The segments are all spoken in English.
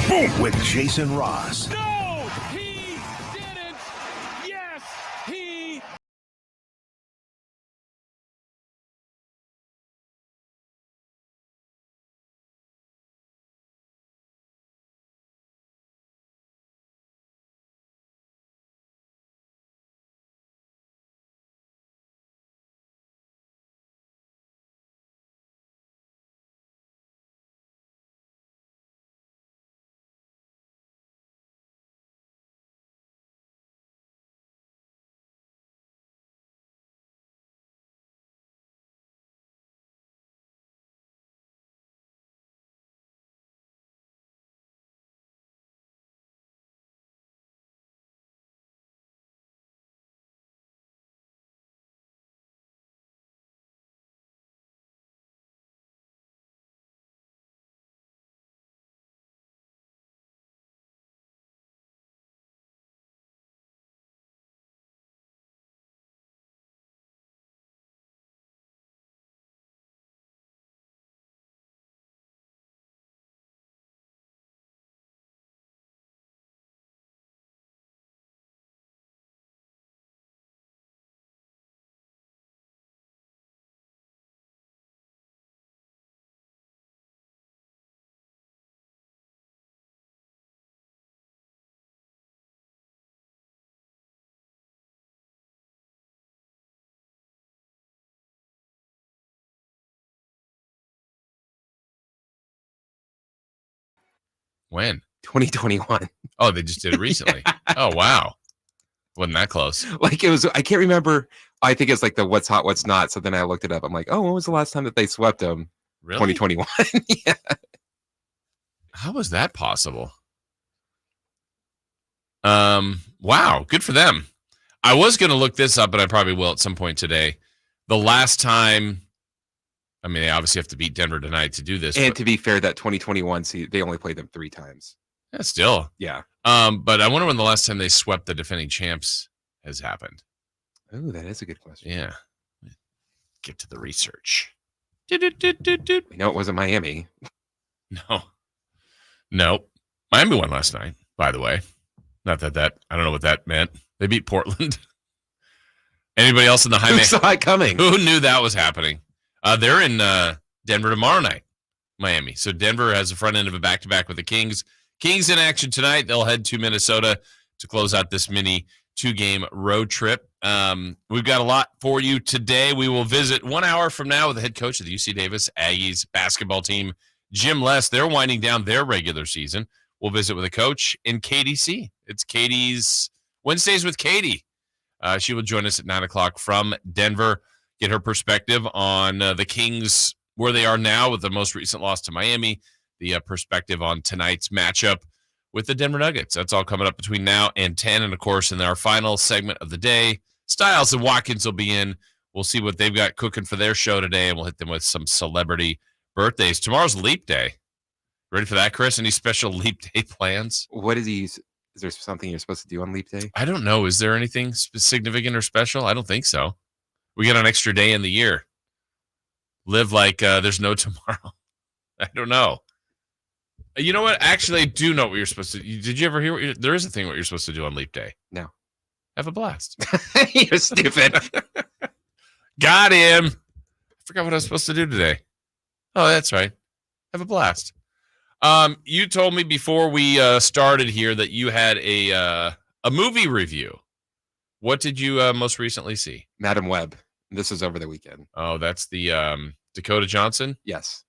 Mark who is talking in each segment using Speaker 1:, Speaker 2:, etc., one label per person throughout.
Speaker 1: Boom! With Jason Ross.
Speaker 2: No, he didn't. Yes, he.
Speaker 3: When?
Speaker 4: 2021.
Speaker 3: Oh, they just did it recently. Oh, wow. Wasn't that close?
Speaker 4: Like it was, I can't remember. I think it's like the what's hot, what's not. So then I looked it up. I'm like, oh, when was the last time that they swept them?
Speaker 3: Really?
Speaker 4: 2021. Yeah.
Speaker 3: How was that possible? Wow, good for them. I was going to look this up, but I probably will at some point today. The last time, I mean, they obviously have to beat Denver tonight to do this.
Speaker 4: And to be fair, that 2021, they only played them 3 times.
Speaker 3: Yeah, still.
Speaker 4: Yeah.
Speaker 3: But I wonder when the last time they swept the defending champs has happened.
Speaker 4: Oh, that is a good question.
Speaker 3: Yeah. Get to the research.
Speaker 4: We know it wasn't Miami.
Speaker 3: No. Nope. Miami won last night, by the way. Not that I don't know what that meant. They beat Portland. Anybody else in the high?
Speaker 4: Who saw it coming?
Speaker 3: Who knew that was happening? They're in Denver tomorrow night, Miami. So Denver has the front end of a back-to-back with the Kings. Kings in action tonight. They'll head to Minnesota to close out this mini 2-game road trip. We've got a lot for you today. We will visit 1 hour from now with the head coach of the UC Davis Aggies basketball team, Jim Les. They're winding down their regular season. We'll visit with a coach in KDC. It's Katie's Wednesdays with Katie. She will join us at 9 o'clock from Denver, get her perspective on the Kings, where they are now with the most recent loss to Miami, the perspective on tonight's matchup with the Denver Nuggets. That's all coming up between now and 10. And, of course, in our final segment of the day, Styles and Watkins will be in. We'll see what they've got cooking for their show today, and we'll hit them with some celebrity birthdays. Tomorrow's Leap Day. Ready for that, Chris? Any special Leap Day plans?
Speaker 4: What is he? Is there something you're supposed to do on Leap Day?
Speaker 3: I don't know. Is there anything significant or special? I don't think so. We get an extra day in the year. Live like there's no tomorrow. I don't know. You know what? Actually, I do know what you're supposed to do. Did you ever hear there is a thing what you're supposed to do on Leap Day?
Speaker 4: No.
Speaker 3: Have a blast.
Speaker 4: You're stupid.
Speaker 3: Got him. I forgot what I was supposed to do today. Oh, that's right. Have a blast. You told me before we started here that you had a movie review. What did you most recently see?
Speaker 4: Madam Web. This was over the weekend.
Speaker 3: Oh, that's the Dakota Johnson?
Speaker 4: Yes.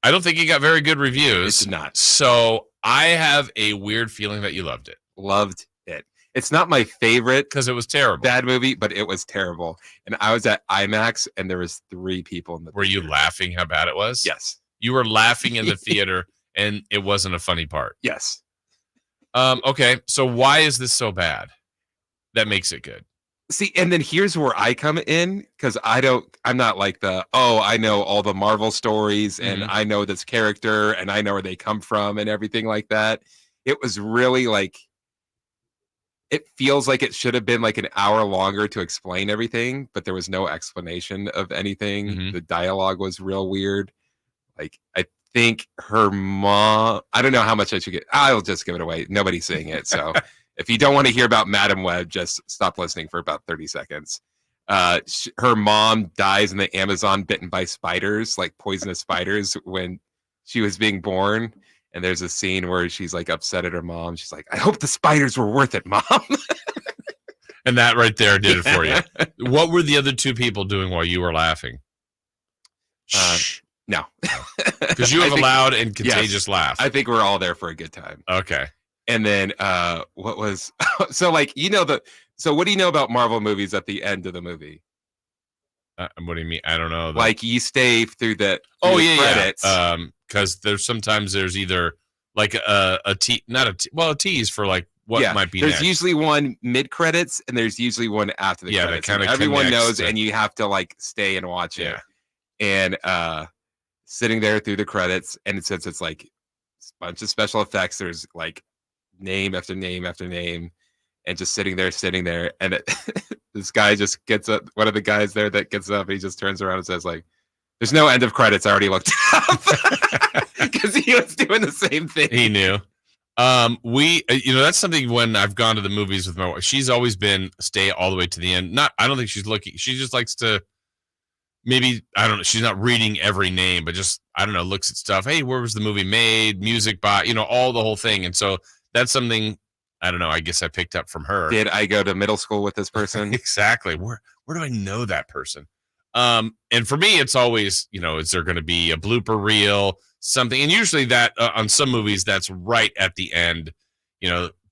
Speaker 3: I don't think it got very good reviews.
Speaker 4: It's not.
Speaker 3: So I have a weird feeling that you loved it.
Speaker 4: Loved it. It's not my favorite
Speaker 3: because it was terrible.
Speaker 4: Bad movie, but it was terrible. And I was at IMAX, and there was 3 people in the
Speaker 3: Were
Speaker 4: theater.
Speaker 3: you laughing how bad it was?
Speaker 4: Yes.
Speaker 3: You were laughing in the theater, and it wasn't a funny part.
Speaker 4: Yes.
Speaker 3: Okay, so why is this so bad? That makes it good.
Speaker 4: See, and then here's where I come in, because I'm not like I know all the Marvel stories, and I know this character, and I know where they come from, and everything like that. It was really like, it feels like it should have been like an hour longer to explain everything, but there was no explanation of anything. The dialogue was real weird. Like, I think her mom, I don't know how much I should get. I'll just give it away. Nobody's saying it. So if you don't want to hear about Madam Web, just stop listening for about 30 seconds. Her mom dies in the Amazon bitten by spiders, like poisonous spiders, when she was being born. And there's a scene where she's like upset at her mom. She's like, I hope the spiders were worth it, Mom.
Speaker 3: And that right there did it for you. What were the other two people doing while you were laughing?
Speaker 4: No.
Speaker 3: Because you have a loud and contagious laugh.
Speaker 4: I think we're all there for a good time.
Speaker 3: Okay.
Speaker 4: And then what was so like so what do you know about Marvel movies at the end of the movie?
Speaker 3: What do you mean? I don't know.
Speaker 4: Like you stay through the credits.
Speaker 3: Yeah. Because there's either like a tease for like what might be
Speaker 4: there's
Speaker 3: next.
Speaker 4: usually one mid credits and there's usually one after the credits.
Speaker 3: That
Speaker 4: everyone knows and you have to like stay and watch it. And sitting there through the credits, and since it's like a bunch of special effects, there's like name after name after name, and just sitting there, and this guy just gets up. One of the guys there that gets up, and he just turns around and says like, "There's no end of credits. I already looked up," because he was doing the same thing.
Speaker 3: He knew. That's something when I've gone to the movies with my wife. She's always been stay all the way to the end. I don't think she's looking. She just likes to. Maybe, I don't know, she's not reading every name, but just, I don't know, looks at stuff. Hey, where was the movie made? Music by, all the whole thing. And so that's something, I don't know, I guess I picked up from her.
Speaker 4: Did I go to middle school with this person?
Speaker 3: Exactly. Where do I know that person? And for me, it's always, is there going to be a blooper reel, something? And usually that, on some movies, that's right at the end,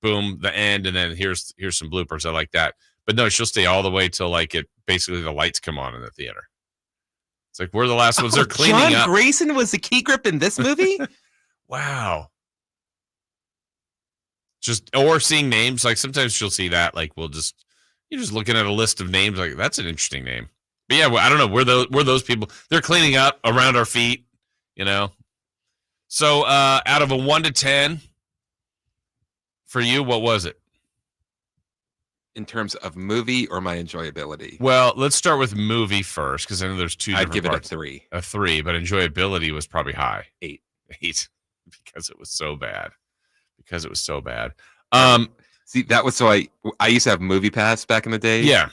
Speaker 3: boom, the end, and then here's some bloopers. I like that. But no, she'll stay all the way till like basically the lights come on in the theater. It's like, we're the last ones. They're cleaning
Speaker 4: John
Speaker 3: up.
Speaker 4: Grayson was the key grip in this movie?
Speaker 3: Wow. Or seeing names. Like sometimes she'll see that. Like you're just looking at a list of names. Like that's an interesting name. But yeah, I don't know. We're those people. They're cleaning up around our feet, So out of a 1 to 10 for you, what was it?
Speaker 4: In terms of movie or my enjoyability?
Speaker 3: Well, let's start with movie first, because I know there's two different
Speaker 4: I'd give
Speaker 3: parts.
Speaker 4: it a 3.
Speaker 3: A 3, but enjoyability was probably high.
Speaker 4: 8.
Speaker 3: Because it was so bad.
Speaker 4: See, that was so I used to have Movie Pass back in the day.
Speaker 3: Yeah.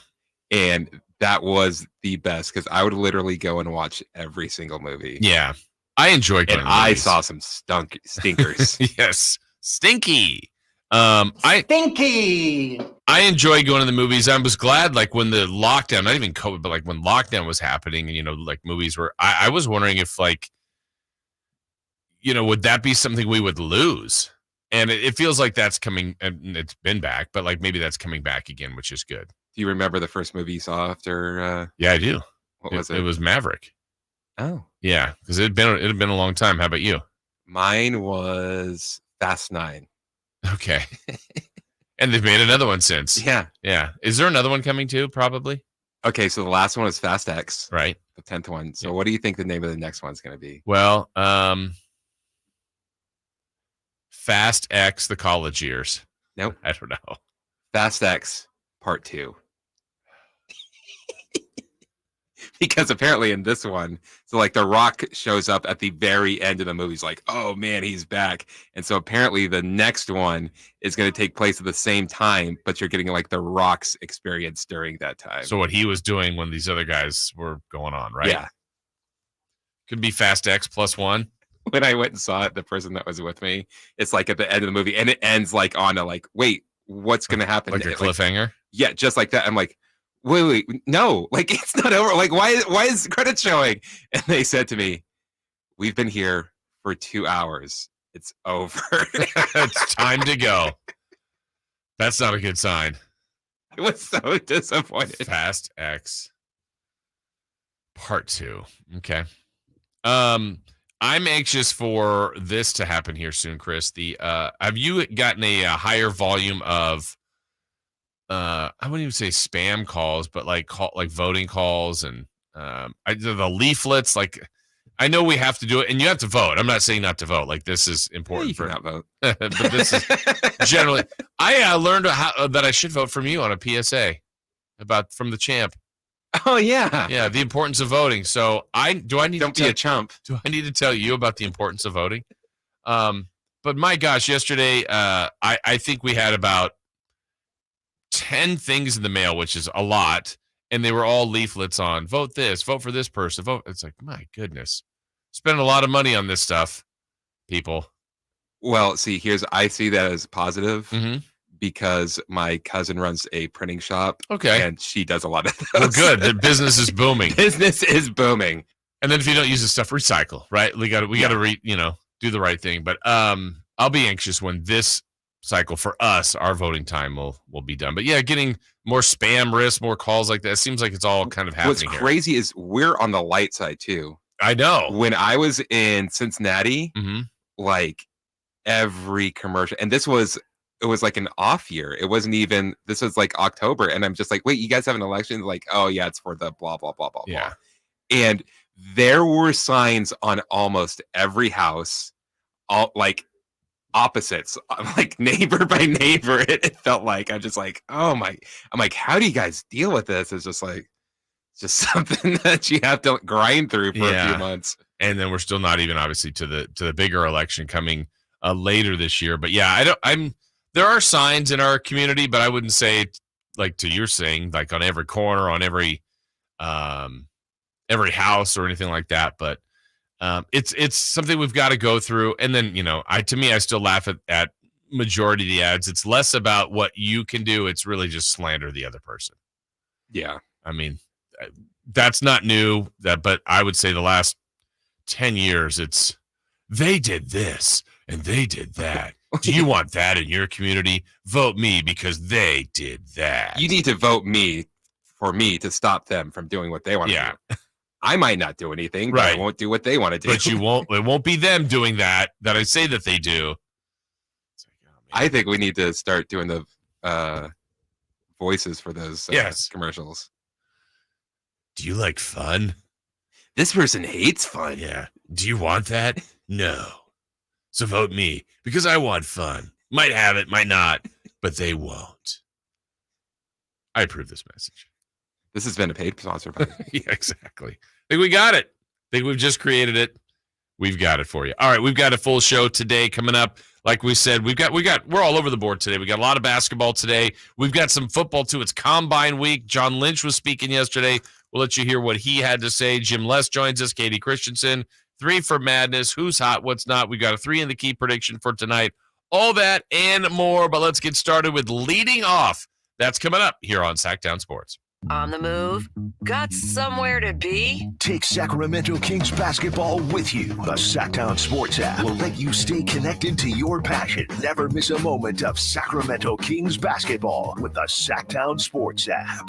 Speaker 4: And that was the best because I would literally go and watch every single movie.
Speaker 3: Yeah. I enjoyed going
Speaker 4: and
Speaker 3: to
Speaker 4: I
Speaker 3: movies.
Speaker 4: saw some stinkers.
Speaker 3: Yes. Stinky. Stinky. I enjoy going to the movies. I was glad, like when the lockdown, not even COVID, but like when lockdown was happening, and like movies were. I was wondering if, like, would that be something we would lose? And it feels like that's coming, and it's been back, but like maybe that's coming back again, which is good.
Speaker 4: Do you remember the first movie you saw after?
Speaker 3: Yeah, I do.
Speaker 4: What was it?
Speaker 3: It was Maverick.
Speaker 4: Oh,
Speaker 3: yeah, because it had been a long time. How about you?
Speaker 4: Mine was Fast 9.
Speaker 3: Okay. And they've made another one since.
Speaker 4: Yeah.
Speaker 3: Yeah. Is there another one coming too? Probably.
Speaker 4: Okay, so the last one was Fast X.
Speaker 3: Right.
Speaker 4: The 10th one. So what do you think the name of the next one's going to be?
Speaker 3: Well, Fast X, the college years.
Speaker 4: Nope.
Speaker 3: I don't know.
Speaker 4: Fast X Part 2. Because apparently in this one, so like The Rock shows up at the very end of the movie. He's like, oh man, he's back. And so apparently the next one is going to take place at the same time, but you're getting like The Rock's experience during that time.
Speaker 3: So what he was doing when these other guys were going on, right?
Speaker 4: Yeah.
Speaker 3: Could be Fast X +1.
Speaker 4: When I went and saw it, the person that was with me, it's like at the end of the movie, and it ends like on a like, wait, what's going to happen?
Speaker 3: Like a cliffhanger?
Speaker 4: Like, yeah, just like that. I'm like, wait, no, like it's not over. Like, why is credits showing? And they said to me, we've been here for 2 hours. It's over.
Speaker 3: It's time to go. That's not a good sign.
Speaker 4: I was so disappointed.
Speaker 3: Fast X Part 2. Okay. I'm anxious for this to happen here soon, Chris. Have you gotten a higher volume of I wouldn't even say spam calls, but like voting calls and the leaflets? Like, I know we have to do it, and you have to vote. I'm not saying not to vote. Like, this is important.
Speaker 4: You cannot vote,
Speaker 3: but this is generally. I learned that I should vote from you on a PSA from the champ.
Speaker 4: Oh yeah.
Speaker 3: Yeah, the importance of voting. So
Speaker 4: Don't be a chump.
Speaker 3: Do I need to tell you about the importance of voting? But my gosh, yesterday, I think we had about 10 things in the mail, which is a lot. And they were all leaflets on vote this, vote for this person, vote. It's like, my goodness, spending a lot of money on this stuff, people.
Speaker 4: Well, see, I see that as positive
Speaker 3: Mm-hmm.
Speaker 4: because my cousin runs a printing shop.
Speaker 3: Okay.
Speaker 4: And she does a lot of those.
Speaker 3: Well, good. The business is booming.
Speaker 4: Business is booming.
Speaker 3: And then if you don't use the stuff, recycle, right? We got to do the right thing. But I'll be anxious when this cycle for us, our voting time will be done. But yeah, getting more spam risks, more calls like that. It seems like it's all kind of happening.
Speaker 4: What's crazy is we're on the light side too.
Speaker 3: I know.
Speaker 4: When I was in Cincinnati, like every commercial, and it was like an off year. It wasn't even, this was like October. And I'm just like, wait, you guys have an election? Like, oh yeah, it's for the blah, blah, blah, blah,
Speaker 3: yeah.
Speaker 4: blah. And there were signs on almost every house, all like opposites, like neighbor by neighbor. It felt like I'm just like, I'm like, how do you guys deal with this? It's just like, it's just something that you have to grind through for a few months. And
Speaker 3: then we're still not even obviously to the bigger election coming later this year. But yeah, there are signs in our community, but I wouldn't say like to you're saying like on every corner, on every house or anything like that. But it's something we've got to go through. And then, I still laugh at majority of the ads. It's less about what you can do. It's really just slander the other person.
Speaker 4: Yeah.
Speaker 3: I mean, that's not new, but I would say the last 10 years, it's they did this and they did that. Do you want that in your community? Vote me because they did that.
Speaker 4: You need to vote me for me to stop them from doing what they want to do. I might not do anything, but I won't do what they want to do.
Speaker 3: But it won't be them doing that I say that they do.
Speaker 4: It's like, I think we need to start doing the voices for those commercials.
Speaker 3: Do you like fun?
Speaker 4: This person hates fun.
Speaker 3: Yeah. Do you want that? No. So vote me because I want fun. Might have it, might not, but they won't. I approve this message.
Speaker 4: This has been a paid sponsor.
Speaker 3: Yeah, exactly. I think we got it. I think we've just created it. We've got it for you. All right, we've got a full show today coming up. Like we said, we're all over the board today. We got a lot of basketball today. We've got some football too. It's Combine Week. John Lynch was speaking yesterday. We'll let you hear what he had to say. Jim Les joins us. Katie Christensen. 3 for Madness. Who's hot? What's not? We've got a 3 in the key prediction for tonight. All that and more. But let's get started with leading off. That's coming up here on Sactown Sports.
Speaker 5: On the move? Got somewhere to be?
Speaker 1: Take Sacramento Kings basketball with you. The Sactown Sports app will let you stay connected to your passion. Never miss a moment of Sacramento Kings basketball with the Sactown Sports app.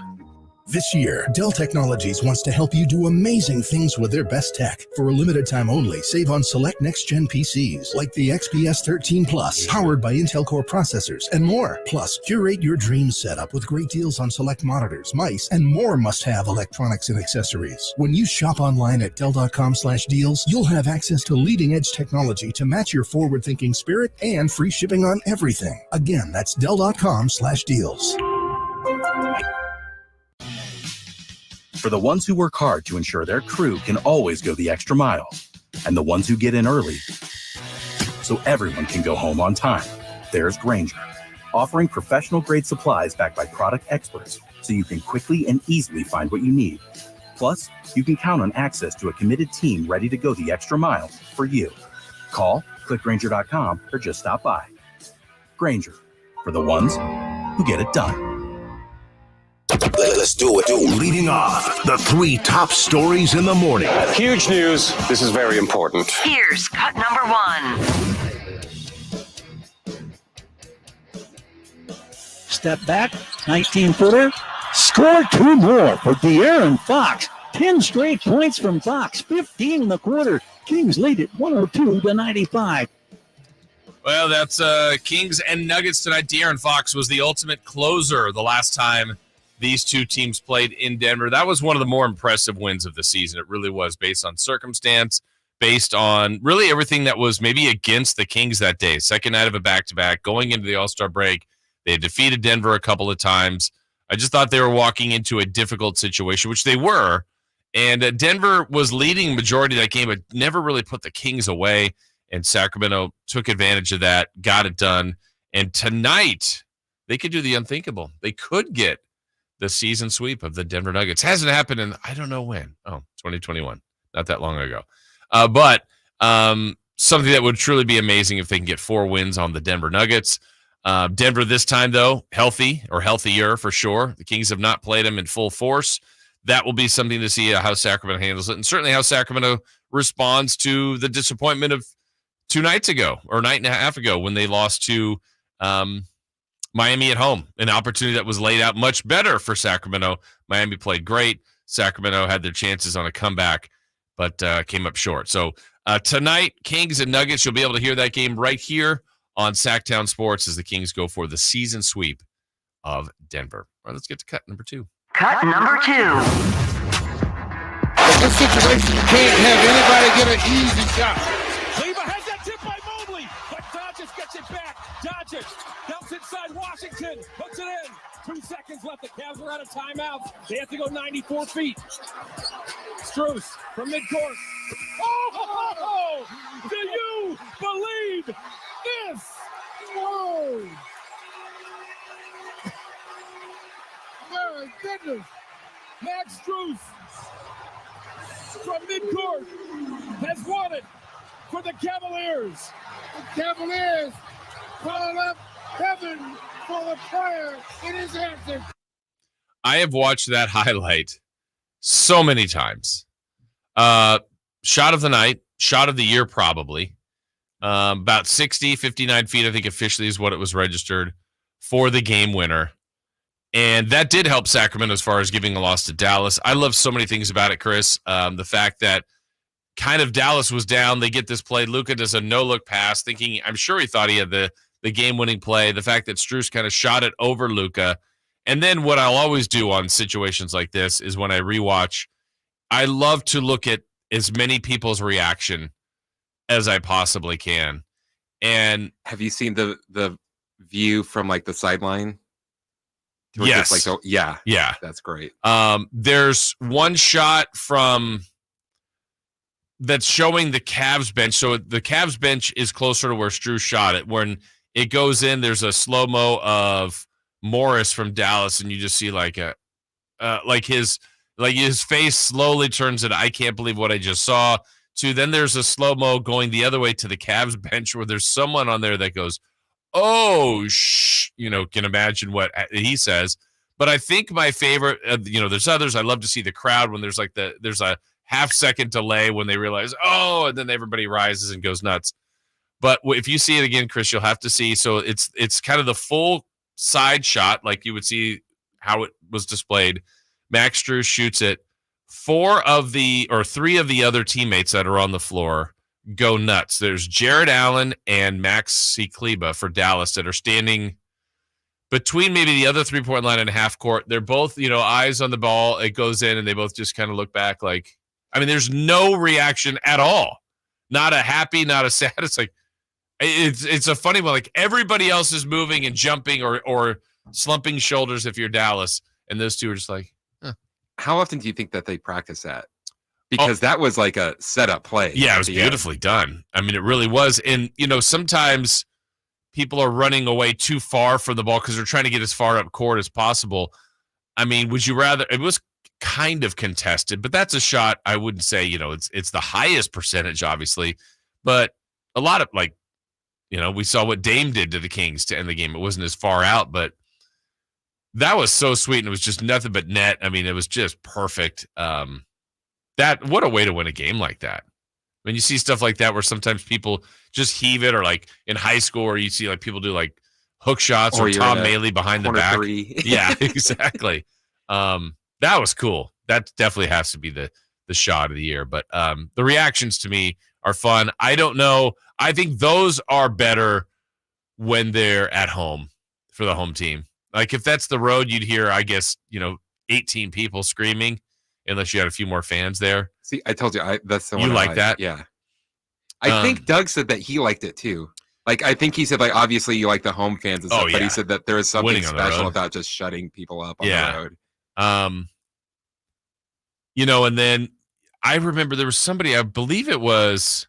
Speaker 6: This year, Dell Technologies wants to help you do amazing things with their best tech. For a limited time only, save on select next-gen PCs like the XPS 13 Plus, powered by Intel Core processors, and more. Plus, curate your dream setup with great deals on select monitors, mice, and more must-have electronics and accessories. When you shop online at Dell.com/deals, you'll have access to leading-edge technology to match your forward-thinking spirit and free shipping on everything. Again, that's Dell.com/deals.
Speaker 7: For the ones who work hard to ensure their crew can always go the extra mile, and the ones who get in early so everyone can go home on time, there's Grainger, offering professional-grade supplies backed by product experts so you can quickly and easily find what you need. Plus, you can count on access to a committed team ready to go the extra mile for you. Call, click Grainger.com, or just stop by. Grainger, for the ones who get it done.
Speaker 1: Let's do it. Leading off, the 3 top stories in the morning.
Speaker 8: Huge news. This is very important.
Speaker 5: Here's cut number 1.
Speaker 9: Step back, 19-footer. Score 2 more for De'Aaron Fox. 10 straight points from Fox, 15 in the quarter. Kings lead it 102-95.
Speaker 3: Well, that's Kings and Nuggets tonight. De'Aaron Fox was the ultimate closer the last time these two teams played in Denver. That was one of the more impressive wins of the season. It really was, based on circumstance, based on really everything that was maybe against the Kings that day. Second night of a back-to-back, going into the All-Star break. They had defeated Denver a couple of times. I just thought they were walking into a difficult situation, which they were. And Denver was leading majority of that game, but never really put the Kings away. And Sacramento took advantage of that, got it done. And tonight, they could do the unthinkable. They could get the season sweep of the Denver Nuggets. Hasn't happened in, I don't know when. 2021. Not that long ago. But something that would truly be amazing if they can get 4 wins on the Denver Nuggets. Denver this time, though, healthy or healthier for sure. The Kings have not played them in full force. That will be something to see how Sacramento handles it, and certainly how Sacramento responds to the disappointment of 2 nights ago or a night and a half ago when they lost to Miami at home, an opportunity that was laid out much better for Sacramento. Miami played great. Sacramento had their chances on a comeback, but came up short. So tonight, Kings and Nuggets, you'll be able to hear that game right here on Sactown Sports as the Kings go for the season sweep of Denver. All right, let's get to cut number 2.
Speaker 5: Cut number 2.
Speaker 2: In this situation, you can't have anybody get an easy shot. Leva has that tip by Mobley, but Doncic gets it back. Doncic dumps inside Washington, puts it in. 2 seconds left. The Cavs are out of timeouts. They have to go 94 feet. Strus from midcourt. Oh! Do you believe this? Whoa! My goodness. Max Strus from midcourt has won it for the Cavaliers. The Cavaliers calling up heaven for the player in his answer.
Speaker 3: I have watched that highlight so many times. Shot of the night, shot of the year probably. About 59 feet, I think officially is what it was registered for the game winner. And that did help Sacramento as far as giving a loss to Dallas. I love so many things about it, Chris. The fact that kind of Dallas was down. They get this play. Luka does a no-look pass, thinking, I'm sure he thought he had the game-winning play. The fact that Strus kind of shot it over Luka. And then what I'll always do on situations like this is when I rewatch, I love to look at as many people's reaction as I possibly can. And
Speaker 4: have you seen the view from like the sideline?
Speaker 3: Yes.
Speaker 4: Yeah. That's great.
Speaker 3: There's one shot from that's showing the Cavs bench. So the Cavs bench is closer to where Strus shot it. When it goes in, there's a slow-mo of Morris from Dallas, and you just see like his face slowly turns into I can't believe what I just saw. To then there's a slow-mo going the other way to the Cavs bench where there's someone on there that goes, oh, can imagine what he says. But I think my favorite, there's others. I love to see the crowd when there's there's a half-second delay when they realize, oh, and then everybody rises and goes nuts. But if you see it again, Chris, you'll have to see. So it's kind of the full side shot, like you would see how it was displayed. Max Strus shoots it. 3 of the other teammates that are on the floor go nuts. There's Jared Allen and Maxi Kleber for Dallas that are standing between maybe the other 3-point line and half court. They're both, eyes on the ball. It goes in, and they both just kind of look back like, there's no reaction at all. Not a happy, not a sad. It's like, it's a funny one. Like everybody else is moving and jumping or slumping shoulders if you're Dallas, and those two are just like, huh.
Speaker 4: How often do you think that they practice that? Because that was like a setup play.
Speaker 3: Yeah, it was beautifully done. It really was. And, sometimes people are running away too far from the ball because they're trying to get as far up court as possible. Would you rather – it was kind of contested, but that's a shot I wouldn't say, it's the highest percentage, obviously. But a lot of, we saw what Dame did to the Kings to end the game. It wasn't as far out, but that was so sweet, and it was just nothing but net. It was just perfect. What a way to win a game like that. When you see stuff like that where sometimes people just heave it, or like in high school where you see like people do like hook shots or Tom Maley behind the back.
Speaker 4: 3.
Speaker 3: Yeah, exactly. That was cool. That definitely has to be the shot of the year. But the reactions to me are fun. I don't know. I think those are better when they're at home for the home team. Like if that's the road, you'd hear, I guess, 18 people screaming. Unless you had a few more fans there.
Speaker 4: See, I told you that's the one.
Speaker 3: You like that?
Speaker 4: Yeah. I think Doug said that he liked it too. Like, I think he said, like, obviously you like the home fans and stuff, but he said that there is something special about just shutting people up on the road.
Speaker 3: And then I remember there was somebody, I believe it was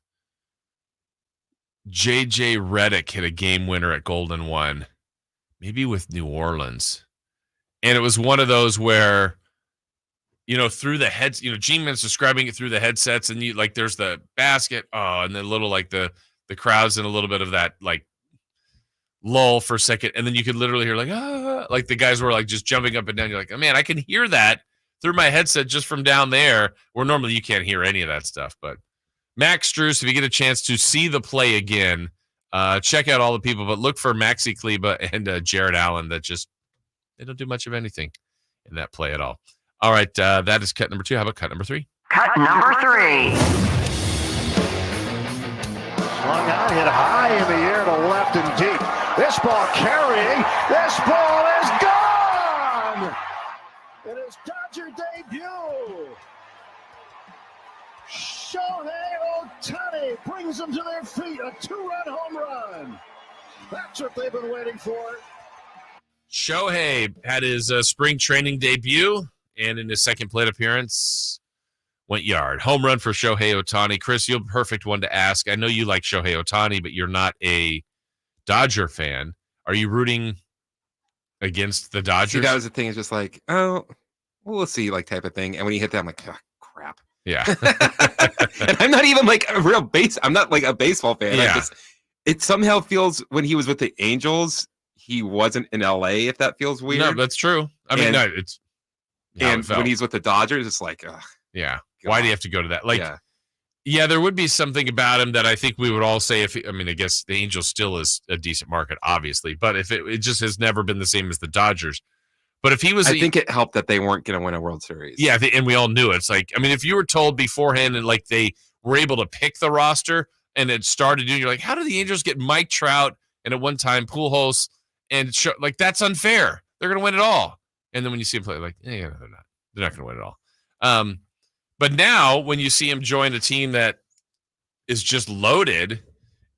Speaker 3: JJ Redick, hit a game winner at Golden One, maybe with New Orleans. And it was one of those where, through the heads, G-Man's describing it through the headsets, and there's the basket, and then little the crowds and a little bit of that lull for a second, and then you could literally hear the guys were just jumping up and down. You're like, oh man, I can hear that through my headset just from down there, where normally you can't hear any of that stuff. But Max Strus, if you get a chance to see the play again, check out all the people, but look for Maxi Kleba and Jared Allen. They don't do much of anything in that play at all. All right, that is cut number 2. How about cut number 3?
Speaker 5: Cut number 3.
Speaker 2: Swung out, hit high in the air to left and deep. This ball carrying. This ball is gone. It is Dodger debut. Shohei Otani brings them to their feet. A 2-run home run. That's what they've been waiting for.
Speaker 3: Shohei had his spring training debut, and in his second plate appearance, went yard. Home run for Shohei Otani. Chris, you're the perfect one to ask. I know you like Shohei Otani, but you're not a Dodger fan. Are you rooting against the Dodgers?
Speaker 4: See, that was the thing. It's just like, oh, we'll see, type of thing. And when he hit that, I'm like, oh, crap.
Speaker 3: Yeah.
Speaker 4: And I'm not even I'm not a baseball fan.
Speaker 3: Yeah.
Speaker 4: It somehow feels, when he was with the Angels, he wasn't in LA, if that feels weird.
Speaker 3: No, that's true. It's.
Speaker 4: And when he's with the Dodgers, it's like, ugh.
Speaker 3: Yeah. God. Why do you have to go to that? Yeah, there would be something about him that I think we would all say I guess the Angels still is a decent market, obviously, but if it just has never been the same as the Dodgers. But if he was,
Speaker 4: I think it helped that they weren't going to win a World Series.
Speaker 3: Yeah, and we all knew it. It's if you were told beforehand and they were able to pick the roster and it started doing, you're like, how did the Angels get Mike Trout and at one time Pujols and that's unfair. They're going to win it all. And then when you see him play, they're not. They're not going to win it all. But now when you see him join a team that is just loaded,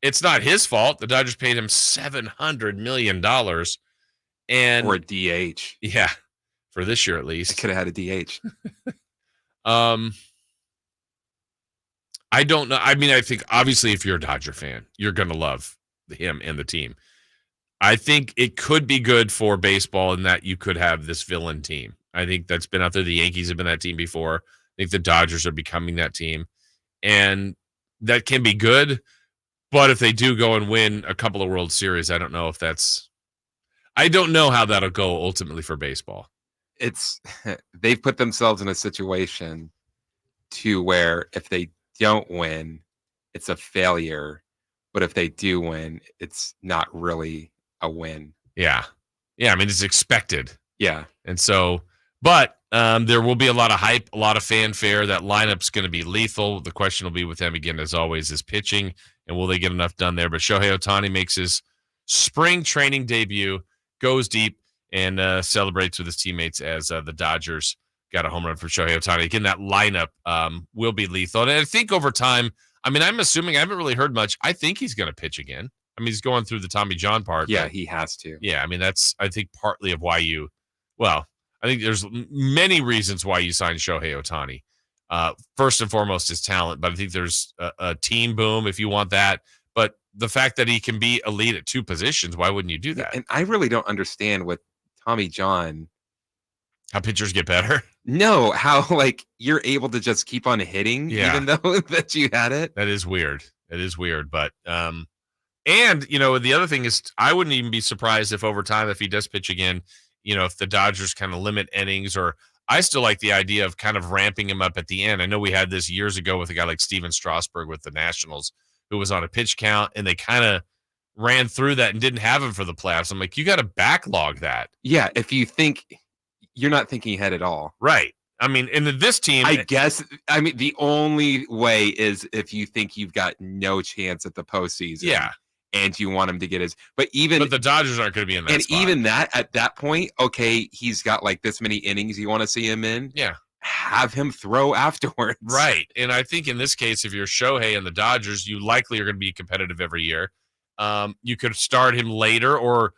Speaker 3: it's not his fault. The Dodgers paid him $700 million. Or
Speaker 4: a DH.
Speaker 3: Yeah, for this year at least.
Speaker 4: I could have had a DH.
Speaker 3: I don't know. I think obviously if you're a Dodger fan, you're going to love him and the team. I think it could be good for baseball in that you could have this villain team. I think that's been out there. The Yankees have been that team before. I think the Dodgers are becoming that team. And that can be good. But if they do go and win a couple of World Series, I don't know how that'll go ultimately for baseball.
Speaker 4: They've put themselves in a situation to where if they don't win, it's a failure. But if they do win, it's not really a win.
Speaker 3: Yeah. Yeah. It's expected.
Speaker 4: Yeah.
Speaker 3: And so, but there will be a lot of hype, a lot of fanfare. That lineup's going to be lethal. The question will be with them again, as always, is pitching, and will they get enough done there? But Shohei Otani makes his spring training debut, goes deep, and celebrates with his teammates as the Dodgers got a home run for Shohei Otani. Again, that lineup will be lethal. And I think over time, I'm assuming, I haven't really heard much. I think he's going to pitch again. He's going through the Tommy John part.
Speaker 4: Yeah, he has to.
Speaker 3: Yeah, that's, I think, partly of why I think there's many reasons why you signed Shohei Otani. First and foremost is talent, but I think there's a team boom if you want that. But the fact that he can be elite at 2 positions, why wouldn't you do that?
Speaker 4: And I really don't understand with Tommy John.
Speaker 3: How pitchers get better?
Speaker 4: No, how you're able to just keep on hitting even though that you had it.
Speaker 3: That is weird. But and the other thing is, I wouldn't even be surprised if over time, if he does pitch again, if the Dodgers kind of limit innings, or I still like the idea of kind of ramping him up at the end. I know we had this years ago with a guy like Steven Strasburg with the Nationals, who was on a pitch count, and they kind of ran through that and didn't have him for the playoffs. I'm like, you got to backlog that.
Speaker 4: Yeah, if you think you're not thinking ahead at all.
Speaker 3: Right. And this team,
Speaker 4: I guess, the only way is if you think you've got no chance at the postseason.
Speaker 3: Yeah.
Speaker 4: And you want him to get
Speaker 3: but the Dodgers aren't going to be in that spot.
Speaker 4: Even that, at that point, okay, he's got this many innings you want to see him in.
Speaker 3: Yeah.
Speaker 4: Have him throw afterwards.
Speaker 3: Right. And I think in this case, if you're Shohei and the Dodgers, you likely are going to be competitive every year. You could start him later, or,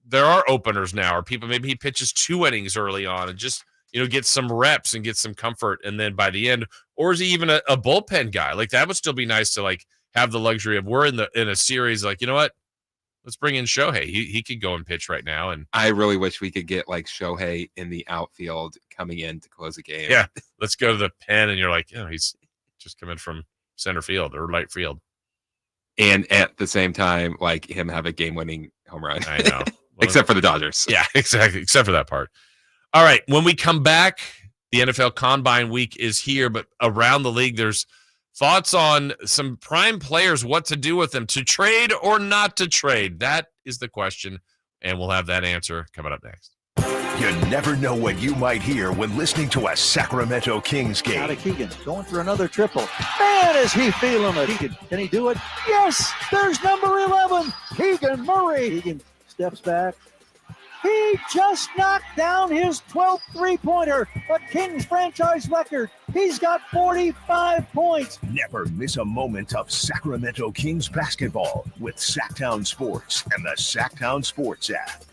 Speaker 3: there are openers now, or people, maybe he pitches 2 innings early on and just, get some reps and get some comfort. And then by the end, or is he even a bullpen guy? Like, that would still be nice to have the luxury of, we're in a series, you know what? Let's bring in Shohei. He could go and pitch right now. And
Speaker 4: I really wish we could get Shohei in the outfield coming in to close a game.
Speaker 3: Yeah. Let's go to the pen, and you're like, he's just coming from center field or right field.
Speaker 4: And at the same time, him have a game-winning home run.
Speaker 3: I know. Well,
Speaker 4: except for the Dodgers.
Speaker 3: Yeah, exactly. Except for that part. All right. When we come back, the NFL Combine Week is here, but around the league, there's thoughts on some prime players, what to do with them, to trade or not to trade. That is the question, and we'll have that answer coming up next.
Speaker 1: You never know what you might hear when listening to a Sacramento Kings game.
Speaker 9: Out of Keegan, going for another triple. Man, is he feeling it. Keegan, can he do it? Yes, there's number 11, Keegan Murray. Keegan steps back. He just knocked down his 12th three-pointer, a Kings franchise record. He's got 45 points.
Speaker 1: Never miss a moment of Sacramento Kings basketball with Sactown Sports and the Sactown Sports app.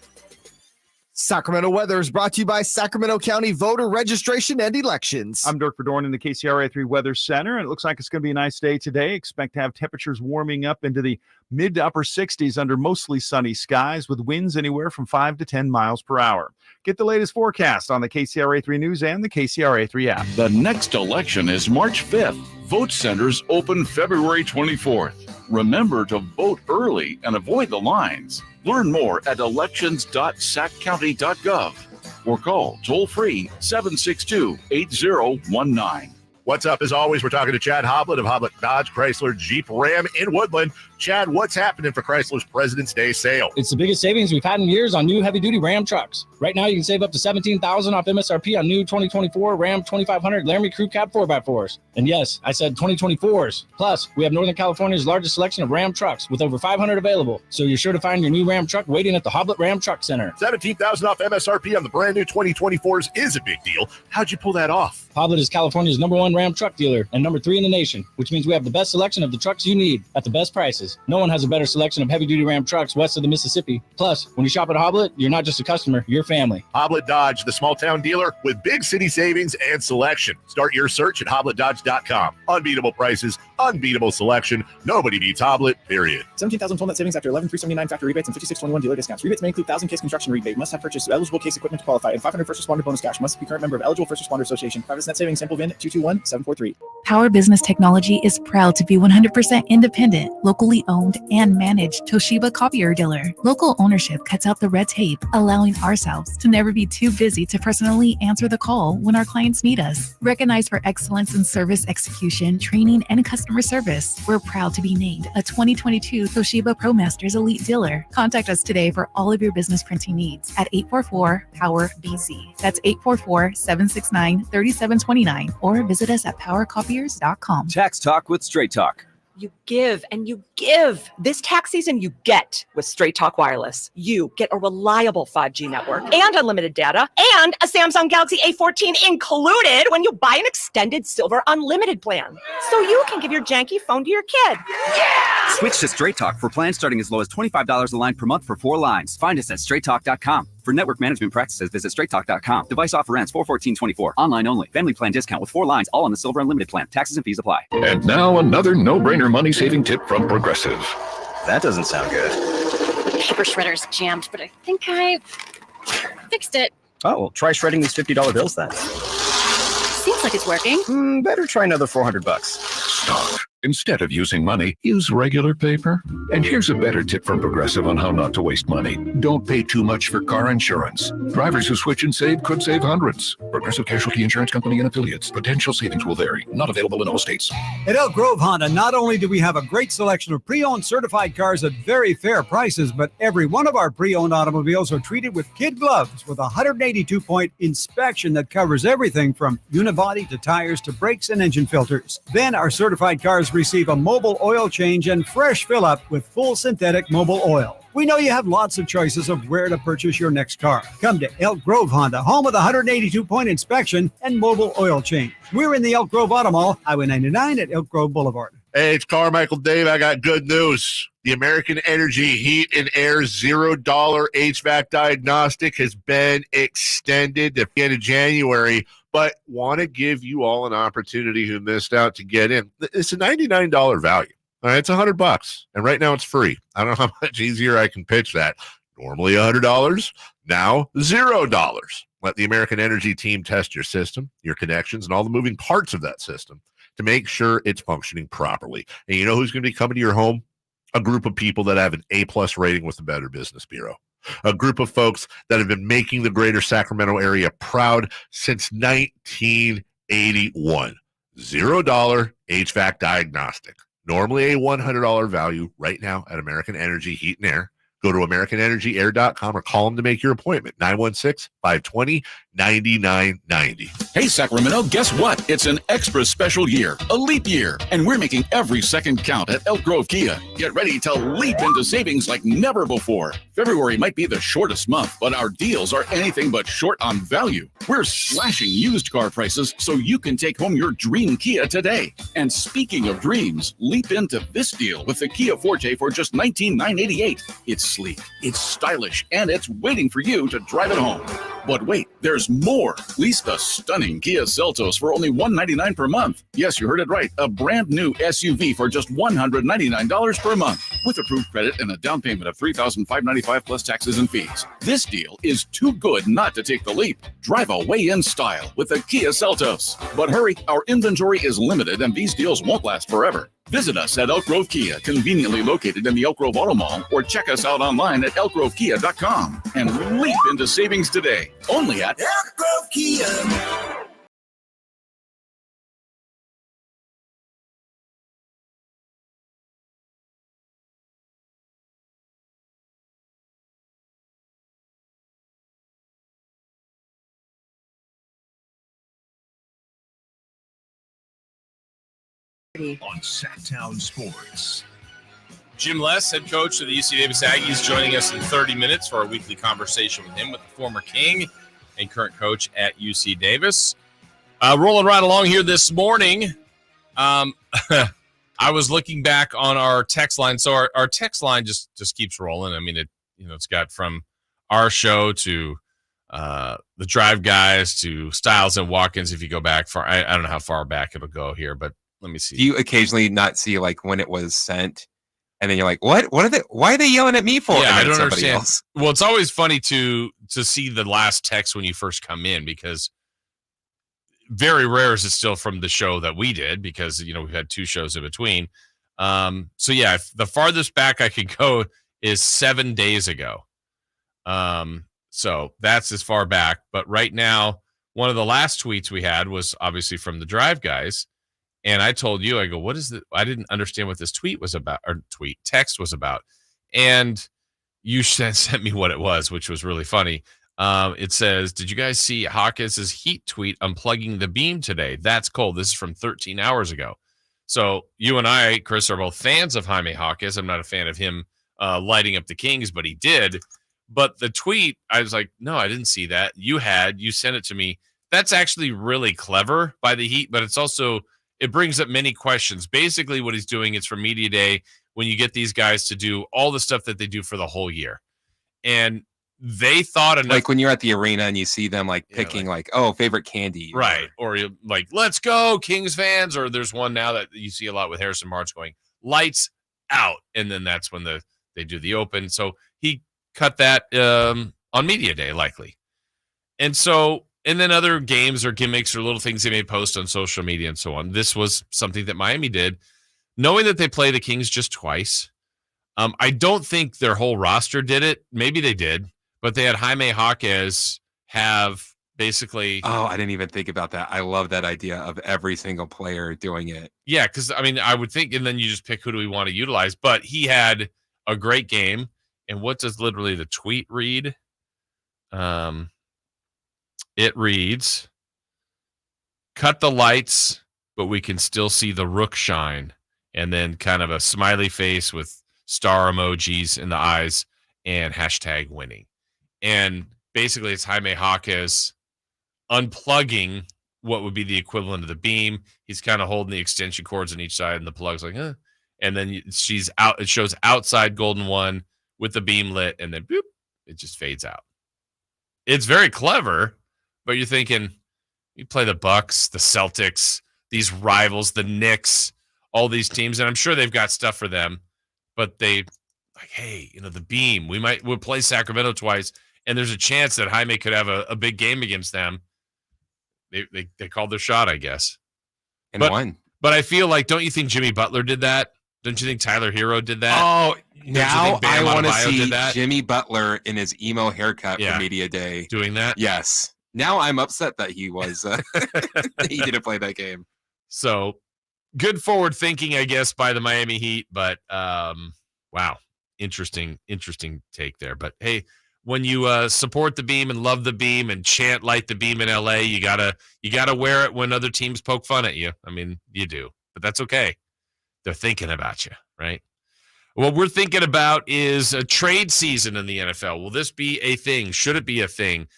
Speaker 10: Sacramento weather is brought to you by Sacramento County Voter Registration and Elections.
Speaker 11: I'm Dirk Verdorn in the KCRA3 Weather Center, and it looks like it's going to be a nice day today. Expect to have temperatures warming up into the mid to upper 60s under mostly sunny skies with winds anywhere from 5 to 10 miles per hour. Get the latest forecast on the KCRA3 News and the KCRA3 app.
Speaker 12: The next election is March 5th. Vote centers open February 24th. Remember to vote early and avoid the lines. Learn more at elections.saccounty.gov or call toll-free 762-8019.
Speaker 13: What's up? As always, we're talking to Chad Hoblet of Hoblet Dodge Chrysler Jeep Ram in Woodland. Chad, what's happening for Chrysler's President's Day sale?
Speaker 14: It's the biggest savings we've had in years on new heavy-duty Ram trucks. Right now, you can save up to $17,000 off MSRP on new 2024 Ram 2500 Laramie Crew Cab 4x4s. And yes, I said 2024s. Plus, we have Northern California's largest selection of Ram trucks with over 500 available. So you're sure to find your new Ram truck waiting at the Hoblet Ram Truck Center.
Speaker 13: $17,000 off MSRP on the brand new 2024s is a big deal. How'd you pull that off?
Speaker 14: Hoblet is California's #1 Ram truck dealer and #3 in the nation, which means we have the best selection of the trucks you need at the best prices. No one has a better selection of heavy-duty Ram trucks west of the Mississippi. Plus, when you shop at Hoblet, you're not just a customer, you're family.
Speaker 13: Hoblet Dodge, the small-town dealer with big city savings and selection. Start your search at HobletDodge.com. Unbeatable prices, unbeatable selection. Nobody beats Hoblet, period.
Speaker 15: 17,000 total net savings after 11,379 factory rebates and 5621 dealer discounts. Rebates may include 1,000 case construction rebate. Must have purchased eligible case equipment to qualify, and 500 first responder bonus cash. Must be current member of eligible first responder association. Private net savings sample VIN 221743.
Speaker 16: Power Business Technology is proud to be 100% independent, locally owned, and managed Toshiba copier dealer. Local ownership cuts out the red tape, allowing ourselves to never be too busy to personally answer the call when our clients need us. Recognized for excellence in service execution, training, and customer service, we're proud to be named a 2022 Toshiba ProMasters Elite Dealer. Contact us today for all of your business printing needs at 844-POWER-BZ. That's 844-769-3729, or visit us at powercopiers.com.
Speaker 17: Tax Talk with Straight Talk.
Speaker 18: You give and you give. This tax season, you get with Straight Talk Wireless. You get a reliable 5G network and unlimited data and a Samsung Galaxy A14 included when you buy an extended Silver Unlimited plan. So you can give your janky phone to your kid. Yeah!
Speaker 17: Switch to Straight Talk for plans starting as low as $25 a line per month for 4 lines. Find us at straighttalk.com. For network management practices, visit straighttalk.com. Device offer ends 4/14/24. Online only. Family plan discount with 4 lines, all on the Silver Unlimited plan. Taxes and fees apply.
Speaker 19: And now another no-brainer money-saving tip from Progressive.
Speaker 20: That doesn't sound good.
Speaker 21: Paper shredder's jammed, but I think I fixed it.
Speaker 20: Oh, well, try shredding these $50 bills then.
Speaker 21: Seems like it's working.
Speaker 20: Better try another $400.
Speaker 19: Stop. Instead of using money, use regular paper. And here's a better tip from Progressive on how not to waste money. Don't pay too much for car insurance. Drivers who switch and save could save hundreds. Progressive Casualty Insurance Company and affiliates. Potential savings will vary. Not available in all states.
Speaker 22: At Elk Grove Honda, not only do we have a great selection of pre-owned certified cars at very fair prices, but every one of our pre-owned automobiles are treated with kid gloves with a 182-point inspection that covers everything from unibody to tires to brakes and engine filters. Then our certified cars receive a mobile oil change and fresh fill-up with full synthetic mobile oil. We know you have lots of choices of where to purchase your next car. Come to Elk Grove Honda, home of the 182-point inspection and mobile oil change. We're in the Elk Grove Auto Mall, Highway 99 at Elk Grove Boulevard.
Speaker 13: Hey, it's Carmichael Dave. I got good news. The American Energy Heat and Air $0 HVAC diagnostic has been extended to the end of January, but want to give you all an opportunity who missed out to get in. It's a $99 value. All right, it's $100, and right now it's free. I don't know how much easier I can pitch that. Normally $100, now $0. Let the American Energy team test your system, your connections, and all the moving parts of that system to make sure it's functioning properly. And you know who's going to be coming to your home? A group of people that have an A+ rating with the Better Business Bureau. A group of folks that have been making the greater Sacramento area proud since 1981. $0 HVAC diagnostic. Normally a $100 value right now at American Energy Heat and Air. Go to AmericanEnergyAir.com or call them to make your appointment. 916-520-9990.
Speaker 12: Hey, Sacramento, guess what? It's an extra special year, a leap year, and we're making every second count at Elk Grove Kia. Get ready to leap into savings like never before. February might be the shortest month, but our deals are anything but short on value. We're slashing used car prices so you can take home your dream Kia today. And speaking of dreams, leap into this deal with the Kia Forte for just $19,988. It's sleek, it's stylish, and it's waiting for you to drive it home. But wait, there's more. Lease the stunning Kia Seltos for only $199 per month. Yes, you heard it right. A brand new SUV for just $199 per month with approved credit and a down payment of $3,595 plus taxes and fees. This deal is too good not to take the leap. Drive away in style with the Kia Seltos. But hurry, our inventory is limited and these deals won't last forever. Visit us at Elk Grove Kia, conveniently located in the Elk Grove Auto Mall, or check us out online at elkgrovekia.com and leap into savings today. Only at Elk Grove Kia.
Speaker 1: On Sactown Sports.
Speaker 3: Jim Les, head coach of the UC Davis Aggies, joining us in 30 minutes for our weekly conversation with him, with the former King and current coach at UC Davis. Rolling right along here this morning. I was looking back on our text line. So our text line just keeps rolling. I mean, it's got from our show to the Drive Guys to Styles and Watkins. If you go back far, I don't know how far back it'll go here, but let me see.
Speaker 4: Do you occasionally not see like when it was sent, and then you're like, "What? What are they? Why are they yelling at me for?"
Speaker 3: Yeah,
Speaker 4: I
Speaker 3: don't understand. Else. Well, it's always funny to see the last text when you first come in, because very rare is it still from the show that we did, because we've had 2 shows in between. So yeah, the farthest back I could go is 7 days ago. So that's as far back. But right now, one of the last tweets we had was obviously from the Drive Guys. And I told you, I go, what is I didn't understand what this text was about. And you sent me what it was, which was really funny. It says, did you guys see Hawkins' Heat tweet unplugging the beam today? That's cold. This is from 13 hours ago. So you and I, Chris, are both fans of Jaime Hawkins. I'm not a fan of him lighting up the Kings, but he did. But the tweet, I was like, no, I didn't see that. You sent it to me. That's actually really clever by the Heat, but it's also, it brings up many questions. Basically, what he's doing is for Media Day, when you get these guys to do all the stuff that they do for the whole year. And they thought enough.
Speaker 4: Like when you're at the arena and you see them picking favorite candy.
Speaker 3: Right. Or like, let's go, Kings fans. Or there's one now that you see a lot with Harrison Barnes going, lights out. And then that's when they do the open. So he cut that on Media Day, likely. And then other games or gimmicks or little things they may post on social media and so on. This was something that Miami did, knowing that they play the Kings just twice. I don't think their whole roster did it. Maybe they did, but they had Jaime Hawkins have basically.
Speaker 4: Oh, I didn't even think about that. I love that idea of every single player doing it.
Speaker 3: Yeah, because I would think, and then you just pick who do we want to utilize. But he had a great game. And what does literally the tweet read? It reads, cut the lights, but we can still see the rook shine. And then kind of a smiley face with star emojis in the eyes and hashtag winning. And basically it's Jaime Hawkins unplugging what would be the equivalent of the beam. He's kind of holding the extension cords on each side, and the plug's like, huh. And then she's out. It shows outside golden one with the beam lit, and then boop, it just fades out. It's very clever, but you're thinking, you play the Bucks, the Celtics, these rivals, the Knicks, all these teams, and I'm sure they've got stuff for them, but they like, hey, the beam, we'll play Sacramento twice, and there's a chance that Jaime could have a big game against them. They called their shot, I guess.
Speaker 4: And won.
Speaker 3: But I feel like, don't you think Jimmy Butler did that? Don't you think Tyler Hero did that?
Speaker 4: Oh, now I want to see
Speaker 3: that?
Speaker 4: Jimmy Butler in his emo haircut for Media Day.
Speaker 3: Doing that?
Speaker 4: Yes. Now I'm upset that he was he didn't play that game.
Speaker 3: So good forward thinking, I guess, by the Miami Heat. But wow, interesting take there. But hey, when you support the beam and love the beam and chant "Light the Beam" in LA, you gotta wear it when other teams poke fun at you. I mean, you do, but that's okay. They're thinking about you, right? What we're thinking about is a trade season in the NFL. Will this be a thing? Should it be a thing?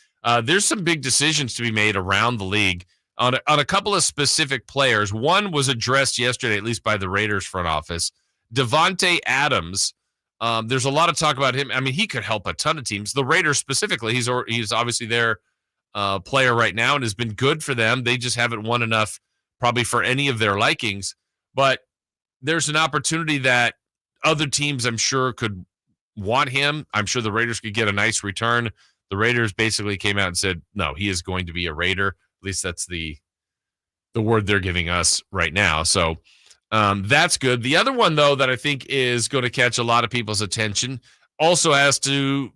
Speaker 3: There's some big decisions to be made around the league on a couple of specific players. One was addressed yesterday, at least by the Raiders front office. Devontae Adams. There's a lot of talk about him. I mean, he could help a ton of teams. The Raiders specifically, he's obviously their player right now and has been good for them. They just haven't won enough probably for any of their likings. But there's an opportunity that other teams, I'm sure, could want him. I'm sure the Raiders could get a nice return. The Raiders basically came out and said, no, he is going to be a Raider. At least that's the word they're giving us right now. So that's good. The other one, though, that I think is going to catch a lot of people's attention also has to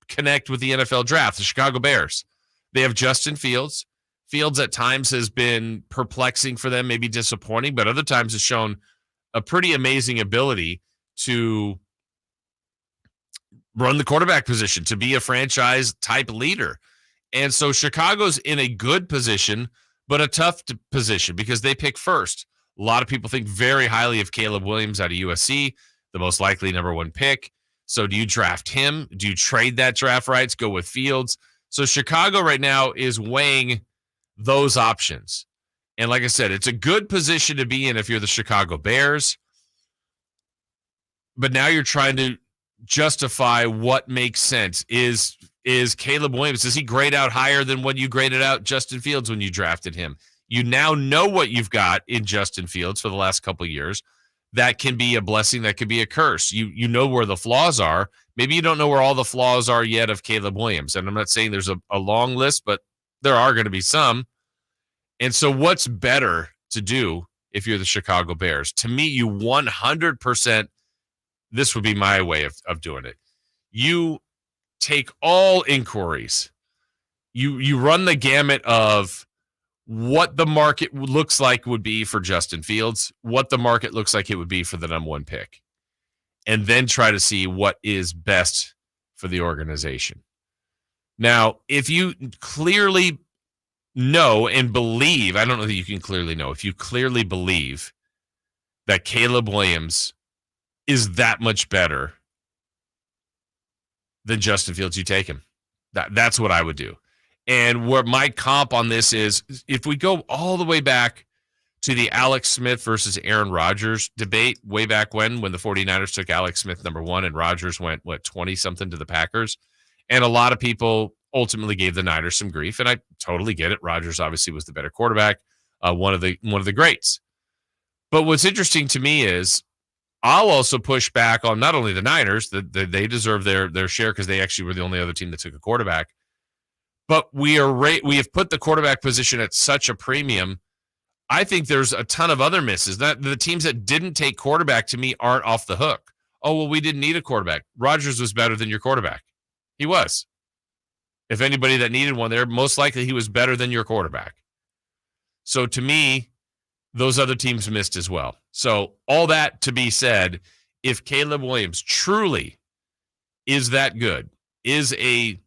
Speaker 3: connect with the NFL draft, the Chicago Bears. They have Justin Fields. Fields at times has been perplexing for them, maybe disappointing, but other times has shown a pretty amazing ability to run the quarterback position, to be a franchise type leader. And so Chicago's in a good position, but a tough position because they pick first. A lot of people think very highly of Caleb Williams out of USC, the most likely number one pick. So do you draft him? Do you trade that draft rights, go with Fields? So Chicago right now is weighing those options. And like I said, it's a good position to be in if you're the Chicago Bears. But now you're trying to justify what makes sense. Is Caleb Williams, does he grade out higher than when you graded out Justin Fields when you drafted him? You now know what you've got in Justin Fields for the last couple of years. That can be a blessing. That could be a curse. You know where the flaws are. Maybe you don't know where all the flaws are yet of Caleb Williams. And I'm not saying there's a long list, but there are going to be some. And so what's better to do if you're the Chicago Bears? To me, you 100%, this would be my way of doing it. You take all inquiries. You run the gamut of what the market looks like would be for Justin Fields, what the market looks like it would be for the number one pick, and then try to see what is best for the organization. Now, if you clearly know and believe, I don't know that you can clearly know, if you clearly believe that Caleb Williams is that much better than Justin Fields, you take him. That's what I would do. And where my comp on this is, if we go all the way back to the Alex Smith versus Aaron Rodgers debate way back when the 49ers took Alex Smith number one and Rodgers went, 20-something to the Packers. And a lot of people ultimately gave the Niners some grief, and I totally get it. Rodgers obviously was the better quarterback, one of the greats. But what's interesting to me is I'll also push back on not only the Niners, that they deserve their share because they actually were the only other team that took a quarterback, but we have put the quarterback position at such a premium. I think there's a ton of other misses. That the teams that didn't take quarterback, to me, aren't off the hook. Oh, well, we didn't need a quarterback. Rodgers was better than your quarterback. He was. If anybody that needed one there, most likely he was better than your quarterback. So to me, those other teams missed as well. So all that to be said, if Caleb Williams truly is that good, I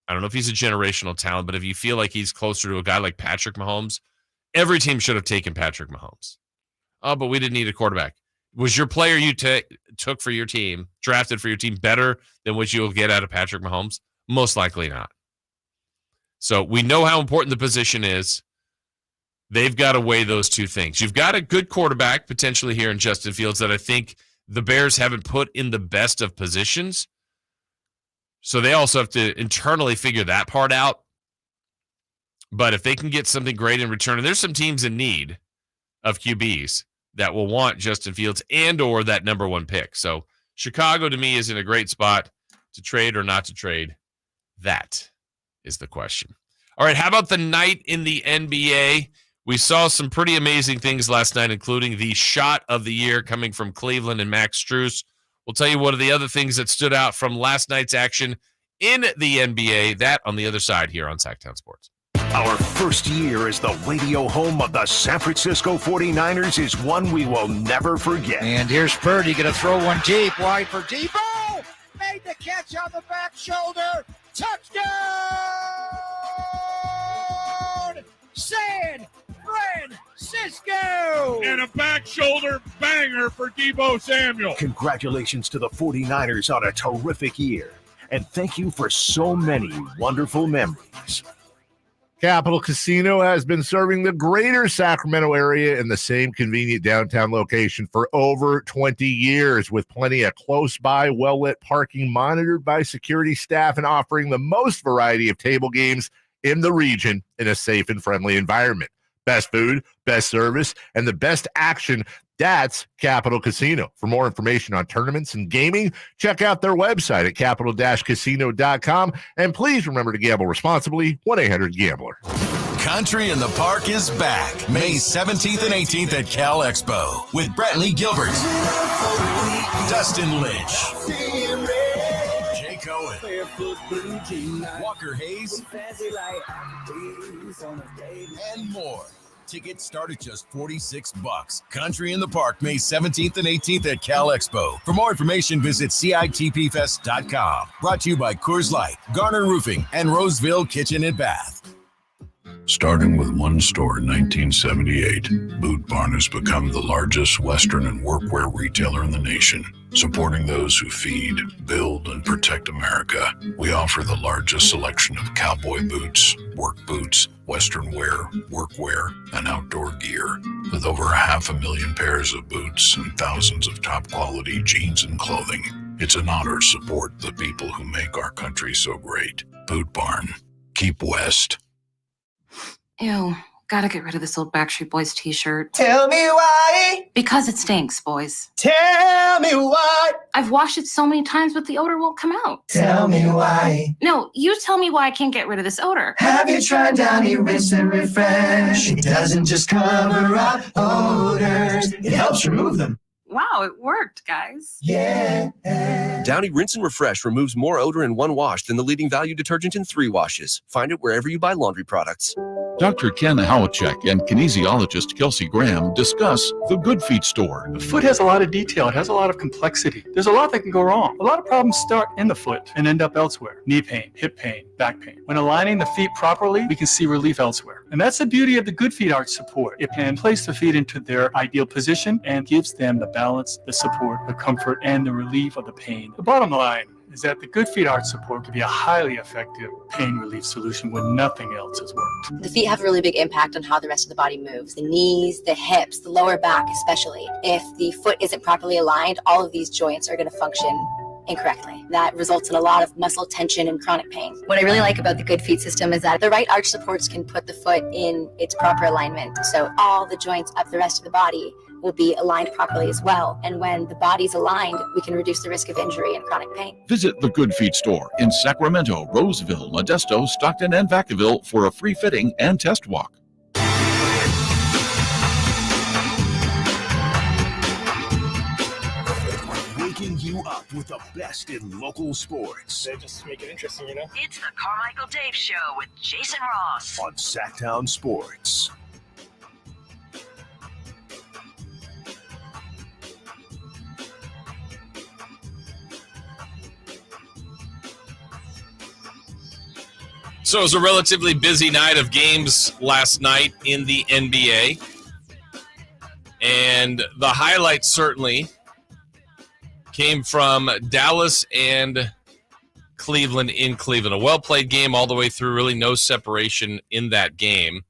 Speaker 3: don't know if he's a generational talent, but if you feel like he's closer to a guy like Patrick Mahomes, every team should have taken Patrick Mahomes. Oh, but we didn't need a quarterback. Was your player you took for your team, drafted for your team, better than what you'll get out of Patrick Mahomes? Most likely not. So we know how important the position is. they've got to weigh those two things. You've got a good quarterback potentially here in Justin Fields that I think the Bears haven't put in the best of positions. So they also have to internally figure that part out. But if they can get something great in return, and there's some teams in need of QBs that will want Justin Fields and or that number one pick. So Chicago, to me, is in a great spot to trade or not to trade. That is the question. All right, how about the night in the NBA? We saw some pretty amazing things last night, including the shot of the year coming from Cleveland and Max Strus. We'll tell you one of the other things that stood out from last night's action in the NBA. That on the other side here on Sactown Sports.
Speaker 1: Our first year as the radio home of the San Francisco 49ers is one we will never forget.
Speaker 6: And here's Purdy going to throw one deep, wide for Debo. Made the catch on the back shoulder. Touchdown! San Francisco!
Speaker 2: And a back shoulder banger for Debo Samuel.
Speaker 1: Congratulations to the 49ers on a terrific year. And thank you for so many wonderful memories.
Speaker 13: Capital Casino has been serving the greater Sacramento area in the same convenient downtown location for over 20 years, with plenty of close-by, well-lit parking monitored by security staff and offering the most variety of table games in the region in a safe and friendly environment. Best food, best service, and the best action. That's Capital Casino. For more information on tournaments and gaming, check out their website at capital-casino.com. And please remember to gamble responsibly. 1-800-GAMBLER.
Speaker 7: Country in the Park is back May 17th and 18th at Cal Expo with Brantley Gilbert, Dustin Lynch, Jay Cohen, Walker Hayes, and more. Tickets start at just $46. Country in the Park, May 17th and 18th at Cal Expo. For more information, visit CITPFest.com. Brought to you by Coors Light, Garner Roofing, and Roseville Kitchen and Bath.
Speaker 19: Starting with one store in 1978, Boot Barn has become the largest Western and workwear retailer in the nation. Supporting those who feed, build, and protect America, we offer the largest selection of cowboy boots, work boots, Western wear, workwear, and outdoor gear. With over 500,000 pairs of boots and thousands of top-quality jeans and clothing, it's an honor to support the people who make our country so great. Boot Barn. Keep West.
Speaker 23: Ew, gotta get rid of this old Backstreet Boys t-shirt.
Speaker 24: Tell me why.
Speaker 23: Because it stinks, boys.
Speaker 24: Tell me why.
Speaker 23: I've washed it so many times, but the odor won't come out.
Speaker 24: Tell me why.
Speaker 23: No, you tell me why I can't get rid of this odor.
Speaker 24: Have you tried Downy Rinse and Refresh? It doesn't just cover up odors, it helps remove them.
Speaker 23: Wow, it worked, guys.
Speaker 24: Yeah.
Speaker 25: Downy Rinse and Refresh removes more odor in one wash than the leading value detergent in 3 washes. Find it wherever you buy laundry products.
Speaker 19: Dr. Ken Howachek and kinesiologist Kelsey Graham discuss the Good Feet store.
Speaker 26: The foot has a lot of detail. It has a lot of complexity. There's a lot that can go wrong. A lot of problems start in the foot and end up elsewhere. Knee pain, hip pain, back pain. When aligning the feet properly, we can see relief elsewhere. And that's the beauty of the Good Feet Arch support. It can place the feet into their ideal position and gives them the balance, the support, the comfort, and the relief of the pain. The bottom line is that the Good Feet Arch support can be a highly effective pain relief solution when nothing else has worked.
Speaker 21: The feet have a really big impact on how the rest of the body moves. The knees, the hips, the lower back especially. If the foot isn't properly aligned, all of these joints are going to function incorrectly. That results in a lot of muscle tension and chronic pain. What I really like about the Good Feet system is that the right arch supports can put the foot in its proper alignment. So all the joints up the rest of the body will be aligned properly as well. And when the body's aligned, we can reduce the risk of injury and chronic pain.
Speaker 19: Visit the Good Feet store in Sacramento, Roseville, Modesto, Stockton, and Vacaville for a free fitting and test walk.
Speaker 1: Waking you up with the best in local sports.
Speaker 15: They just make it interesting, you know?
Speaker 5: It's the Carmichael Dave Show with Jason Ross
Speaker 1: On Sactown Sports.
Speaker 3: So it was a relatively busy night of games last night in the NBA. And the highlights certainly came from Dallas and Cleveland in Cleveland. A well-played game all the way through, really no separation in that game.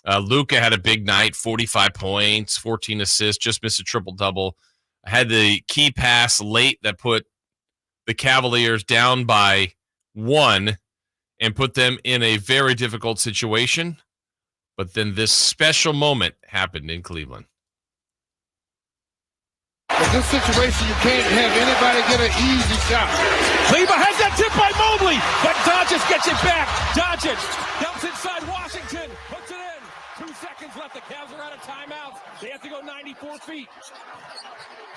Speaker 3: Luka had a big night, 45 points, 14 assists, just missed a triple-double. Had the key pass late that put the Cavaliers down by 1 and put them in a very difficult situation. But then this special moment happened in Cleveland.
Speaker 2: In this situation, you can't have anybody get an easy shot. Kleber has that tip by Mobley, but Doncic gets it back. Doncic dumps inside Washington, puts it in. 2 seconds left. The Cavs are out of timeouts. They have to go 94 feet.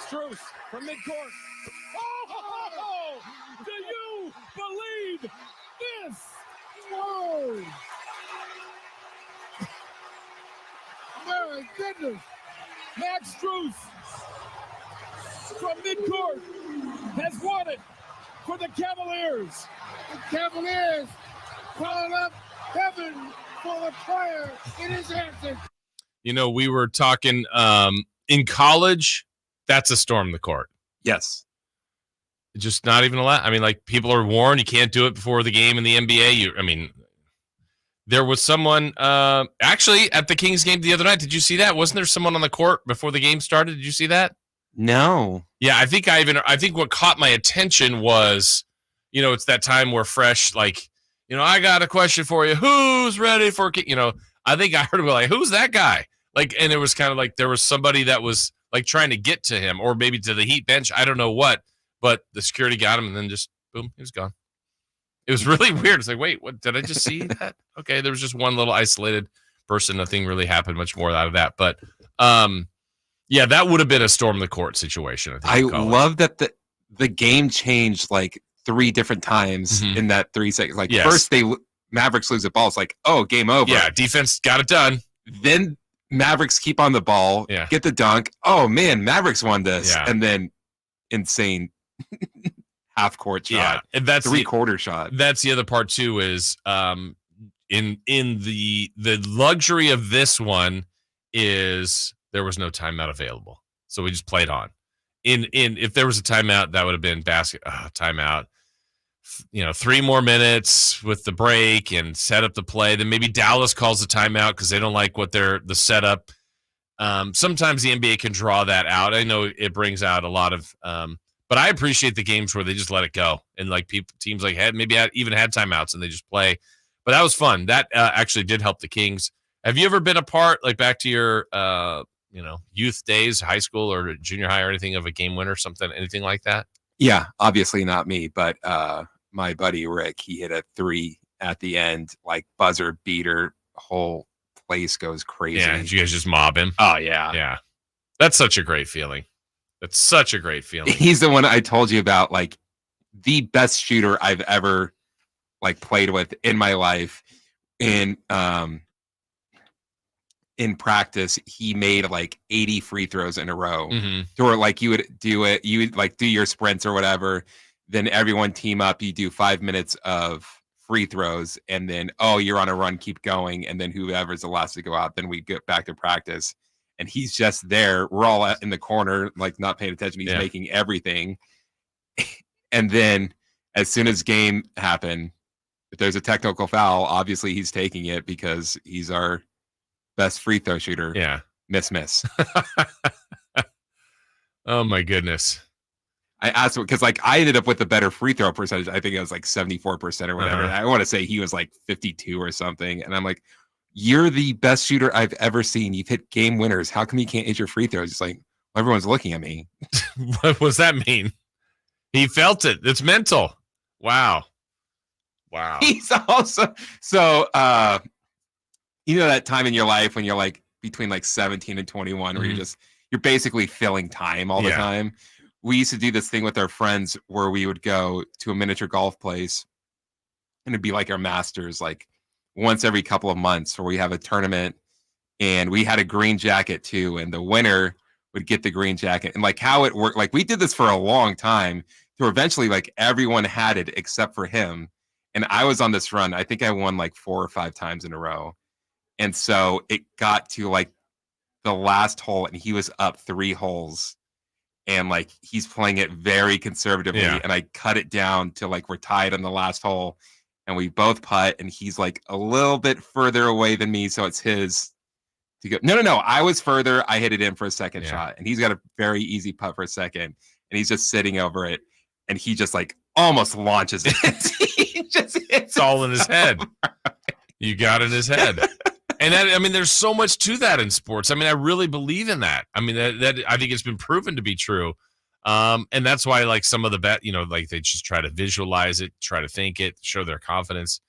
Speaker 2: Strus from midcourt. Oh, do you believe this? Whoa. My goodness. Max Strus from midcourt has won it for the Cavaliers. The Cavaliers calling up heaven for the prayer in his answer.
Speaker 3: You know, we were talking in college, that's a storm the court.
Speaker 4: Yes.
Speaker 3: Just not even allowed. I mean, like, people are warned you can't do it before the game in the NBA. There was someone actually at the Kings game the other night. Did you see that? Wasn't there someone on the court before the game started? Did you see that?
Speaker 4: No.
Speaker 3: Yeah, I think what caught my attention was, you know, it's that time where fresh, like, you know, I got a question for you. Who's ready for, you know, I think I heard like, who's that guy? Like, and it was kind of like there was somebody that was like trying to get to him or maybe to the Heat bench. I don't know what, but the security got him and then just boom, he was gone. It was really weird. It's like, wait, what did I just see that? Okay, there was just one little isolated person. Nothing really happened much more out of that. But yeah, that would have been a storm the court situation.
Speaker 4: I love that the game changed like 3 different times in that 3 seconds. Like first Mavericks lose the ball. It's like, oh, game over.
Speaker 3: Yeah, defense got it done.
Speaker 4: Then Mavericks keep on the ball, get the dunk. Oh man, Mavericks won this. Yeah. And then insane half court shot. Yeah,
Speaker 3: and that's
Speaker 4: 3/4 shot.
Speaker 3: That's the other part too. Is in the luxury of this one is there was no timeout available, so we just played on. If there was a timeout, that would have been timeout. You know, 3 more minutes with the break and set up the play. Then maybe Dallas calls the timeout because they don't like what the setup. Sometimes the NBA can draw that out. I know it brings out a lot of. But I appreciate the games where they just let it go and like teams like even had timeouts and they just play. But that was fun. That actually did help the Kings. Have you ever been a part, like back to your youth days, high school or junior high or anything, of a game winner, anything like that?
Speaker 4: Yeah, obviously not me, but my buddy Rick, he hit a 3 at the end, like buzzer beater. Whole place goes crazy.
Speaker 3: Yeah, did you guys just mob him?
Speaker 4: Oh yeah,
Speaker 3: yeah. That's such a great feeling. That's such a great feeling.
Speaker 4: He's the one I told you about, like the best shooter I've ever like played with in my life. In practice, he made like 80 free throws in a row. To where like you would like do your sprints or whatever. Then everyone team up, you do 5 minutes of free throws, and then you're on a run, keep going, and then whoever's the last to go out, then we get back to practice. And he's just there. We're all in the corner, like not paying attention. He's making everything. And then as soon as game happened, if there's a technical foul, obviously he's taking it because he's our best free throw shooter.
Speaker 3: Yeah.
Speaker 4: Miss.
Speaker 3: Oh my goodness.
Speaker 4: I asked him because like I ended up with a better free throw percentage. I think it was like 74% or whatever. I want to say he was like 52 or something. And I'm like, you're the best shooter I've ever seen. You've hit game winners. How come you can't hit your free throws? It's like, well, everyone's looking at me.
Speaker 3: What does that mean? He felt it. It's mental. Wow.
Speaker 4: He's also you know that time in your life when you're like between like 17 and 21 where you're basically filling time all the time. We used to do this thing with our friends where we would go to a miniature golf place and it'd be like our Masters, like once every couple of months, where we have a tournament, and we had a green jacket too, and the winner would get the green jacket. And like how it worked, like we did this for a long time, to eventually like everyone had it except for him. And I was on this run. I think I won like 4 or 5 times in a row. And so it got to like the last hole, and he was up 3 holes, and like he's playing it very conservatively. And I cut it down to like we're tied on the last hole. And we both putt, and he's like a little bit further away than me, so it's his to go. No. I was further. I hit it in for a second shot, and he's got a very easy putt for a second, and he's just sitting over it, and he just like almost launches it.
Speaker 3: It's all in his head. You got in his head. And that, I mean, there's so much to that in sports. I mean, I really believe in that. I mean, that I think it's been proven to be true. And that's why, like, some of the like they just try to visualize it, try to think it, show their confidence.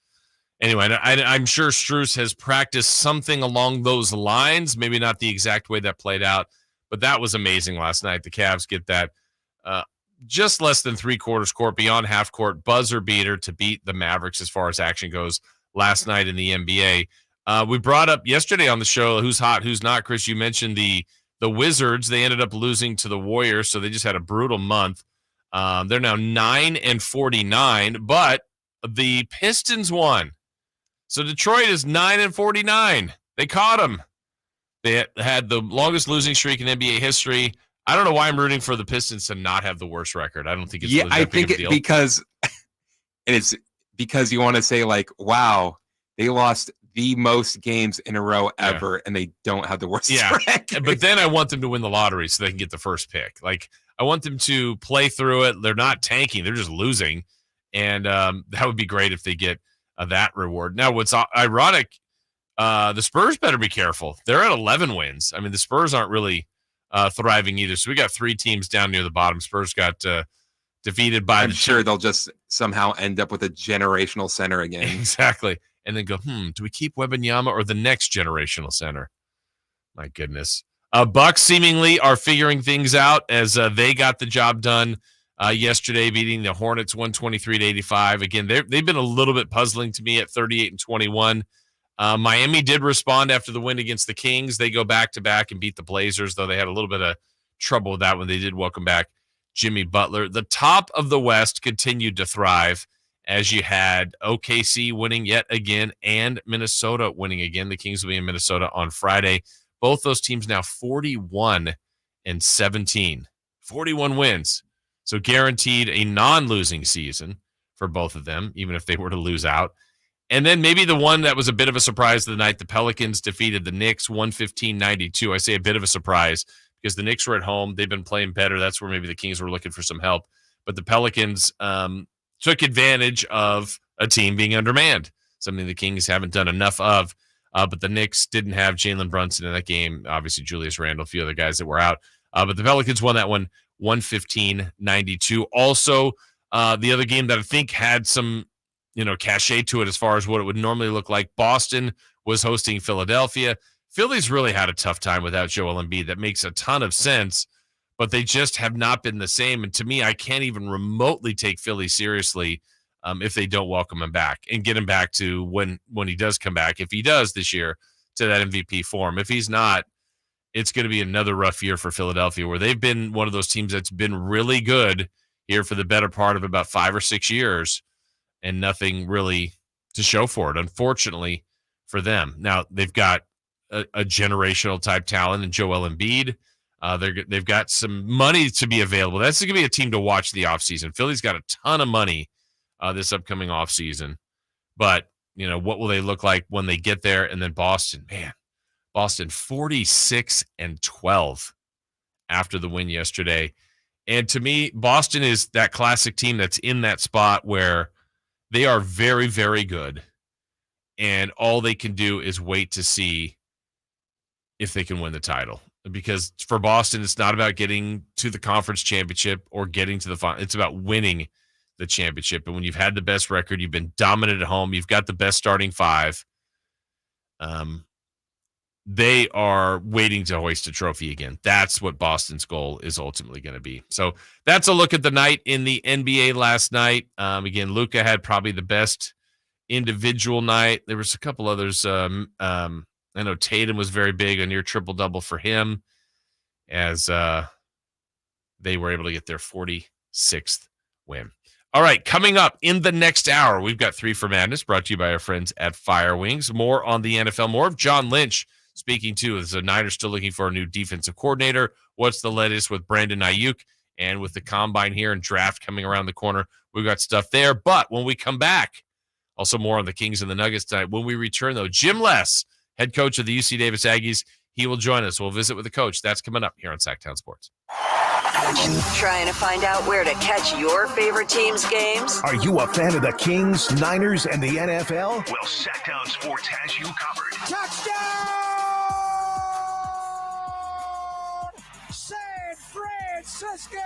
Speaker 3: Anyway, I'm sure Strus has practiced something along those lines. Maybe not the exact way that played out, but that was amazing last night. The Cavs get that just less than three-quarters court, beyond half court buzzer beater to beat the Mavericks as far as action goes last night in the NBA. We brought up yesterday on the show who's hot, who's not. Chris, you mentioned the Wizards. They ended up losing to the Warriors, so they just had a brutal month. They're now 9-49, but the Pistons won. So Detroit is 9-49. They caught them. They had the longest losing streak in NBA history. I don't know why I'm rooting for the Pistons to not have the worst record. I don't think it's really that big of a deal.
Speaker 4: Because it's because you want to say, like, wow, they lost the most games in a row ever, and they don't have the worst record.
Speaker 3: But then I want them to win the lottery so they can get the first pick. Like, I want them to play through it. They're not tanking. They're just losing. And that would be great if they get that reward. Now, what's ironic, the Spurs better be careful. They're at 11 wins. I mean, the Spurs aren't really thriving either. So we got three teams down near the bottom. Spurs got defeated by
Speaker 4: I'm sure they'll just somehow end up with a generational center again.
Speaker 3: Exactly. And then go, do we keep Wembanyama or the next generational center? My goodness. Bucks seemingly are figuring things out as they got the job done yesterday, beating the Hornets 123-85. Again, they've been a little bit puzzling to me at 38-21. Miami did respond after the win against the Kings. They go back-to-back and beat the Blazers, though they had a little bit of trouble with that when they did welcome back Jimmy Butler. The top of the West continued to thrive as you had OKC winning yet again and Minnesota winning again. The Kings will be in Minnesota on Friday. Both those teams now 41-17. 41 wins. So guaranteed a non-losing season for both of them, even if they were to lose out. And then maybe the one that was a bit of a surprise of the night, the Pelicans defeated the Knicks 115-92. I say a bit of a surprise because the Knicks were at home. They've been playing better. That's where maybe the Kings were looking for some help. But the Pelicans took advantage of a team being undermanned, something the Kings haven't done enough of. But the Knicks didn't have Jalen Brunson in that game. Obviously, Julius Randle, a few other guys that were out. But the Pelicans won that one 115-92. Also, the other game that I think had some cachet to it as far as what it would normally look like, Boston was hosting Philadelphia. Philly's really had a tough time without Joel Embiid. That makes a ton of sense, but they just have not been the same. And to me, I can't even remotely take Philly seriously if they don't welcome him back and get him back to when he does come back, if he does this year, to that MVP form. If he's not, it's going to be another rough year for Philadelphia, where they've been one of those teams that's been really good here for the better part of about 5 or 6 years, and nothing really to show for it, unfortunately, for them. Now, they've got a generational type talent in Joel Embiid. They've got some money to be available. That's going to be a team to watch the offseason. Philly's got a ton of money this upcoming offseason. But, what will they look like when they get there? And then Boston 46-12 after the win yesterday. And to me, Boston is that classic team that's in that spot where they are very, very good. And all they can do is wait to see if they can win the title. Because for Boston, it's not about getting to the conference championship or getting to the final. It's about winning the championship. And when you've had the best record, you've been dominant at home, you've got the best starting five, they are waiting to hoist a trophy again. That's what Boston's goal is ultimately going to be. So that's a look at the night in the NBA last night. Again, Luka had probably the best individual night. There was a couple others. I know Tatum was very big, a near triple-double for him, as they were able to get their 46th win. All right, coming up in the next hour, we've got 3 for Madness, brought to you by our friends at Fire Wings. More on the NFL, more of John Lynch speaking to as the Niners still looking for a new defensive coordinator. What's the latest with Brandon Ayuk? And with the combine here and draft coming around the corner, we've got stuff there. But when we come back, also more on the Kings and the Nuggets tonight. When we return, though, Jim Les, head coach of the UC Davis Aggies, He will join us. We'll visit with the coach. That's coming up here on Sactown Sports.
Speaker 5: Trying to find out where to catch your favorite team's games?
Speaker 1: Are you a fan of the Kings, Niners, and the NFL? Well, Sactown Sports has you covered.
Speaker 6: Touchdown! San Francisco!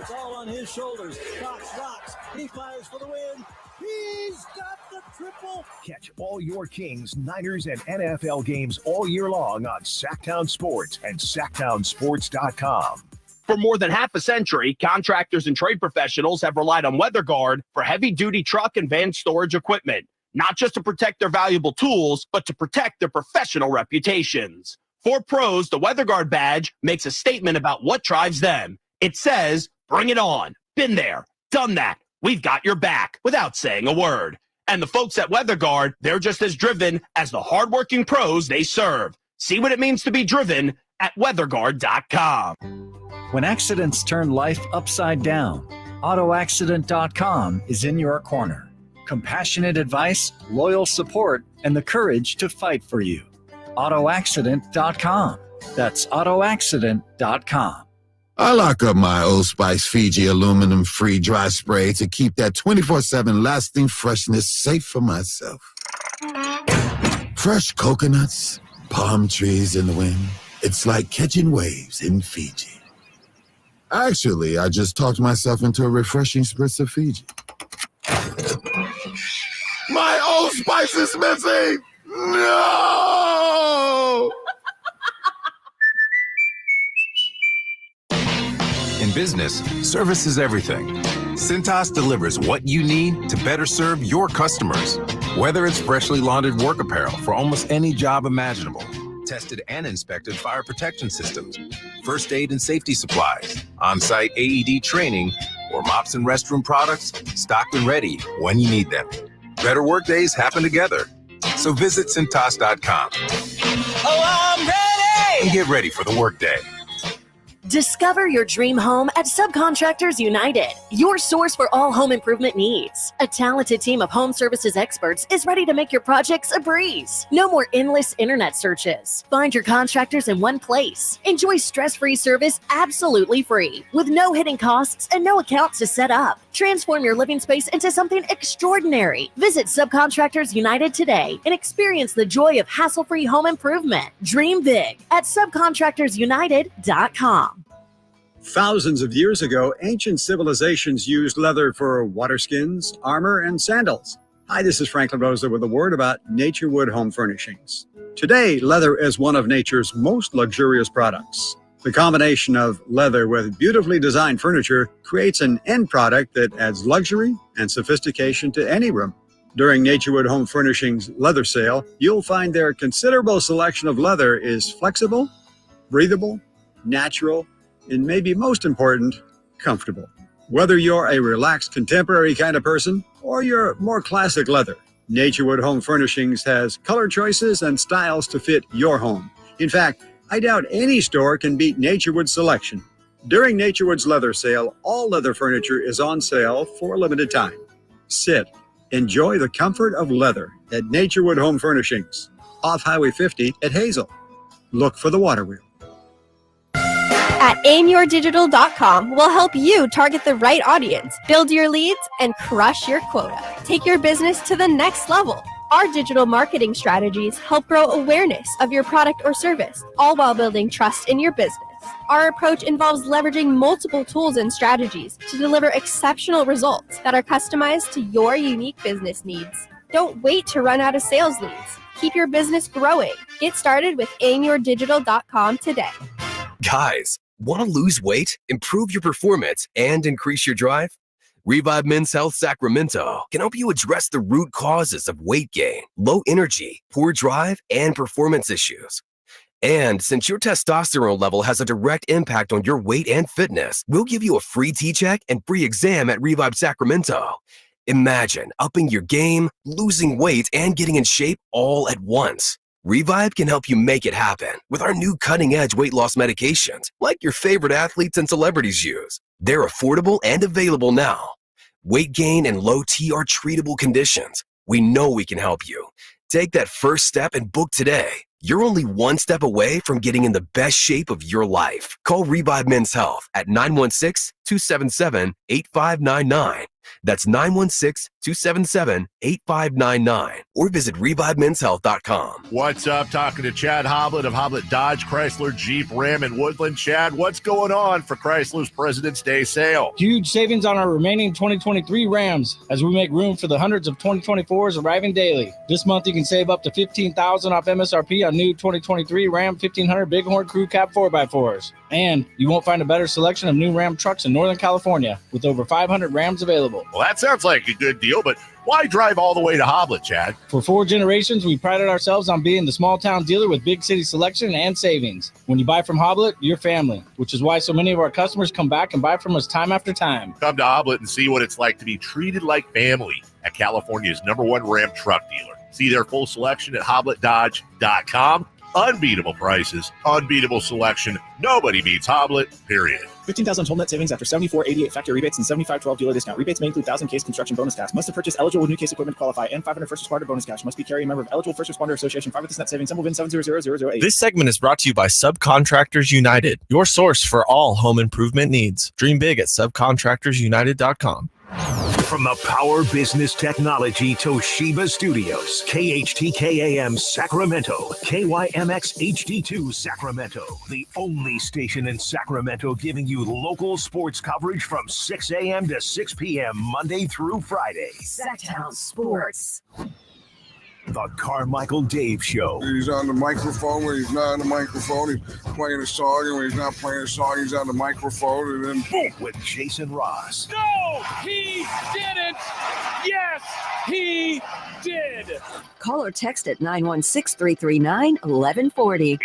Speaker 22: It's all on his shoulders. Cox rocks. He fires for the win. He's got the triple.
Speaker 1: Catch all your Kings, Niners, and NFL games all year long on Sactown Sports and SactownSports.com.
Speaker 8: For more than half a century, contractors and trade professionals have relied on WeatherGuard for heavy-duty truck and van storage equipment, not just to protect their valuable tools, but to protect their professional reputations. For pros, the WeatherGuard badge makes a statement about what drives them. It says, "Bring it on. Been there. Done that. We've got your back," without saying a word. And the folks at WeatherGuard, they're just as driven as the hardworking pros they serve. See what it means to be driven at weatherguard.com.
Speaker 9: When accidents turn life upside down, AutoAccident.com is in your corner. Compassionate advice, loyal support, and the courage to fight for you. AutoAccident.com. That's AutoAccident.com.
Speaker 10: I lock up my Old Spice Fiji aluminum-free dry spray to keep that 24/7 lasting freshness safe for myself. Fresh coconuts, palm trees in the wind. It's like catching waves in Fiji. Actually, I just talked myself into a refreshing spritz of Fiji. My Old Spice is missing! No!
Speaker 11: In business, service is everything. Cintas delivers what you need to better serve your customers. Whether it's freshly laundered work apparel for almost any job imaginable, tested and inspected fire protection systems, first aid and safety supplies, on-site AED training, or mops and restroom products stocked and ready when you need them. Better work days happen together. So visit Cintas.com.
Speaker 5: Oh, I'm ready!
Speaker 11: And get ready for the workday.
Speaker 14: Discover your dream home at Subcontractors United, your source for all home improvement needs. A talented team of home services experts is ready to make your projects a breeze. No more endless internet searches. Find your contractors in one place. Enjoy stress-free service absolutely free, with no hidden costs and no accounts to set up. Transform your living space into something extraordinary. Visit Subcontractors United today and experience the joy of hassle-free home improvement. Dream big at subcontractorsunited.com.
Speaker 22: Thousands of years ago, ancient civilizations used leather for water skins, armor, and sandals. Hi, this is Franklin Rosa with a word about Nature Wood Home Furnishings. Today, leather is one of nature's most luxurious products. The combination of leather with beautifully designed furniture creates an end product that adds luxury and sophistication to any room. During Nature Wood Home Furnishings leather sale, you'll find their considerable selection of leather is flexible, breathable, natural, and maybe most important, comfortable. Whether you're a relaxed contemporary kind of person or you're more classic leather, Nature Wood Home Furnishings has color choices and styles to fit your home. In fact, I doubt any store can beat Nature Wood's selection. During Nature Wood's leather sale, all leather furniture is on sale for a limited time. Sit, enjoy the comfort of leather at Nature Wood Home Furnishings, off Highway 50 at Hazel. Look for the water wheel.
Speaker 16: At aimyourdigital.com, we'll help you target the right audience, build your leads, and crush your quota. Take your business to the next level. Our digital marketing strategies help grow awareness of your product or service, all while building trust in your business. Our approach involves leveraging multiple tools and strategies to deliver exceptional results that are customized to your unique business needs. Don't wait to run out of sales leads. Keep your business growing. Get started with aimyourdigital.com today.
Speaker 25: Guys, want to lose weight, improve your performance, and increase your drive? Revive Men's Health Sacramento can help you address the root causes of weight gain, low energy, poor drive, and performance issues. And since your testosterone level has a direct impact on your weight and fitness, we'll give you a free T-check and free exam at Revive Sacramento. Imagine upping your game, losing weight, and getting in shape all at once. Revive can help you make it happen with our new cutting-edge weight loss medications, like your favorite athletes and celebrities use. They're affordable and available now. Weight gain and low T are treatable conditions. We know we can help you. Take that first step and book today. you're only one step away from getting in the best shape of your life. Call Revive Men's Health at 916-277-8599. That's 916-277-8599. Or visit ReviveMen'sHealth.com.
Speaker 7: What's up? Talking to Chad Hoblet of Hoblet Dodge, Chrysler, Jeep, Ram, and Woodland. Chad, what's going on for Chrysler's President's Day sale?
Speaker 12: Huge savings on our remaining 2023 Rams as we make room for the hundreds of 2024s arriving daily. This month, you can save up to $15,000 off MSRP on new 2023 Ram 1500 Bighorn Crew Cab 4x4s. And you won't find a better selection of new Ram trucks in Northern California with over 500 Rams available.
Speaker 7: Well, that sounds like a good deal, but why drive all the way to Hoblet, Chad?
Speaker 12: For 4 generations, we prided ourselves on being the small town dealer with big city selection and savings. When you buy from Hoblet, you're family, which is why so many of our customers come back and buy from us time after time.
Speaker 7: Come to Hoblet and see what it's like to be treated like family at California's #1 Ram truck dealer. See their full selection at HobletDodge.com. Unbeatable prices, unbeatable selection. Nobody beats Hoblet, period.
Speaker 15: 15,000 total net savings after 74.88 factory rebates and 75.12 dealer discount. Rebates may include 1,000 case construction bonus cash. Must have purchased eligible new case equipment to qualify and 500 first responder bonus cash. Must be carrying a member of eligible first responder association. 5 with this net savings. Symbol VIN 7000008.
Speaker 13: This segment is brought to you by Subcontractors United, your source for all home improvement needs. Dream big at subcontractorsunited.com.
Speaker 1: From the Power Business Technology Toshiba Studios, KHTK-AM Sacramento, KYMX HD2 Sacramento, the only station in Sacramento giving you local sports coverage from 6 a.m. to 6 p.m. Monday through Friday.
Speaker 5: Sactown Sports.
Speaker 1: The Carmichael Dave Show.
Speaker 17: He's on the microphone when he's not on the microphone. He's playing a song, and when he's not playing a song, he's on the microphone, and then boom.
Speaker 1: With Jason Ross.
Speaker 2: No, he didn't. Yes, he did.
Speaker 5: Call or text at 916-339-1140.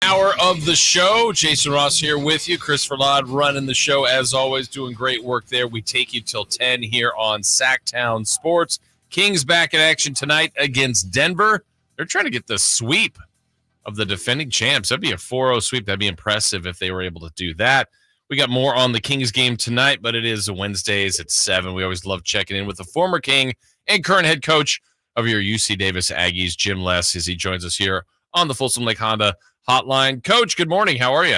Speaker 3: Hour of the show. Jason Ross here with you. Chris Verlod running the show as always, doing great work there. We take you till 10 here on Sactown Sports. Kings back in action tonight against Denver. They're trying to get the sweep of the defending champs. That'd be a 4-0 sweep. That'd be impressive if they were able to do that. We got more on the Kings game tonight, but it is Wednesdays at 7. We always love checking in with the former King and current head coach of your UC Davis Aggies, Jim Less, as he joins us here on the Folsom Lake Honda Hotline. Coach, good morning. How are you?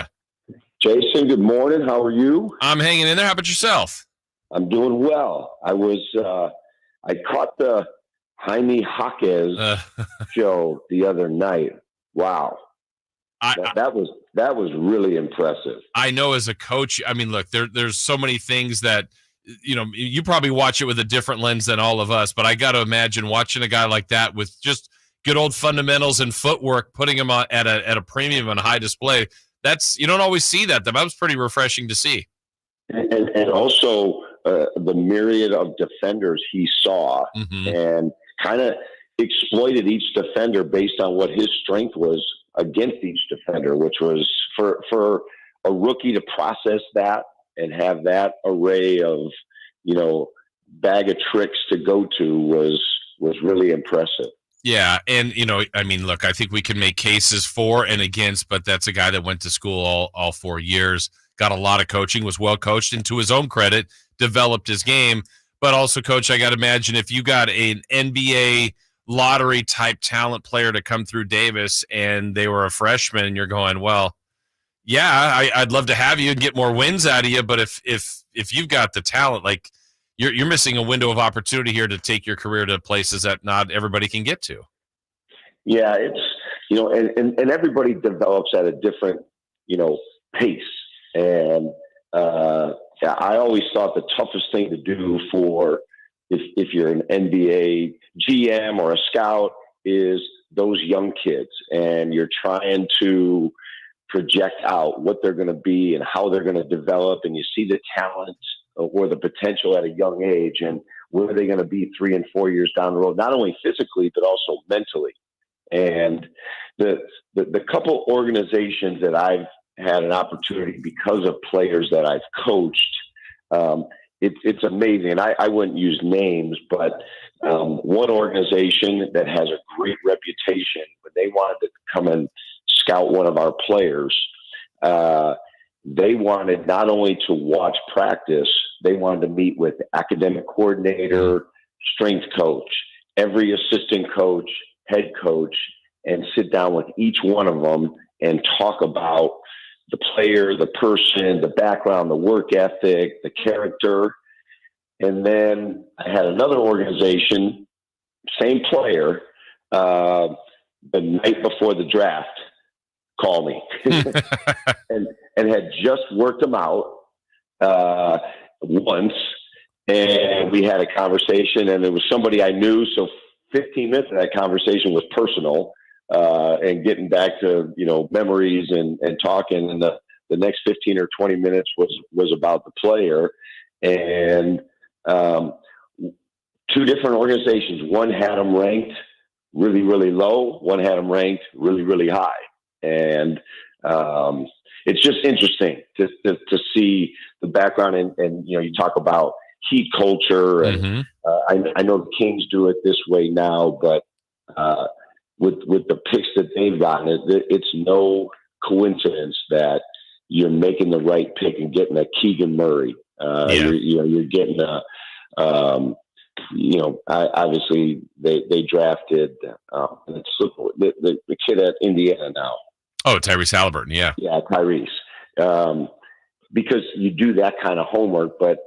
Speaker 18: Jason, good morning. How are you?
Speaker 3: I'm hanging in there. How about yourself?
Speaker 18: I'm doing well. I caught the Jaime Jaquez show the other night. Wow. That was really impressive.
Speaker 3: I know as a coach, I mean, look, there's so many things that, you know, you probably watch it with a different lens than all of us, but I got to imagine watching a guy like that with just good old fundamentals and footwork, putting him on at a premium and high display. That's, you don't always see that. That was pretty refreshing to see.
Speaker 18: And also the myriad of defenders he saw and kind of exploited each defender based on what his strength was against each defender, which was for a rookie to process that and have that array of, you know, bag of tricks to go to was really impressive.
Speaker 3: Yeah, and, you know, I mean, look, I think we can make cases for and against, but that's a guy that went to school all 4 years, got a lot of coaching, was well coached, and to his own credit, developed his game. But also, Coach, I got to imagine if you got an NBA lottery-type talent player to come through Davis and they were a freshman and you're going, well, yeah, I'd love to have you and get more wins out of you, but if you've got the talent, like, you're missing a window of opportunity here to take your career to places that not everybody can get to.
Speaker 18: Yeah, it's, you know, and everybody develops at a different, you know, pace. And I always thought the toughest thing to do for if you're an NBA GM or a scout is those young kids, and you're trying to project out what they're going to be and how they're going to develop, and you see the talent or the potential at a young age, and where are they going to be 3 and 4 years down the road, not only physically, but also mentally. And the couple organizations that I've had an opportunity because of players that I've coached, it's amazing. And I wouldn't use names, but one organization that has a great reputation, when they wanted to come and scout one of our players, they wanted not only to watch practice, they wanted to meet with the academic coordinator, strength coach, every assistant coach, head coach, and sit down with each one of them and talk about the player, the person, the background, the work ethic, the character. And then I had another organization, same player, the night before the draft, call me and had just worked them out once. And we had a conversation, and it was somebody I knew. So 15 minutes of that conversation was personal, and getting back to, memories and talking. And the next 15 or 20 minutes was about the player. And two different organizations. One had them ranked really, really low. One had them ranked really, really high. And it's just interesting to see the background. And you talk about heat culture. And I know the Kings do it this way now, but with the picks that they've gotten, it's no coincidence that you're making the right pick and getting a Keegan Murray. You're getting obviously they drafted the kid at Indiana now.
Speaker 3: Oh, Tyrese Halliburton. Yeah,
Speaker 18: Tyrese. Because you do that kind of homework, but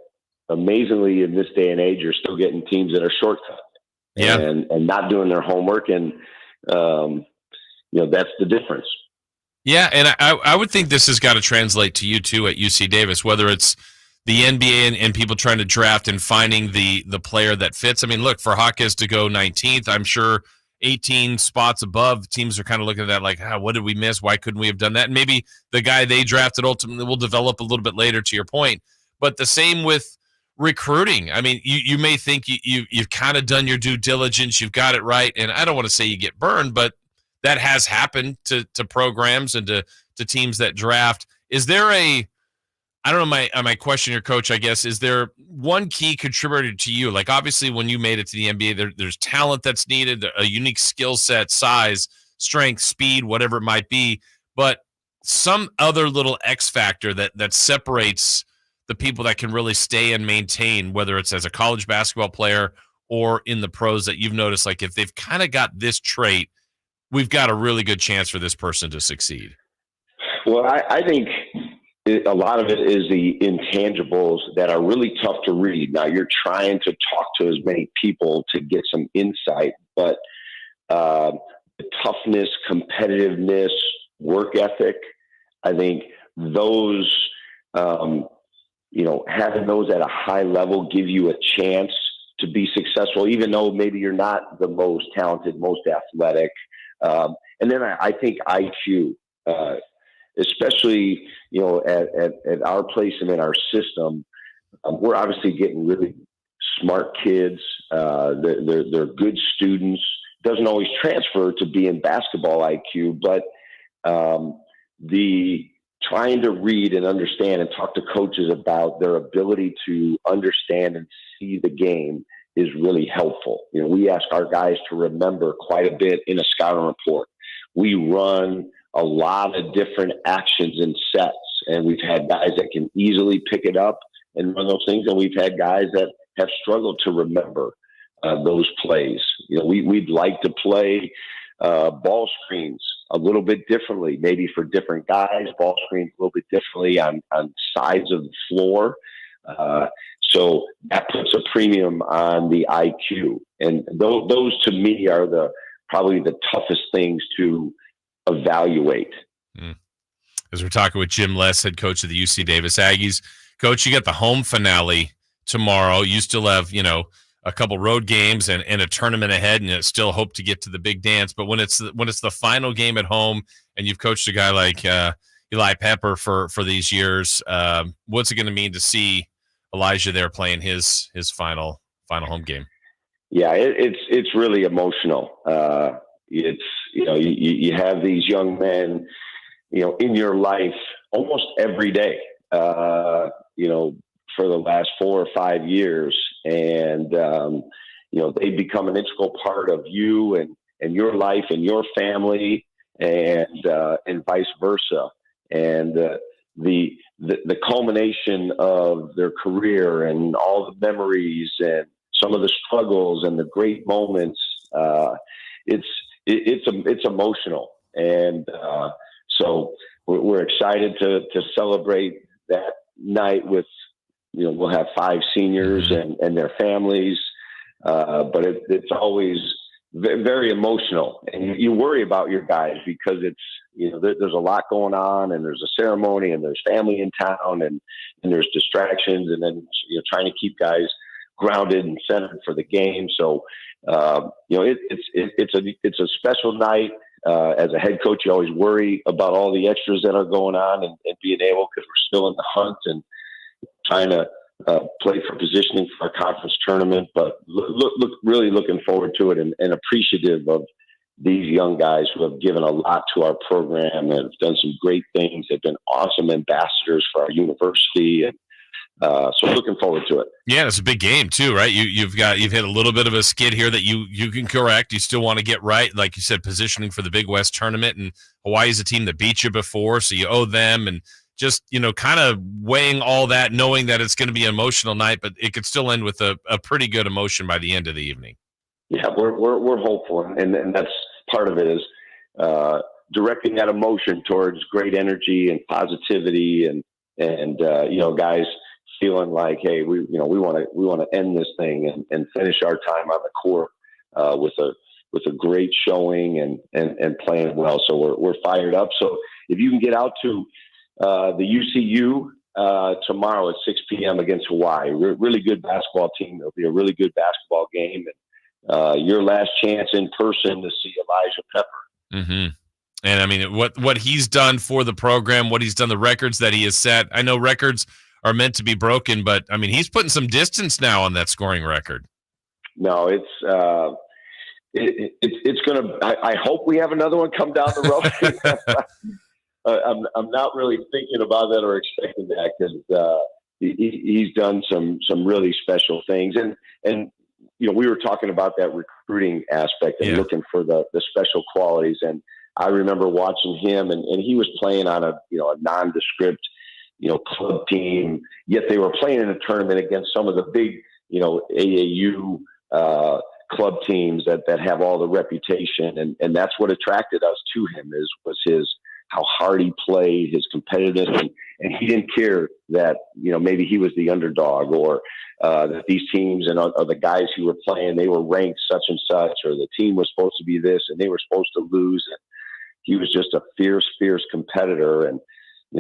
Speaker 18: amazingly in this day and age, you're still getting teams that are shortcut and not doing their homework, and that's the difference.
Speaker 3: Yeah, and I would think this has got to translate to you too at UC Davis, whether it's the NBA and people trying to draft and finding the player that fits. I mean, look, for Hawkes to go 19th, I'm sure 18 spots above, teams are kind of looking at that like, what did we miss? Why couldn't we have done that? And maybe the guy they drafted ultimately will develop a little bit later, to your point. But the same with recruiting. I mean, you may think you've kind of done your due diligence, you've got it right, and I don't want to say you get burned, but that has happened to programs and to teams that draft. Is there I don't know, my question, your coach, I guess, is there one key contributor to you? Like, obviously, when you made it to the NBA, there's talent that's needed, a unique skill set, size, strength, speed, whatever it might be, but some other little X factor that separates the people that can really stay and maintain, whether it's as a college basketball player or in the pros, that you've noticed, like if they've kind of got this trait, we've got a really good chance for this person to succeed.
Speaker 18: Well, I think a lot of it is the intangibles that are really tough to read. Now, you're trying to talk to as many people to get some insight, but the toughness, competitiveness, work ethic, I think those, having those at a high level give you a chance to be successful, even though maybe you're not the most talented, most athletic. And then I think IQ, especially, at our place and in our system, we're obviously getting really smart kids. They're good students. Doesn't always transfer to being basketball IQ, but the trying to read and understand and talk to coaches about their ability to understand and see the game is really helpful. We ask our guys to remember quite a bit in a scouting report. We run a lot of different actions and sets, and we've had guys that can easily pick it up and run those things, and we've had guys that have struggled to remember those plays. We'd like to play ball screens a little bit differently, maybe for different guys, ball screens a little bit differently on sides of the floor. So that puts a premium on the IQ. And those to me are probably the toughest things to evaluate.
Speaker 3: As we're talking with Jim Less, head coach of the UC Davis Aggies. Coach, you got the home finale tomorrow. You still have, a couple road games and a tournament ahead, and you still hope to get to the big dance. But when it's the final game at home, and you've coached a guy like Eli Pepper for these years, what's it going to mean to see Elijah there playing his final home game?
Speaker 18: Yeah, it's really emotional. It's you have these young men, in your life almost every day. for the last 4 or 5 years. And, they become an integral part of you and your life and your family and vice versa. And the culmination of their career and all the memories and some of the struggles and the great moments, it's emotional. And so we're excited to celebrate that night with, we'll have 5 seniors and their families. But it's always very emotional, and you worry about your guys because it's, there's a lot going on, and there's a ceremony, and there's family in town, and there's distractions, and then trying to keep guys grounded and centered for the game. So it's a special night. As a head coach, you always worry about all the extras that are going on and being able, because we're still in the hunt and trying to play for positioning for our conference tournament, but really looking forward to it and appreciative of these young guys who have given a lot to our program and have done some great things. They've been awesome ambassadors for our university, and so looking forward to it.
Speaker 3: Yeah, it's a big game too, right? You've hit a little bit of a skid here that you can correct. You still want to get right, like you said, positioning for the Big West tournament, and Hawaii's a team that beat you before, so you owe them, and just, kind of weighing all that, knowing that it's going to be an emotional night, but it could still end with a pretty good emotion by the end of the evening.
Speaker 18: Yeah, we're hopeful, and that's part of it is directing that emotion towards great energy and positivity, and guys feeling like, hey, we want to end this thing and finish our time on the court with a great showing and playing well. So we're fired up. So if you can get out to the UCU tomorrow at 6 p.m. against Hawaii. Really good basketball team. It'll be a really good basketball game. And your last chance in person to see Elijah Pepper.
Speaker 3: Mm-hmm. And I mean, what he's done for the program, what he's done, the records that he has set. I know records are meant to be broken, but I mean, he's putting some distance now on that scoring record.
Speaker 18: No, it's going to, I hope we have another one come down the road. I'm not really thinking about that or expecting that, because he's done some really special things, and we were talking about that recruiting aspect and looking for the special qualities. And I remember watching him, and he was playing on a nondescript club team, yet they were playing in a tournament against some of the big AAU club teams that have all the reputation, and that's what attracted us to him was his how hard he played, his competitiveness, and he didn't care that, maybe he was the underdog, or that these teams and the guys who were playing, they were ranked such and such, or the team was supposed to be this and they were supposed to lose. And he was just a fierce competitor. And,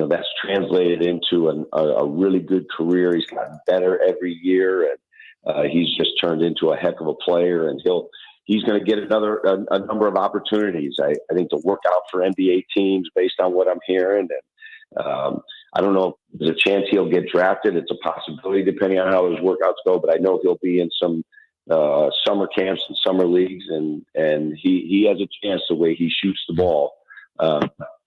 Speaker 18: that's translated into a really good career. He's gotten better every year, and he's just turned into a heck of a player, and he's going to get a number of opportunities, I think, to work out for NBA teams based on what I'm hearing. And I don't know if there's a chance he'll get drafted. It's a possibility depending on how his workouts go, but I know he'll be in some summer camps and summer leagues, and he has a chance, the way he shoots the ball,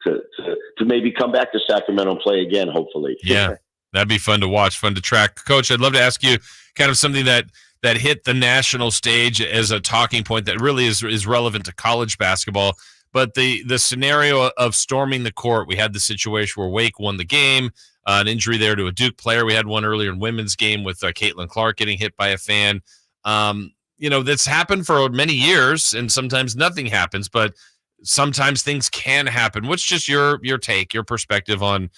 Speaker 18: to maybe come back to Sacramento and play again, hopefully.
Speaker 3: Yeah, that'd be fun to watch, fun to track. Coach, I'd love to ask you kind of something that hit the national stage as a talking point that really is relevant to college basketball. But the scenario of storming the court, we had the situation where Wake won the game, an injury there to a Duke player. We had one earlier in women's game with Caitlin Clark getting hit by a fan. That's happened for many years, and sometimes nothing happens, but sometimes things can happen. What's just your take, your perspective on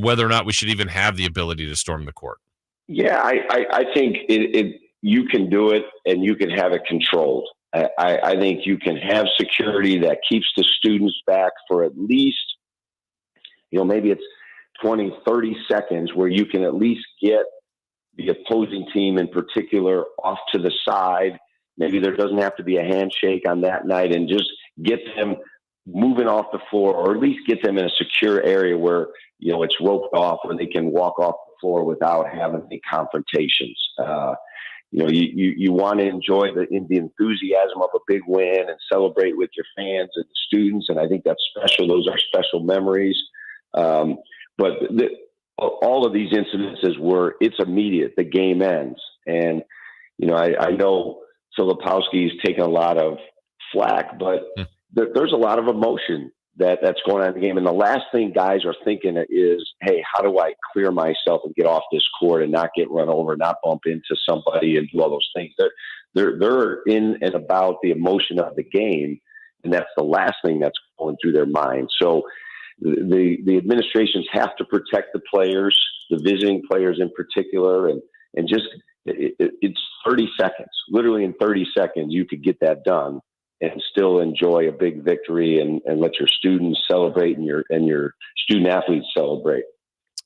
Speaker 3: whether or not we should even have the ability to storm the court?
Speaker 18: Yeah, I think you can do it, and you can have it controlled. I think you can have security that keeps the students back for at least, maybe it's 20, 30 seconds, where you can at least get the opposing team in particular off to the side. Maybe there doesn't have to be a handshake on that night, and just get them moving off the floor, or at least get them in a secure area where, it's roped off, where they can walk off the floor without having any confrontations. You want to enjoy the enthusiasm of a big win and celebrate with your fans and the students. And I think that's special. Those are special memories. But all of these incidences were it's immediate. The game ends. And, I know Filipowski's taken a lot of flack, but there's a lot of emotion that's going on in the game. And the last thing guys are thinking is, hey, how do I clear myself and get off this court and not get run over, not bump into somebody and do all those things? They're in and about the emotion of the game, and that's the last thing that's going through their mind. So the administrations have to protect the players, the visiting players in particular, and just it's 30 seconds. Literally in 30 seconds, you could get that done and still enjoy a big victory and let your students celebrate and your student athletes celebrate.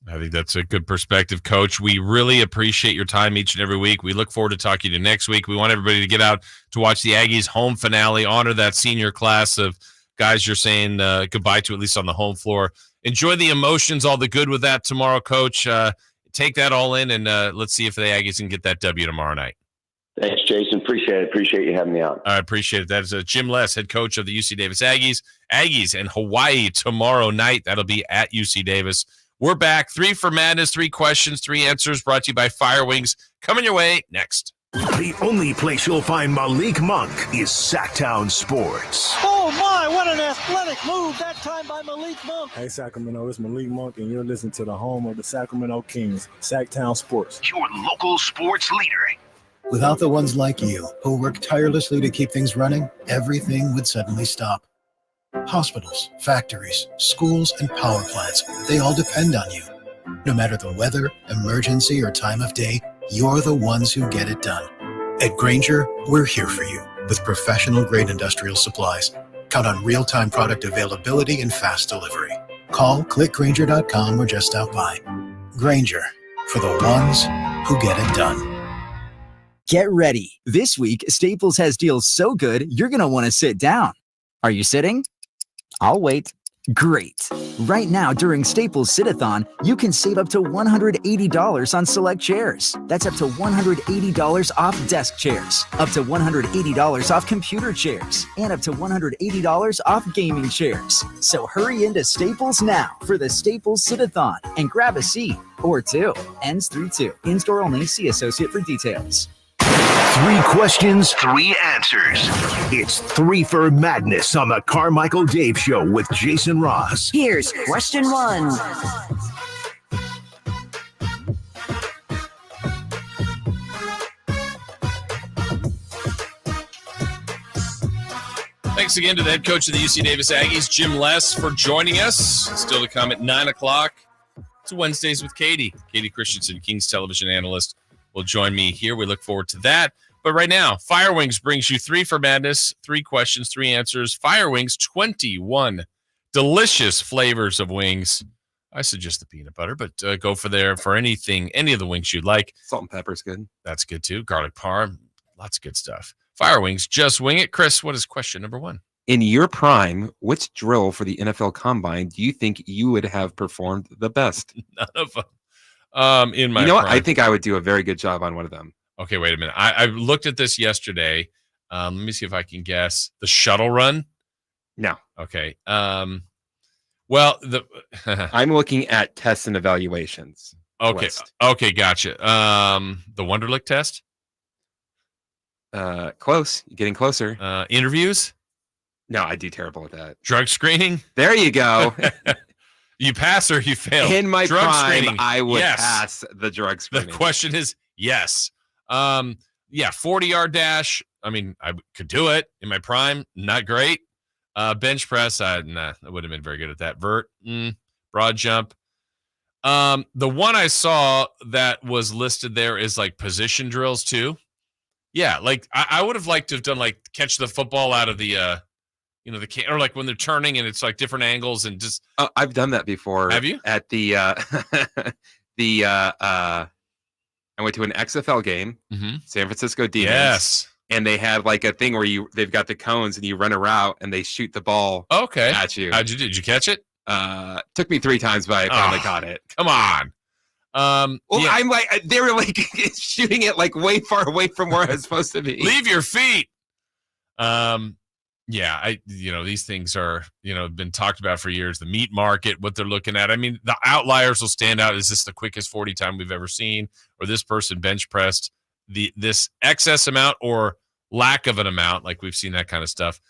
Speaker 3: I think that's a good perspective, Coach. We really appreciate your time each and every week. We look forward to talking to you next week. We want everybody to get out to watch the Aggies home finale, honor that senior class of guys you're saying goodbye to, at least on the home floor. Enjoy the emotions, all the good with that tomorrow, Coach. Take that all in, and let's see if the Aggies can get that W tomorrow night.
Speaker 18: Thanks, Jason. Appreciate it. Appreciate you having me on.
Speaker 3: I appreciate it. That is Jim Les, head coach of the UC Davis Aggies. Aggies and Hawaii tomorrow night. That'll be at UC Davis. We're back. 3 for Madness, 3 questions, 3 answers, brought to you by Fire Wings. Coming your way next.
Speaker 1: The only place you'll find Malik Monk is Sactown Sports.
Speaker 19: Oh my, what an athletic move that time by Malik Monk.
Speaker 20: Hey Sacramento, it's Malik Monk and you're listening to the home of the Sacramento Kings, Sactown Sports.
Speaker 1: Your local sports leader.
Speaker 21: Without the ones like you, who work tirelessly to keep things running, everything would suddenly stop. Hospitals, factories, schools, and power plants, they all depend on you. No matter the weather, emergency, or time of day, you're the ones who get it done. At Grainger, we're here for you with professional-grade industrial supplies. Count on real-time product availability and fast delivery. Call, click Grainger.com, or just stop by. Grainger, for the ones who get it done.
Speaker 23: Get ready. This week, Staples has deals so good, you're going to want to sit down. Are you sitting? I'll wait. Great. Right now, during Staples Sit-a-thon, you can save up to $180 on select chairs. That's up to $180 off desk chairs, up to $180 off computer chairs, and up to $180 off gaming chairs. So hurry into Staples now for the Staples Sit-a-thon and grab a seat or 2. Ends 3/2. In-store only. See associate for details.
Speaker 1: 3 questions, 3 answers. It's 3 for Madness on the Carmichael Dave Show with Jason Ross.
Speaker 5: Here's question 1.
Speaker 3: Thanks again to the head coach of the UC Davis Aggies, Jim Les, for joining us. Still to come at 9 o'clock. It's Wednesdays with Katie. Katie Christensen, Kings television analyst, will join me here. We look forward to that. But right now, Fire Wings brings you 3 for Madness, 3 questions, 3 answers. Fire Wings, 21 delicious flavors of wings. I suggest the peanut butter, but go for anything, any of the wings you'd like.
Speaker 4: Salt and pepper is good.
Speaker 3: That's good too. Garlic parm, lots of good stuff. Fire Wings, just wing it. Chris, what is question number 1?
Speaker 4: In your prime, which drill for the NFL Combine do you think you would have performed the best?
Speaker 3: None of them. In my
Speaker 4: what?
Speaker 3: prime.
Speaker 4: I think I would do a very good job on one of them.
Speaker 3: Okay, wait a minute. I looked at this yesterday. Let me see if I can guess. The shuttle run?
Speaker 4: No.
Speaker 3: Okay. Well,
Speaker 4: I'm looking at tests and evaluations.
Speaker 3: Okay.
Speaker 4: list.
Speaker 3: Okay, gotcha. The Wonderlic test?
Speaker 4: Close. You're getting closer.
Speaker 3: Interviews?
Speaker 4: No, I do terrible at that.
Speaker 3: Drug screening?
Speaker 4: There you go.
Speaker 3: You pass or you fail.
Speaker 4: In my
Speaker 3: drug
Speaker 4: prime,
Speaker 3: screening.
Speaker 4: I would
Speaker 3: Yes.
Speaker 4: pass the drug screening.
Speaker 3: The question is yes. 40-yard dash. I mean, I could do it in my prime. Not great. Bench press. I wouldn't have been very good at that. Vert. Broad jump. The one I saw that was listed there is like position drills too. Yeah, like I would have liked to have done like catch the football out of the or like when they're turning and it's like different angles and just.
Speaker 4: Oh, I've done that before.
Speaker 3: Have you?
Speaker 4: At the I went to an XFL game, San Francisco Demons.
Speaker 3: Yes.
Speaker 4: And they had like a thing where they've got the cones and you run a route and they shoot the ball at you.
Speaker 3: Did you catch it?
Speaker 4: Took me 3 times, but I finally caught it.
Speaker 3: Come on.
Speaker 4: I'm like, they were like shooting it like way far away from where I was supposed to be.
Speaker 3: Leave your feet. Yeah, these things are, been talked about for years. The meat market, what they're looking at. I mean, the outliers will stand out. Is this the quickest 40 time we've ever seen? Or this person bench pressed this excess amount or lack of an amount? Like we've seen that kind of stuff.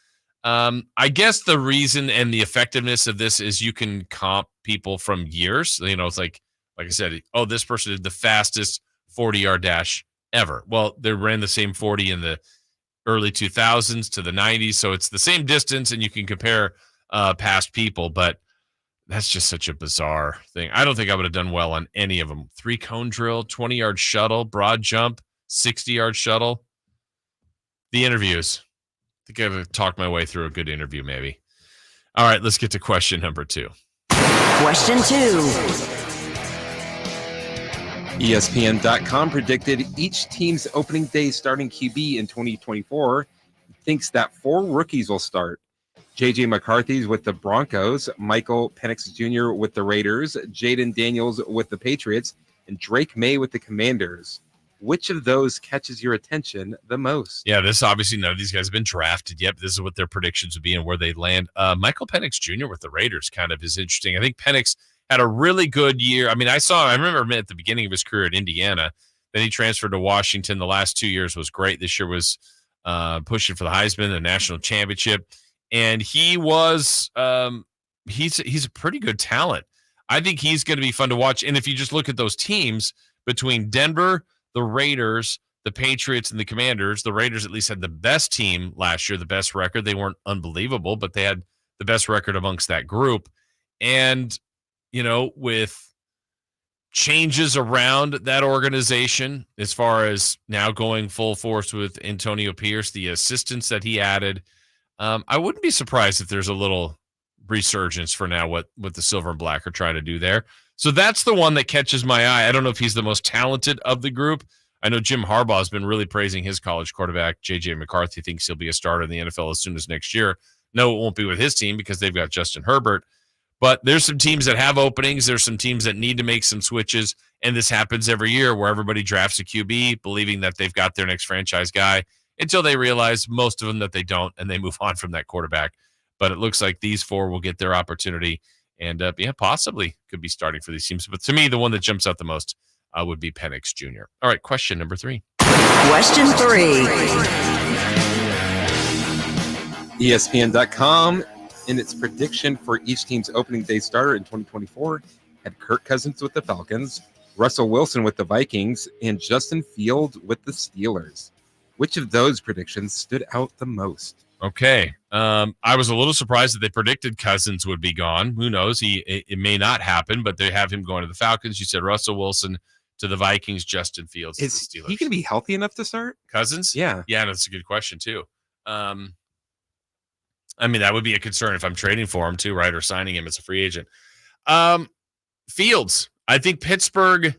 Speaker 3: I guess the reason and the effectiveness of this is you can comp people from years. It's like I said, oh, this person did the fastest 40-yard dash ever. Well, they ran the same 40 in the early 2000s to the 90s, so it's the same distance, and you can compare past people, but that's just such a bizarre thing. I don't think I would have done well on any of them. 3-cone drill, 20-yard shuttle, broad jump, 60-yard shuttle. The interviews. I think I've talked my way through a good interview, maybe. All right, let's get to question number 2.
Speaker 5: Question 2.
Speaker 4: ESPN.com predicted each team's opening day starting QB in 2024. Thinks that 4 rookies will start. J.J. McCarthy's with the Broncos, Michael Penix Jr. with the Raiders, Jaden Daniels with the Patriots, and Drake May with the Commanders. Which of those catches your attention the most?
Speaker 3: Yeah, this obviously none of these guys have been drafted yet. This is what their predictions would be and where they land. Michael Penix Jr. with the Raiders kind of is interesting. I think Penix had a really good year. I mean, I remember him at the beginning of his career at Indiana. Then he transferred to Washington. The last 2 years was great. This year was pushing for the Heisman, the national championship. And he was he's a pretty good talent. I think he's going to be fun to watch. And if you just look at those teams between Denver, the Raiders, the Patriots, and the Commanders, the Raiders at least had the best team last year, the best record. They weren't unbelievable, but they had the best record amongst that group. And with changes around that organization, as far as now going full force with Antonio Pierce, the assistants that he added, I wouldn't be surprised if there's a little resurgence for now what the Silver and Black are trying to do there. So that's the one that catches my eye. I don't know if he's the most talented of the group. I know Jim Harbaugh has been really praising his college quarterback. J.J. McCarthy thinks he'll be a starter in the NFL as soon as next year. No, it won't be with his team because they've got Justin Herbert. But there's some teams that have openings. There's some teams that need to make some switches. And this happens every year where everybody drafts a QB believing that they've got their next franchise guy until they realize, most of them, that they don't, and they move on from that quarterback. But it looks like these 4 will get their opportunity and, possibly could be starting for these teams. But to me, the one that jumps out the most would be Penix Jr. All right, question number 3.
Speaker 5: Question 3.
Speaker 4: ESPN.com, in its prediction for each team's opening day starter in 2024, had Kirk Cousins with the Falcons, Russell Wilson with the Vikings, and Justin Fields with the Steelers. Which of those predictions stood out the most?
Speaker 3: Okay. I was a little surprised that they predicted Cousins would be gone. Who knows? It may not happen, but they have him going to the Falcons. You said Russell Wilson to the Vikings, Justin Fields to the Steelers.
Speaker 4: Is he going to be healthy enough to start?
Speaker 3: Cousins?
Speaker 4: Yeah.
Speaker 3: Yeah, that's a good question, too. I mean, that would be a concern if I'm trading for him, too, right? Or signing him as a free agent. Fields. I think Pittsburgh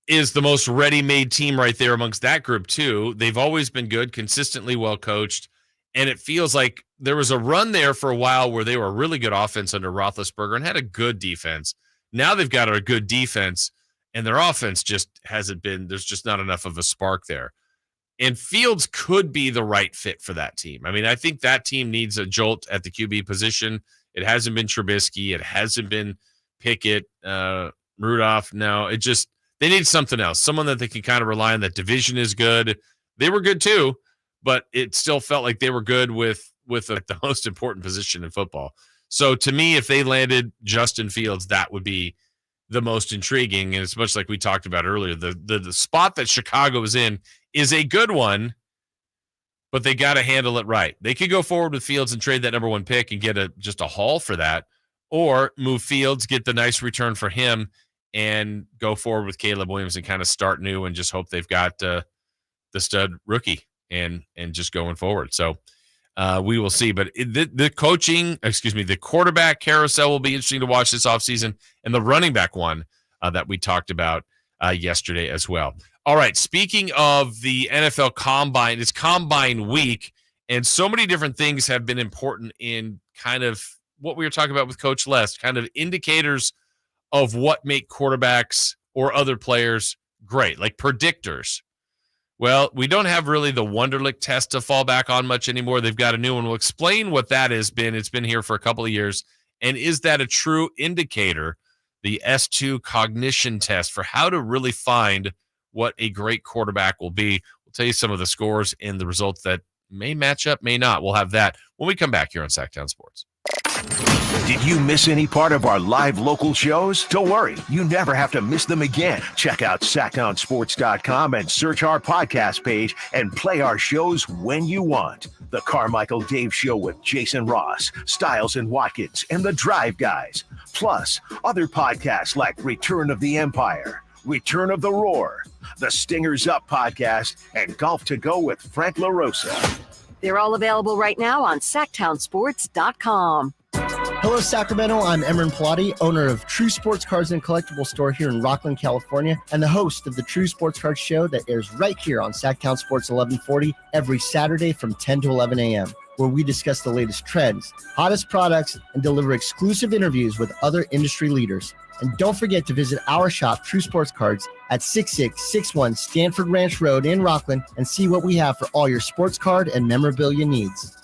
Speaker 3: is the most ready-made team right there amongst that group, too. They've always been good, consistently well-coached. And it feels like there was a run there for a while where they were a really good offense under Roethlisberger and had a good defense. Now they've got a good defense, and their offense just hasn't been – there's just not enough of a spark there. And Fields could be the right fit for that team. I mean, I think that team needs a jolt at the QB position. It hasn't been Trubisky. It hasn't been Pickett, Rudolph. No, it just – they need something else, someone that they can kind of rely on. That division is good. They were good too, but it still felt like they were good with the most important position in football. So to me, if they landed Justin Fields, that would be the most intriguing. And it's much like we talked about earlier. The spot that Chicago is in is a good one, but they got to handle it right. They could go forward with Fields and trade that number 1 pick and get just a haul for that, or move Fields, get the nice return for him, and go forward with Caleb Williams and kind of start new and just hope they've got the stud rookie and just going forward. So we will see. But the quarterback carousel will be interesting to watch this offseason, and the running back one that we talked about yesterday as well. All right, speaking of the NFL Combine, it's Combine week, and so many different things have been important in kind of what we were talking about with Coach Les, kind of indicators of what make quarterbacks or other players great, like predictors. Well, we don't have really the Wonderlic test to fall back on much anymore. They've got a new one. We'll explain what that has been. It's been here for a couple of years. And is that a true indicator, the S2 cognition test, for how to really find what a great quarterback will be? We'll tell you some of the scores and the results that may match up, may not. We'll have that when we come back here on Sactown Sports.
Speaker 1: Did you miss any part of our live local shows? Don't worry, you never have to miss them again. Check out SactownSports.com and search our podcast page and play our shows when you want. The Carmichael Dave Show with Jason Ross, Stiles and Watkins, and the Drive Guys. Plus, other podcasts like Return of the Empire, Return of the Roar, the Stingers Up podcast, and Golf to Go with Frank LaRosa.
Speaker 5: They're all available right now on SactownSports.com.
Speaker 6: Hello, Sacramento. I'm Emran Pilati, owner of True Sports Cards and Collectible Store here in Rockland, California, and the host of the True Sports Cards Show that airs right here on Sactown Sports 1140 every Saturday from 10 to 11 a.m., where we discuss the latest trends, hottest products, and deliver exclusive interviews with other industry leaders. And don't forget to visit our shop, True Sports Cards, at 6661 Stanford Ranch Road in Rockland and see what we have for all your sports card and memorabilia needs.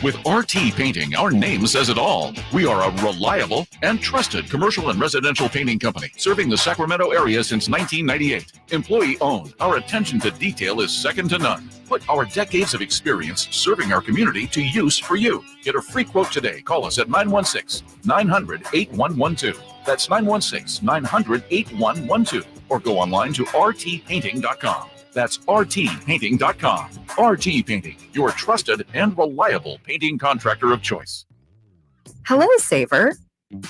Speaker 8: With RT Painting, our name says it all. We are a reliable and trusted commercial and residential painting company serving the Sacramento area since 1998. Employee-owned, our attention to detail is second to none. Put our decades of experience serving our community to use for you. Get a free quote today. Call us at 916-900-8112. That's 916-900-8112. Or go online to rtpainting.com. That's rtpainting.com. RT Painting, your trusted and reliable painting contractor of choice.
Speaker 9: Hello, saver.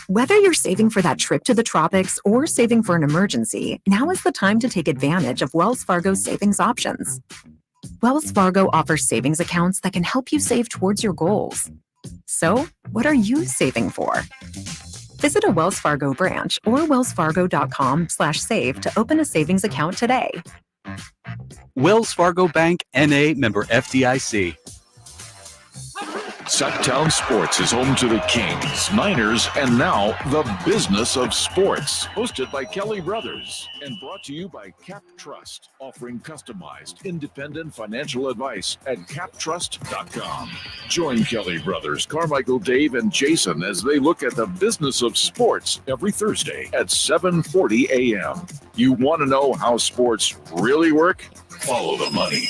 Speaker 9: Whether you're saving for that trip to the tropics or saving for an emergency, now is the time to take advantage of Wells Fargo's savings options. Wells Fargo offers savings accounts that can help you save towards your goals. So, what are you saving for? Visit a Wells Fargo branch or wellsfargo.com/save to open a savings account today.
Speaker 10: Wells Fargo Bank, N.A., member FDIC.
Speaker 8: Sactown Sports is home to the Kings, Niners, and now the business of sports. Hosted by Kelly Brothers and brought to you by Cap Trust, offering customized, independent financial advice at captrust.com. Join Kelly Brothers, Carmichael, Dave, and Jason as they look at the business of sports every Thursday at 7:40 a.m. You want to know how sports really work? Follow the money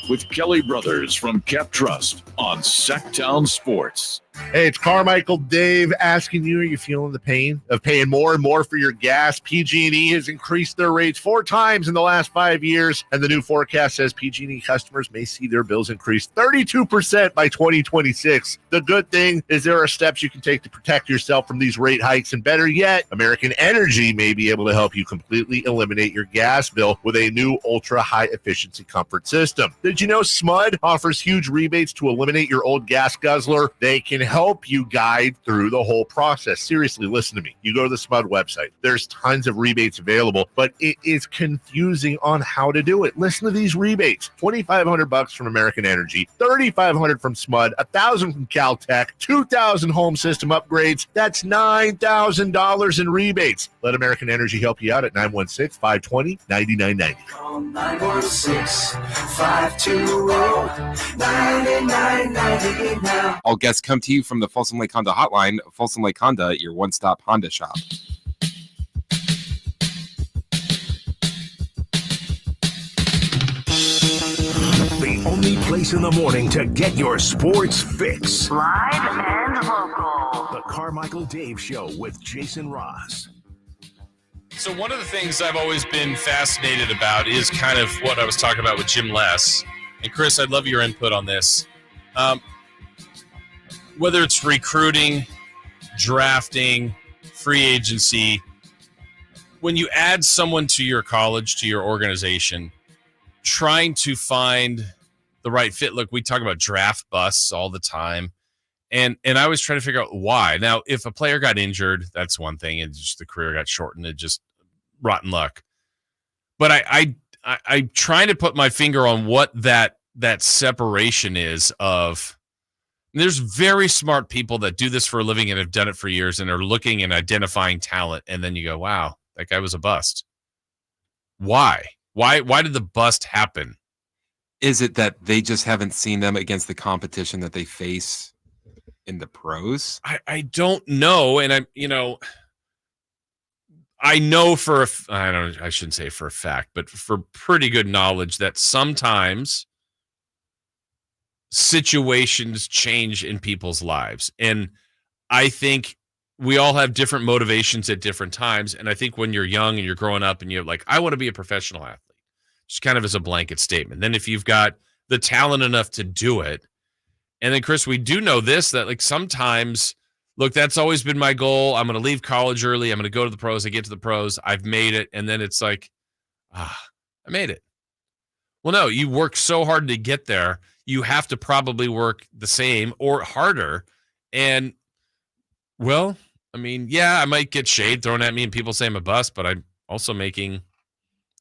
Speaker 8: with Kelly Brothers from Cap Trust on Sactown Sports.
Speaker 7: Hey, it's Carmichael Dave asking you, are you feeling the pain of paying more and more for your gas? PG&E has increased their rates 4 times in the last 5 years, and the new forecast says PG&E customers may see their bills increase 32% by 2026. The good thing is there are steps you can take to protect yourself from these rate hikes, and better yet, American Energy may be able to help you completely eliminate your gas bill with a new ultra-high efficiency comfort system. Did you know SMUD offers huge rebates to eliminate your old gas guzzler? They can help you guide through the whole process. Seriously, listen to me. You go to the SMUD website. There's tons of rebates available, but it is confusing on how to do it. Listen to these rebates. $2,500 from American Energy, $3,500 from SMUD, $1,000 from Caltech, $2,000 home system upgrades. That's $9,000 in rebates. Let American Energy help you out at 916-520-9990.
Speaker 24: Call 916-520-9990 now.
Speaker 4: All guests come to you from the Folsom Lake Honda hotline. Folsom Lake Honda, your one-stop Honda shop.
Speaker 1: The only place in the morning to get your sports fix.
Speaker 5: Live and local.
Speaker 1: The Carmichael Dave Show with Jason Ross.
Speaker 3: So one of the things I've always been fascinated about is kind of what I was talking about with Jim Les. And Chris, I'd love your input on this. Whether it's recruiting, drafting, free agency, when you add someone to your college, to your organization, trying to find the right fit. Look, we talk about draft busts all the time. And I was trying to figure out why. Now, if a player got injured, that's one thing, and just the career got shortened. It just rotten luck. But I'm trying to put my finger on what that separation is of. There's very smart people that do this for a living and have done it for years and are looking and identifying talent. And then you go, wow, that guy was a bust. Why? Why did the bust happen?
Speaker 4: Is it that they just haven't seen them against the competition that they face in the pros?
Speaker 3: I don't know, and I know I shouldn't say for a fact, but for pretty good knowledge that sometimes situations change in people's lives. And I think we all have different motivations at different times. And I think when you're young and you're growing up and you're like, I want to be a professional athlete, just kind of as a blanket statement. Then if you've got the talent enough to do it, and then Chris, we do know this, that like sometimes, look, that's always been my goal. I'm going to leave college early. I'm going to go to the pros. I get to the pros. I've made it. And then it's like, I made it. Well, no, you work so hard to get there. You have to probably work the same or harder. And, well, I mean, yeah, I might get shade thrown at me and people say I'm a bust, but I'm also making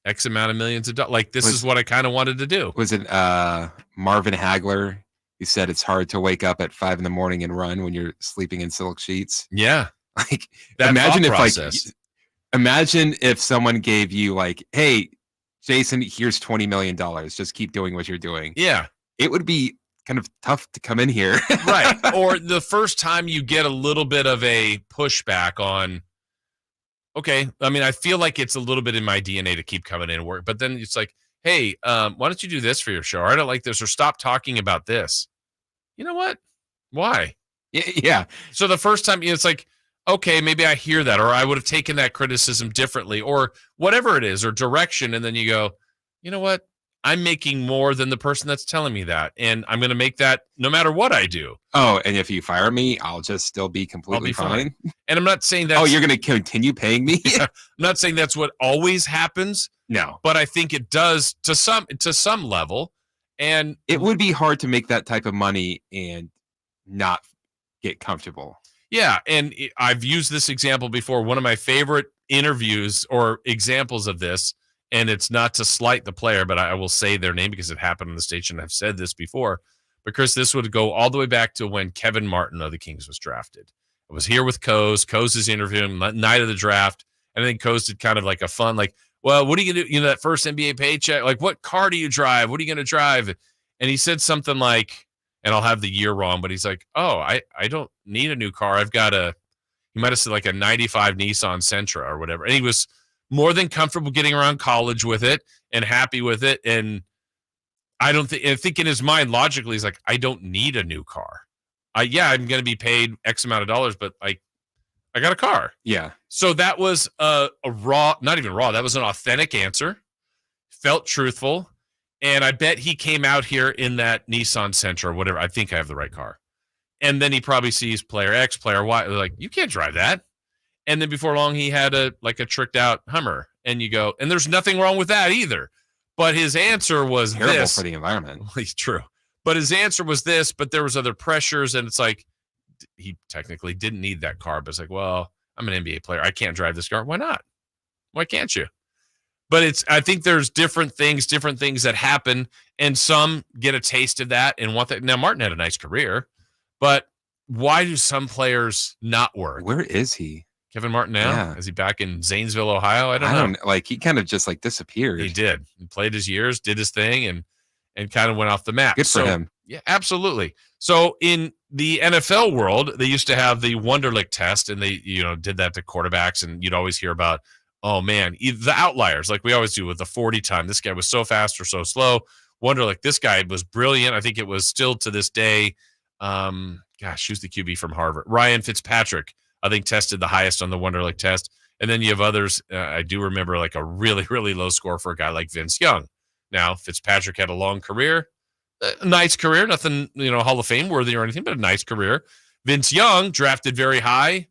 Speaker 3: X amount of millions of dollars. Like, this is what I kind of wanted to do.
Speaker 4: Was it Marvin Hagler? He said it's hard to wake up at 5 a.m. and run when you're sleeping in silk sheets.
Speaker 3: Yeah.
Speaker 4: Like,
Speaker 3: that
Speaker 4: imagine if someone gave you like, hey, Jason, here's $20 million. Just keep doing what you're doing.
Speaker 3: Yeah.
Speaker 4: It would be kind of tough to come in here.
Speaker 3: Right. Or the first time you get a little bit of a pushback on, okay, I mean, I feel like it's a little bit in my DNA to keep coming in and work, but then it's like, hey, why don't you do this for your show? Or I don't like this, or stop talking about this. You know what? Why?
Speaker 4: Yeah.
Speaker 3: So the first time, it's like, okay, maybe I hear that, or I would have taken that criticism differently, or whatever it is, or direction. And then you go, you know what? I'm making more than the person that's telling me that. And I'm going to make that no matter what I do.
Speaker 4: Oh, and if you fire me, I'll just still be completely fine.
Speaker 3: And I'm not saying that.
Speaker 4: Oh, you're going to continue paying me?
Speaker 3: Yeah, I'm not saying that's what always happens.
Speaker 4: No.
Speaker 3: But I think it does to some level. And
Speaker 4: it would be hard to make that type of money and not get comfortable.
Speaker 3: Yeah. And I've used this example before. One of my favorite interviews or examples of this, and it's not to slight the player, but I will say their name because it happened on the station. I've said this before, but Chris, this would go all the way back to when Kevin Martin of the Kings was drafted. I was here with Coase. Coase is interviewing night of the draft. And I think Coase did kind of like a fun, like, well, what are you going to do? You know, that first NBA paycheck, like, what car do you drive? What are you going to drive? And he said something like, and I'll have the year wrong, but he's like, oh, I don't need a new car. I've got he might have said like a 95 Nissan Sentra or whatever. And he was more than comfortable getting around college with it and happy with it. And I think in his mind, logically, he's like, I don't need a new car. I'm going to be paid X amount of dollars, but I got a car.
Speaker 4: Yeah.
Speaker 3: So that was a raw, not even raw. That was an authentic answer. Felt truthful. And I bet he came out here in that Nissan Sentra or whatever. I think I have the right car. And then he probably sees player X, player Y. They're like, you can't drive that. And then before long, he had a tricked out Hummer. And you go, and there's nothing wrong with that either. But his answer was
Speaker 4: terrible
Speaker 3: this.
Speaker 4: For the environment.
Speaker 3: It's true. But his answer was this, but there was other pressures. And it's like, he technically didn't need that car. But it's like, well, I'm an NBA player. I can't drive this car. Why not? Why can't you? But I think there's different things that happen. And some get a taste of that and want that. Now, Martin had a nice career. But why do some players not work?
Speaker 4: Where is he?
Speaker 3: Kevin Martin now?
Speaker 4: Yeah.
Speaker 3: Is he back in Zanesville, Ohio? I don't know.
Speaker 4: Like, he kind of just like disappeared.
Speaker 3: He did. He played his years, did his thing, and kind of went off the map.
Speaker 4: Good for him.
Speaker 3: Yeah, absolutely. So in the NFL world, they used to have the Wonderlic test, and they did that to quarterbacks, and you'd always hear about, oh man, the outliers, like we always do with the 40 time. This guy was so fast or so slow. Wonderlic, this guy was brilliant. I think it was still to this day. Who's the QB from Harvard? Ryan Fitzpatrick, I think, tested the highest on the Wonderlic test. And then you have others. I do remember like a really, really low score for a guy like Vince Young. Now, Fitzpatrick had a long career, a nice career, nothing, Hall of Fame worthy or anything, but a nice career. Vince Young, drafted very high,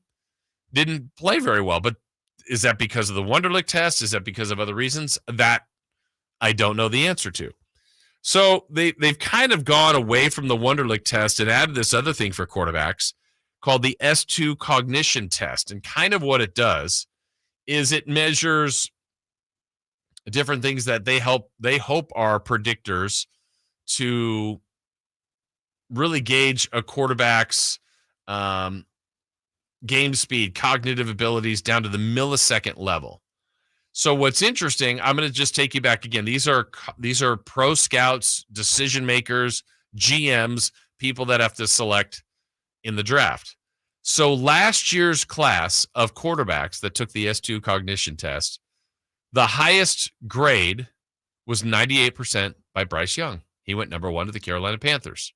Speaker 3: didn't play very well. But is that because of the Wonderlic test? Is that because of other reasons? That I don't know the answer to. So they've kind of gone away from the Wonderlic test and added this other thing for quarterbacks called the S2 cognition test. And kind of what it does is it measures different things that they hope are predictors to really gauge a quarterback's game speed, cognitive abilities down to the millisecond level. So what's interesting, I'm going to just take you back again. These are pro scouts, decision makers, GMs, people that have to select in the draft. So last year's class of quarterbacks that took the S2 cognition test, the highest grade was 98% by Bryce Young. He went number 1 to the Carolina Panthers.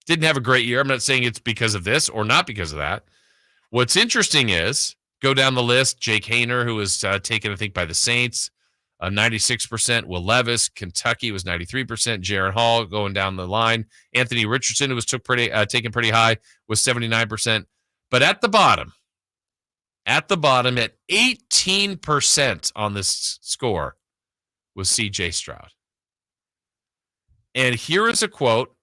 Speaker 3: Didn't have a great year. I'm not saying it's because of this or not because of that. What's interesting is, go down the list, Jake Hayner, who was taken, I think, by the Saints, 96%. Will Levis, Kentucky, was 93%. Jaron Hall, going down the line. Anthony Richardson, who was taken pretty high, was 79%. But at the bottom at 18% on this score, was C.J. Stroud. And here is a quote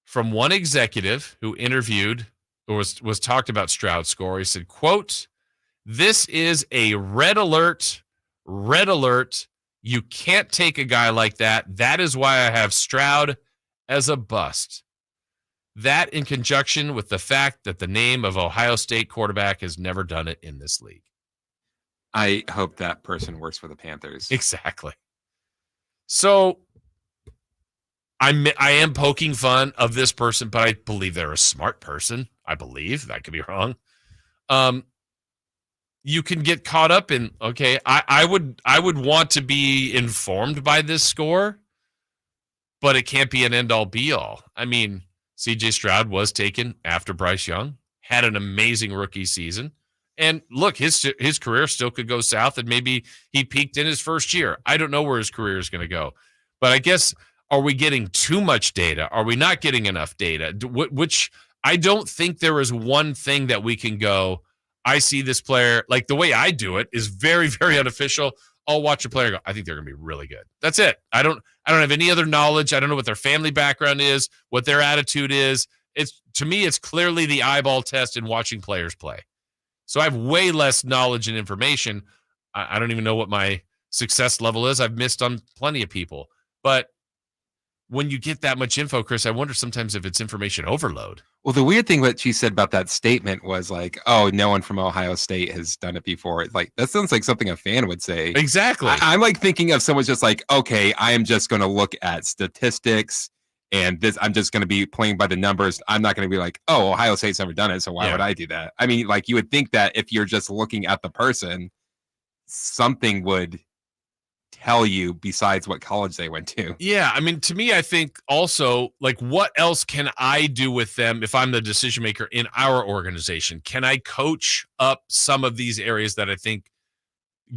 Speaker 3: from one executive who interviewed or was talked about Stroud's score. He said, quote, "This is a red alert. You can't take a guy like that. That is why I have Stroud as a bust." That in conjunction with the fact that the name of Ohio State quarterback has never done it in this league.
Speaker 4: I hope that person works for the Panthers.
Speaker 3: Exactly. So I am poking fun of this person, but I believe they're a smart person. I believe. That could be wrong. You can get caught up in, okay, I would want to be informed by this score, but it can't be an end-all be-all. I mean, C.J. Stroud was taken after Bryce Young, had an amazing rookie season. And look, his career still could go south, and maybe he peaked in his first year. I don't know where his career is going to go. But I guess, are we getting too much data? Are we not getting enough data? Which I don't think there is one thing that we can go, I see this player, like the way I do it is very, very unofficial. I'll watch a player go, I think they're going to be really good. That's it. I don't have any other knowledge. I don't know what their family background is, what their attitude is. To me, it's clearly the eyeball test in watching players play. So I have way less knowledge and information. I don't even know what my success level is. I've missed on plenty of people. But when you get that much info, Chris, I wonder sometimes if it's information overload.
Speaker 4: Well, the weird thing what she said about that statement was like, oh, no one from Ohio State has done it before. It's like, that sounds like something a fan would say.
Speaker 3: Exactly.
Speaker 4: I'm like thinking of someone just like, okay, I am just going to look at statistics and this, I'm just going to be playing by the numbers. I'm not going to be like, oh, Ohio State's never done it, so why would I do that? I mean, like, you would think that if you're just looking at the person, something would tell you besides what college they went to.
Speaker 3: Yeah, I mean, to me, I think also, like, what else can I do with them if I'm the decision maker in our organization? Can I coach up some of these areas that I think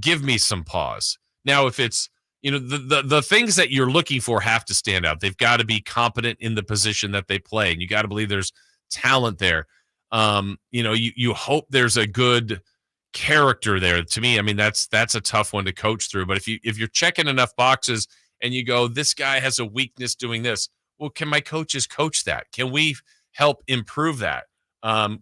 Speaker 3: give me some pause? Now, if it's, you know, the things that you're looking for have to stand out. They've got to be competent in the position that they play, and you got to believe there's talent there. You know, you hope there's a good character there. To me, I mean, that's a tough one to coach through. But if you're checking enough boxes and you go, this guy has a weakness doing this, well, can my coaches coach that? Can we help improve that?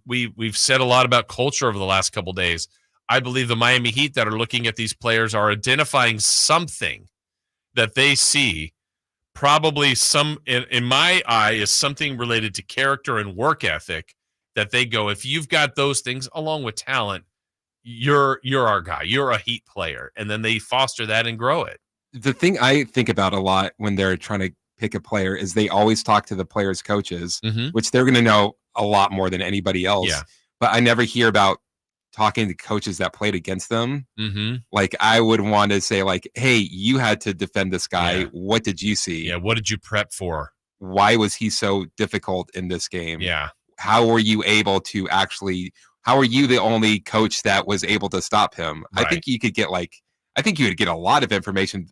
Speaker 3: We've said a lot about culture over the last couple of days. I believe the Miami Heat that are looking at these players are identifying something that they see, probably some, in my eye, is something related to character and work ethic, that they go, if you've got those things along with talent, you're our guy. You're a Heat player. And then they foster that and grow it.
Speaker 4: The thing I think about a lot when they're trying to pick a player is they always talk to the players' coaches, which they're going to know a lot more than anybody else.
Speaker 3: Yeah.
Speaker 4: But I never hear about talking to coaches that played against them. Like, I would want to say, like, hey, you had to defend this guy.
Speaker 3: Yeah.
Speaker 4: What did you see?
Speaker 3: Yeah. What did you prep for?
Speaker 4: Why was he so difficult in this game?
Speaker 3: Yeah.
Speaker 4: How were you able to actually, how are you the only coach that was able to stop him?
Speaker 3: Right.
Speaker 4: I think you could get I think you would get a lot of information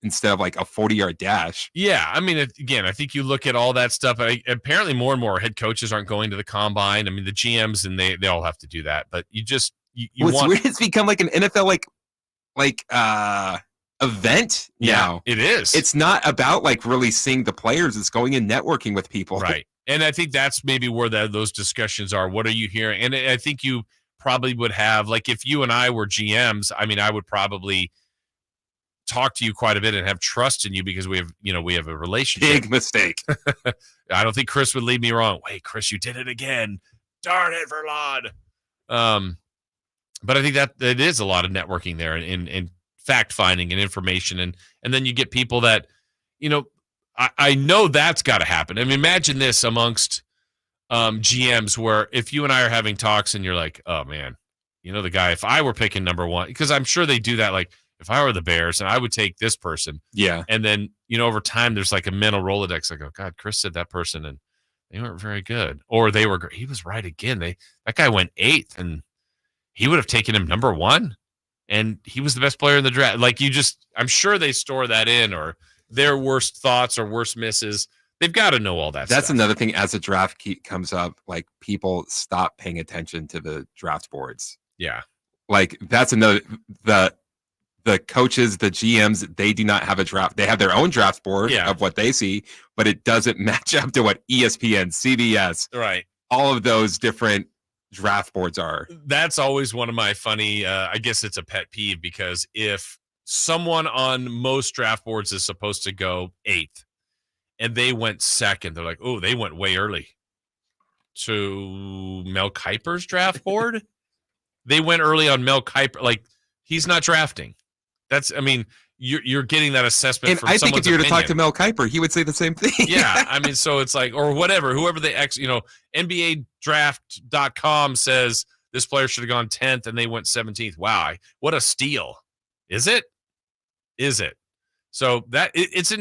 Speaker 4: instead of like a 40-yard dash.
Speaker 3: Yeah. I mean, again, I think you look at all that stuff. Apparently more and more head coaches aren't going to the combine. I mean, the GMs and they all have to do that, but you just,
Speaker 4: What's weird, it's become like an NFL, event now.
Speaker 3: It is.
Speaker 4: It's not about like really seeing the players. It's going and networking with people.
Speaker 3: Right. And I think that's maybe where those discussions are. What are you hearing? And I think you probably would have, like, if you and I were GMs, I mean, I would probably talk to you quite a bit and have trust in you because we have a relationship.
Speaker 4: Big mistake.
Speaker 3: I don't think Chris would lead me wrong. Wait, Chris, you did it again. Darn it, Verlon. But I think that it is a lot of networking there and fact finding and information. And then you get people that, I know that's got to happen. I mean, imagine this amongst GMs where if you and I are having talks and you're like, oh man, the guy, if I were picking number one, because I'm sure they do that. Like if I were the Bears and I would take this person.
Speaker 4: Yeah.
Speaker 3: And then, over time, there's like a mental Rolodex. Like, oh God, Chris said that person and they weren't very good. Or they were great. He was right again. That guy went 8th and he would have taken him number 1 and he was the best player in the draft. Like I'm sure they store that in, or their worst thoughts or worst misses. They've got to know all that
Speaker 4: That's
Speaker 3: stuff.
Speaker 4: another thing. As a draft comes up, like people stop paying attention to the draft boards.
Speaker 3: Yeah.
Speaker 4: Like that's another, the coaches, the GMs, they do not have a draft. They have their own draft board of what they see, but it doesn't match up to what ESPN, CBS,
Speaker 3: right,
Speaker 4: all of those different draft boards are.
Speaker 3: That's always one of my funny, I guess it's a pet peeve, because if someone on most draft boards is supposed to go 8th and they went 2nd, they're like, oh, they went way early to Mel Kiper's draft board. They went early on Mel Kiper. Like he's not drafting. You're getting that assessment.
Speaker 4: And
Speaker 3: from
Speaker 4: I think if you were to talk to
Speaker 3: opinion.
Speaker 4: Mel Kiper, he would say the same thing.
Speaker 3: Yeah, so it's like, or whatever, whoever NBA draft.com says this player should have gone 10th and they went 17th. Wow, what a steal. Is it? So that it's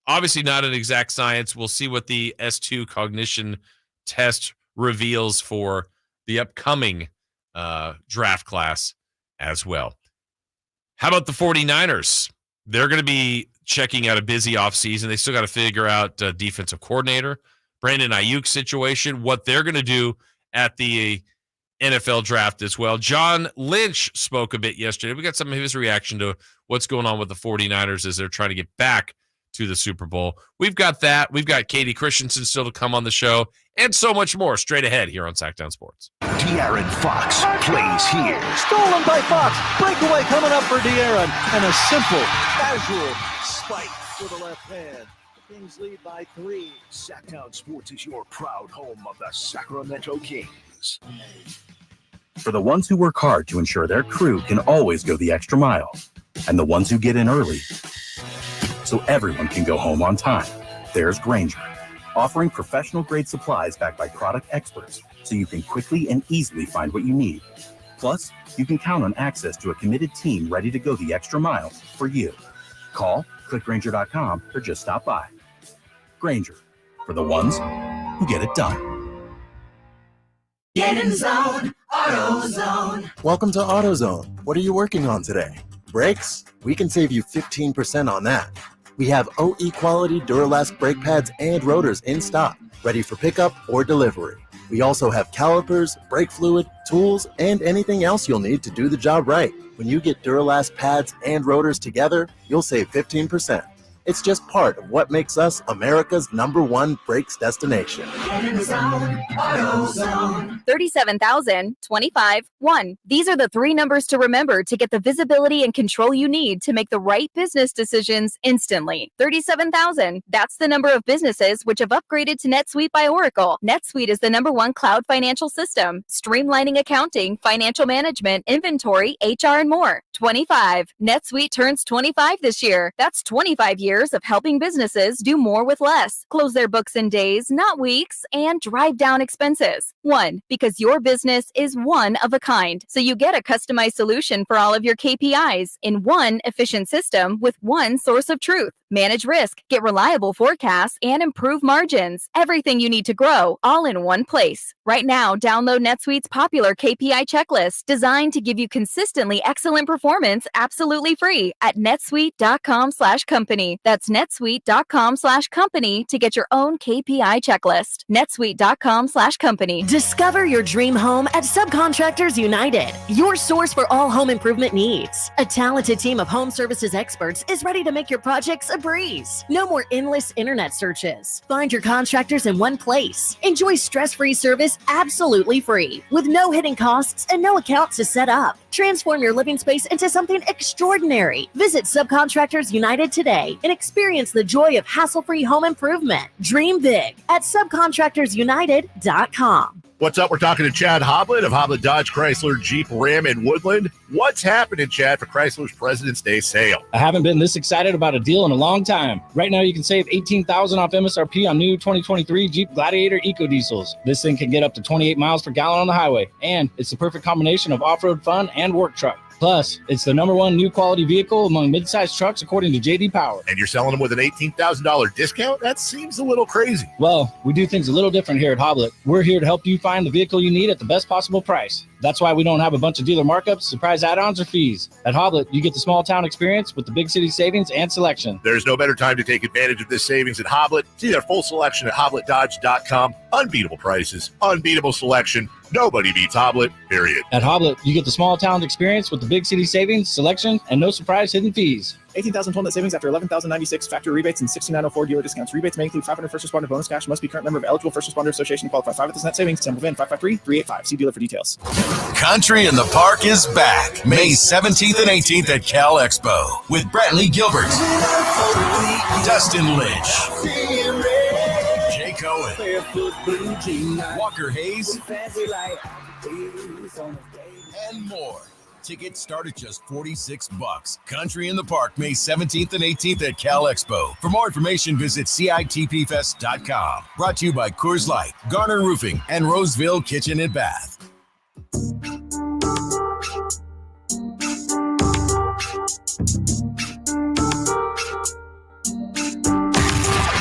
Speaker 3: obviously not an exact science. We'll see what the S2 cognition test reveals for the upcoming draft class as well. How about the 49ers? They're going to be checking out a busy offseason. They still got to figure out defensive coordinator, Brandon Ayuk situation, what they're going to do at the NFL draft as well. John Lynch spoke a bit yesterday. We got some of his reaction to what's going on with the 49ers as they're trying to get back to the Super Bowl. We've got that. We've got Katie Christensen still to come on the show, and so much more straight ahead here on Sactown Sports.
Speaker 1: De'Aaron Fox plays here.
Speaker 19: Stolen by Fox. Breakaway coming up for De'Aaron. And a simple, casual spike to the left hand. The Kings lead by 3.
Speaker 1: Sactown Sports is your proud home of the Sacramento Kings.
Speaker 11: For the ones who work hard to ensure their crew can always go the extra mile, and the ones who get in early so everyone can go home on time, there's Grainger, offering professional-grade supplies backed by product experts so you can quickly and easily find what you need. Plus, you can count on access to a committed team ready to go the extra mile for you. Call, click Grainger.com, or just stop by. Grainger, for the ones who get it done.
Speaker 24: Get in the zone, AutoZone.
Speaker 6: Welcome to AutoZone. What are you working on today? Brakes? We can save you 15% on that. We have OE quality Duralast brake pads and rotors in stock, ready for pickup or delivery. We also have calipers, brake fluid, tools, and anything else you'll need to do the job right. When you get Duralast pads and rotors together, you'll save 15%. It's just part of what makes us America's #1 brakes destination.
Speaker 24: Get in the zone, AutoZone.
Speaker 14: 37,000, 25, 1. These are the 3 numbers to remember to get the visibility and control you need to make the right business decisions instantly. 37,000. That's the number of businesses which have upgraded to NetSuite by Oracle. NetSuite is the #1 cloud financial system, streamlining accounting, financial management, inventory, HR, and more. 25. NetSuite turns 25 this year. That's 25 years of helping businesses do more with less, close their books in days, not weeks, and drive down expenses. 1, because your business is one of a kind, so you get a customized solution for all of your KPIs in one efficient system with one source of truth. Manage risk, get reliable forecasts, and improve margins. Everything you need to grow, all in one place. Right now, download NetSuite's popular KPI checklist designed to give you consistently excellent performance absolutely free at netsuite.com/company. That's netsuite.com/company to get your own KPI checklist. netsuite.com/company.
Speaker 16: Discover your dream home at Subcontractors United, your source for all home improvement needs. A talented team of home services experts is ready to make your projects a breeze. No more endless internet searches. Find your contractors in one place. Enjoy stress-free service absolutely free, with no hidden costs and no account to set up. Transform your living space into something extraordinary. Visit Subcontractors United today and experience the joy of hassle-free home improvement. Dream big at subcontractorsunited.com.
Speaker 7: What's up? We're talking to Chad Hoblet of Hoblet Dodge Chrysler Jeep Ram in Woodland. What's happening, Chad, for Chrysler's President's Day sale?
Speaker 12: I haven't been this excited about a deal in a long time. Right now, you can save $18,000 off MSRP on new 2023 Jeep Gladiator EcoDiesels. This thing can get up to 28 miles per gallon on the highway, and it's the perfect combination of off-road fun and work truck. Plus, it's the #1 new quality vehicle among mid-sized trucks, according to J.D. Power.
Speaker 7: And you're selling them with an $18,000 discount? That seems a little crazy.
Speaker 12: Well, we do things a little different here at Hoblet. We're here to help you find the vehicle you need at the best possible price. That's why we don't have a bunch of dealer markups, surprise add-ons, or fees. At Hoblet, you get the small town experience with the big city savings and selection.
Speaker 7: There's no better time to take advantage of this savings at Hoblet. See their full selection at HobletDodge.com. Unbeatable prices, unbeatable selection. Nobody beats Hoblet, period.
Speaker 12: At Hoblet, you get the small town experience with the big city savings, selection, and no surprise hidden fees.
Speaker 13: 18,000 total net savings after 11,096 factory rebates and 6,904 dealer discounts. Rebates may include 500 first responder bonus cash. Must be current member of eligible first responder association. Qualify 5 with this net savings. Sample VIN 553-385. See dealer for details.
Speaker 15: Country in the Park is back May 17th and 18th at Cal Expo with Brantley Gilbert, Dustin Lynch, Jay Cohen, Walker Hayes, and more. Tickets start at just $46. Country in the Park, May 17th and 18th at Cal Expo. For more information, visit CITPFest.com. Brought to you by Coors Light, Garner Roofing, and Roseville Kitchen and Bath.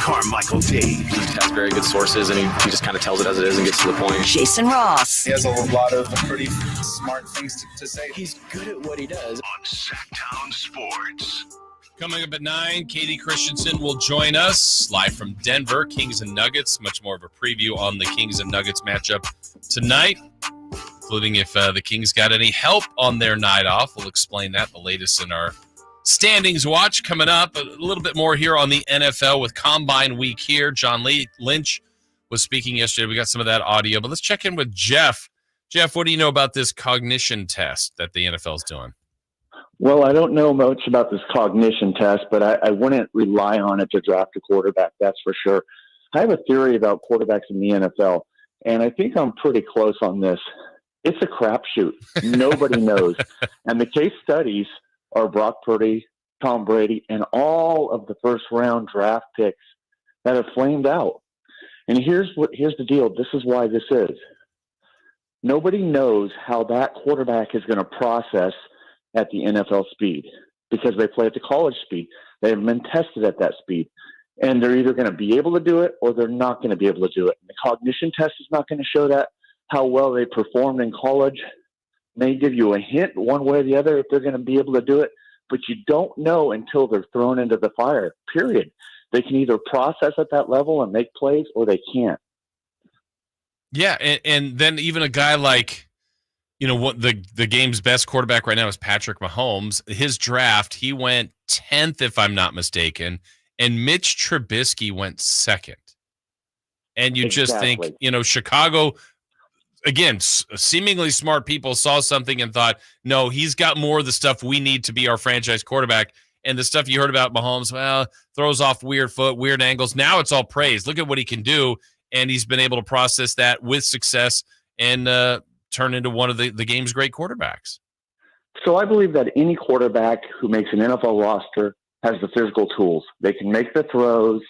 Speaker 1: Carmichael Dave.
Speaker 22: He has very good sources, and he just kind of tells it as it is and gets to the point.
Speaker 5: Jason Ross.
Speaker 25: He has a lot of pretty smart things to say.
Speaker 22: He's good at what he does.
Speaker 1: On Sactown Sports.
Speaker 3: Coming up at 9, Katie Christensen will join us live from Denver, Kings and Nuggets. Much more of a preview on the Kings and Nuggets matchup tonight, including if the Kings got any help on their night off. We'll explain that, the latest in our standings watch coming up. A little bit more here on the NFL with Combine Week here. John Lynch was speaking yesterday. We got some of that audio, but let's check in with Jeff. Jeff, what do you know about this cognition test that the NFL is doing?
Speaker 26: Well, I don't know much about this cognition test, but I wouldn't rely on it to draft a quarterback, that's for sure. I have a theory about quarterbacks in the NFL, and I think I'm pretty close on this. It's a crapshoot. Nobody knows. And the case studies are Brock Purdy, Tom Brady, and all of the first-round draft picks that have flamed out. And here's the deal. This is why this is. Nobody knows how that quarterback is going to process at the NFL speed because they play at the college speed. They haven't been tested at that speed. And they're either going to be able to do it or they're not going to be able to do it. And the cognition test is not going to show that. How well they performed in college may give you a hint one way or the other if they're going to be able to do it, but you don't know until they're thrown into the fire, period. They can either process at that level and make plays or they can't.
Speaker 3: Yeah, and then even a guy like, what the game's best quarterback right now is Patrick Mahomes. His draft, he went 10th, if I'm not mistaken, and Mitch Trubisky went 2nd. And you just think, Chicago, again, seemingly smart people saw something and thought, no, he's got more of the stuff we need to be our franchise quarterback. And the stuff you heard about Mahomes, well, throws off weird foot, weird angles. Now it's all praise. Look at what he can do. And he's been able to process that with success and turn into one of the game's great quarterbacks.
Speaker 26: So I believe that any quarterback who makes an NFL roster has the physical tools. They can make the throws.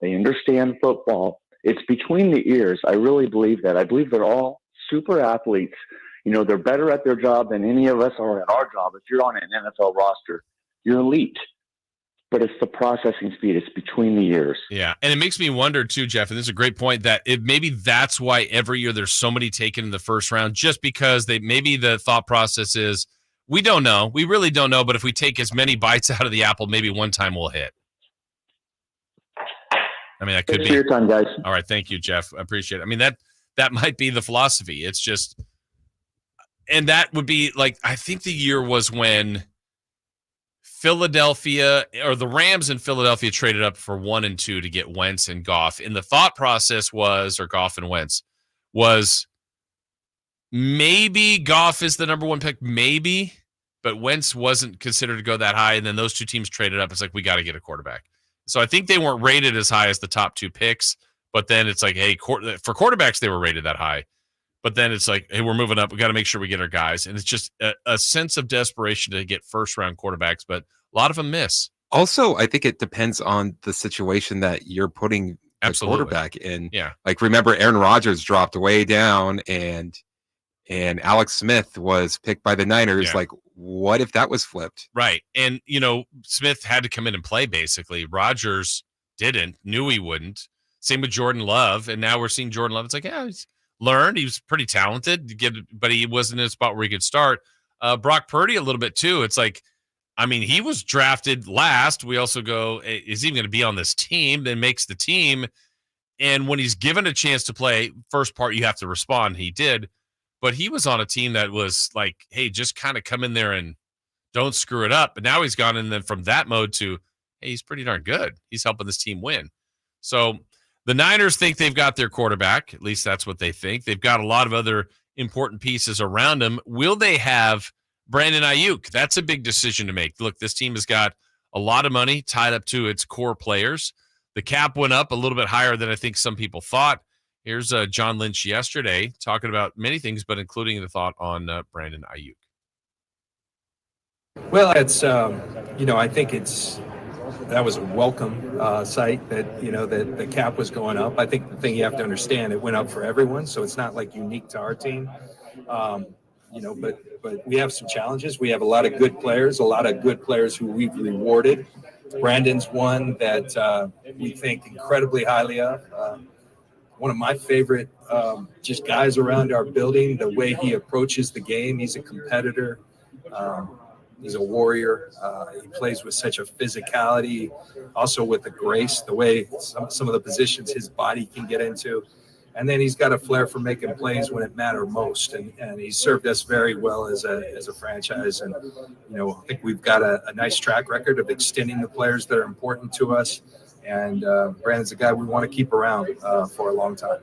Speaker 26: They understand football. It's between the ears. I really believe that. I believe they're all super athletes. They're better at their job than any of us are at our job. If you're on an NFL roster, you're elite. But it's the processing speed. It's between the ears.
Speaker 3: Yeah, and it makes me wonder too, Jeff, and this is a great point, that maybe that's why every year there's so many taken in the first round, just because maybe the thought process is, we don't know. We really don't know, but if we take as many bites out of the apple, maybe one time we'll hit. I mean, that could be.
Speaker 26: Your time, guys.
Speaker 3: All right, thank you, Jeff. I appreciate it. I mean, that might be the philosophy. It's just, and that would be like, I think the year was when Philadelphia, or the Rams in Philadelphia, traded up for 1 and 2 to get Wentz and Goff. And the thought process was, or Goff and Wentz, was maybe Goff is the number 1 pick, maybe, but Wentz wasn't considered to go that high. And then those two teams traded up. It's like, we got to get a quarterback. So I think they weren't rated as high as the top 2 picks, but then it's like, hey, for quarterbacks, they were rated that high. But then it's like, hey, we're moving up. We got to make sure we get our guys. And it's just a sense of desperation to get first-round quarterbacks, but a lot of them miss.
Speaker 4: Also, I think it depends on the situation that you're putting the
Speaker 3: Absolutely.
Speaker 4: quarterback in.
Speaker 3: Yeah.
Speaker 4: Like, remember, Aaron Rodgers dropped way down, and Alex Smith was picked by the Niners.
Speaker 3: Yeah.
Speaker 4: Like, what if that was flipped?
Speaker 3: Right. And, Smith had to come in and play, basically. Rodgers didn't, knew he wouldn't. Same with Jordan Love. And now we're seeing Jordan Love. It's like, yeah, he's learned. He was pretty talented, but he wasn't in a spot where he could start. Brock Purdy a little bit, too. It's like, he was drafted last. We also go, is he even going to be on this team? Then makes the team. And when he's given a chance to play, first part, you have to respond. He did. But he was on a team that was like, hey, just kind of come in there and don't screw it up. But now he's gone in then from that mode to, hey, he's pretty darn good. He's helping this team win. So the Niners think they've got their quarterback. At least that's what they think. They've got a lot of other important pieces around him. Will they have Brandon Ayuk? That's a big decision to make. Look, this team has got a lot of money tied up to its core players. The cap went up a little bit higher than I think some people thought. Here's John Lynch yesterday talking about many things, but including the thought on Brandon Ayuk.
Speaker 2: Well, it's, I think that was a welcome sight that, that the cap was going up. I think the thing you have to understand, it went up for everyone. So it's not like unique to our team, but we have some challenges. We have a lot of good players who we've rewarded. Brandon's one that we think incredibly highly of. One of my favorite just guys around our building, the way he approaches the game. He's a competitor. He's a warrior. He plays with such a physicality, also with a grace, the way some of the positions his body can get into. And then he's got a flair for making plays when it mattered most. And he's served us very well as a franchise. And, I think we've got a nice track record of extending the players that are important to us. And Brandon's a guy we want to keep around for a long time.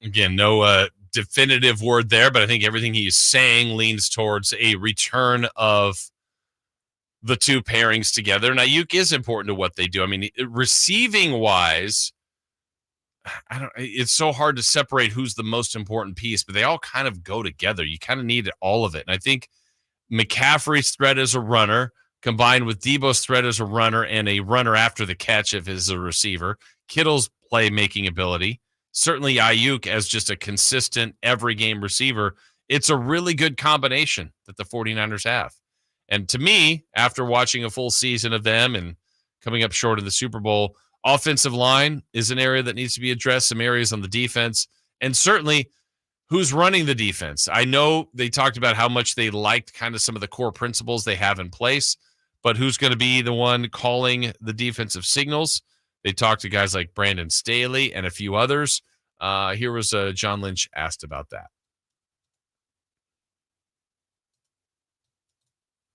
Speaker 3: Again, no definitive word there, but I think everything he's saying leans towards a return of the two pairings together. And Ayuk is important to what they do. Receiving wise, it's so hard to separate who's the most important piece, but they all kind of go together. You kind of need all of it. And I think McCaffrey's threat as a runner, combined with Debo's threat as a runner and a runner after the catch if he's a receiver, Kittle's playmaking ability, certainly Ayuk as just a consistent every game receiver. It's a really good combination that the 49ers have. And to me, after watching a full season of them and coming up short of the Super Bowl, offensive line is an area that needs to be addressed, some areas on the defense, and certainly who's running the defense. I know they talked about how much they liked kind of some of the core principles they have in place, but who's going to be the one calling the defensive signals? They talked to guys like Brandon Staley and a few others. Here was John Lynch asked about that.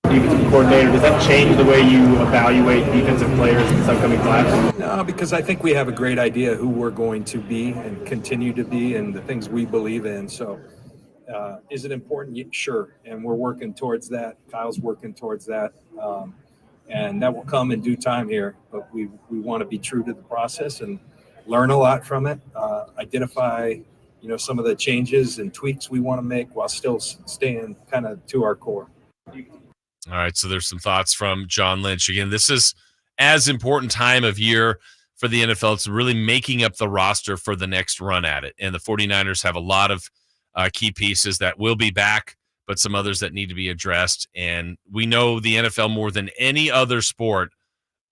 Speaker 17: Defensive coordinator, does that change the way you evaluate defensive players in this upcoming class?
Speaker 2: No, because I think we have a great idea who we're going to be and continue to be and the things we believe in. So is it important? Sure. And we're working towards that. Kyle's working towards that. And that will come in due time here. But we want to be true to the process and learn a lot from it. Identify, some of the changes and tweaks we want to make while still staying kind of to our core.
Speaker 3: All right, so there's some thoughts from John Lynch. Again, this is as important time of year for the NFL. It's really making up the roster for the next run at it. And the 49ers have a lot of key pieces that will be back, but some others that need to be addressed. And we know the NFL more than any other sport.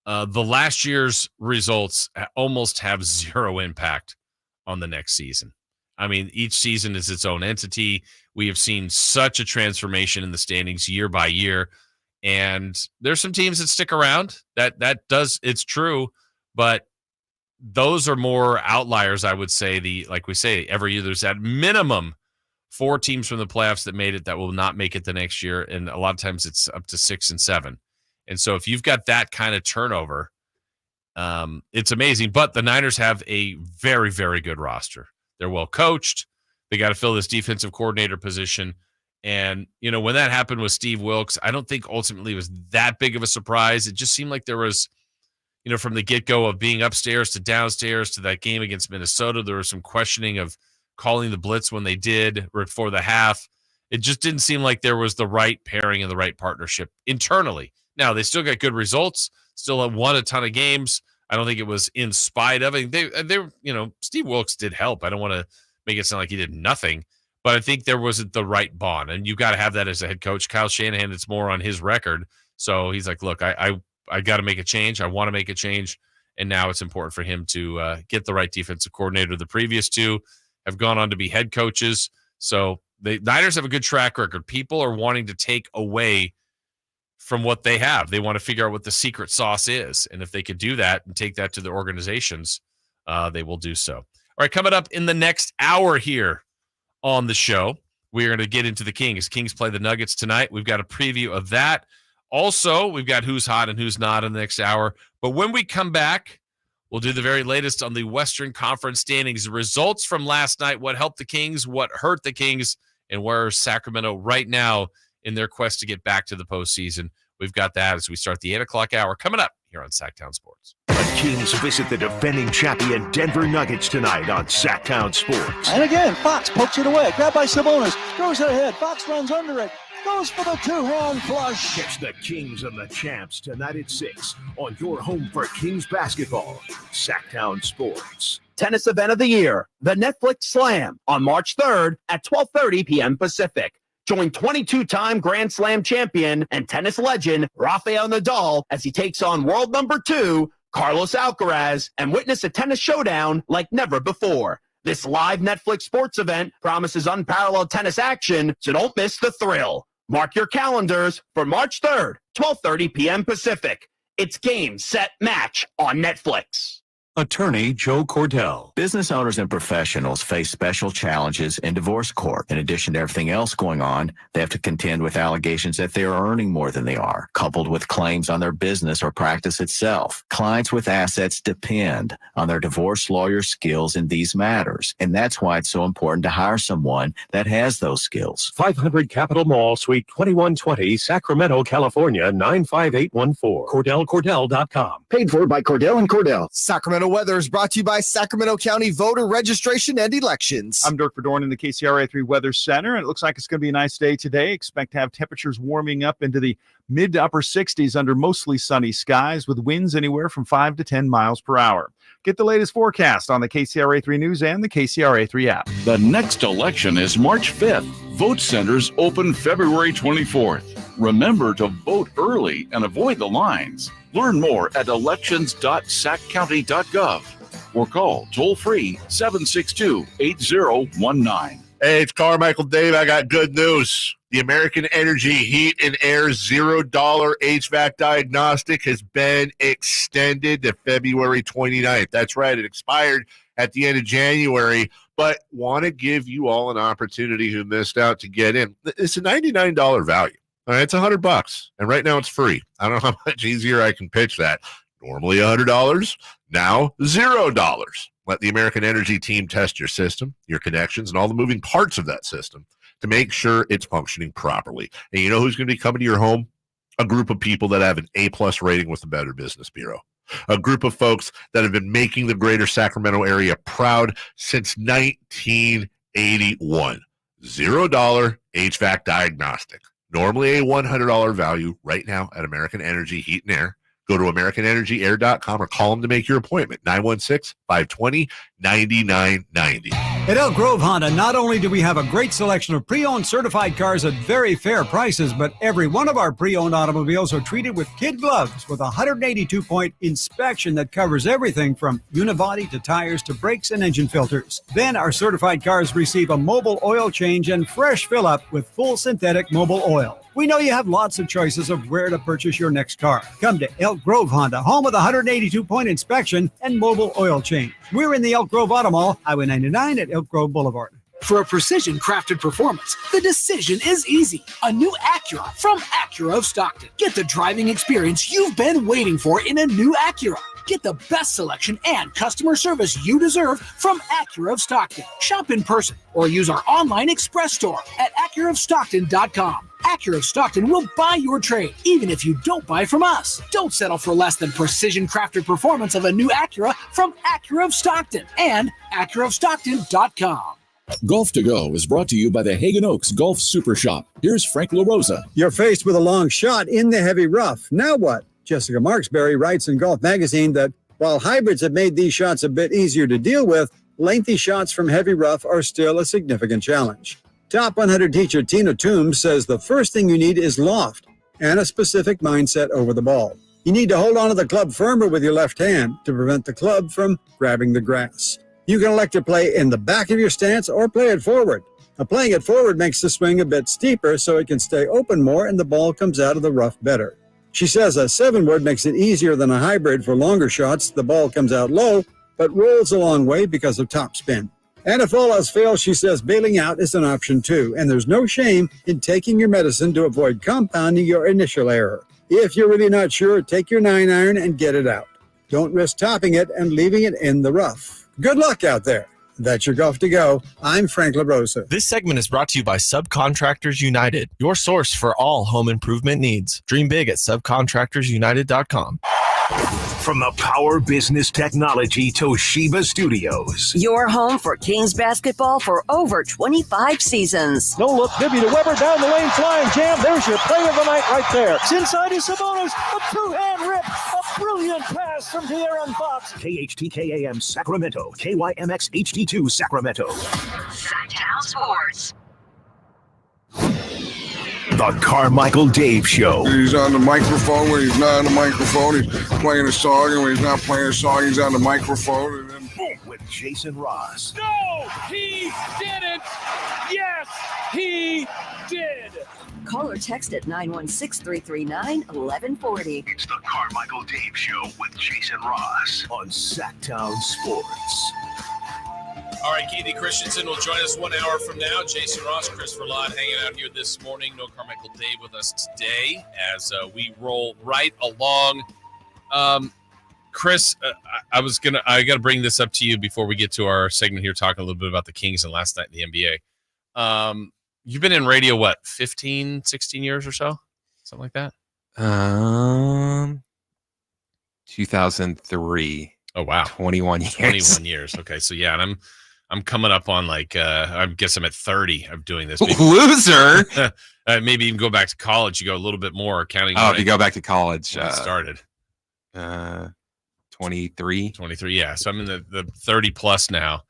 Speaker 3: The last year's results almost have zero impact on the next season. Each season is its own entity. We have seen such a transformation in the standings year by year. And there's some teams that stick around. It's true, but those are more outliers, I would say. Like we say, every year there's at minimum 4 teams from the playoffs that made it that will not make it the next year. And a lot of times it's up to 6 and 7. And so if you've got that kind of turnover, it's amazing. But the Niners have a very, very good roster. They're well coached. They got to fill this defensive coordinator position. And, when that happened with Steve Wilks, I don't think ultimately it was that big of a surprise. It just seemed like there was, from the get-go of being upstairs to downstairs to that game against Minnesota, there was some questioning of calling the blitz when they did before the half. It just didn't seem like there was the right pairing and the right partnership internally. Now, they still got good results, still have won a ton of games. I don't think it was in spite of it. They Steve Wilkes did help. I don't want to make it sound like he did nothing, but I think there wasn't the right bond, and you got to have that as a head coach. Kyle Shanahan, it's more on his record. So he's like, look, I got to make a change. I want to make a change, and now it's important for him to get the right defensive coordinator. The previous two have gone on to be head coaches, so the Niners have a good track record. People are wanting to take away from what they have. They want to figure out what the secret sauce is. And if they could do that and take that to their organizations, they will do so. All right, coming up in the next hour here on the show, we're going to get into the Kings. Kings play the Nuggets tonight. We've got a preview of that. Also, we've got who's hot and who's not in the next hour. But when we come back, we'll do the very latest on the Western Conference standings, the results from last night, what helped the Kings, what hurt the Kings, and where is Sacramento right now in their quest to get back to the postseason. We've got that as we start the 8 o'clock hour coming up here on Sactown Sports.
Speaker 1: The Kings visit the defending champion Denver Nuggets tonight on Sactown Sports.
Speaker 19: And again, Fox pokes it away. Grabbed by Sabonis. Goes ahead. Fox runs under it. Goes for the two-hand flush.
Speaker 1: Catch the Kings and the Champs tonight at 6 on your home for Kings basketball, Sactown Sports.
Speaker 9: Tennis event of the year, the Netflix Slam, on March 3rd at 12:30 p.m. Pacific. Join 22-time Grand Slam champion and tennis legend Rafael Nadal as he takes on world number 2, Carlos Alcaraz, and witness a tennis showdown like never before. This live Netflix sports event promises unparalleled tennis action, so don't miss the thrill. Mark your calendars for March 3rd, 12:30 p.m. Pacific. It's Game, Set, Match on Netflix.
Speaker 10: Attorney Joe Cordell.
Speaker 18: Business owners and professionals face special challenges in divorce court. In addition to everything else going on, they have to contend with allegations that they are earning more than they are, coupled with claims on their business or practice itself. Clients with assets depend on their divorce lawyer's skills in these matters, and that's why it's so important to hire someone that has those skills.
Speaker 10: 500 Capitol Mall, Suite 2120, Sacramento, California, 95814. CordellCordell.com.
Speaker 20: Paid for by Cordell and Cordell. Sacramento weather is brought to you by Sacramento County Voter Registration and Elections.
Speaker 21: I'm Dirk Verdorn in the KCRA3 Weather Center, and it looks like it's going to be a nice day today. Expect to have temperatures warming up into the mid to upper 60s under mostly sunny skies with winds anywhere from 5 to 10 miles per hour. Get the latest forecast on the KCRA3 News and the KCRA3 app.
Speaker 8: The next election is March 5th. Vote centers open February 24th. Remember to vote early and avoid the lines. Learn more at elections.saccounty.gov or call toll-free 762-8019.
Speaker 7: Hey, it's Carmichael Dave. I got good news. The American Energy Heat and Air $0 HVAC diagnostic has been extended to February 29th. That's right. It expired at the end of January, but want to give you all an opportunity who missed out to get in. It's a $99 value. All right, it's $100, and right now it's free. I don't know how much easier I can pitch that. Normally $100, now $0. Let the American Energy team test your system, your connections, and all the moving parts of that system to make sure it's functioning properly. And you know who's going to be coming to your home? A group of people that have an A+ rating with the Better Business Bureau. A group of folks that have been making the greater Sacramento area proud since 1981. $0 HVAC diagnostic. Normally a $100 value right now at American Energy Heat and Air. Go to AmericanEnergyAir.com or call them to make your appointment, 916-520-9990.
Speaker 23: At Elk Grove Honda, not only do we have a great selection of pre-owned certified cars at very fair prices, but every one of our pre-owned automobiles are treated with kid gloves with a 182-point inspection that covers everything from unibody to tires to brakes and engine filters. Then our certified cars receive a mobile oil change and fresh fill-up with full synthetic mobile oil. We know you have lots of choices of where to purchase your next car. Come to Elk Grove Honda, home of the 182-point inspection and mobile oil change. We're in the Elk Grove Auto Mall, Highway 99 at Elk Grove Boulevard.
Speaker 27: For a precision-crafted performance, the decision is easy. A new Acura from Acura of Stockton. Get the driving experience you've been waiting for in a new Acura. Get the best selection and customer service you deserve from Acura of Stockton. Shop in person or use our online express store at AcuraofStockton.com. Acura of Stockton will buy your trade, even if you don't buy from us. Don't settle for less than precision-crafted performance of a new Acura from Acura of Stockton and AcuraofStockton.com.
Speaker 8: Golf to Go is brought to you by the Hagen Oaks Golf Super Shop. Here's Frank LaRosa.
Speaker 23: You're faced with a long shot in the heavy rough. Now what? Jessica Marksberry writes in Golf Magazine that while hybrids have made these shots a bit easier to deal with, lengthy shots from heavy rough are still a significant challenge. Top 100 teacher Tina Toombs says the first thing you need is loft and a specific mindset over the ball. You need to hold onto the club firmer with your left hand to prevent the club from grabbing the grass. You can elect to play in the back of your stance or play it forward. Now, playing it forward makes the swing a bit steeper so it can stay open more and the ball comes out of the rough better. She says a 7-wood makes it easier than a hybrid for longer shots. The ball comes out low, but rolls a long way because of topspin. And if all else fails, she says bailing out is an option too, and there's no shame in taking your medicine to avoid compounding your initial error. If you're really not sure, take your 9-iron and get it out. Don't risk topping it and leaving it in the rough. Good luck out there. That's your Golf to Go. I'm Frank LaRosa.
Speaker 6: This segment is brought to you by Subcontractors United, your source for all home improvement needs. Dream big at subcontractorsunited.com.
Speaker 1: From the Power Business Technology Toshiba Studios.
Speaker 5: Your home for Kings basketball for over 25 seasons.
Speaker 19: No look, Bibby to Weber, down the lane, flying jam. There's your play of the night right there. It's inside is Sabonis, a two-hand rip, a brilliant pass from De'Aaron Fox.
Speaker 1: KHTKAM Sacramento, KYMX HD2 Sacramento.
Speaker 5: Sactown Sports.
Speaker 1: The Carmichael Dave Show.
Speaker 11: He's on the microphone when he's not on the microphone. He's playing a song, and when he's not playing a song, he's on the microphone. And then boom,
Speaker 1: with Jason Ross.
Speaker 12: No, he didn't. Yes, he did.
Speaker 5: Call or text at 916-339-1140.
Speaker 1: It's the Carmichael Dave Show with Jason Ross on Sactown Sports.
Speaker 3: All right, Keithy Christensen will join us 1 hour from now. Jason Ross, Christopher Lott hanging out here this morning. No Carmichael Dave with us today as we roll right along. Chris, I got to bring this up to you before we get to our segment here, talking a little bit about the Kings and last night in the NBA. You've been in radio, 15, 16 years or so? Something like that?
Speaker 4: 2003.
Speaker 3: Oh, wow.
Speaker 4: 21 years.
Speaker 3: 21 years. Okay, so yeah, and I'm coming up on I guess I'm at 30 of doing this.
Speaker 4: Loser.
Speaker 3: Maybe even go back to college. You go a little bit more counting.
Speaker 4: Oh, if you go back to college.
Speaker 3: Started.
Speaker 4: 23.
Speaker 3: 23, yeah. So I'm in the 30 plus now.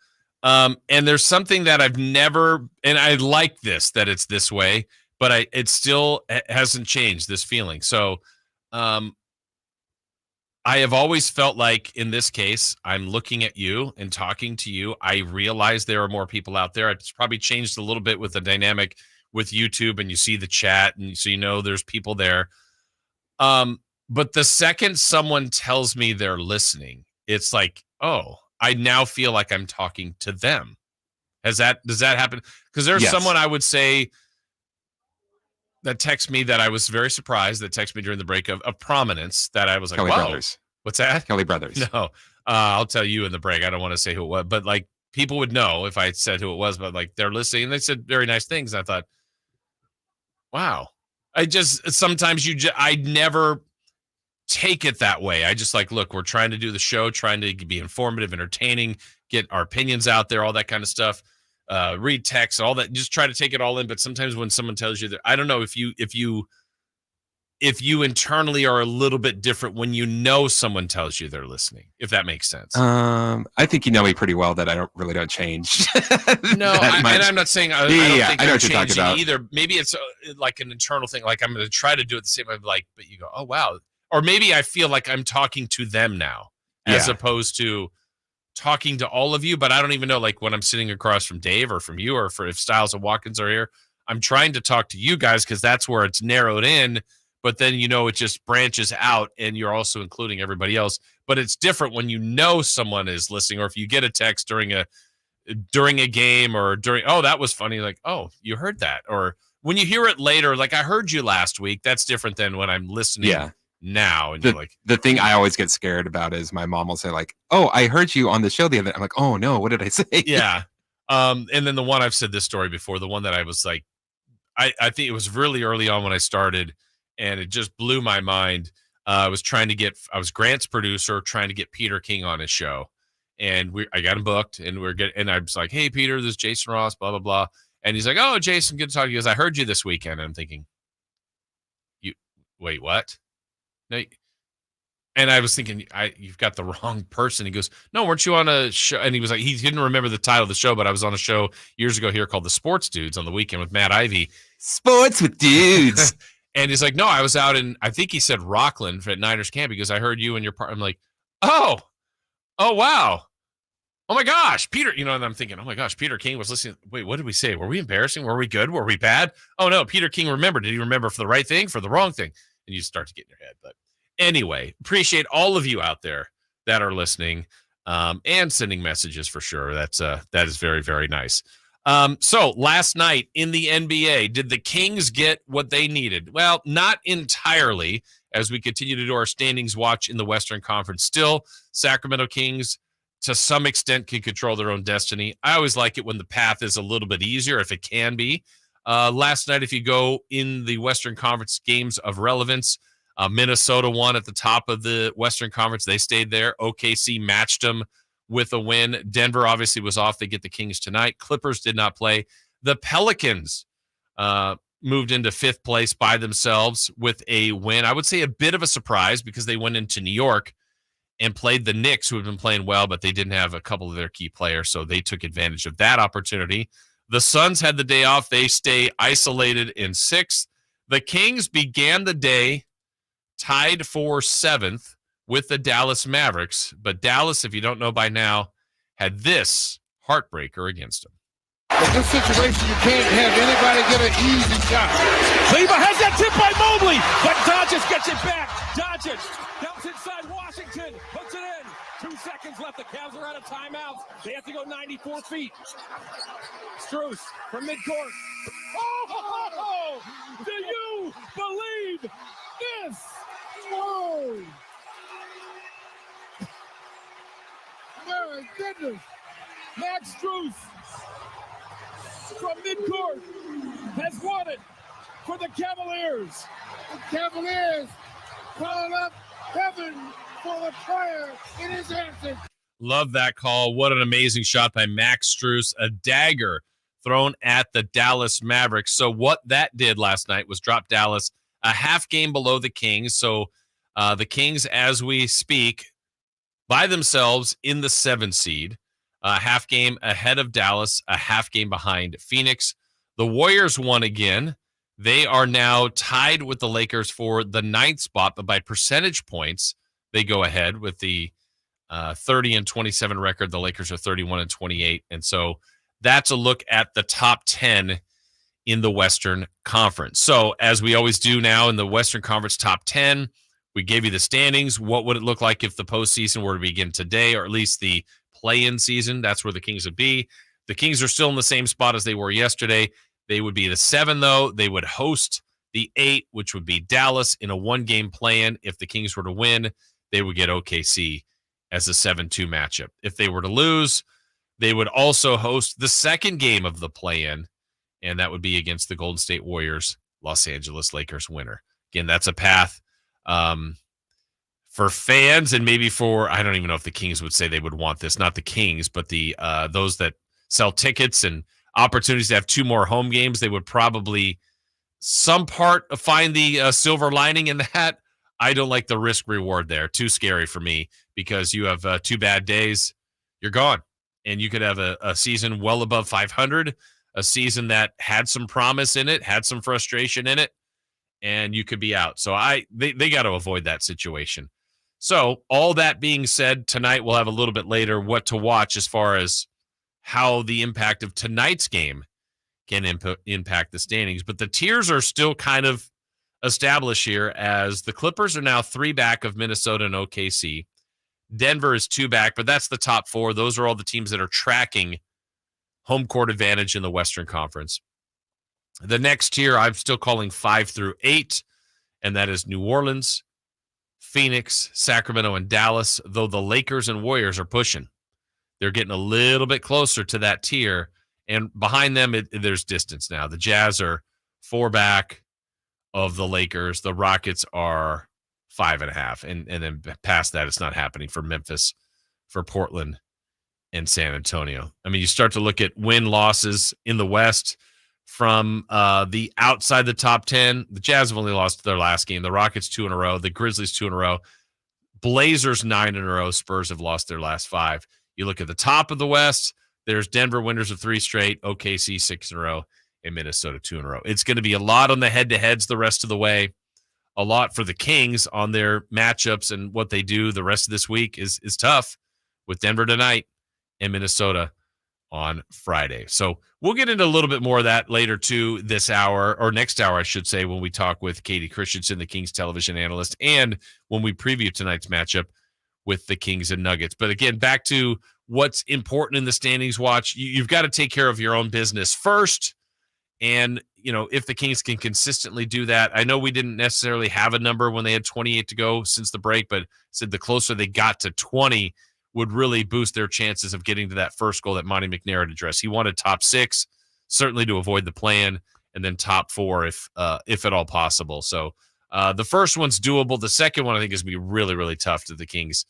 Speaker 3: And there's something that I've never, and I like this, that it's this way, but it still hasn't changed, this feeling. So I have always felt like in this case, I'm looking at you and talking to you. I realize there are more people out there. It's probably changed a little bit with the dynamic with YouTube, and you see the chat, and so you know there's people there. But the second someone tells me they're listening, it's like, oh, I now feel like I'm talking to them. Does that happen? Because there's someone I would say that texted me that I was very surprised, that texted me during the break of prominence, that I was like,
Speaker 4: Kelly
Speaker 3: wow.
Speaker 4: Brothers.
Speaker 3: What's that?
Speaker 4: Kelly Brothers.
Speaker 3: No, I'll tell you in the break. I don't want to say who it was, but like people would know if I said who it was, but like they're listening and they said very nice things. And I thought, wow. Sometimes I never take it that way. I just like, look, we're trying to do the show, trying to be informative, entertaining, get our opinions out there, all that kind of stuff. Read text, all that, just try to take it all in. But sometimes when someone tells you that, I don't know if you internally are a little bit different when you know someone tells you they're listening, if that makes sense.
Speaker 4: I think you know me pretty well that I don't change.
Speaker 3: No, and I'm not saying I don't think
Speaker 4: I know
Speaker 3: I'm
Speaker 4: what you're talking about
Speaker 3: either. Maybe it's like an internal thing. Like I'm going to try to do it the same way. Like, but you go, oh wow, or maybe I feel like I'm talking to them now, as opposed to talking to all of you. But I don't even know, like when I'm sitting across from Dave or from you, or if Styles and Watkins are here, I'm trying to talk to you guys because that's where it's narrowed in. But then, it just branches out and you're also including everybody else. But it's different when you know someone is listening, or if you get a text during a game or oh, that was funny. Like, oh, you heard that. Or when you hear it later, like I heard you last week, that's different than when I'm listening now. And you're like,
Speaker 4: the thing I always get scared about is my mom will say like, oh, I heard you on the show the other day. I'm like, oh no, what did I say?
Speaker 3: Yeah. And then the one, I've said this story before, the one that I was like, I think it was really early on when I started, and it just blew my mind. I was Grant's producer, trying to get Peter King on his show. And I got him booked, and and I was like, hey, Peter, this is Jason Ross, blah, blah, blah. And he's like, oh, Jason, good to talk to you. He goes, I heard you this weekend. And I'm thinking, wait, what? No. And I was thinking, you've got the wrong person. He goes, no, weren't you on a show? And he was like, he didn't remember the title of the show, but I was on a show years ago here called The Sports Dudes on the weekend with Matt Ivy.
Speaker 4: Sports with dudes.
Speaker 3: And he's like, no, I was out in, I think he said Rockland at Niners camp because I heard you and your partner. I'm like, oh, wow. Oh my gosh, Peter, and I'm thinking, oh my gosh, Peter King was listening. Wait, what did we say? Were we embarrassing? Were we good? Were we bad? Oh no, Peter King remembered. Did he remember for the right thing, for the wrong thing? And you start to get in your head. But anyway, appreciate all of you out there that are listening and sending messages for sure. That is very, very nice. So last night in the NBA, did the Kings get what they needed? Well, not entirely, as we continue to do our standings watch in the Western Conference. Still, Sacramento Kings, to some extent, can control their own destiny. I always like it when the path is a little bit easier, if it can be. Last night, if you go in the Western Conference games of relevance, Minnesota won at the top of the Western Conference. They stayed there. OKC matched them with a win. Denver obviously was off. They get the Kings tonight. Clippers did not play. The Pelicans moved into fifth place by themselves with a win. I would say a bit of a surprise because they went into New York and played the Knicks, who have been playing well, but they didn't have a couple of their key players, so they took advantage of that opportunity. The Suns had the day off. They stay isolated in sixth. The Kings began the day tied for seventh with the Dallas Mavericks, but Dallas, if you don't know by now, had this heartbreaker against them.
Speaker 11: In this situation, you can't have anybody get an easy shot.
Speaker 12: Kleber has that tip by Mobley, but Doncic gets it back. Doncic dumps inside Washington, puts it in. 2 seconds left. The Cavs are out of timeouts. They have to go 94 feet. Strus from midcourt. Oh! Do you believe this?
Speaker 11: Whoa! My goodness.
Speaker 12: Max Strus from midcourt has won it for the Cavaliers.
Speaker 11: The Cavaliers calling up heaven for the prayer in his answer.
Speaker 3: Love that call. What an amazing shot by Max Strus, a dagger thrown at the Dallas Mavericks. So what that did last night was drop Dallas a half game below the Kings. So the Kings, as we speak, by themselves in the 7 seed, a half game ahead of Dallas, a half game behind Phoenix. The Warriors won again. They are now tied with the Lakers for the 9th spot, but by percentage points, they go ahead with the 30-27 record. The Lakers are 31-28. And so that's a look at the top 10 in the Western Conference. So as we always do now in the Western Conference top 10, we gave you the standings. What would it look like if the postseason were to begin today, or at least the play-in season? That's where the Kings would be. The Kings are still in the same spot as they were yesterday. They would be the 7, though. They would host the 8, which would be Dallas in a 1-game play-in. If the Kings were to win, they would get OKC as a 7-2 matchup. If they were to lose, they would also host the 2nd game of the play-in, and that would be against the Golden State Warriors, Los Angeles Lakers winner. Again, that's a path for fans, and maybe for, I don't even know if the Kings would say they would want this, not the Kings, but the those that sell tickets and opportunities to have 2 more home games. They would probably some part find the silver lining in that. I don't like the risk reward there. Too scary for me, because you have 2 bad days, you're gone. And you could have a season well above 500, a season that had some promise in it, had some frustration in it, and you could be out. So they got to avoid that situation. So all that being said, tonight we'll have a little bit later what to watch as far as how the impact of tonight's game can impact the standings. But the tiers are still kind of established here, as the Clippers are now 3 back of Minnesota and OKC. Denver is 2 back, but that's the top 4. Those are all the teams that are tracking home court advantage in the Western Conference. The next tier I'm still calling 5 through 8, and that is New Orleans, Phoenix, Sacramento, and Dallas, though the Lakers and Warriors are pushing. They're getting a little bit closer to that tier, and behind them, there's distance now. The Jazz are 4 back of the Lakers. The Rockets are 5.5, and then past that, it's not happening for Memphis, for Portland, and San Antonio. I mean, you start to look at win-losses in the West from the outside the top 10. The Jazz have only lost their last game. The Rockets 2 in a row. The Grizzlies 2 in a row. Blazers 9 in a row. Spurs have lost their last 5. You look at the top of the West, there's Denver winners of 3 straight, OKC 6 in a row, and Minnesota 2 in a row. It's going to be a lot on the head-to-heads the rest of the way. A lot for the Kings on their matchups, and what they do the rest of this week is tough, with Denver tonight and Minnesota on Friday. So we'll get into a little bit more of that later too this hour, or next hour, I should say, when we talk with Katie Christensen, the Kings television analyst, and when we preview tonight's matchup with the Kings and Nuggets. But again, back to what's important in the standings watch. You've got to take care of your own business first. And, if the Kings can consistently do that, I know we didn't necessarily have a number when they had 28 to go since the break, but said the closer they got to 20 would really boost their chances of getting to that first goal that Monty McNair had addressed. He wanted top 6, certainly to avoid the play-in, and then top 4 if at all possible. So the first one's doable. The second one, I think, is going to be really, really tough to the Kings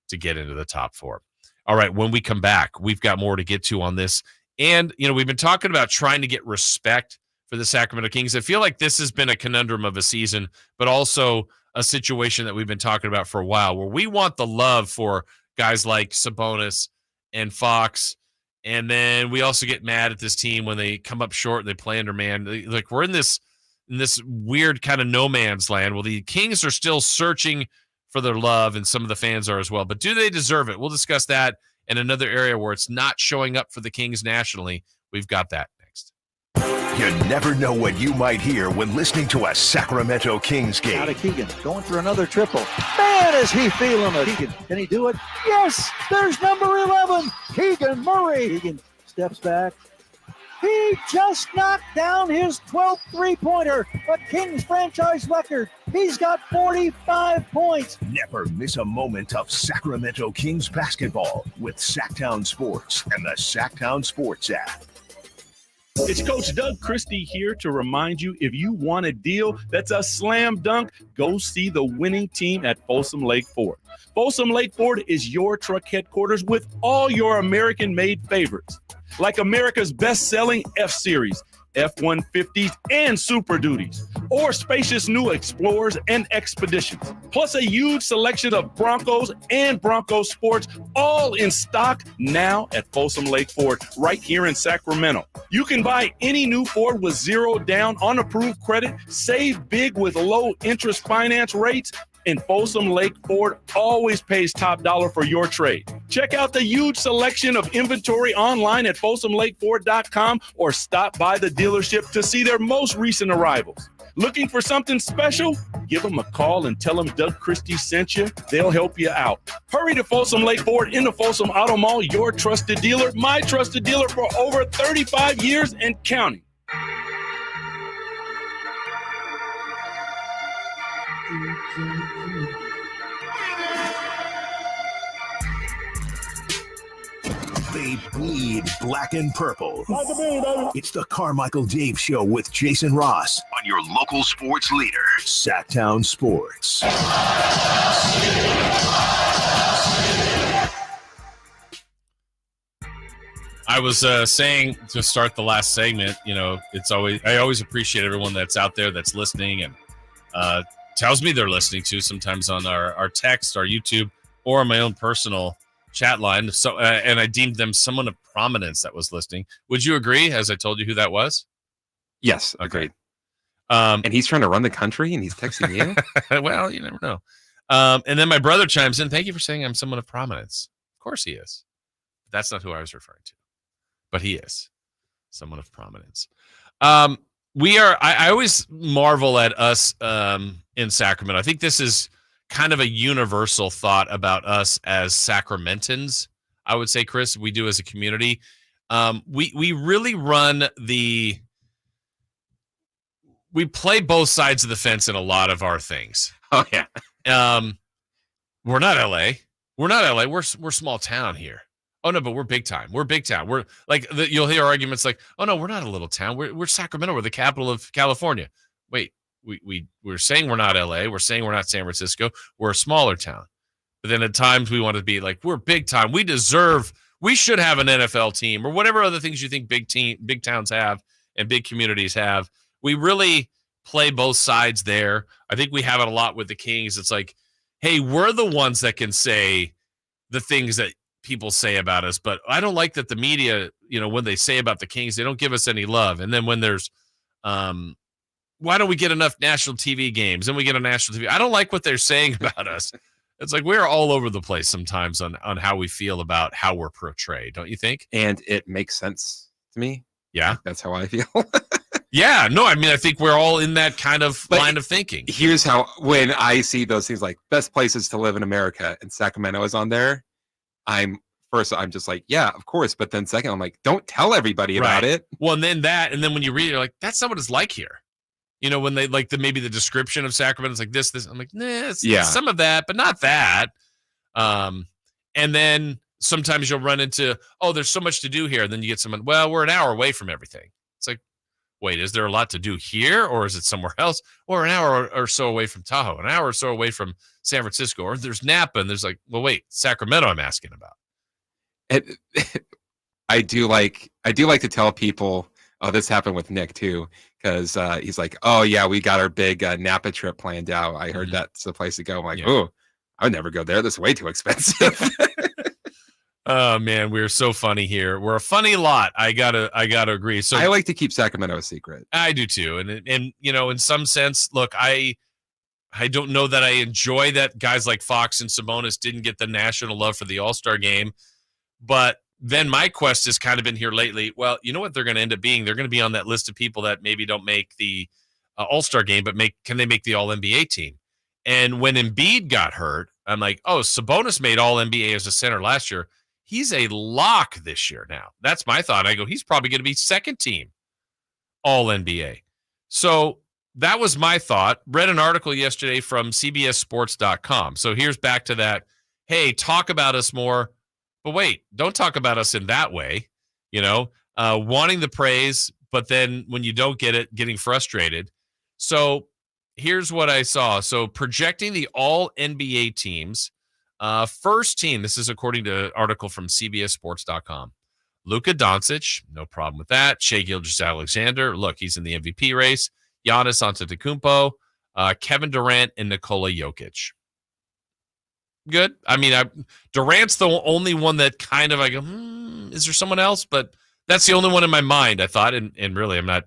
Speaker 3: to get into the top 4. All right, when we come back, we've got more to get to on this. And, we've been talking about trying to get respect for the Sacramento Kings. I feel like this has been a conundrum of a season, but also a situation that we've been talking about for a while, where we want the love for guys like Sabonis and Fox, and then we also get mad at this team when they come up short and they play under man. Like, we're in this weird kind of no man's land. Well, the Kings are still searching for their love, and some of the fans are as well. But do they deserve it? We'll discuss that in another area where it's not showing up for the Kings nationally. We've got that next.
Speaker 1: You never know what you might hear when listening to a Sacramento Kings game.
Speaker 19: Out of Keegan, going for another triple. Man, is he feeling it. Keegan, can he do it? Yes, there's number 11, Keegan Murray. Keegan steps back. He just knocked down his 12th three-pointer, a Kings franchise record. He's got 45 points.
Speaker 1: Never miss a moment of Sacramento Kings basketball with Sactown Sports and the Sactown Sports app.
Speaker 13: It's Coach Doug Christie here to remind you, if you want a deal that's a slam dunk, go see the winning team at Folsom Lake Ford. Folsom Lake Ford is your truck headquarters with all your American-made favorites, like America's best-selling F-Series, F-150s, and Super Duties, or spacious new Explorers and Expeditions, plus a huge selection of Broncos and Bronco Sports, all in stock now at Folsom Lake Ford, right here in Sacramento. You can buy any new Ford with zero down on approved credit, save big with low interest finance rates, and Folsom Lake Ford always pays top dollar for your trade. Check out the huge selection of inventory online at folsomlakeford.com or stop by the dealership to see their most recent arrivals. Looking for something special? Give them a call and tell them Doug Christie sent you. They'll help you out. Hurry to Folsom Lake Ford in the Folsom Auto Mall, your trusted dealer, my trusted dealer for over 35 years and counting.
Speaker 1: They bleed black and purple. It's the Carmichael Dave Show with Jason Ross on your local sports leader, Sactown Sports.
Speaker 3: I was saying to start the last segment, I always appreciate everyone that's out there that's listening and tells me they're listening to, sometimes on our text, our YouTube, or my own personal chat line. So, and I deemed them someone of prominence that was listening. Would you agree? As I told you who that was?
Speaker 4: Yes, agreed. And he's trying to run the country, and he's texting you.
Speaker 3: Well, you never know. And then my brother chimes in. Thank you for saying I'm someone of prominence. Of course he is. But that's not who I was referring to. But he is someone of prominence. We are. I always marvel at us in Sacramento. I think this is kind of a universal thought about us as Sacramentans. I would say, Chris, we do as a community. We really run we play both sides of the fence in a lot of our things.
Speaker 4: Oh yeah.
Speaker 3: We're not LA. We're not LA. We're small town here. Oh no, but we're big time. We're big town. We're like you'll hear arguments like, "Oh no, we're not a little town. We're Sacramento. We're the capital of California." Wait, we're saying we're not LA. We're saying we're not San Francisco. We're a smaller town. But then at times we want to be like, we're big time. We deserve We should have an NFL team or whatever other things you think big towns have and big communities have. We really play both sides there. I think we have it a lot with the Kings. It's like, hey, we're the ones that can say the things that people say about us, but I don't like that the media, when they say about the Kings, they don't give us any love. And then when there's, why don't we get enough national TV games? And we get a national TV. I don't like what they're saying about us. It's like we're all over the place sometimes on how we feel about how we're portrayed, don't you think?
Speaker 4: And it makes sense to me.
Speaker 3: Yeah.
Speaker 4: That's how I feel.
Speaker 3: Yeah. No, I mean, I think we're all in that kind of line of thinking.
Speaker 4: Here's how, when I see those things like best places to live in America and Sacramento is on there, I'm just like, yeah, of course. But then second, I'm like, don't tell everybody about it.
Speaker 3: Well, and then when you read it, you're like, that's not what it's like here. When they like maybe the description of Sacramento is like this. I'm like, nah, it's some of that, but not that. And then sometimes you'll run into, oh, there's so much to do here. And then you get someone, well, we're an hour away from everything. It's like, wait, is there a lot to do here or is it somewhere else? Or an hour or so away from Tahoe, an hour or so away from San Francisco, or there's Napa and there's like, well, wait, Sacramento I'm asking about.
Speaker 4: I do like to tell people, oh, this happened with Nick too, because he's like, oh yeah, we got our big Napa trip planned out. I heard that's the place to go. I'm like, oh, I would never go there. That's way too expensive.
Speaker 3: Oh man, we're so funny here. We're a funny lot. I gotta agree. So
Speaker 4: I like to keep Sacramento a secret.
Speaker 3: I do too, and in some sense, look, I don't know that I enjoy that guys like Fox and Sabonis didn't get the national love for the All-Star game, but then my quest has kind of been here lately. Well, you know what they're going to end up being? They're going to be on that list of people that maybe don't make the All-Star game, but can they make the All-NBA team? And when Embiid got hurt, I'm like, oh, Sabonis made All-NBA as a center last year. He's a lock this year now. That's my thought. I go, he's probably going to be second team All-NBA. So that was my thought. Read an article yesterday from CBSSports.com. So here's back to that. Hey, talk about us more. But wait, don't talk about us in that way, wanting the praise, but then when you don't get it, getting frustrated. So here's what I saw. So projecting the all-NBA teams, first team, this is according to an article from CBSSports.com. Luka Doncic, no problem with that. Shai Gilgeous-Alexander, look, he's in the MVP race. Giannis Antetokounmpo, Kevin Durant, and Nikola Jokic. Good. I mean, Durant's the only one that kind of I go, is there someone else? But that's the only one in my mind, I thought. And really, I'm not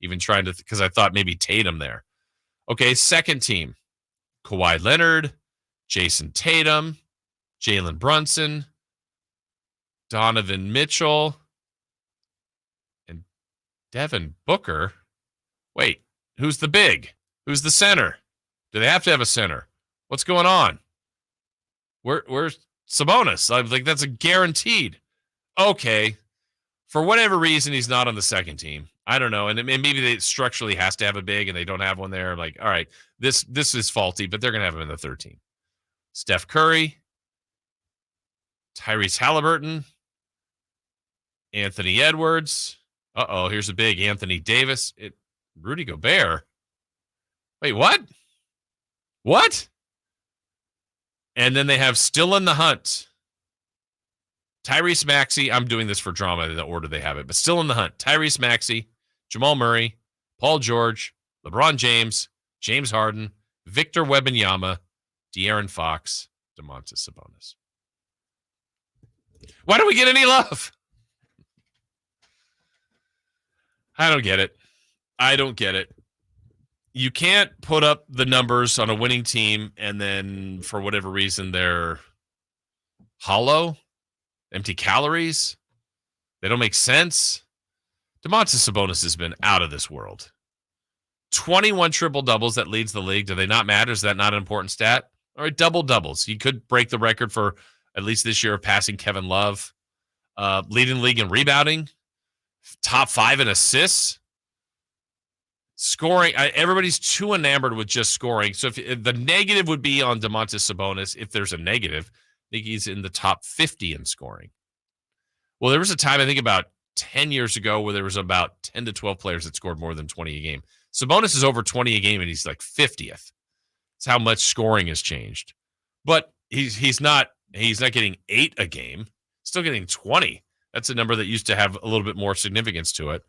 Speaker 3: even trying to, because I thought maybe Tatum there. Okay, second team. Kawhi Leonard, Jason Tatum, Jalen Brunson, Donovan Mitchell, and Devin Booker. Wait, who's the big? Who's the center? Do they have to have a center? What's going on? Where's Sabonis? I think that's a guaranteed. Okay. For whatever reason, he's not on the second team. I don't know. And maybe they structurally has to have a big and they don't have one there. I'm like, all right, this is faulty, but they're going to have him in the third team. Steph Curry, Tyrese Halliburton, Anthony Edwards. Uh-oh, here's a big Anthony Davis. Rudy Gobert. Wait, what? What? And then they have still in the hunt, Tyrese Maxey. I'm doing this for drama in the order they have it, but still in the hunt. Tyrese Maxey, Jamal Murray, Paul George, LeBron James, James Harden, Victor Wembanyama, De'Aaron Fox, Domantas Sabonis. Why don't we get any love? I don't get it. I don't get it. You can't put up the numbers on a winning team and then for whatever reason they're hollow, empty calories. They don't make sense. Domantas Sabonis has been out of this world. 21 triple-doubles, that leads the league. Do they not matter? Is that not an important stat? All right, double-doubles. He could break the record for, at least this year, passing Kevin Love. Leading the league in rebounding. Top 5 in assists. Scoring, everybody's too enamored with just scoring. So if the negative would be on Domantas Sabonis, if there's a negative, I think he's in the top 50 in scoring. Well, there was a time, I think about 10 years ago, where there was about 10 to 12 players that scored more than 20 a game. Sabonis is over 20 a game, and he's like 50th. That's how much scoring has changed. But he's not getting 8 a game. Still getting 20. That's a number that used to have a little bit more significance to it.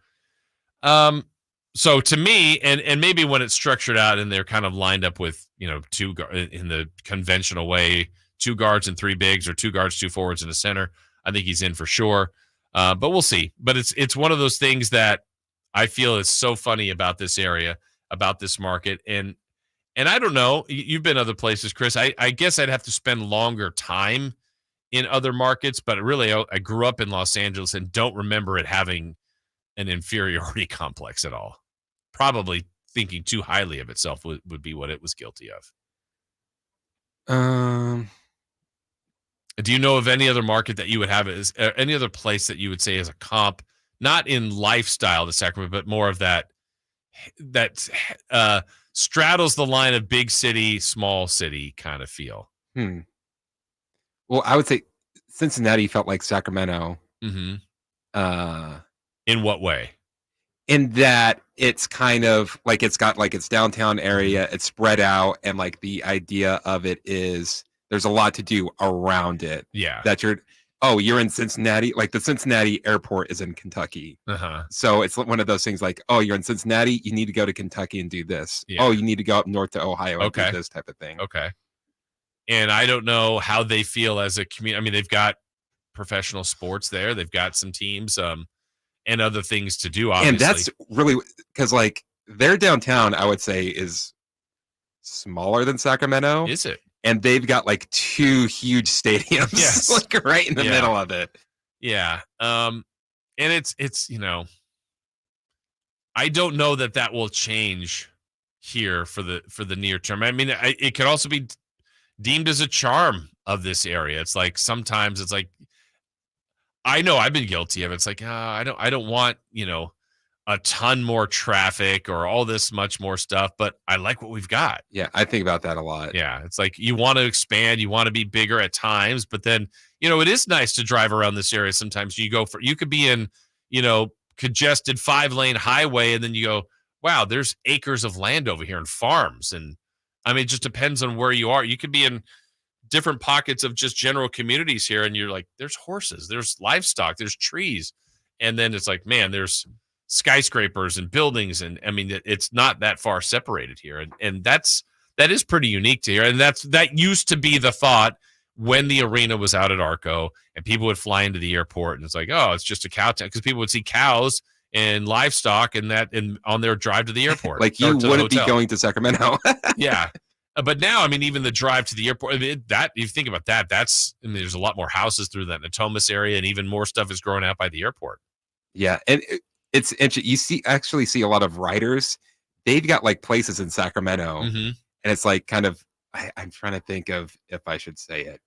Speaker 3: So to me, and maybe when it's structured out and they're kind of lined up with, two in the conventional way, 2 guards and 3 bigs, or 2 guards, 2 forwards and a center, I think he's in for sure. But we'll see. But it's one of those things that I feel is so funny about this area, about this market. And I don't know, you've been other places, Chris. I guess I'd have to spend longer time in other markets, but really I grew up in Los Angeles and don't remember it having an inferiority complex at all. Probably thinking too highly of itself would be what it was guilty of. Do you know of any other market that you would have as any other place that you would say is a comp, not in lifestyle to Sacramento, but more of that straddles the line of big city, small city kind of feel?
Speaker 4: Well, I would say Cincinnati felt like Sacramento.
Speaker 3: Mm-hmm. In what way?
Speaker 4: In that it's kind of like it's got like its downtown area, it's spread out, and like the idea of it is there's a lot to do around it.
Speaker 3: Yeah.
Speaker 4: That you're in Cincinnati. Like the Cincinnati airport is in Kentucky.
Speaker 3: Uh-huh.
Speaker 4: So it's one of those things like, oh, you're in Cincinnati, you need to go to Kentucky and do this.
Speaker 3: Yeah.
Speaker 4: Oh, you need to go up north to Ohio and do this type of thing.
Speaker 3: Okay. And I don't know how they feel as a community. I mean, they've got professional sports there. They've got some teams and other things to do, obviously.
Speaker 4: And that's really because like their downtown, I would say, is smaller than Sacramento.
Speaker 3: Is it?
Speaker 4: And they've got like 2 huge stadiums,
Speaker 3: Yes.
Speaker 4: like right in the middle of it.
Speaker 3: Yeah. And it's I don't know that will change here for the near term. I mean, it could also be deemed as a charm of this area. It's like sometimes it's like, I know I've been guilty of it. It's like, I don't want, a ton more traffic or all this much more stuff, but I like what we've got.
Speaker 4: Yeah, I think about that a lot.
Speaker 3: Yeah, it's like you want to expand, you want to be bigger at times, but then, it is nice to drive around this area. Sometimes you could be in, congested 5-lane highway, and then you go, wow, there's acres of land over here and farms. And I mean, it just depends on where you are. You could be in different pockets of just general communities here, and you're like, there's horses, there's livestock, there's trees. And then it's like, man, there's skyscrapers and buildings. And I mean, it's not that far separated here. And that is pretty unique to here. And that used to be the thought when the arena was out at Arco and people would fly into the airport, and it's like, oh, it's just a cow town, because people would see cows and livestock and on their drive to the airport.
Speaker 4: Like you wouldn't be going to Sacramento.
Speaker 3: Yeah. But now, I mean, even the drive to the airport, if you think about that, there's a lot more houses through that Natomas area, and even more stuff is growing out by the airport.
Speaker 4: Yeah. And it's interesting. You actually see a lot of writers. They've got like places in Sacramento,
Speaker 3: Mm-hmm.
Speaker 4: and it's like kind of, I'm trying to think of if I should say it.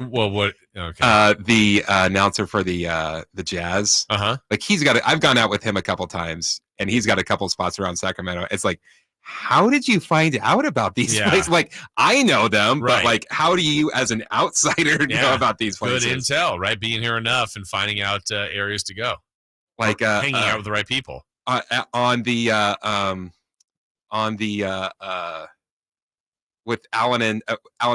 Speaker 3: Well, what? Okay.
Speaker 4: The announcer for the Jazz. Like I've gone out with him a couple times, and he's got a couple spots around Sacramento. It's like, how did you find out about these places? Like, I know them, but like, how do you, as an outsider, know about these places?
Speaker 3: Good intel, right? Being here enough and finding out areas to go,
Speaker 4: like
Speaker 3: hanging out with the right people.
Speaker 4: With Alan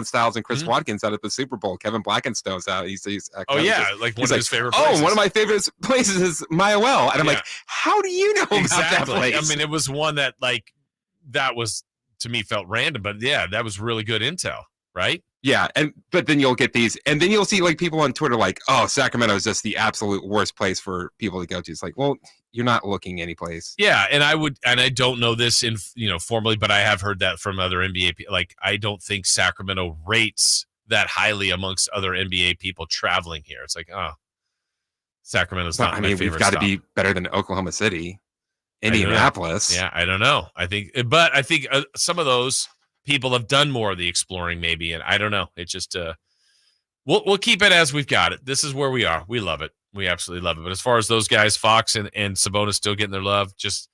Speaker 4: Stiles and Chris Watkins out at the Super Bowl. Kevin Blackenstone's out. He's
Speaker 3: like one of his favorite places.
Speaker 4: Oh, one of my favorite places is Maya Well. And I'm like, how do you know about that place?
Speaker 3: I mean, it was one that that was, to me, felt random, but yeah, that was really good intel, right?
Speaker 4: Yeah, but then you'll get these, and then you'll see like people on Twitter like, oh, Sacramento is just the absolute worst place for people to go to. It's like, well, you're not looking anyplace.
Speaker 3: Yeah, and I don't know this in formally, but I have heard that from other NBA. Like, I don't think Sacramento rates that highly amongst other NBA people traveling here. It's like, oh, Sacramento's not my favorite.
Speaker 4: We've got to be better than Oklahoma City, Indianapolis.
Speaker 3: Yeah, I don't know. I think some of those people have done more of the exploring, maybe, and I don't know. It's just we'll keep it as we've got it. This is where we are. We love it. We absolutely love it. But as far as those guys, Fox and Sabonis still getting their love, just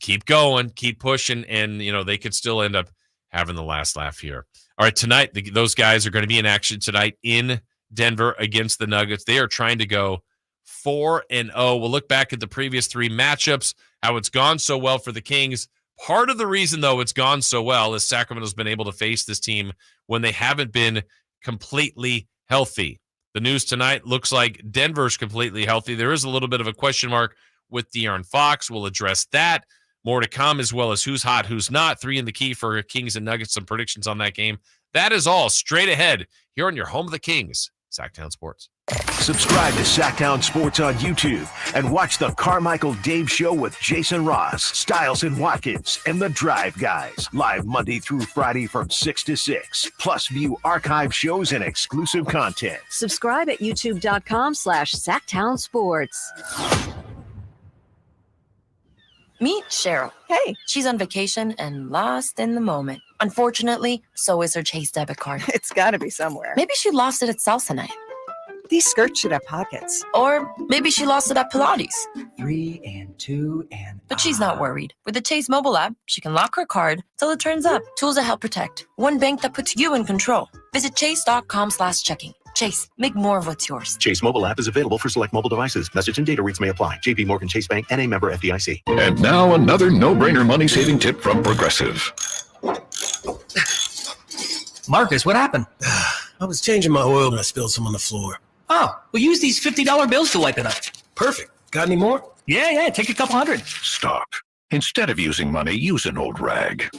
Speaker 3: keep going, keep pushing, and they could still end up having the last laugh here. All right, tonight those guys are going to be in action tonight in Denver against the Nuggets. They are trying to go 4-0. We'll look back at the previous 3 matchups, how it's gone so well for the Kings. Part of the reason, though, it's gone so well is Sacramento's been able to face this team when they haven't been completely healthy. The news tonight looks like Denver's completely healthy. There is a little bit of a question mark with De'Aaron Fox. We'll address that. More to come, as well as who's hot, who's not. 3 in the key for Kings and Nuggets, some predictions on that game. That is all straight ahead here on your home of the Kings, Sactown Sports.
Speaker 1: Subscribe to Sactown Sports on YouTube and watch the Carmichael Dave Show with Jason Ross, Stiles and Watkins, and the Drive Guys. Live Monday through Friday from 6 to 6. Plus view archive shows and exclusive content.
Speaker 5: Subscribe at youtube.com/Sactown Sports.
Speaker 14: Meet Cheryl. Hey. She's on vacation and lost in the moment. Unfortunately, so is her Chase debit card.
Speaker 15: It's got to be somewhere.
Speaker 14: Maybe she lost it at salsa night.
Speaker 15: These skirts should have pockets.
Speaker 14: Or maybe she lost it at Pilates.
Speaker 15: 3 and 2 and...
Speaker 14: But she's not worried. With the Chase mobile app, she can lock her card till it turns up. Tools that help protect. One bank that puts you in control. Visit chase.com/checking. Chase, make more of what's yours.
Speaker 16: Chase mobile app is available for select mobile devices. Message and data rates may apply. JP Morgan Chase Bank, N.A. member FDIC.
Speaker 8: And now another no-brainer money-saving tip from Progressive.
Speaker 22: Marcus, what happened? I was changing my oil and I spilled some on the floor. Oh, well, use these $50 bills to wipe it up. Perfect. Got any more? Yeah, take a couple hundred.
Speaker 8: Stop. Instead of using money, use an old rag.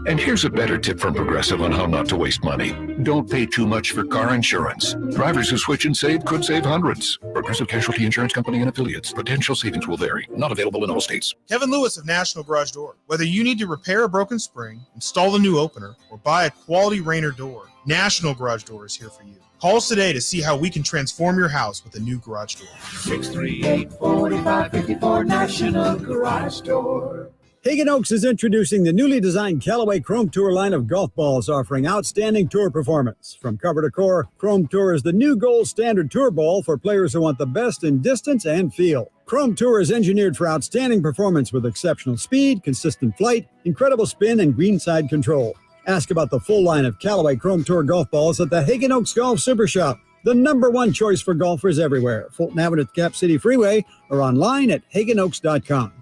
Speaker 8: And here's a better tip from Progressive on how not to waste money. Don't pay too much for car insurance. Drivers who switch and save could save hundreds. Progressive Casualty Insurance Company and affiliates. Potential savings will vary. Not available in all states.
Speaker 24: Kevin Lewis of National Garage Door. Whether you need to repair a broken spring, install a new opener, or buy a quality Rainer door, National Garage Door is here for you. Call us today to see how we can transform your house with a new garage door.
Speaker 25: 638-4554 National Garage Door.
Speaker 23: Hagen Oaks is introducing the newly designed Callaway Chrome Tour line of golf balls, offering outstanding tour performance. From cover to core, Chrome Tour is the new gold standard tour ball for players who want the best in distance and feel. Chrome Tour is engineered for outstanding performance with exceptional speed, consistent flight, incredible spin, and greenside control. Ask about the full line of Callaway Chrome Tour golf balls at the Hagen Oaks Golf Super Shop, the #1 choice for golfers everywhere. Fulton Avenue at the Cap City Freeway or online at hagenoaks.com.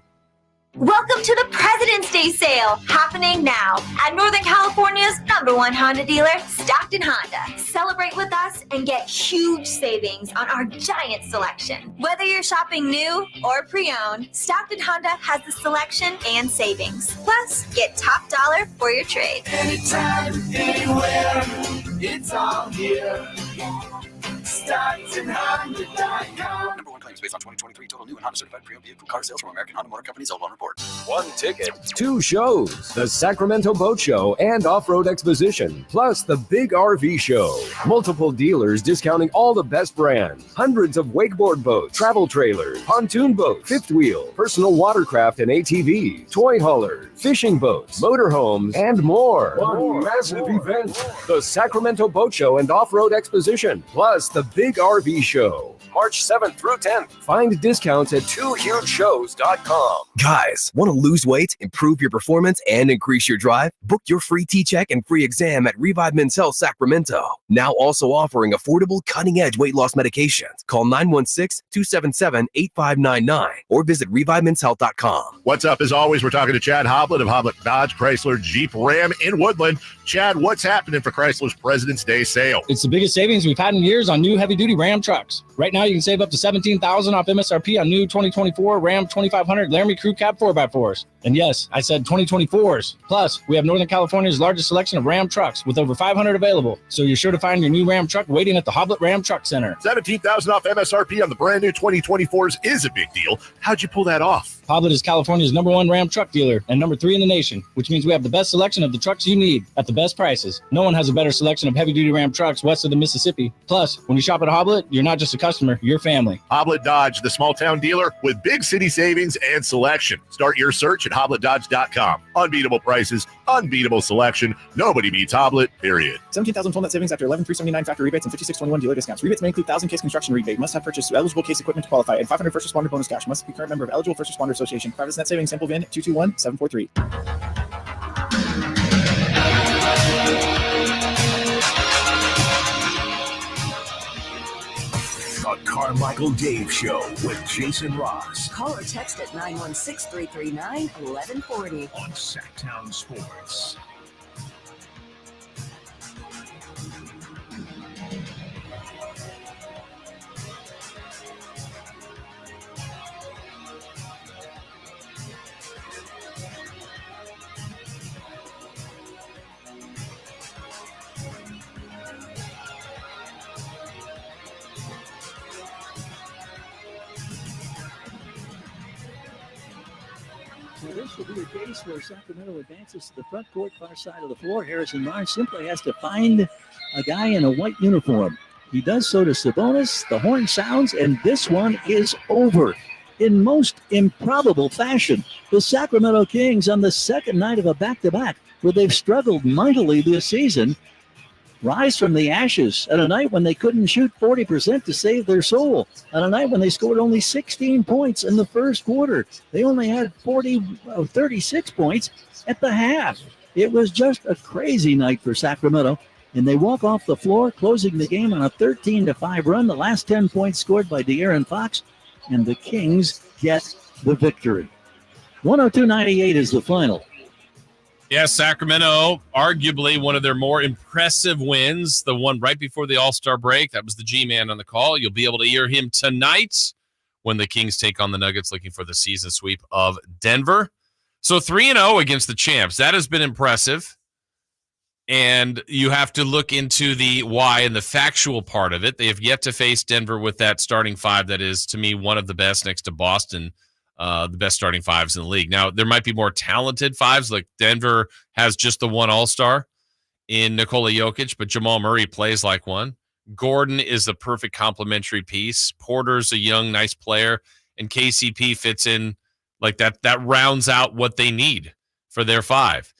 Speaker 26: Welcome to the President's Day sale, happening now at Northern California's #1 Honda dealer, Stockton Honda. Celebrate with us and get huge savings on our giant selection. Whether you're shopping new or pre-owned, Stockton Honda has the selection and savings. Plus, get top dollar for your trade.
Speaker 25: Anytime, anywhere, it's all here. StocktonHonda.com.
Speaker 28: #1 claims based on 2023 total new and Honda certified pre-owned vehicle car sales from American Honda Motor Company. Sold on report.
Speaker 29: 1 ticket, 2 shows, the Sacramento Boat Show and Off-Road Exposition, plus the Big RV Show. Multiple dealers discounting all the best brands. Hundreds of wakeboard boats, travel trailers, pontoon boats, fifth wheel, personal watercraft and ATVs, toy haulers, fishing boats, motorhomes, and more. One massive event, the Sacramento Boat Show and Off-Road Exposition, plus the Big RV Show. March 7th through 10th. Find discounts at 2hugeshows.com.
Speaker 30: Guys, want to lose weight, improve your performance, and increase your drive? Book your free T-check and free exam at Revive Men's Health Sacramento. Now also offering affordable, cutting-edge weight loss medications. Call 916-277-8599 or visit ReviveMen'sHealth.com.
Speaker 7: What's up? As always, we're talking to Chad Hoblet of Hoblet Dodge Chrysler Jeep Ram in Woodland. Chad, what's happening for Chrysler's President's Day sale?
Speaker 31: It's the biggest savings we've had in years on new heavy-duty Ram trucks. Right now, you can save up to $17,000 off MSRP on new 2024 Ram 2500 Laramie Crew Cab 4x4s. And yes, I said 2024s. Plus, we have Northern California's largest selection of Ram trucks with over 500 available. So you're sure to find your new Ram truck waiting at the Hoblet Ram Truck Center.
Speaker 7: $17,000 off MSRP on the brand new 2024s is a big deal. How'd you pull that off?
Speaker 31: Hoblet is California's #1 Ram truck dealer and #3 in the nation, which means we have the best selection of the trucks you need at the best prices. No one has a better selection of heavy-duty Ram trucks west of the Mississippi. Plus, when you shop at Hoblet, you're not just a customer, you're family.
Speaker 7: Hoblet Dodge, the small-town dealer with big city savings and selection. Start your search at HobletDodge.com. Unbeatable prices, unbeatable selection. Nobody beats Hoblet, period.
Speaker 32: 17,000 full net savings after 11,379 factory rebates and 5621 dealer discounts. Rebates may include 1,000 case construction rebate. Must have purchased eligible case equipment to qualify and 500 first responder bonus cash. Must be current member of eligible first responder association. Private net savings. Sample VIN 221743.
Speaker 1: The Carmichael Dave Show with Jason Ross.
Speaker 5: Call or text at 916-339-1140
Speaker 1: on Sactown Sports.
Speaker 2: this will be a case where Sacramento advances to the front court, far side of the floor. Harrison Barnes simply has to find a guy in a white uniform. He does so to Sabonis. The horn sounds, and this one is over. In most improbable fashion, the Sacramento Kings, on the second night of a back-to-back, where they've struggled mightily this season, rise from the ashes at a night when they couldn't shoot 40% to save their soul, on a night when they scored only 16 points in the first quarter. They only had 36 points at the half. It was just a crazy night for Sacramento, and they walk off the floor, closing the game on a 13-5 run. The last 10 points scored by De'Aaron Fox, and the Kings get the victory. 102-98 is the final.
Speaker 3: Yeah, Sacramento, arguably one of their more impressive wins, the one right before the All-Star break. That was the G-Man on the call. You'll be able to hear him tonight when the Kings take on the Nuggets, looking for the season sweep of Denver. So 3-0 against the champs. That has been impressive. And you have to look into the why and the factual part of it. They have yet to face Denver with that starting five that is, to me, one of the best next to Boston, the best starting fives in the league. Now, there might be more talented fives, like Denver has just the one all-star in Nikola Jokic, but Jamal Murray plays like one. Gordon is the perfect complementary piece. Porter's a young, nice player, and KCP fits in like that. That rounds out what they need for their five.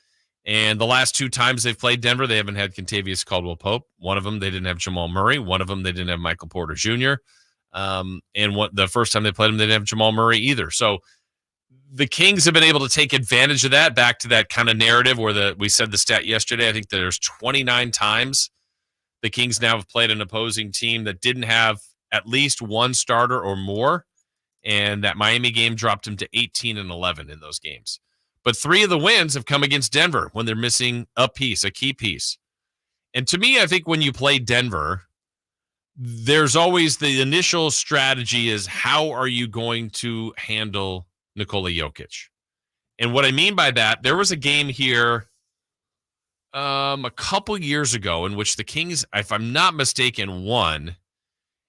Speaker 3: And the last two times they've played Denver, they haven't had Kentavious Caldwell-Pope. One of them, they didn't have Jamal Murray. One of them, they didn't have Michael Porter Jr. The first time they played him, they didn't have Jamal Murray either. So the Kings have been able to take advantage of that, back to that kind of narrative where we said the stat yesterday. I think there's 29 times the Kings now have played an opposing team that didn't have at least one starter or more. And that Miami game dropped them to 18-11 in those games. But 3 of the wins have come against Denver when they're missing a piece, a key piece. And to me, I think when you play Denver, there's always the initial strategy is how are you going to handle Nikola Jokic? And what I mean by that, there was a game here a couple years ago in which the Kings, if I'm not mistaken, won,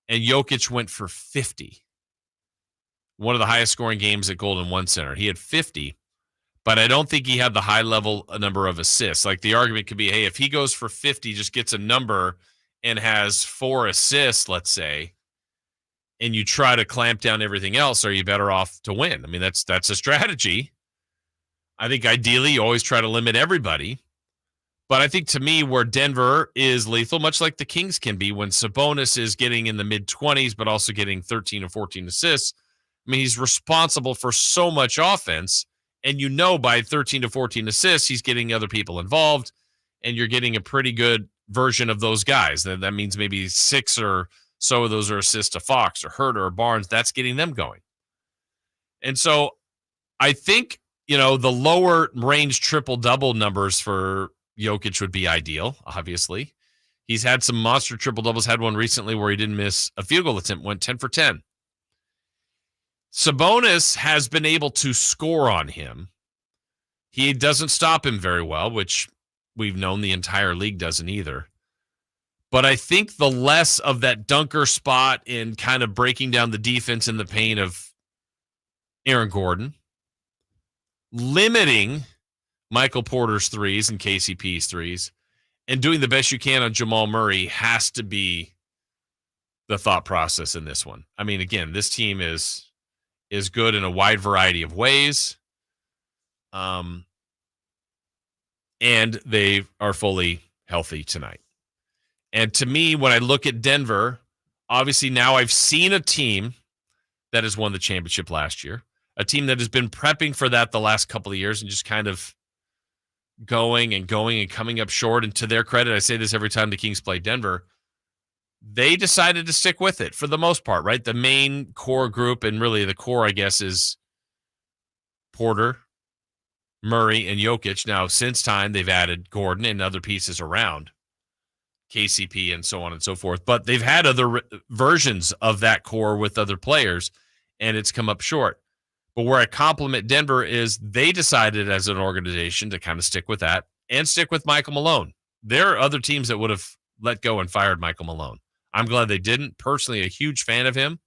Speaker 3: and Jokic went for 50. One of the highest scoring games at Golden One Center. He had 50. But I don't think he had the high level number of assists. Like the argument could be, hey, if he goes for 50, just gets a number and has 4 assists, let's say, and you try to clamp down everything else, are you better off to win? I mean, that's a strategy. I think ideally you always try to limit everybody. But I think to me where Denver is lethal, much like the Kings can be, when Sabonis is getting in the mid-20s but also getting 13 or 14 assists, I mean, he's responsible for so much offense. And you know by 13 to 14 assists, he's getting other people involved, and you're getting a pretty good version of those guys. That means maybe 6 or so of those are assists to Fox or Herter or Barnes. That's getting them going. And so I think, the lower range triple-double numbers for Jokic would be ideal, obviously. He's had some monster triple-doubles, had one recently where he didn't miss a field goal attempt, went 10 for 10. Sabonis has been able to score on him. He doesn't stop him very well, which we've known the entire league doesn't either. But I think the less of that dunker spot in kind of breaking down the defense in the paint of Aaron Gordon, limiting Michael Porter's threes and KCP's threes, and doing the best you can on Jamal Murray has to be the thought process in this one. I mean, again, this team is good in a wide variety of ways. And they are fully healthy tonight. And to me, when I look at Denver, obviously now I've seen a team that has won the championship last year, a team that has been prepping for that the last couple of years and just kind of going and coming up short. And to their credit, I say this every time the Kings play Denver, they decided to stick with it for the most part, right? The main core group, and really the core, I guess, is Porter, Murray, and Jokic. Now, since time, they've added Gordon and other pieces around KCP and so on and so forth. But they've had other versions of that core with other players, and it's come up short. But where I compliment Denver is they decided as an organization to kind of stick with that and stick with Michael Malone. There are other teams that would have let go and fired Michael Malone. I'm glad they didn't. Personally, a huge fan of him.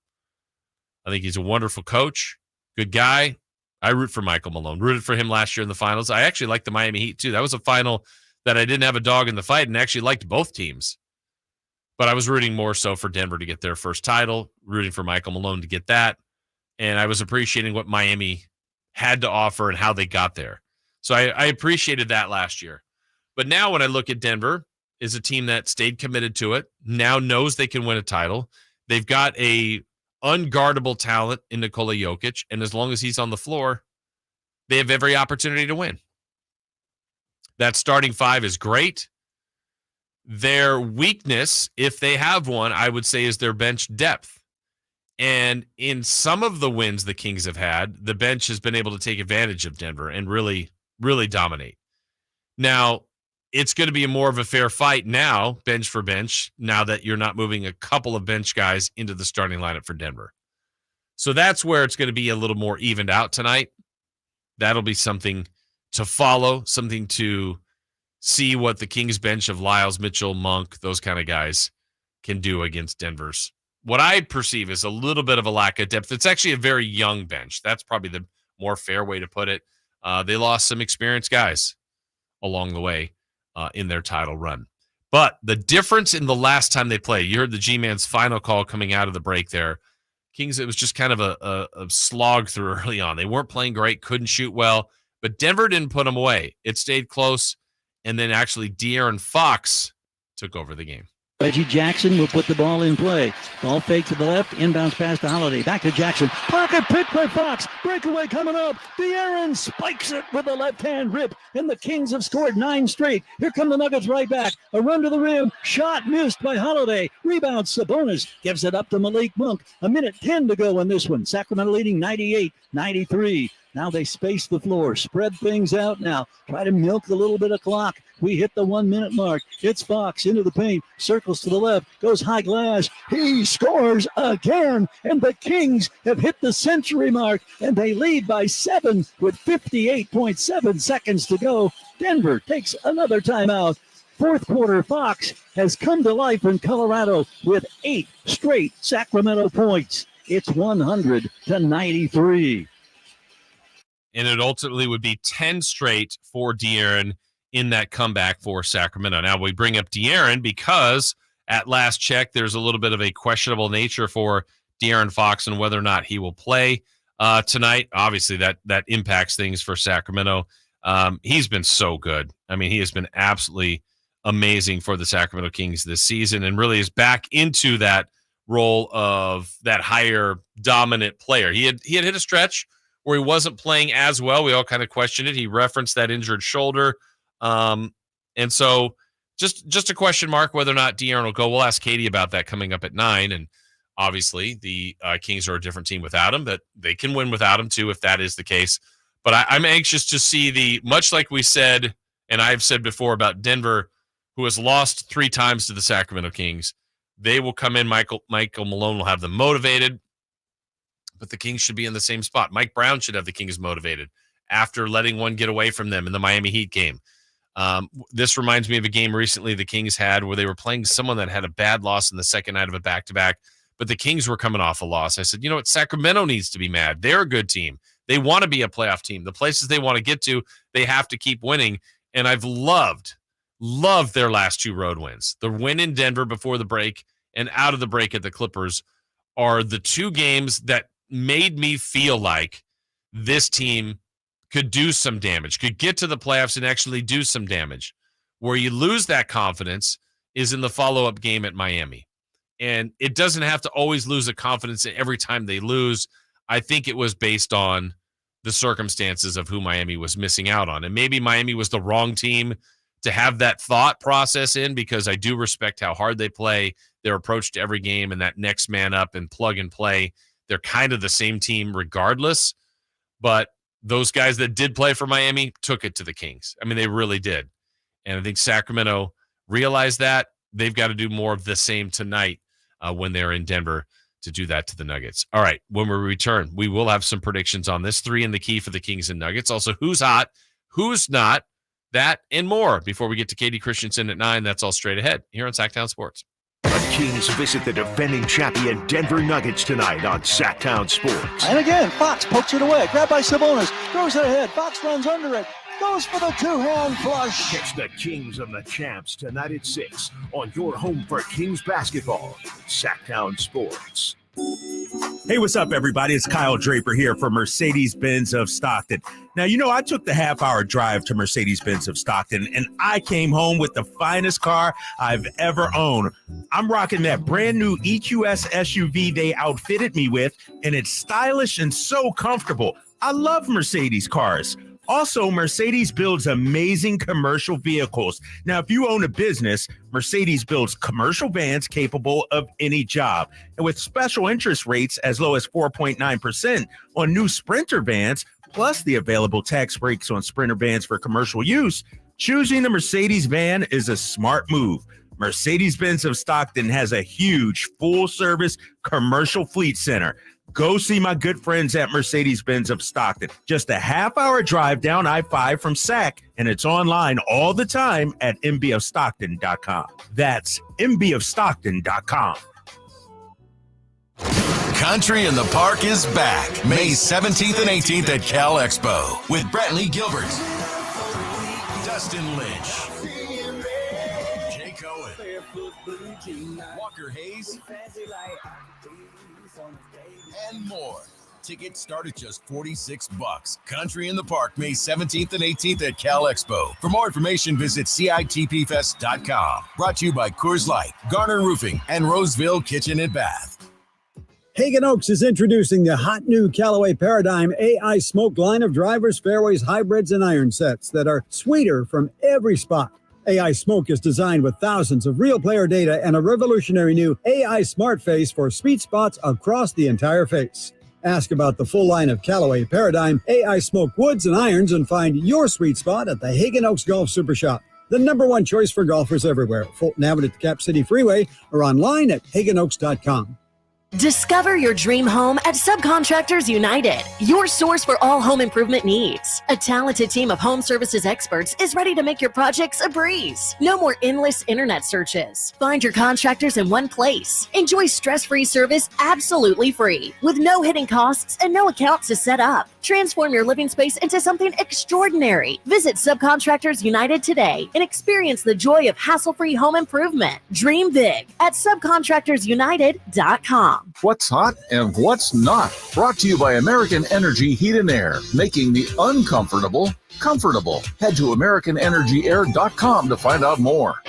Speaker 3: I think he's a wonderful coach, good guy. I root for Michael Malone. Rooted for him last year in the finals. I actually liked the Miami Heat, too. That was a final that I didn't have a dog in the fight and actually liked both teams. But I was rooting more so for Denver to get their first title, rooting for Michael Malone to get that. And I was appreciating what Miami had to offer and how they got there. So I appreciated that last year. But now when I look at Denver, is a team that stayed committed to it, now knows they can win a title. They've got a unguardable talent in Nikola Jokic, and as long as he's on the floor, they have every opportunity to win. That starting five is great. Their weakness, if they have one, I would say is their bench depth. And in some of the wins the Kings have had, the bench has been able to take advantage of Denver and really, really dominate. Now, it's going to be more of a fair fight now, bench for bench, now that you're not moving a couple of bench guys into the starting lineup for Denver. So that's where it's going to be a little more evened out tonight. That'll be something to follow, something to see what the Kings bench of Lyles, Mitchell, Monk, those kind of guys can do against Denver's. What I perceive is a little bit of a lack of depth. It's actually a very young bench. That's probably the more fair way to put it. They lost some experienced guys along the way in their title run. But the difference in the last time they played, you heard the G-Man's final call coming out of the break there. Kings, it was just kind of a slog through early on. They weren't playing great, couldn't shoot well, but Denver didn't put them away. It stayed close, and then actually De'Aaron Fox took over the game.
Speaker 2: Reggie Jackson will put the ball in play. Ball fake to the left, inbounds pass to Holiday. Back to Jackson. Pocket pick by Fox. Breakaway coming up. De'Aaron spikes it with a left-hand rip, and the Kings have scored 9 straight. Here come the Nuggets right back. A run to the rim. Shot missed by Holiday. Rebound Sabonis. Gives it up to Malik Monk. 1:10 to go in this one. Sacramento leading 98-93. Now they space the floor, spread things out now, try to milk a little bit of clock. We hit the 1 minute mark. It's Fox into the paint, circles to the left, goes high glass. He scores again, and the Kings have hit the century mark, and they lead by 7 with 58.7 seconds to go. Denver takes another timeout. Fourth quarter, Fox has come to life in Colorado with 8 straight Sacramento points. It's 100-93.
Speaker 3: And it ultimately would be 10 straight for De'Aaron in that comeback for Sacramento. Now, we bring up De'Aaron because at last check, there's a little bit of a questionable nature for De'Aaron Fox and whether or not he will play tonight. Obviously, that impacts things for Sacramento. He's been so good. I mean, he has been absolutely amazing for the Sacramento Kings this season and really is back into that role of that higher dominant player. He had hit a stretch where he wasn't playing as well. We all kind of questioned it. He referenced that injured shoulder. And so just a question mark whether or not De'Aaron will go. We'll ask Katie about that coming up at 9. And obviously the Kings are a different team without him, but they can win without him too if that is the case. But I'm anxious to see much like we said, and I've said before about Denver, who has lost 3 times to the Sacramento Kings. They will come in. Michael Malone will have them motivated. But the Kings should be in the same spot. Mike Brown should have the Kings motivated after letting one get away from them in the Miami Heat game. This reminds me of a game recently the Kings had where they were playing someone that had a bad loss in the second night of a back-to-back, but the Kings were coming off a loss. I said, you know what? Sacramento needs to be mad. They're a good team. They want to be a playoff team. The places they want to get to, they have to keep winning. And I've loved their last 2 road wins. The win in Denver before the break and out of the break at the Clippers are the 2 games that made me feel like this team could do some damage, could get to the playoffs and actually do some damage. Where you lose that confidence is in the follow-up game at Miami. And it doesn't have to always lose a confidence every time they lose. I think it was based on the circumstances of who Miami was missing out on. And maybe Miami was the wrong team to have that thought process in, because I do respect how hard they play, their approach to every game, and that next man up and plug and play. They're kind of the same team regardless, but those guys that did play for Miami took it to the Kings. I mean, they really did. And I think Sacramento realized that. They've got to do more of the same tonight when they're in Denver to do that to the Nuggets. All right, when we return, we will have some predictions on this. 3 in the key for the Kings and Nuggets. Also, who's hot, who's not, that and more before we get to Katie Christensen at 9. That's all straight ahead here on Sactown Sports.
Speaker 1: The Kings visit the defending champion Denver Nuggets tonight on Sactown Sports.
Speaker 2: And again, Fox pokes it away. Grabbed by Sabonis. Throws it ahead. Fox runs under it. Goes for the two-hand flush.
Speaker 1: Catch the Kings and the Champs tonight at 6 on your home for Kings basketball, Sactown Sports.
Speaker 6: Hey, what's up, everybody? It's Kyle Draper here for Mercedes-Benz of Stockton. Now, I took the half-hour drive to Mercedes-Benz of Stockton, and I came home with the finest car I've ever owned. I'm rocking that brand-new EQS SUV they outfitted me with, and it's stylish and so comfortable. I love Mercedes cars. Also, Mercedes builds amazing commercial vehicles. Now, if you own a business, Mercedes builds commercial vans capable of any job. And with special interest rates as low as 4.9% on new Sprinter vans, plus the available tax breaks on Sprinter vans for commercial use, choosing a Mercedes van is a smart move. Mercedes-Benz of Stockton has a huge full-service commercial fleet center. Go see my good friends at Mercedes-Benz of Stockton. Just a half-hour drive down I-5 from Sac, and it's online all the time at mbofstockton.com. That's mbofstockton.com.
Speaker 9: Country in the Park is back May 17th and 18th at Cal Expo with Brantley Gilbert, Dustin Lynch, Jay Cohen, Walker Hayes, and more. Tickets start at just $46. Country in the Park, May 17th and 18th at Cal Expo. For more information, visit CITPFest.com. Brought to you by Coors Light, Garner Roofing, and Roseville Kitchen and Bath.
Speaker 23: Hagen Oaks is introducing the hot new Callaway Paradigm AI Smoke line of drivers, fairways, hybrids, and iron sets that are sweeter from every spot. AI Smoke is designed with thousands of real player data and a revolutionary new AI Smart Face for sweet spots across the entire face. Ask about the full line of Callaway Paradigm AI Smoke woods and irons and find your sweet spot at the Hagen Oaks Golf Super Shop, the #1 choice for golfers everywhere. Fulton Avenue at the Cap City Freeway or online at hagenoaks.com.
Speaker 10: Discover your dream home at Subcontractors United, your source for all home improvement needs. A talented team of home services experts is ready to make your projects a breeze. No more endless internet searches. Find your contractors in one place. Enjoy stress-free service absolutely free, with no hidden costs and no accounts to set up. Transform your living space into something extraordinary. Visit Subcontractors United today and experience the joy of hassle-free home improvement. Dream big at subcontractorsunited.com.
Speaker 8: What's hot and what's not. Brought to you by American Energy Heat and Air, making the uncomfortable comfortable. Head to AmericanEnergyAir.com to find out more.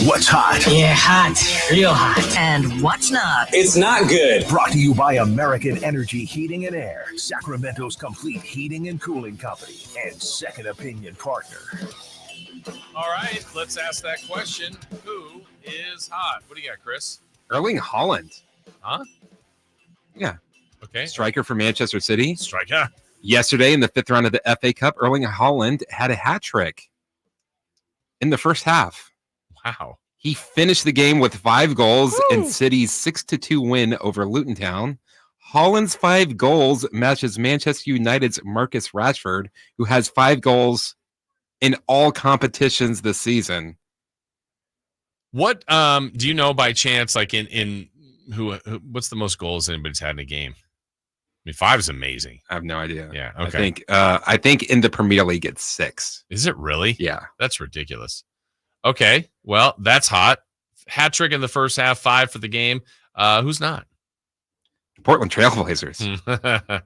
Speaker 1: What's hot?
Speaker 15: Yeah, hot. Real hot. And what's not?
Speaker 1: It's not good. Brought to you by American Energy Heating and Air, Sacramento's complete heating and cooling company, and second opinion partner.
Speaker 3: All right, let's ask that question. Who is hot? What do you got, Chris?
Speaker 4: Erling Haaland.
Speaker 3: Huh?
Speaker 4: Yeah.
Speaker 3: Okay.
Speaker 4: Striker for Manchester City.
Speaker 3: Striker.
Speaker 4: Yesterday in the 5th round of the FA Cup, Erling Haaland had a hat trick in the first half.
Speaker 3: Wow.
Speaker 4: He finished the game with 5 goals in City's 6-2 win over Luton Town. Haaland's 5 goals matches Manchester United's Marcus Rashford, who has 5 goals in all competitions this season.
Speaker 3: What do you know by chance, like in who what's the most goals anybody's had in a game? I mean, 5 is amazing.
Speaker 4: I have no idea.
Speaker 3: Yeah. Okay.
Speaker 4: I think in the Premier League it's 6.
Speaker 3: Is it really?
Speaker 4: Yeah.
Speaker 3: That's ridiculous. Okay. Well, that's hot. Hat trick in the first half, 5 for the game. Who's not?
Speaker 4: Portland Trailblazers.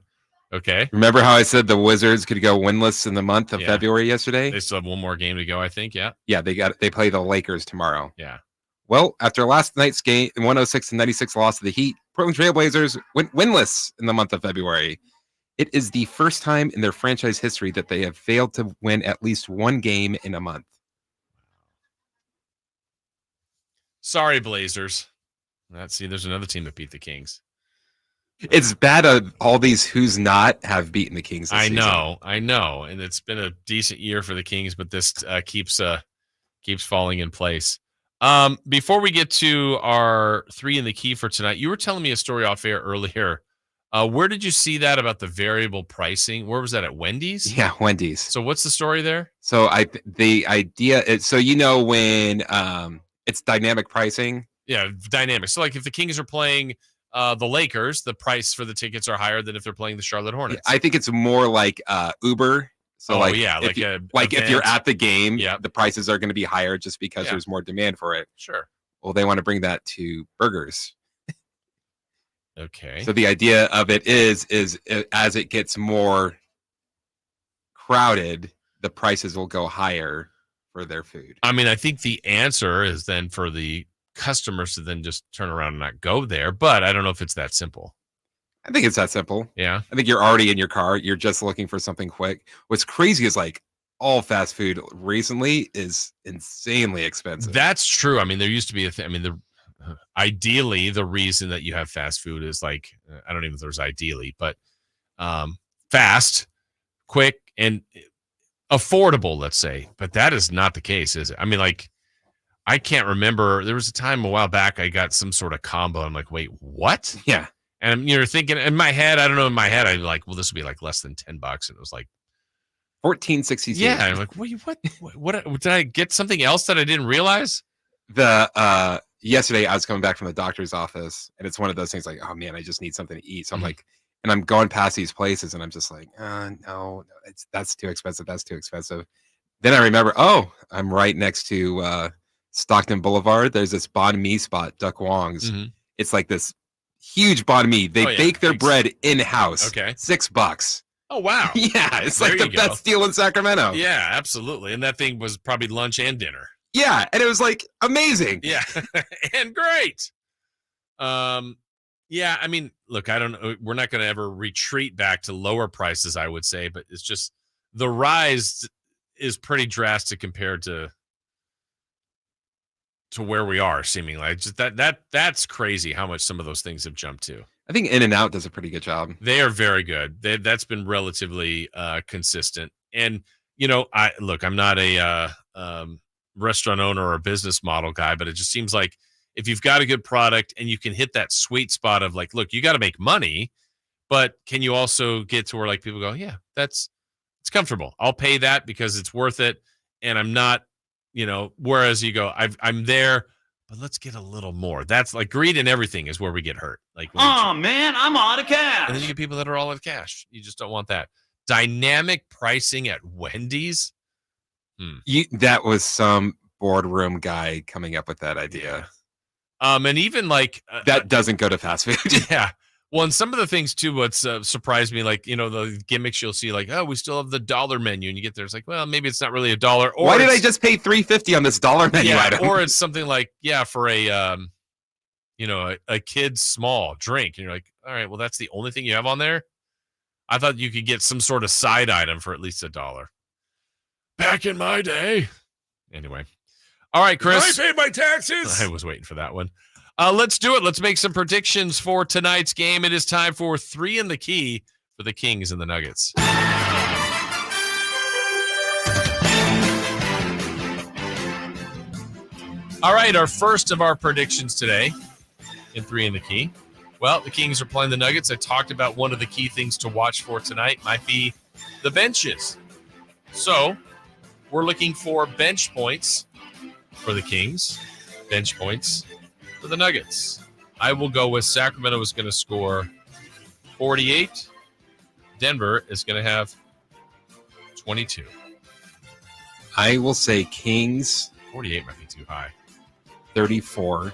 Speaker 3: Okay.
Speaker 4: Remember how I said the Wizards could go winless in the month of February yesterday?
Speaker 3: They still have one more game to go, I think. Yeah.
Speaker 4: Yeah, they play the Lakers tomorrow.
Speaker 3: Yeah.
Speaker 4: Well, after last night's game, 106-96 loss to the Heat, Portland Trailblazers went winless in the month of February. It is the first time in their franchise history that they have failed to win at least one game in a month.
Speaker 3: Sorry, Blazers. Let's see, there's another team that beat the Kings.
Speaker 4: It's bad all these who's not have beaten the Kings this season.
Speaker 3: I know. And it's been a decent year for the Kings, but this keeps falling in place. Before we get to our 3 in the key for tonight, you were telling me a story off air earlier. Where did you see that about the variable pricing? Where was that, at Wendy's?
Speaker 4: Yeah, Wendy's.
Speaker 3: So what's the story there?
Speaker 4: So the idea is, so when it's dynamic pricing,
Speaker 3: Yeah, dynamic. So, like, if the Kings are playing the Lakers, the price for the tickets are higher than if they're playing the Charlotte Hornets.
Speaker 4: I think it's more like Uber. So, if you're at the game, the prices are going to be higher just because there's more demand for it.
Speaker 3: Sure.
Speaker 4: Well, they want to bring that to burgers.
Speaker 3: Okay.
Speaker 4: So the idea of it is as it gets more crowded, the prices will go higher for their food.
Speaker 3: I mean, I think the answer is then for the customers to then just turn around and not go there, but I don't know if it's that simple.
Speaker 4: I think it's that simple.
Speaker 3: Yeah.
Speaker 4: I think you're already in your car. You're just looking for something quick. What's crazy is like all fast food recently is insanely expensive.
Speaker 3: That's true. I mean, there used to be a thing. I mean, ideally, the reason that you have fast food is like, I don't even know if there's ideally, but fast, quick, and affordable, let's say. But that is not the case, is it? I mean, like, I can't remember. There was a time a while back I got some sort of combo. I'm like, wait, what?
Speaker 4: Yeah.
Speaker 3: And you're thinking in my head, I don't know, in my head, I'm like, well, this will be like less than $10. And it was like
Speaker 4: $14.66.
Speaker 3: Yeah. I'm like, what did I get something else that I didn't realize?
Speaker 4: Yesterday I was coming back from the doctor's office, and it's one of those things like, oh man, I just need something to eat. So I'm like, and I'm going past these places and I'm just like, no, that's too expensive. That's too expensive. Then I remember, I'm right next to Stockton Boulevard. There's this banh mi spot, Duck Wong's. It's like this huge banh mi. They bake their bread in-house.
Speaker 3: Okay.
Speaker 4: $6.
Speaker 3: Oh, wow.
Speaker 4: Yeah. It's like the best deal in Sacramento.
Speaker 3: Yeah, absolutely. And that thing was probably lunch and dinner.
Speaker 4: Yeah. And it was like amazing.
Speaker 3: Yeah. And great. Yeah. I mean, look, I don't know. We're not going to ever retreat back to lower prices, I would say, but it's just the rise is pretty drastic compared to where we are, seemingly. Just that's crazy how much some of those things have jumped to.
Speaker 4: I think In-N-Out does a pretty good job.
Speaker 3: They are very good. That's been relatively consistent. And I'm not a restaurant owner or a business model guy, but it just seems like if you've got a good product and you can hit that sweet spot of like, look, you got to make money, but can you also get to where like people go, yeah, it's comfortable. I'll pay that because it's worth it, and I'm not. Whereas you go, I'm there, but let's get a little more. That's like greed and everything is where we get hurt. Like,
Speaker 25: man, I'm out of cash.
Speaker 3: And then you get people that are all out of cash. You just don't want that. Dynamic pricing at Wendy's.
Speaker 4: That was some boardroom guy coming up with that idea.
Speaker 3: And even like
Speaker 4: that doesn't go to fast food.
Speaker 3: Yeah. Well, and some of the things too, what's surprised me, like, the gimmicks you'll see, like, we still have the dollar menu, and you get there, it's like, well, maybe it's not really $1. Or
Speaker 4: why did I just pay $3.50 on this dollar menu item?
Speaker 3: Or it's something like, for a kid's small drink, and you're like, all right, well, that's the only thing you have on there. I thought you could get some sort of side item for at least $1. Back in my day. Anyway. All right, Chris.
Speaker 7: I paid my taxes.
Speaker 3: I was waiting for that one. Let's do it. Let's make some predictions for tonight's game. It is time for 3 in the Key for the Kings and the Nuggets. All right, our first of our predictions today in 3 in the Key. Well, the Kings are playing the Nuggets. I talked about one of the key things to watch for tonight might be the benches. So we're looking for bench points for the Kings, bench points for the Nuggets. I will go with Sacramento is going to score 48. Denver is going to have 22.
Speaker 4: I will say Kings.
Speaker 3: 48 might be too high.
Speaker 4: 34.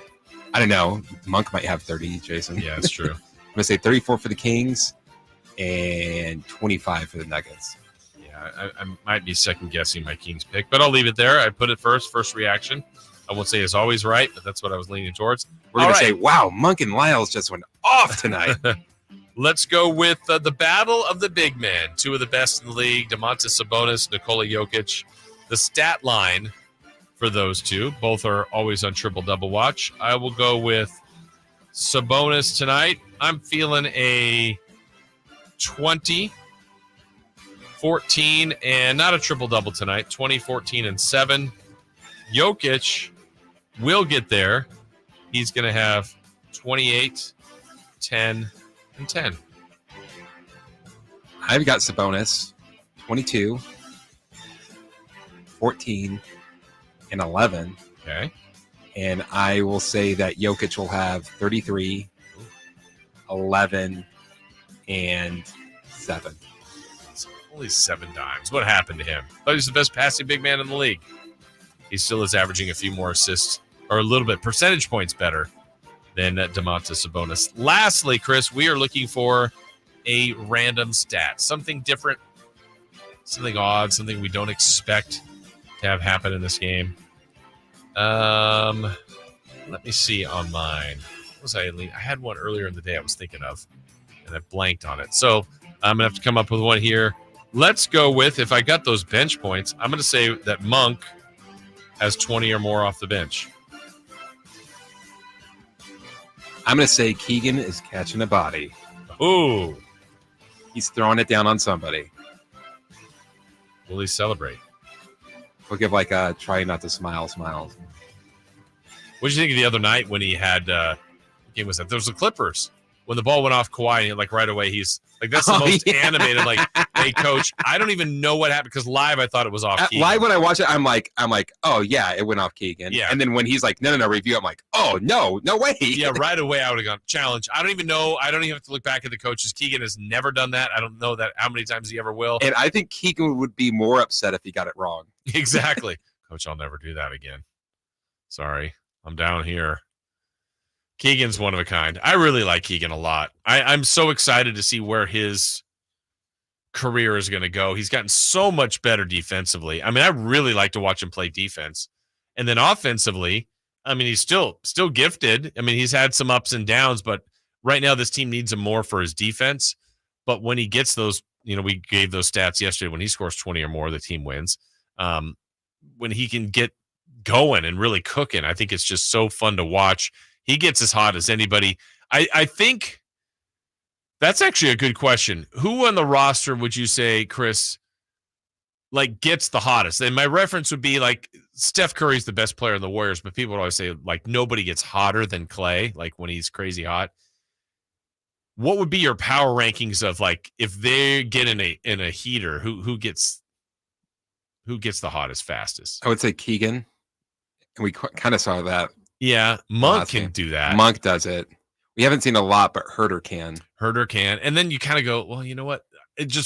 Speaker 4: I don't know. Monk might have 30, Jason.
Speaker 3: Yeah, that's true.
Speaker 4: I'm going to say 34 for the Kings and 25 for the Nuggets.
Speaker 3: Yeah, I might be second-guessing my Kings pick, but I'll leave it there. I put it first reaction. I won't say it's always right, but that's what I was leaning towards.
Speaker 4: We're going to say, wow, Monk and Lyles just went off tonight.
Speaker 3: Let's go with the battle of the big men. 2 of the best in the league, Domantas Sabonis, Nikola Jokic. The stat line for those 2, both are always on triple-double watch. I will go with Sabonis tonight. I'm feeling a 20, 14, and not a triple-double tonight, 20, 14, and 7. Jokic will get there. He's going to have 28, 10, and 10.
Speaker 4: I've got Sabonis, 22, 14, and 11.
Speaker 3: Okay.
Speaker 4: And I will say that Jokic will have 33, 11, and 7.
Speaker 3: Only 7 dimes. What happened to him? Thought he was the best passing big man in the league. He still is averaging a few more assists, or a little bit percentage points better than Domantas Sabonis. Lastly, Chris, we are looking for a random stat, something different, something odd, something we don't expect to have happen in this game. Let me see on mine. What was I had one earlier in the day I was thinking of, and I blanked on it. So I'm gonna have to come up with one here. Let's go with, if I got those bench points, I'm gonna say that Monk has 20 or more off the bench.
Speaker 4: I'm going to say Keegan is catching a body.
Speaker 3: Ooh.
Speaker 4: He's throwing it down on somebody.
Speaker 3: Will he celebrate?
Speaker 4: We'll give like a try not to smile.
Speaker 3: What did you think of the other night when he had, what game was that? There was the Clippers. When the ball went off Kawhi, and like right away, he's like, that's the most animated. Like, hey, coach, I don't even know what happened because live I thought it was off Keegan.
Speaker 4: Live when I watch it, I'm like, oh yeah, it went off Keegan.
Speaker 3: Yeah.
Speaker 4: And then when he's like, no, review, I'm like, oh no way.
Speaker 3: Yeah, right away I would have gone challenge. I don't even know. I don't even have to look back at the coaches. Keegan has never done that. I don't know that how many times he ever will.
Speaker 4: And I think Keegan would be more upset if he got it wrong.
Speaker 3: Exactly. Coach, I'll never do that again. Sorry, I'm down here. Keegan's one of a kind. I really like Keegan a lot. I'm so excited to see where his career is going to go. He's gotten so much better defensively. I mean, I really like to watch him play defense. And then offensively, I mean, he's still gifted. I mean, he's had some ups and downs, but right now this team needs him more for his defense. But when he gets those, we gave those stats yesterday. When he scores 20 or more, the team wins. When he can get going and really cooking, I think it's just so fun to watch. He gets as hot as anybody. I think that's actually a good question. Who on the roster would you say, Chris, like gets the hottest? And my reference would be like Steph Curry's the best player in the Warriors, but people would always say like nobody gets hotter than Clay, like when he's crazy hot. What would be your power rankings of like if they get in a heater, who gets the hottest fastest?
Speaker 4: I would say Keegan. And we kind of saw that.
Speaker 3: Yeah, Monk can do that.
Speaker 4: Monk does it. We haven't seen a lot, but Herter can.
Speaker 3: And then you kind of go, well, you know what?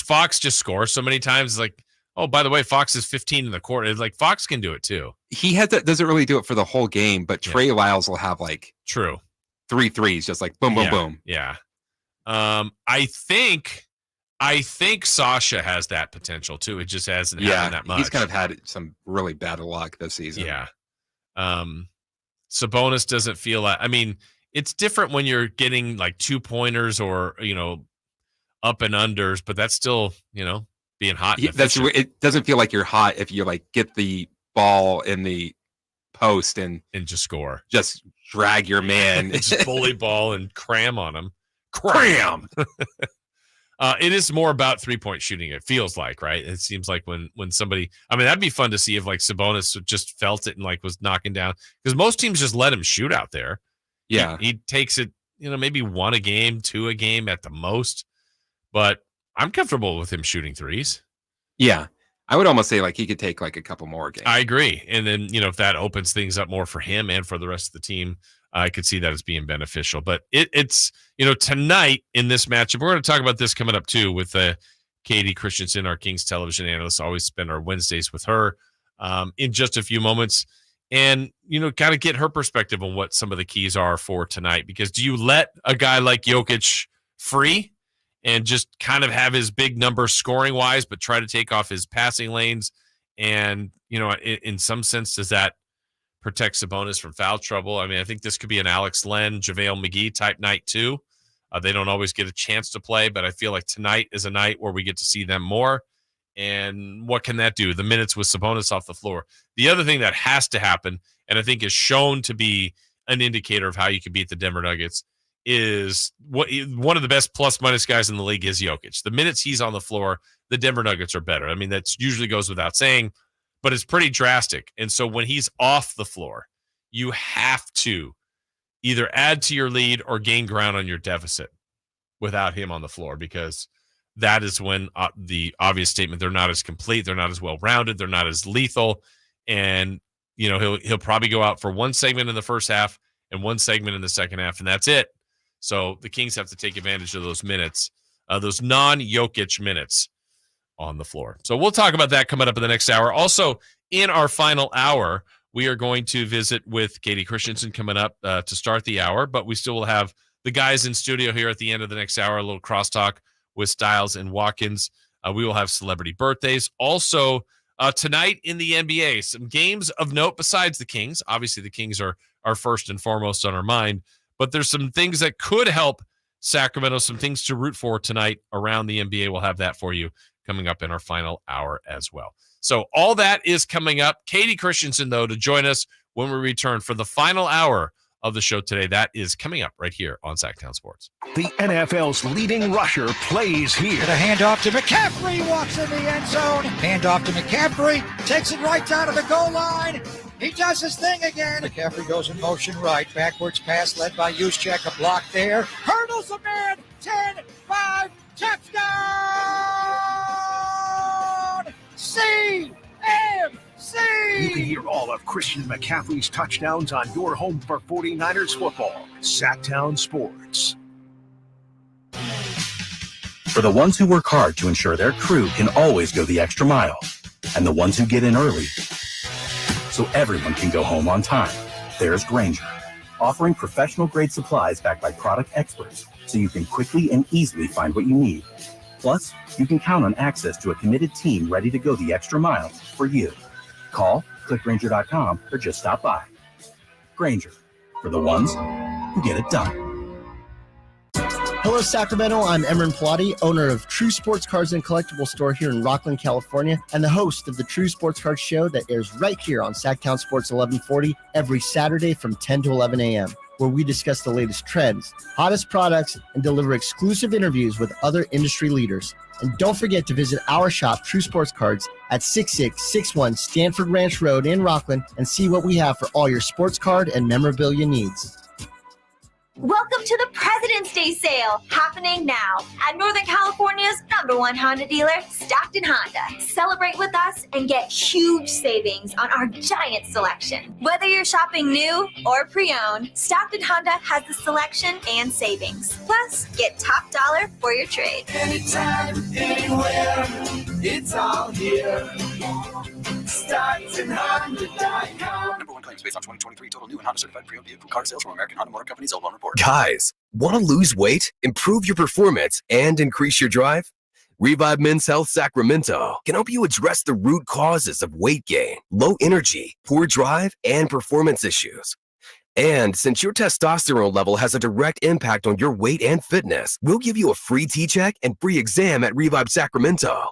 Speaker 3: Fox just scores so many times. It's like, oh, by the way, Fox is 15 in the court. It's like Fox can do it too.
Speaker 4: He doesn't really do it for the whole game, but Trey Lyles will have like
Speaker 3: 3
Speaker 4: threes, just like boom, boom, boom.
Speaker 3: Yeah. I think Sasha has that potential too. It just hasn't happened that much.
Speaker 4: He's kind of had some really bad luck this season.
Speaker 3: Yeah. Sabonis doesn't feel like, I mean, it's different when you're getting like 2-pointers or, up and unders, but that's still, being hot.
Speaker 4: It doesn't feel like you're hot if you like get the ball in the post and
Speaker 3: just score.
Speaker 4: Just drag your man.
Speaker 3: Just bully ball and cram on him. Cram! It is more about 3-point shooting, it feels like, right? It seems like when somebody, I mean, that'd be fun to see if like Sabonis just felt it and like was knocking down, because most teams just let him shoot out there.
Speaker 4: Yeah.
Speaker 3: He takes it, maybe 1 a game, 2 a game at the most, but I'm comfortable with him shooting threes.
Speaker 4: Yeah. I would almost say like he could take like a couple more games.
Speaker 3: I agree. And then, if that opens things up more for him and for the rest of the team, I could see that as being beneficial. But it's tonight in this matchup, we're going to talk about this coming up too with Katie Christensen, our Kings television analyst. Always spend our Wednesdays with her in just a few moments, and kind of get her perspective on what some of the keys are for tonight. Because do you let a guy like Jokic free and just kind of have his big numbers scoring wise, but try to take off his passing lanes? And in some sense, does that protect Sabonis from foul trouble? I mean, I think this could be an Alex Len, JaVale McGee type night too. They don't always get a chance to play, but I feel like tonight is a night where we get to see them more. And what can that do? The minutes with Sabonis off the floor. The other thing that has to happen, and I think is shown to be an indicator of how you can beat the Denver Nuggets, is one of the best plus-minus guys in the league is Jokic. The minutes he's on the floor, the Denver Nuggets are better. I mean, that usually goes without saying, but it's pretty drastic. And so when he's off the floor, you have to either add to your lead or gain ground on your deficit without him on the floor, because that is when the obvious statement, they're not as complete, they're not as well-rounded, they're not as lethal. And he'll probably go out for one segment in the first half and one segment in the second half, and that's it. So the Kings have to take advantage of those minutes, those non-Jokic minutes on the floor. So we'll talk about that coming up in the next hour. Also, in our final hour, we are going to visit with Katie Christensen coming up to start the hour, but we still will have the guys in studio here at the end of the next hour, a little crosstalk with Styles and Watkins. We will have celebrity birthdays. Also, tonight in the NBA, some games of note besides the Kings. Obviously, the Kings are first and foremost on our mind, but there's some things that could help Sacramento, some things to root for tonight around the NBA. We'll have that for you coming up in our final hour as well. So all that is coming up. Katie Christensen, though, to join us when we return for the final hour of the show today. That is coming up right here on Sactown Sports.
Speaker 1: The NFL's leading rusher plays here.
Speaker 11: The handoff to McCaffrey, walks in the end zone. Handoff to McCaffrey, takes it right down to the goal line. He does his thing again. McCaffrey goes in motion right. Backwards pass led by Juszczyk. A block there. Hurdles a man. 10-5. Touchdown! CMC!
Speaker 1: You can hear all of Christian McCaffrey's touchdowns on your home for 49ers football. Sactown Sports.
Speaker 12: For the ones who work hard to ensure their crew can always go the extra mile, and the ones who get in early so everyone can go home on time, there's Grainger, offering professional-grade supplies backed by product experts so you can quickly and easily find what you need. Plus, you can count on access to a committed team ready to go the extra mile for you. Call, click Grainger.com, or just stop by. Grainger, for the ones who get it done.
Speaker 13: Hello, Sacramento. I'm Emran Pilati, owner of True Sports Cards and Collectible Store here in Rockland, California, and the host of the True Sports Cards Show that airs right here on Sactown Sports 1140 every Saturday from 10 to 11 a.m., where we discuss the latest trends, hottest products, and deliver exclusive interviews with other industry leaders. And don't forget to visit our shop, True Sports Cards, at 6661 Stanford Ranch Road in Rockland and see what we have for all your sports card and memorabilia needs.
Speaker 26: Welcome to the President's Day sale, happening now at Northern California's #1 Honda dealer, Stockton Honda. Celebrate with us and get huge savings on our giant selection. Whether you're shopping new or pre-owned, Stockton Honda has the selection and savings. Plus, get top dollar for your trade.
Speaker 14: Anytime, anywhere, it's all here. StocktonHonda.com.
Speaker 28: #1 claims based on 2023 total new and Honda certified pre-owned vehicle car sales from American Honda Motor Company. Sold on report.
Speaker 30: Guys, want to lose weight, improve your performance, and increase your drive? Revive Men's Health Sacramento can help you address the root causes of weight gain, low energy, poor drive, and performance issues. And since your testosterone level has a direct impact on your weight and fitness, we'll give you a free T-check and free exam at Revive Sacramento.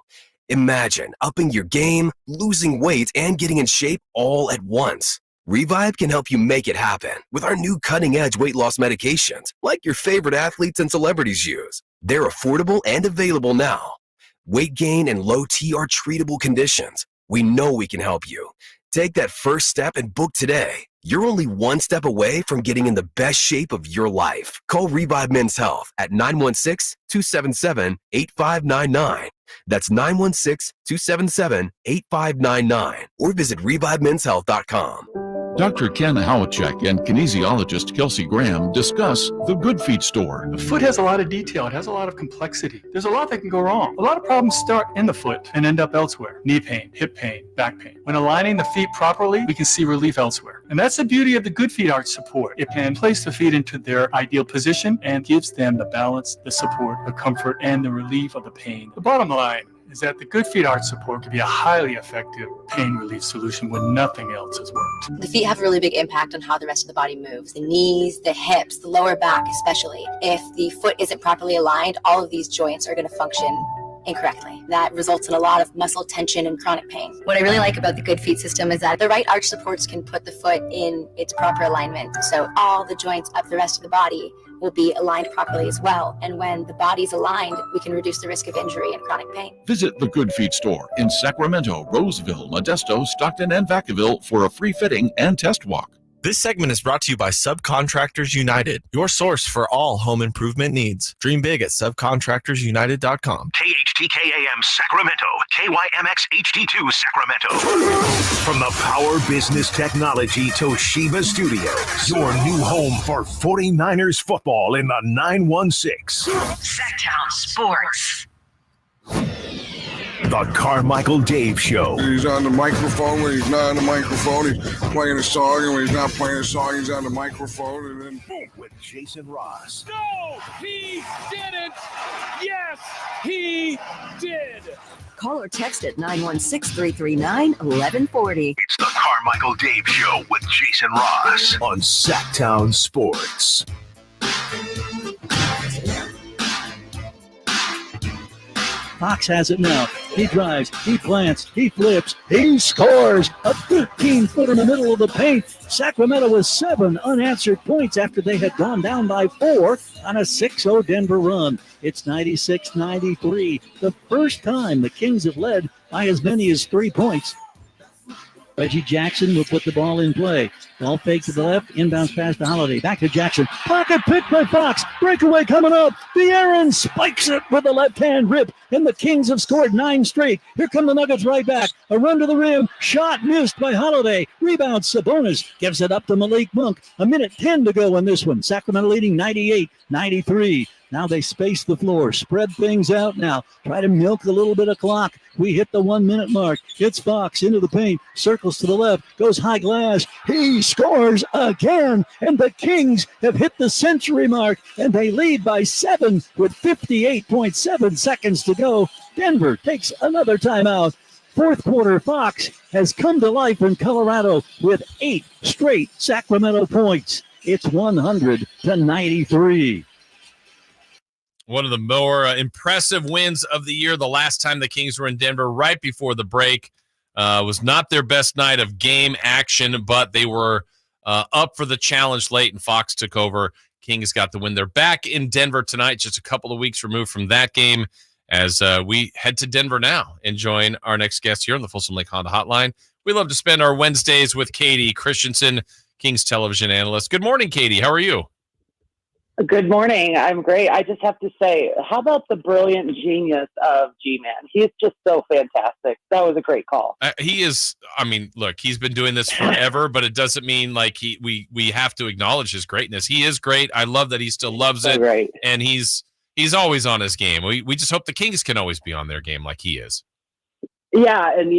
Speaker 30: Imagine upping your game, losing weight, and getting in shape all at once. Revive can help you make it happen with our new cutting-edge weight loss medications, like your favorite athletes and celebrities use. They're affordable and available now. Weight gain and low T are treatable conditions. We know we can help you. Take that first step and book today. You're only one step away from getting in the best shape of your life. Call Revive Men's Health at 916-277-8599. That's 916-277-8599. Or visit ReviveMen'sHealth.com.
Speaker 8: Dr. Ken Howachek and kinesiologist Kelsey Graham discuss the Good Feet store.
Speaker 16: The foot has a lot of detail. It has a lot of complexity. There's a lot that can go wrong. A lot of problems start in the foot and end up elsewhere. Knee pain, hip pain, back pain. When aligning the feet properly, we can see relief elsewhere. And that's the beauty of the Good Feet Arch support. It can place the feet into their ideal position and gives them the balance, the support, the comfort, and the relief of the pain. The bottom line is that the Good Feet Arch support can be a highly effective pain relief solution when nothing else has worked.
Speaker 17: The feet have a really big impact on how the rest of the body moves. The knees, the hips, the lower back especially. If the foot isn't properly aligned, all of these joints are going to function incorrectly. That results in a lot of muscle tension and chronic pain. What I really like about the Good Feet system is that the right arch supports can put the foot in its proper alignment. So all the joints up the rest of the body will be aligned properly as well. And when the body's aligned, we can reduce the risk of injury and chronic pain.
Speaker 8: Visit the Good Feet store in Sacramento, Roseville, Modesto, Stockton, and Vacaville for a free fitting and test walk.
Speaker 2: This segment is brought to you by Subcontractors United, your source for all home improvement needs. Dream big at subcontractorsunited.com.
Speaker 1: KHTKAM Sacramento, KYMX HD2 Sacramento. From the Power Business Technology Toshiba Studios, your new home for 49ers football in the 916.
Speaker 15: Sactown Sports.
Speaker 1: The Carmichael Dave Show.
Speaker 5: He's on the microphone when he's not on the microphone. He's playing a song, and when he's not playing a song, he's on the microphone. And then
Speaker 1: boom, with Jason Ross.
Speaker 18: No, he didn't. Yes, he did.
Speaker 19: Call or text at 916-339-1140.
Speaker 1: It's the Carmichael Dave Show with Jason Ross on Sactown Sports.
Speaker 20: Fox has it now. He drives, he plants, he flips, he scores. A 15-footer in the middle of the paint. Sacramento with 7 unanswered points after they had gone down by 4 on a 6-0 Denver run. It's 96-93. The first time the Kings have led by as many as 3 points. Reggie Jackson will put the ball in play. Ball fake to the left. Inbounds pass to Holiday. Back to Jackson. Pocket pick by Fox. Breakaway coming up. De'Aaron spikes it with a left-hand rip. And the Kings have scored 9 straight. Here come the Nuggets right back. A run to the rim. Shot missed by Holiday. Rebound Sabonis. Gives it up to Malik Monk. 1:10 to go in this one. Sacramento leading 98-93. Now they space the floor, spread things out now, try to milk a little bit of clock. We hit the 1-minute mark. It's Fox into the paint, circles to the left, goes high glass. He scores again, and the Kings have hit the century mark, and they lead by 7 with 58.7 seconds to go. Denver takes another timeout. Fourth quarter, Fox has come to life in Colorado with 8 straight Sacramento points. It's 100-93.
Speaker 3: One of the more impressive wins of the year. The last time the Kings were in Denver, right before the break, was not their best night of game action, but they were up for the challenge late, and Fox took over. Kings got the win. They're back in Denver tonight, just a couple of weeks removed from that game, as we head to Denver now and join our next guest here on the Folsom Lake Honda Hotline. We love to spend our Wednesdays with Katie Christensen, Kings television analyst. Good morning, Katie. How are you?
Speaker 21: Good morning. I'm great. I just have to say, how about the brilliant genius of G-Man? He's just so fantastic. That was a great call.
Speaker 3: He is. I mean, look, he's been doing this forever, but it doesn't mean like we have to acknowledge his greatness. He is great. I love that he still loves it,
Speaker 21: great.
Speaker 3: And he's always on his game. We just hope the Kings can always be on their game like he is.
Speaker 21: Yeah, and,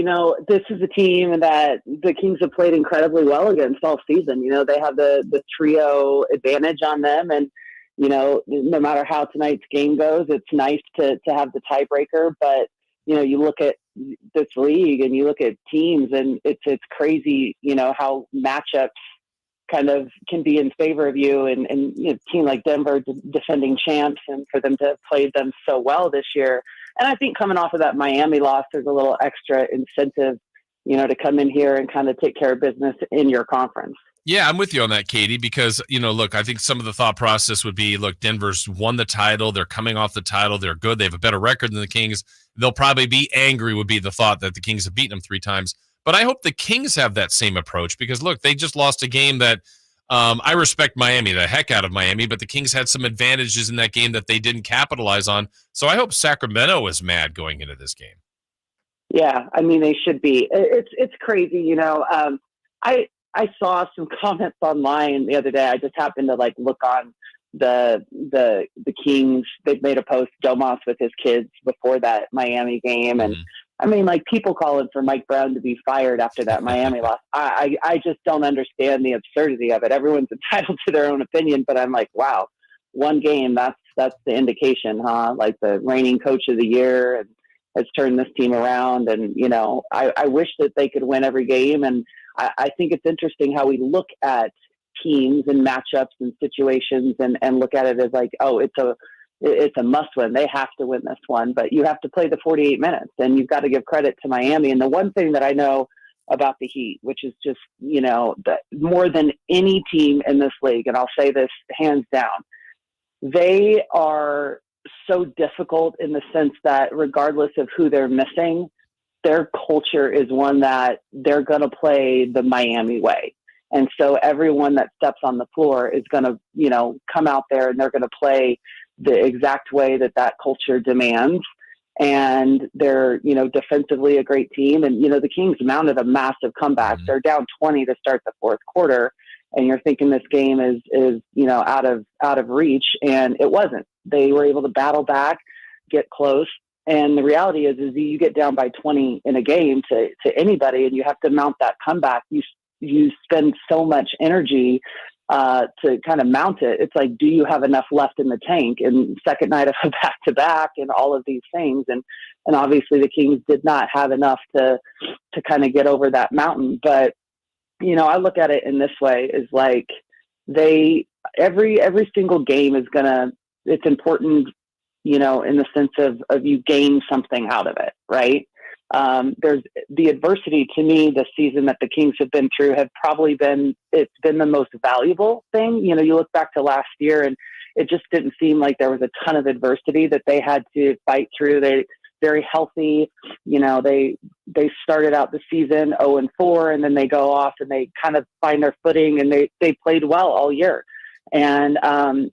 Speaker 21: this is a team that the Kings have played incredibly well against all season. They have the trio advantage on them, and no matter how tonight's game goes, it's nice to have the tiebreaker. But, you look at this league and you look at teams, and it's crazy, how matchups kind of can be in favor of you. And a team like Denver, defending champs, and for them to have played them so well this year. And I think coming off of that Miami loss, there's a little extra incentive, to come in here and kind of take care of business in your conference.
Speaker 3: Yeah, I'm with you on that, Katie, because, look, I think some of the thought process would be, look, Denver's won the title. They're coming off the title. They're good. They have a better record than the Kings. They'll probably be angry, would be the thought, that the Kings have beaten them 3 times. But I hope the Kings have that same approach because, look, they just lost a game that I respect Miami, the heck out of Miami, but the Kings had some advantages in that game that they didn't capitalize on. So I hope Sacramento is mad going into this game.
Speaker 21: Yeah, I mean, they should be. It's crazy, I saw some comments online the other day. I just happened to look on the Kings. They've made a post, Domas with his kids before that Miami game. And I mean, people calling for Mike Brown to be fired after that Miami loss. I just don't understand the absurdity of it. Everyone's entitled to their own opinion, but I'm like, wow, one game, that's the indication, huh? Like the reigning coach of the year and has turned this team around. And, I wish that they could win every game. And I think it's interesting how we look at teams and matchups and situations and look at it as it's a must win. They have to win this one, but you have to play the 48 minutes, and you've got to give credit to Miami. And the one thing that I know about the Heat, which is just, more than any team in this league, and I'll say this hands down, they are so difficult in the sense that regardless of who they're missing, their culture is one that they're going to play the Miami way. And so everyone that steps on the floor is going to, come out there and they're going to play the exact way that culture demands. And they're, defensively a great team. And, the Kings mounted a massive comeback. They're down 20 to start the fourth quarter. And you're thinking this game is out of reach. And it wasn't. They were able to battle back, get close. And the reality is you get down by 20 in a game to anybody, and you have to mount that comeback. You spend so much energy to kind of mount it. It's like, do you have enough left in the tank? And second night of a back-to-back and all of these things. And obviously the Kings did not have enough to kind of get over that mountain. But, I look at it in this way, is like every single game is it's important, in the sense of you gain something out of it, right? There's the adversity to me this season that the Kings have been through have probably been the most valuable thing. You look back to last year and it just didn't seem like there was a ton of adversity that they had to fight through. They very healthy, they started out the season 0-4, and then they go off and they kind of find their footing, and they played well all year. And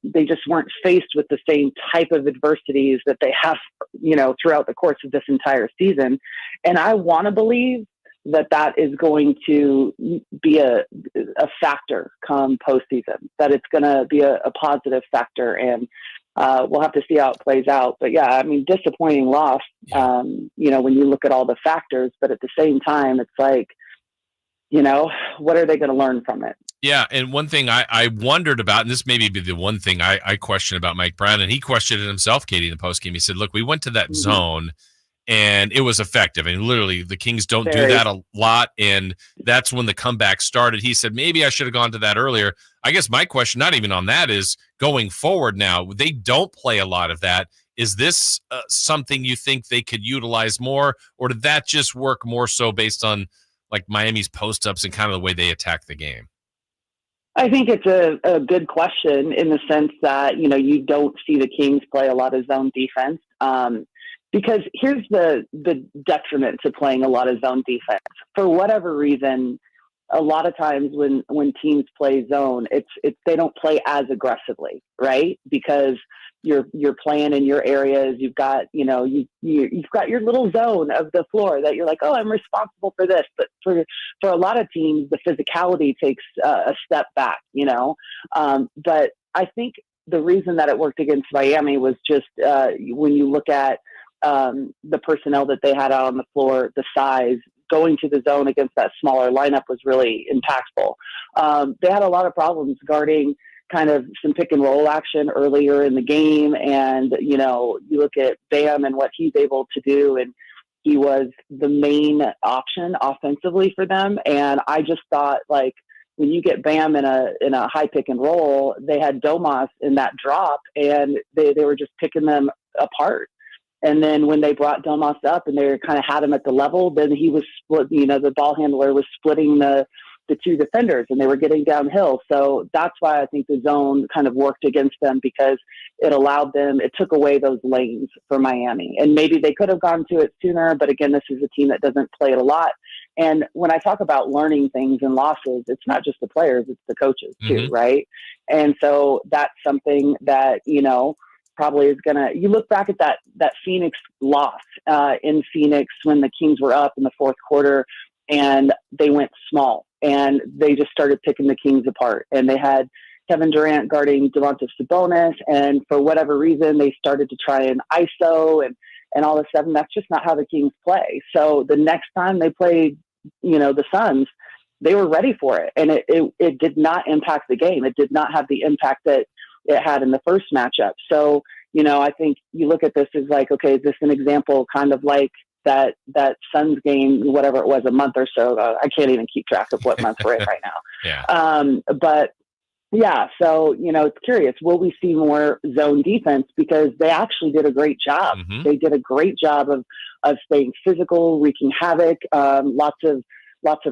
Speaker 21: they just weren't faced with the same type of adversities that they have, throughout the course of this entire season. And I want to believe that is going to be a factor come postseason, that it's going to be a positive factor. And we'll have to see how it plays out. But yeah, I mean, disappointing loss, when you look at all the factors, but at the same time, it's like, what are they going to learn from it?
Speaker 3: Yeah, and one thing I wondered about, and this may be the one thing I question about Mike Brown, and he questioned it himself, Katie, in the postgame. He said, look, we went to that zone, and it was effective. And literally, the Kings don't do that a lot, and that's when the comeback started. He said, maybe I should have gone to that earlier. I guess my question, not even on that, is going forward now, they don't play a lot of that. Is this something you think they could utilize more, or did that just work more so based on like Miami's post-ups and kind of the way they attack the game?
Speaker 21: I think it's a good question in the sense that, you don't see the Kings play a lot of zone defense. Because here's the detriment to playing a lot of zone defense. For whatever reason, a lot of times when teams play zone, it's they don't play as aggressively, right? Because you're playing in your areas. You've got, you've got your little zone of the floor that you're like, oh, I'm responsible for this. But for a lot of teams, the physicality takes a step back, But I think the reason that it worked against Miami was just when you look at the personnel that they had out on the floor, the size, going to the zone against that smaller lineup was really impactful. They had a lot of problems guarding kind of some pick and roll action earlier in the game. And, you look at Bam and what he's able to do, and he was the main option offensively for them. And I just thought, like, when you get Bam in a high pick and roll, they had Domas in that drop, and they were just picking them apart. And then when they brought Domas up and they kind of had him at the level, then he was split, the ball handler was splitting the two defenders, and they were getting downhill. So that's why I think the zone kind of worked against them, because it took away those lanes for Miami. And maybe they could have gone to it sooner, but again, this is a team that doesn't play it a lot. And when I talk about learning things and losses, it's not just the players, it's the coaches too, right? And so that's something that, probably is you look back at that Phoenix loss in Phoenix when the Kings were up in the fourth quarter, and they went small and they just started picking the Kings apart, and they had Kevin Durant guarding Domantas Sabonis, and for whatever reason they started to try and ISO, and all of a sudden that's just not how the Kings play. So the next time they played, the Suns, they were ready for it, and it did not impact the game. It did not have the impact that it had in the first matchup. So, I think you look at this as like, okay, is this an example kind of like that Suns game, whatever it was, a month or so ago? I can't even keep track of what month we're in right now.
Speaker 3: Yeah.
Speaker 21: But yeah, so, it's curious. Will we see more zone defense? Because they actually did a great job. They did a great job of staying physical, wreaking havoc, lots of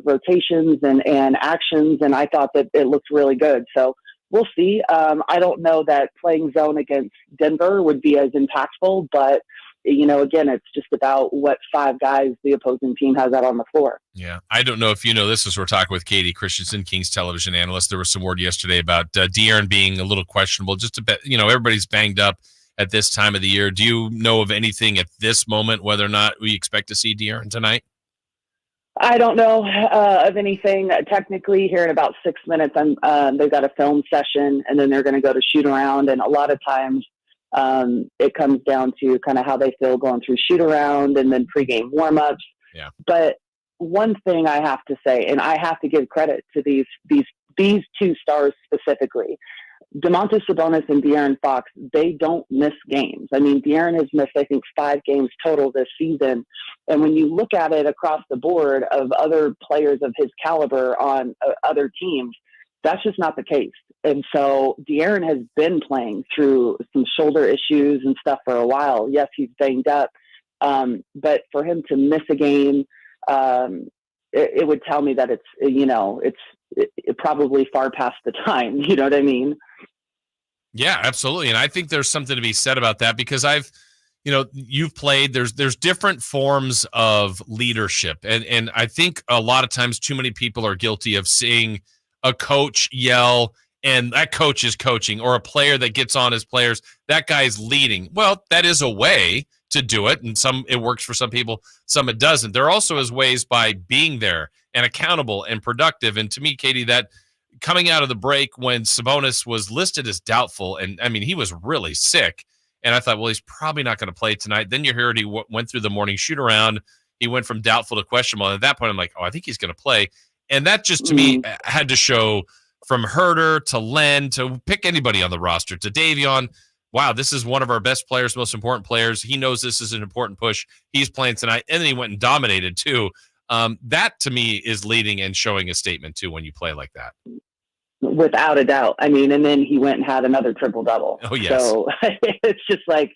Speaker 21: rotations and actions. And I thought that it looked really good. So we'll see. I don't know that playing zone against Denver would be as impactful, but again, it's just about what 5 guys the opposing team has out on the floor.
Speaker 3: Yeah. I don't know if you know this, as we're talking with Katie Christensen, Kings television analyst. There was some word yesterday about De'Aaron being a little questionable. Just a bit, everybody's banged up at this time of the year. Do you know of anything at this moment, whether or not we expect to see De'Aaron tonight?
Speaker 21: I don't know of anything. Technically, here in about 6 minutes, they've got a film session, and then they're going to go to shoot around. And a lot of times, it comes down to kind of how they feel going through shoot around and then pregame warmups.
Speaker 3: Yeah.
Speaker 21: But one thing I have to say, and I have to give credit to these 2 stars specifically, Domantas Sabonis and De'Aaron Fox, they don't miss games. I mean, De'Aaron has missed, I think, 5 games total this season. And when you look at it across the board of other players of his caliber on other teams, that's just not the case. And so De'Aaron has been playing through some shoulder issues and stuff for a while. Yes, he's banged up. But for him to miss a game, it would tell me that it's probably far past the time. You know what I mean?
Speaker 3: Yeah, absolutely. And I think there's something to be said about that, because you've played, there's different forms of leadership. And I think a lot of times too many people are guilty of seeing a coach yell and that coach is coaching, or a player that gets on his players, that guy's leading. Well, that is a way to do it. And it works for some people, some it doesn't. There also is ways by being there and accountable and productive. And to me, Katie, that coming out of the break when Sabonis was listed as doubtful, and I mean, he was really sick. And I thought, well, he's probably not going to play tonight. Then you heard he went through the morning shoot around. He went from doubtful to questionable. And at that point, I'm like, oh, I think he's going to play. And that just, to me, had to show, from Herter to Len to pick anybody on the roster to Davion, wow, this is one of our best players, most important players. He knows this is an important push. He's playing tonight. And then he went and dominated, too. That, to me, is leading and showing a statement, too, when you play like that.
Speaker 21: Without a doubt. I mean, and then he went and had another triple-double.
Speaker 3: Oh, yes. So
Speaker 21: it's just like,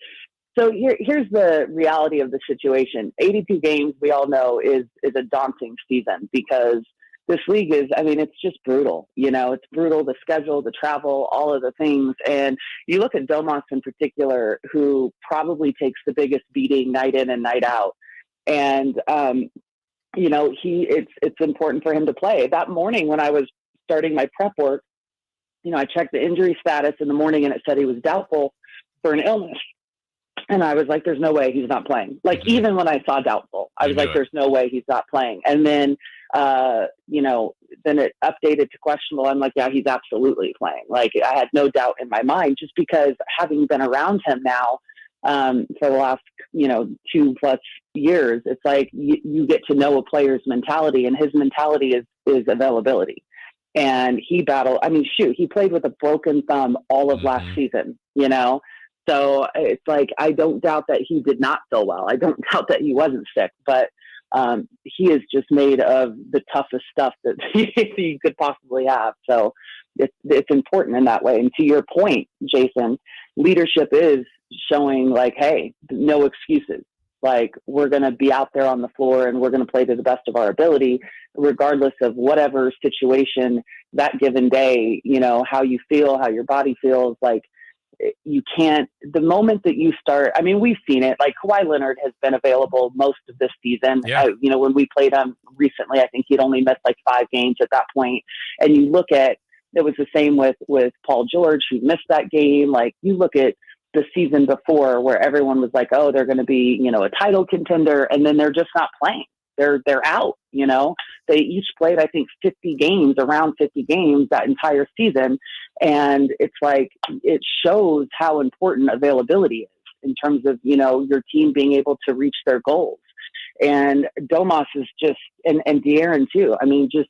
Speaker 21: so here's the reality of the situation. 82 games, we all know, is a daunting season, because this league is, I mean, it's just brutal. It's brutal, the schedule, the travel, all of the things. And you look at Domas in particular, who probably takes the biggest beating night in and night out. And, it's important for him to play. That morning when I was starting my prep work, I checked the injury status in the morning and it said he was doubtful for an illness. And I was like, there's no way he's not playing. Like, even when I saw doubtful, I was like, there's no way he's not playing. And then, then it updated to questionable. I'm like, yeah, he's absolutely playing. Like, I had no doubt in my mind, just because having been around him now for the last, 2+ years, it's like you get to know a player's mentality, and his mentality is availability. And he battled, he played with a broken thumb all of last season, So it's like, I don't doubt that he did not feel well. I don't doubt that he wasn't sick, but he is just made of the toughest stuff that he could possibly have. So it's important in that way. And to your point, Jason, leadership is showing like, hey, no excuses. Like, we're going to be out there on the floor and we're going to play to the best of our ability, regardless of whatever situation that given day, how you feel, how your body feels. Like, you can't, the moment that you start, we've seen it, like Kawhi Leonard has been available most of this season.
Speaker 3: Yeah.
Speaker 21: When we played him recently, I think he'd only missed like 5 games at that point. And you look at, it was the same with Paul George, who missed that game. Like, you look at the season before where everyone was like, oh, they're going to be, a title contender. And then they're just not playing. They're out, they each played, I think, around 50 games that entire season. And it's like, it shows how important availability is in terms of, your team being able to reach their goals. And Domas is just, and De'Aaron too.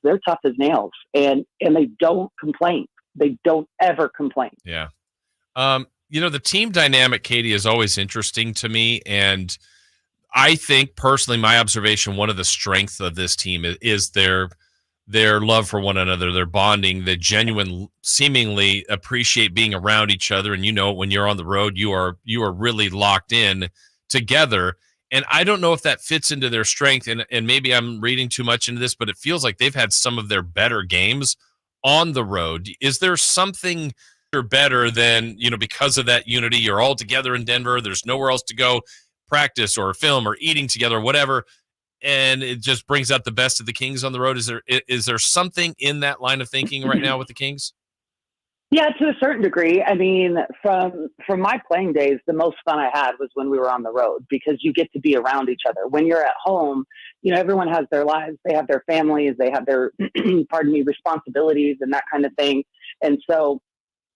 Speaker 21: They're tough as nails, and they don't complain. They don't ever complain.
Speaker 3: Yeah. The team dynamic, Katie, is always interesting to me. And I think personally, my observation, one of the strengths of this team is their love for one another, their bonding, the genuine, seemingly appreciate being around each other. And when you're on the road, you are really locked in together. And I don't know if that fits into their strength. And maybe I'm reading too much into this, but it feels like they've had some of their better games on the road. Is there something better than, because of that unity? You're all together in Denver. There's nowhere else to go. practice or film or eating together, whatever, and it just brings out the best of the Kings on the road? Is there something in that line of thinking right now with the Kings?
Speaker 21: Yeah, to a certain degree. I mean, from my playing days, the most fun I had was when we were on the road, because you get to be around each other. When you're at home, everyone has their lives, they have their families, they have their, responsibilities and that kind of thing. And so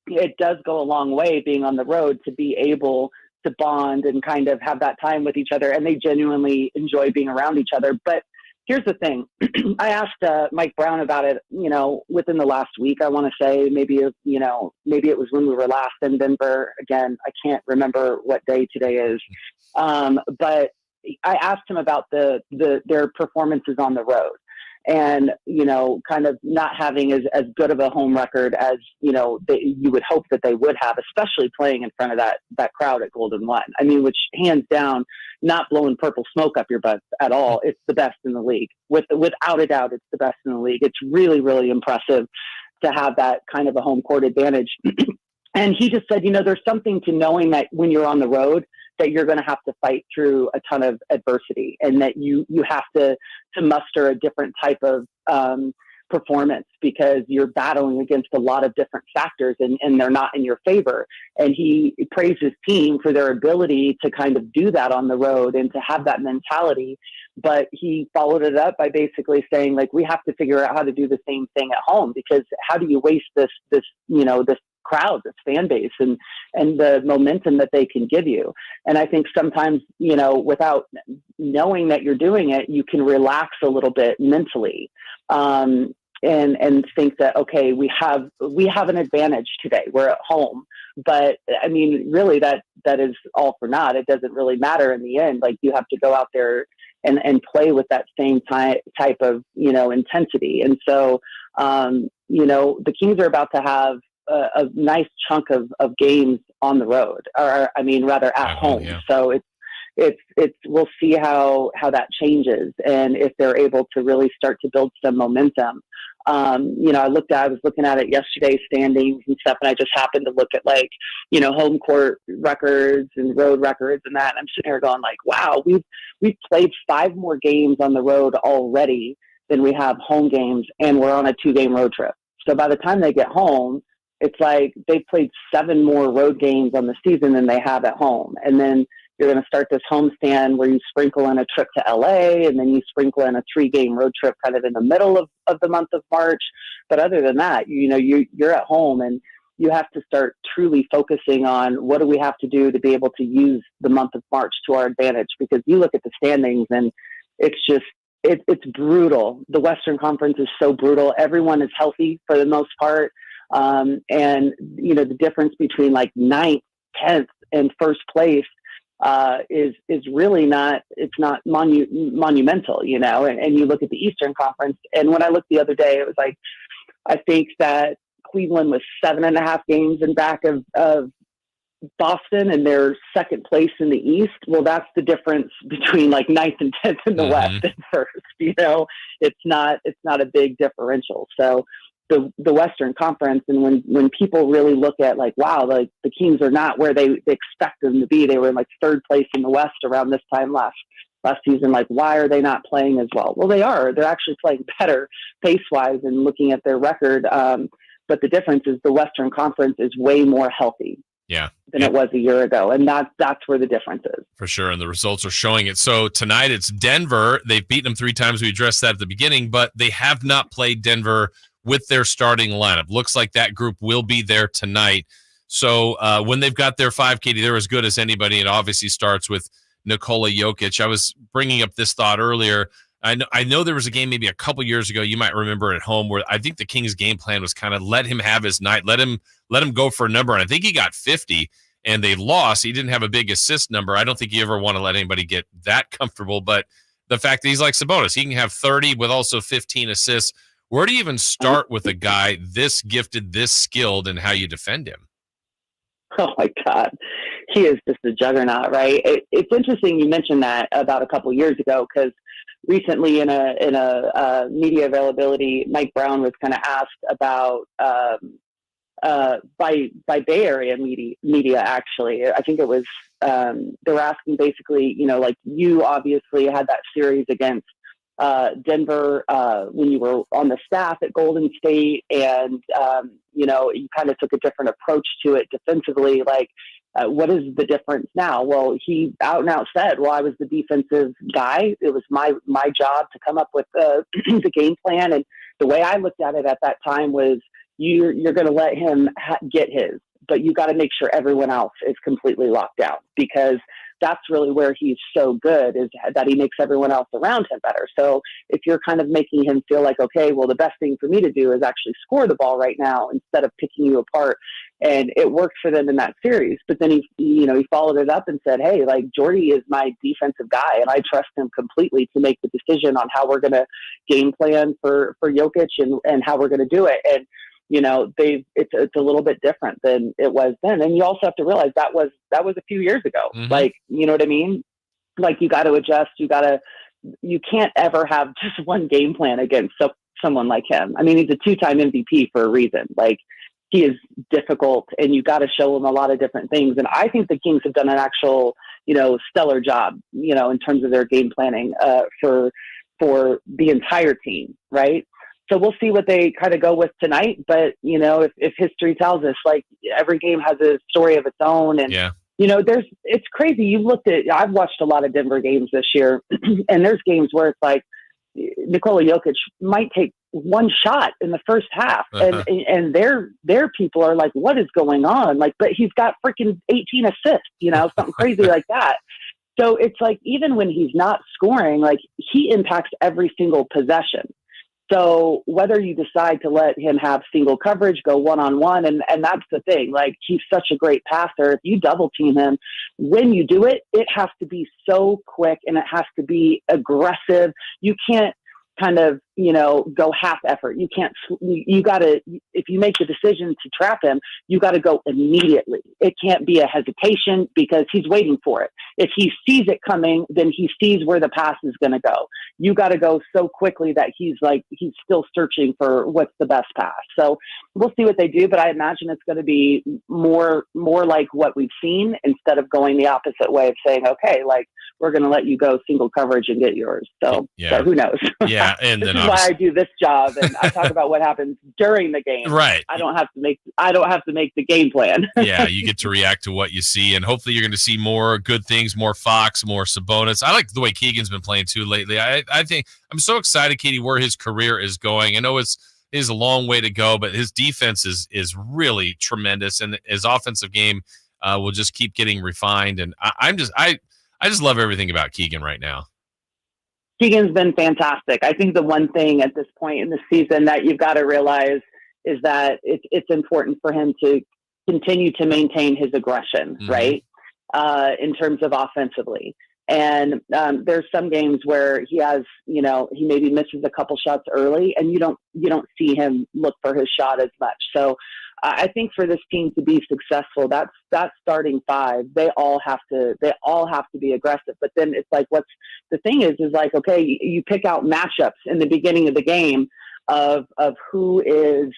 Speaker 21: it does go a long way being on the road to be able to bond and kind of have that time with each other. And they genuinely enjoy being around each other. But here's the thing. I asked Mike Brown about it, within the last week. I want to say maybe it was when we were last in Denver. Again, I can't remember what day today is. But I asked him about their performances on the road, and, kind of not having as good of a home record as, you would hope that they would have, especially playing in front of that crowd at Golden One. I mean, which hands down, not blowing purple smoke up your butt at all. It's the best in the league. Without a doubt, it's the best in the league. It's really, really impressive to have that kind of a home court advantage. And he just said, there's something to knowing that when you're on the road, that you're going to have to fight through a ton of adversity, and that you have to muster a different type of performance, because you're battling against a lot of different factors, and they're not in your favor. And he praised his team for their ability to kind of do that on the road and to have that mentality. But he followed it up by basically saying, like, we have to figure out how to do the same thing at home, because how do you waste this crowd, this fan base, and the momentum that they can give you. And I think sometimes, without knowing that you're doing it, you can relax a little bit mentally, and think that, okay, we have an advantage today. We're at home. But I mean, really that is all for naught. It doesn't really matter in the end. Like, you have to go out there and play with that same type of, intensity. And so, the Kings are about to have a nice chunk of games on the road, or I mean, rather at home.
Speaker 3: Yeah.
Speaker 21: So it's we'll see how that changes, and if they're able to really start to build some momentum. I was looking at it yesterday, standings and stuff, and I just happened to look at home court records and road records and that. And I'm sitting here going like, wow, we've played 5 more games on the road already than we have home games, and we're on a 2-game road trip. So by the time they get home, it's like they've played 7 more road games on the season than they have at home. And then you're going to start this homestand where you sprinkle in a trip to LA, and then you sprinkle in a 3-game road trip kind of in the middle of the month of March. But other than that, you're at home, and you have to start truly focusing on what do we have to do to be able to use the month of March to our advantage, because you look at the standings and it's just, it's brutal. The Western Conference is so brutal. Everyone is healthy for the most part. And the difference between like 9th, 10th and first place is really not, it's not monumental, and you look at the Eastern Conference. And when I looked the other day, it was like, I think that Cleveland was 7.5 games in back of Boston, and they're second place in the East. Well, that's the difference between like 9th and 10th in the West and first. It's not a big differential. So the Western Conference, and when people really look at like, wow, like the Kings are not where they expect them to be. They were in like 3rd place in the West around this time last season. Like, why are they not playing as well? Well, they are. They're actually playing better pace-wise and looking at their record. But the difference is the Western Conference is way more healthy.
Speaker 3: Yeah.
Speaker 21: Than it was a year ago. And that's where the difference is.
Speaker 3: For sure. And the results are showing it. So tonight it's Denver. They've beaten them 3 times. We addressed that at the beginning, but they have not played Denver with their starting lineup. Looks like that group will be there tonight. So when they've got their 5, Katie, they're as good as anybody. It obviously starts with Nikola Jokic. I was bringing up this thought earlier. I know there was a game maybe a couple years ago, you might remember at home, where I think the Kings' game plan was kind of let him have his night, let him go for a number. And I think he got 50 and they lost. He didn't have a big assist number. I don't think you ever want to let anybody get that comfortable. But the fact that he's like Sabonis, he can have 30 with also 15 assists. Where do you even start with a guy this gifted, this skilled, and how you defend him?
Speaker 21: Oh my God, he is just a juggernaut, right? It's interesting you mentioned that about a couple years ago, because recently in a media availability, Mike Brown was kind of asked about by Bay Area media actually. I think it was they were asking basically, like you obviously had that series against Denver when you were on the staff at Golden State, and you kind of took a different approach to it defensively. Like, what is the difference now? Well, he out and out said, "Well, I was the defensive guy. It was my job to come up with the game plan." And the way I looked at it at that time was, you're going to let him get his, but you got to make sure everyone else is completely locked down, because that's really where he's so good, is that he makes everyone else around him better. So if you're kind of making him feel like, okay, well, the best thing for me to do is actually score the ball right now instead of picking you apart. And it worked for them in that series. But then he followed it up and said, hey, like, Jordy is my defensive guy, and I trust him completely to make the decision on how we're going to game plan for Jokic and how we're going to do it. And, it's a little bit different than it was then. And you also have to realize that was a few years ago.
Speaker 3: Mm-hmm.
Speaker 21: Like, you know what I mean? Like, you got to adjust. You can't ever have just one game plan against someone like him. I mean, he's a 2-time MVP for a reason. Like, he is difficult, and you got to show him a lot of different things. And I think the Kings have done an actual, stellar job, in terms of their game planning for the entire team. Right. So we'll see what they kind of go with tonight. But, if history tells us, like, every game has a story of its own. And, it's crazy. I've watched a lot of Denver games this year, and there's games where it's like Nikola Jokic might take one shot in the first half. And their people are like, what is going on? Like, but he's got freaking 18 assists, something crazy like that. So it's like, even when he's not scoring, like, he impacts every single possession. So whether you decide to let him have single coverage, go one-on-one, and that's the thing, like, he's such a great passer. If you double team him, when you do it, it has to be so quick, and it has to be aggressive. You can't kind of, go half effort. You got to, if you make the decision to trap him, you got to go immediately. It can't be a hesitation, because he's waiting for it. If he sees it coming, then he sees where the pass is going to go. You got to go so quickly that he's still searching for what's the best pass. So we'll see what they do, but I imagine it's going to be more like what we've seen, instead of going the opposite way of saying, okay, like, we're going to let you go single coverage and get yours. So, but who knows?
Speaker 3: Yeah. And
Speaker 21: this
Speaker 3: then
Speaker 21: is why I do this job, and I talk about what happens during the game.
Speaker 3: Right.
Speaker 21: I don't have to make the game plan.
Speaker 3: Yeah. You get to react to what you see, and hopefully you're going to see more good things, more Fox, more Sabonis. I like the way Keegan's been playing too lately. I think I'm so excited, Katie, where his career is going. I know it's a long way to go, but his defense is really tremendous, and his offensive game will just keep getting refined. And I just love everything about Keegan right now.
Speaker 21: Keegan's been fantastic. I think the one thing at this point in the season that you've got to realize is that it's important for him to continue to maintain his aggression, mm-hmm. right? In terms of offensively. And there's some games where he has, he maybe misses a couple shots early, and you don't see him look for his shot as much. So I think for this team to be successful, that's starting five. They all have to be aggressive. But then it's like, what's the thing is like, okay, you pick out matchups in the beginning of the game of who is,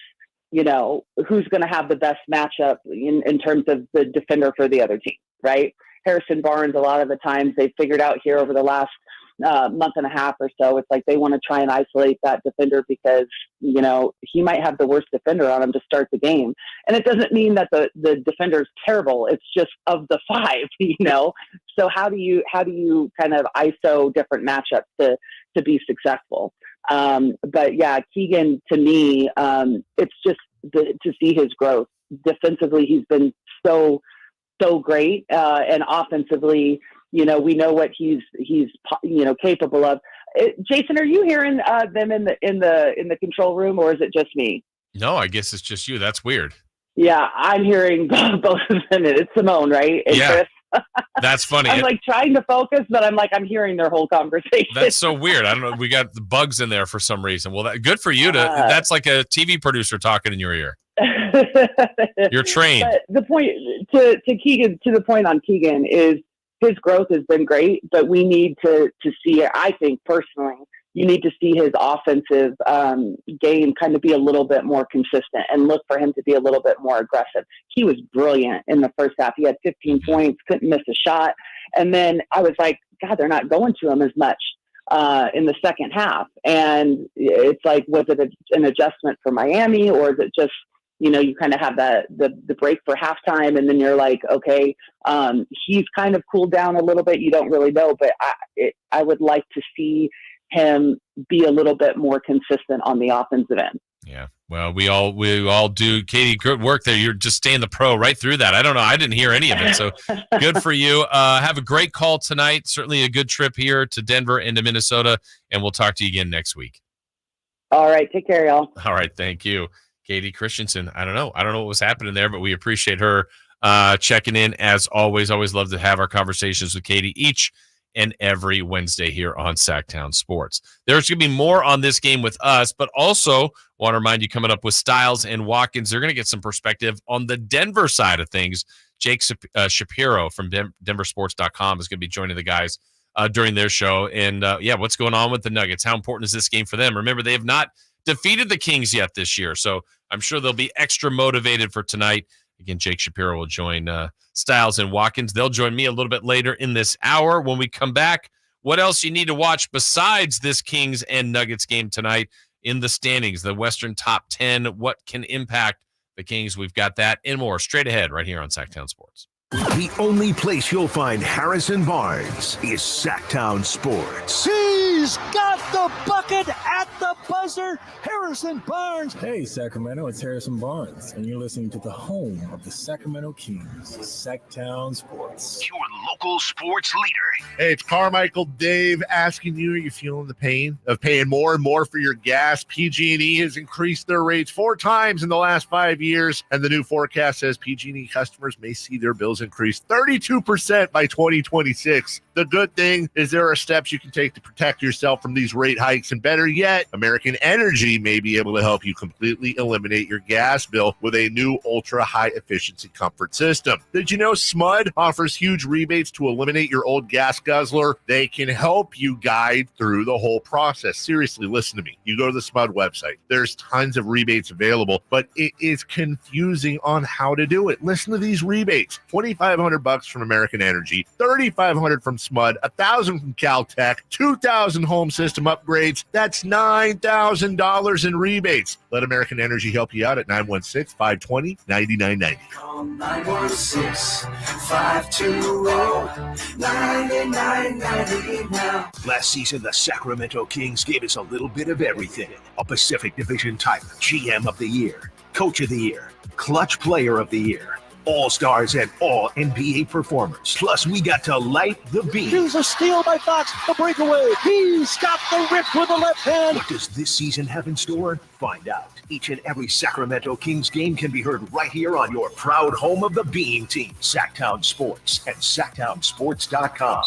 Speaker 21: who's going to have the best matchup in terms of the defender for the other team, right? Harrison Barnes, a lot of the times they've figured out here over the last month and a half or so, it's like they want to try and isolate that defender because, he might have the worst defender on him to start the game. And it doesn't mean that the defender is terrible. It's just of the five, So how do you kind of ISO different matchups to be successful? But yeah, Keegan, to me, it's just to see his growth. Defensively, he's been so great, and offensively, we know what he's capable of. Jason, are you hearing them in the control room, or is it just me?
Speaker 3: No, I guess it's just you. That's weird.
Speaker 21: Yeah, I'm hearing both of them. It's Simone, right? And
Speaker 3: yeah,
Speaker 21: Chris.
Speaker 3: That's funny.
Speaker 21: I'm like trying to focus, but I'm hearing their whole conversation.
Speaker 3: That's so weird. I don't know. We got the bugs in there for some reason. Well, good for you. That's like a TV producer talking in your ear. You're trained.
Speaker 21: But the point to Keegan, to the point on Keegan, is his growth has been great, but we need to see, I think personally, you need to see his offensive game kind of be a little bit more consistent and look for him to be a little bit more aggressive. He was brilliant in the first half. He had 15 points, couldn't miss a shot. And then I was like, God, they're not going to him as much in the second half. And it's like, was it an adjustment for Miami, or is it just, you kind of have the break for halftime, and then you're like, okay, he's kind of cooled down a little bit. You don't really know, but I would like to see him be a little bit more consistent on the offensive end.
Speaker 3: Yeah. Well, we all do. Katie, good work there. You're just staying the pro right through that. I don't know. I didn't hear any of it. So good for you. Have a great call tonight. Certainly a good trip here to Denver and to Minnesota. And we'll talk to you again next week.
Speaker 21: All right. Take care, y'all.
Speaker 3: All right. Thank you. Katie Christensen. I don't know what was happening there, but we appreciate her checking in as always. Always love to have our conversations with Katie each and every Wednesday here on Sactown Sports. There's going to be more on this game with us, but also want to remind you, coming up with Styles and Watkins, they're going to get some perspective on the Denver side of things. Jake Shapiro from denversports.com is going to be joining the guys during their show. And what's going on with the Nuggets? How important is this game for them? Remember, they have not defeated the Kings yet this year, so I'm sure they'll be extra motivated for tonight. Again, Jake Shapiro will join Styles and Watkins. They'll join me a little bit later in this hour. When we come back, what else you need to watch besides this Kings and Nuggets game tonight in the standings, the Western top 10, what can impact the Kings? We've got that and more straight ahead right here on Sactown Sports.
Speaker 1: The only place you'll find Harrison Barnes is Sactown Sports.
Speaker 20: He's got the bucket at the buzzer. Harrison Barnes.
Speaker 6: Hey, Sacramento, it's Harrison Barnes, and you're listening to the home of the Sacramento Kings, Sactown Sports.
Speaker 1: Your local sports leader.
Speaker 7: Hey, it's Carmichael Dave asking you, are you feeling the pain of paying more and more for your gas? PG&E has increased their rates 4 times in the last 5 years, and the new forecast says PG&E customers may see their bills increase 32% by 2026. The good thing is there are steps you can take to protect yourself from these rate hikes, and better yet, American Energy may be able to help you completely eliminate your gas bill with a new ultra-high efficiency comfort system. Did you know SMUD offers huge rebates to eliminate your old gas guzzler? They can help you guide through the whole process. Seriously, listen to me. You go to the SMUD website. There's tons of rebates available, but it is confusing on how to do it. Listen to these rebates. $2,500 from American Energy, $3,500 from SMUD, $1,000 from Caltech, $2,000 home system upgrades. That's $9,000 in rebates. Let American Energy help you out at 916-520-9990.
Speaker 14: Call 916-520-9990 now.
Speaker 1: Last season, the Sacramento Kings gave us a little bit of everything. A Pacific Division title, GM of the Year, Coach of the Year, Clutch Player of the Year, All-Stars and All-NBA performers. Plus, we got to light the beam.
Speaker 20: Here's a steal by Fox, the breakaway. He's got the rip with the left hand.
Speaker 1: What does this season have in store? Find out. Each and every Sacramento Kings game can be heard right here on your proud home of the Beam Team, Sactown Sports at SactownSports.com.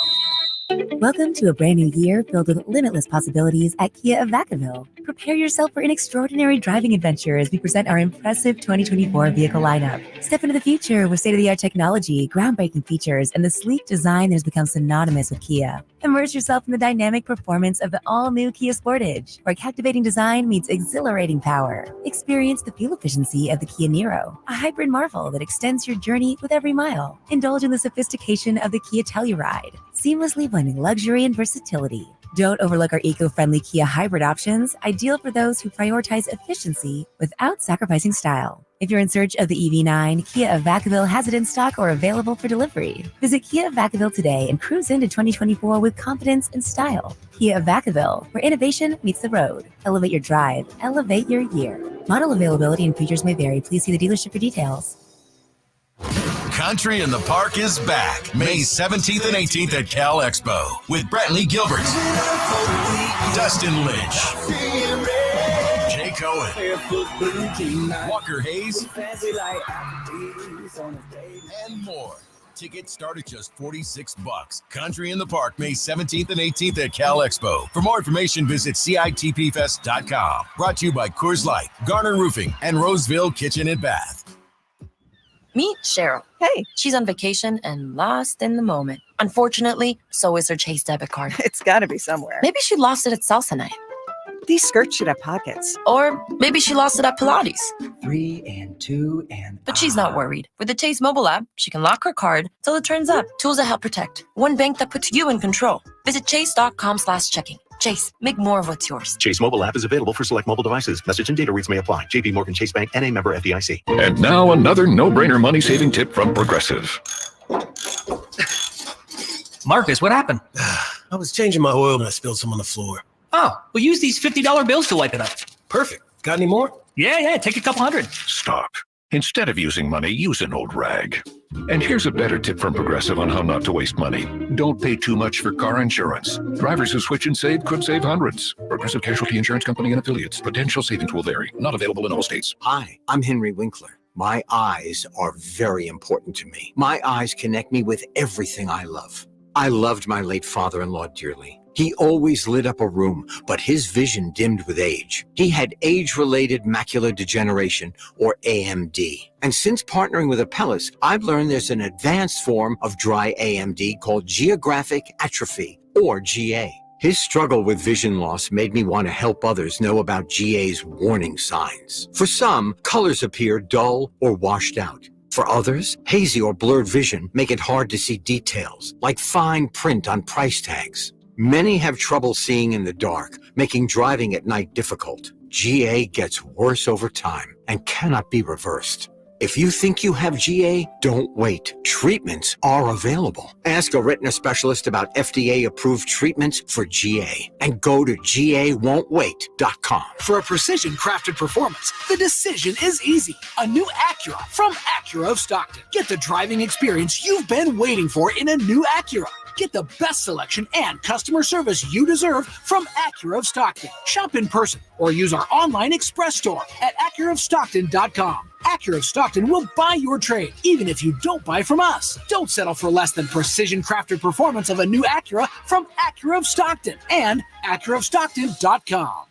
Speaker 9: Welcome to a brand new year filled with limitless possibilities at Kia of Vacaville. Prepare yourself for an extraordinary driving adventure as we present our impressive 2024 vehicle lineup. Step into the future with state-of-the-art technology, groundbreaking features, and the sleek design that has become synonymous with Kia. Immerse yourself in the dynamic performance of the all-new Kia Sportage, where captivating design meets exhilarating power. Experience the fuel efficiency of the Kia Niro, a hybrid marvel that extends your journey with every mile. Indulge in the sophistication of the Kia Telluride, seamlessly blending luxury and versatility. Don't overlook our eco-friendly Kia hybrid options, ideal for those who prioritize efficiency without sacrificing style. If you're in search of the EV9, Kia of Vacaville has it in stock or available for delivery. Visit Kia of Vacaville today and cruise into 2024 with confidence and style. Kia of Vacaville, where innovation meets the road. Elevate your drive, elevate your year. Model availability and features may vary. Please see the dealership for details.
Speaker 10: Country in the Park is back May 17th and 18th at Cal Expo with Brantley Gilbert, Dustin Lynch, Jay Cohen, Walker Hayes, and more. Tickets start at just $46. Country in the Park May 17th and 18th at Cal Expo. For more information, visit CITPFest.com. Brought to you by Coors Light, Garner Roofing, and Roseville Kitchen and Bath.
Speaker 4: Meet Cheryl. Hey. She's on vacation and lost in the moment. Unfortunately, so is her Chase debit card.
Speaker 11: It's gotta be somewhere.
Speaker 4: Maybe she lost it at salsa night.
Speaker 11: These skirts should have pockets.
Speaker 4: Or maybe she lost it at Pilates.
Speaker 12: 3 and 2 and...
Speaker 4: But she's not worried. With the Chase mobile app, she can lock her card till it turns up. Tools that help protect. One bank that puts you in control. Visit chase.com/checking. Chase, make more of what's yours.
Speaker 19: Chase mobile app is available for select mobile devices. Message and data rates may apply. JP Morgan Chase Bank, N.A. member FDIC.
Speaker 8: And now another no-brainer money-saving tip from Progressive.
Speaker 22: Marcus, what happened?
Speaker 23: I was changing my oil and I spilled some on the floor.
Speaker 22: Oh, well, use these $50 bills to wipe it up.
Speaker 23: Perfect. Got any more?
Speaker 22: Yeah, take a couple hundred.
Speaker 8: Stop. Instead of using money, use an old rag. And here's a better tip from Progressive on how not to waste money. Don't pay too much for car insurance. Drivers who switch and save could save hundreds. Progressive Casualty Insurance Company and affiliates. Potential savings will vary. Not available in all states.
Speaker 24: Hi, I'm Henry Winkler. My eyes are very important to me. My eyes connect me with everything I love. I loved my late father-in-law dearly. He always lit up a room, but his vision dimmed with age. He had age-related macular degeneration, or AMD. And since partnering with Apellis, I've learned there's an advanced form of dry AMD called geographic atrophy, or GA. His struggle with vision loss made me want to help others know about GA's warning signs. For some, colors appear dull or washed out. For others, hazy or blurred vision make it hard to see details, like fine print on price tags. Many have trouble seeing in the dark, making driving at night difficult. GA gets worse over time and cannot be reversed. If you think you have GA, don't wait. Treatments are available. Ask a retina specialist about FDA-approved treatments for GA and go to GAWon'tWait.com.
Speaker 25: For a precision-crafted performance, the decision is easy. A new Acura from Acura of Stockton. Get the driving experience you've been waiting for in a new Acura. Get the best selection and customer service you deserve from Acura of Stockton. Shop in person or use our online express store at AcuraofStockton.com. Acura of Stockton will buy your trade, even if you don't buy from us. Don't settle for less than precision-crafted performance of a new Acura from Acura of Stockton and AcuraofStockton.com.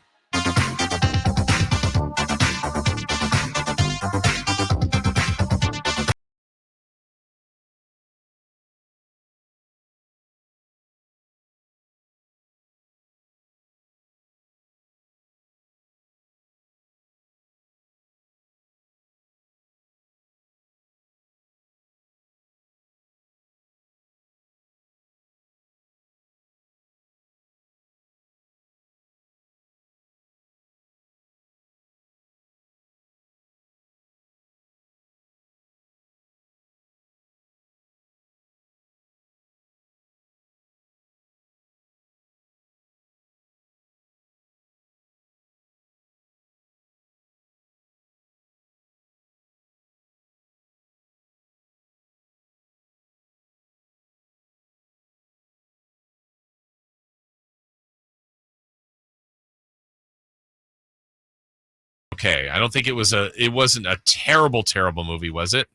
Speaker 3: Okay, I don't think it wasn't a terrible movie, was it?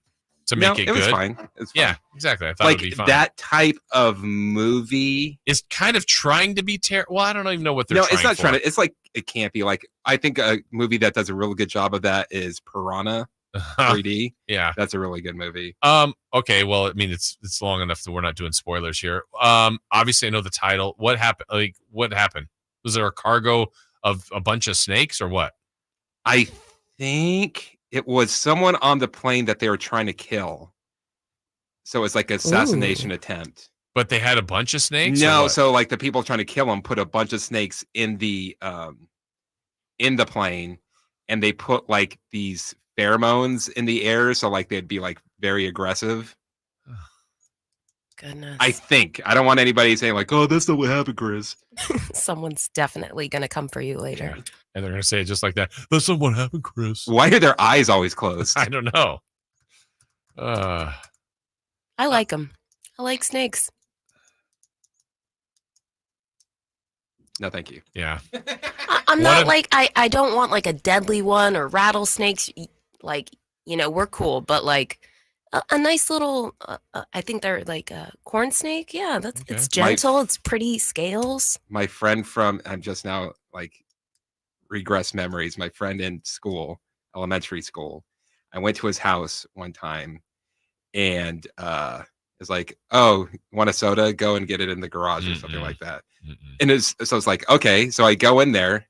Speaker 3: To make it good,
Speaker 27: was fine. It's fine.
Speaker 3: Yeah, exactly. I thought it'd be fine.
Speaker 27: That type of movie
Speaker 3: is kind of trying to be terrible. Well, I don't even know what they're.
Speaker 27: No,
Speaker 3: trying
Speaker 27: it's not
Speaker 3: for.
Speaker 27: trying to. It's like it can't be like. I think a movie that does a really good job of that is Piranha 3D.
Speaker 3: Yeah,
Speaker 27: that's a really good movie.
Speaker 3: Okay. Well, I mean, it's long enough that we're not doing spoilers here. Obviously, I know the title. What happened? Like, what happened? Was there a cargo of a bunch of snakes or what?
Speaker 27: I think it was someone on the plane that they were trying to kill. So it's like an assassination attempt.
Speaker 3: But they had a bunch of snakes?
Speaker 27: No, so like the people trying to kill him put a bunch of snakes in the plane, and they put like these pheromones in the air, so like they'd be like very aggressive.
Speaker 29: Goodness.
Speaker 27: I think. I don't want anybody saying like, "Oh, that's not what happened, Chris."
Speaker 29: Someone's definitely going to come for you later.
Speaker 3: Yeah. And they're going to say it just like that. That's not what happened, Chris.
Speaker 27: Why are their eyes always closed?
Speaker 3: I don't know.
Speaker 29: I like them. I like snakes.
Speaker 27: No, thank you.
Speaker 3: Yeah.
Speaker 29: I'm not like, I don't want like a deadly one or rattlesnakes. Like, you know, we're cool, but like a nice little, I think they're like a corn snake. Yeah, it's gentle. It's pretty scales.
Speaker 27: My friend I'm just now like regress memories. My friend in school, elementary school, I went to his house one time and it's like, oh, want a soda? Go and get it in the garage or something like that. And so it's like, okay, so I go in there,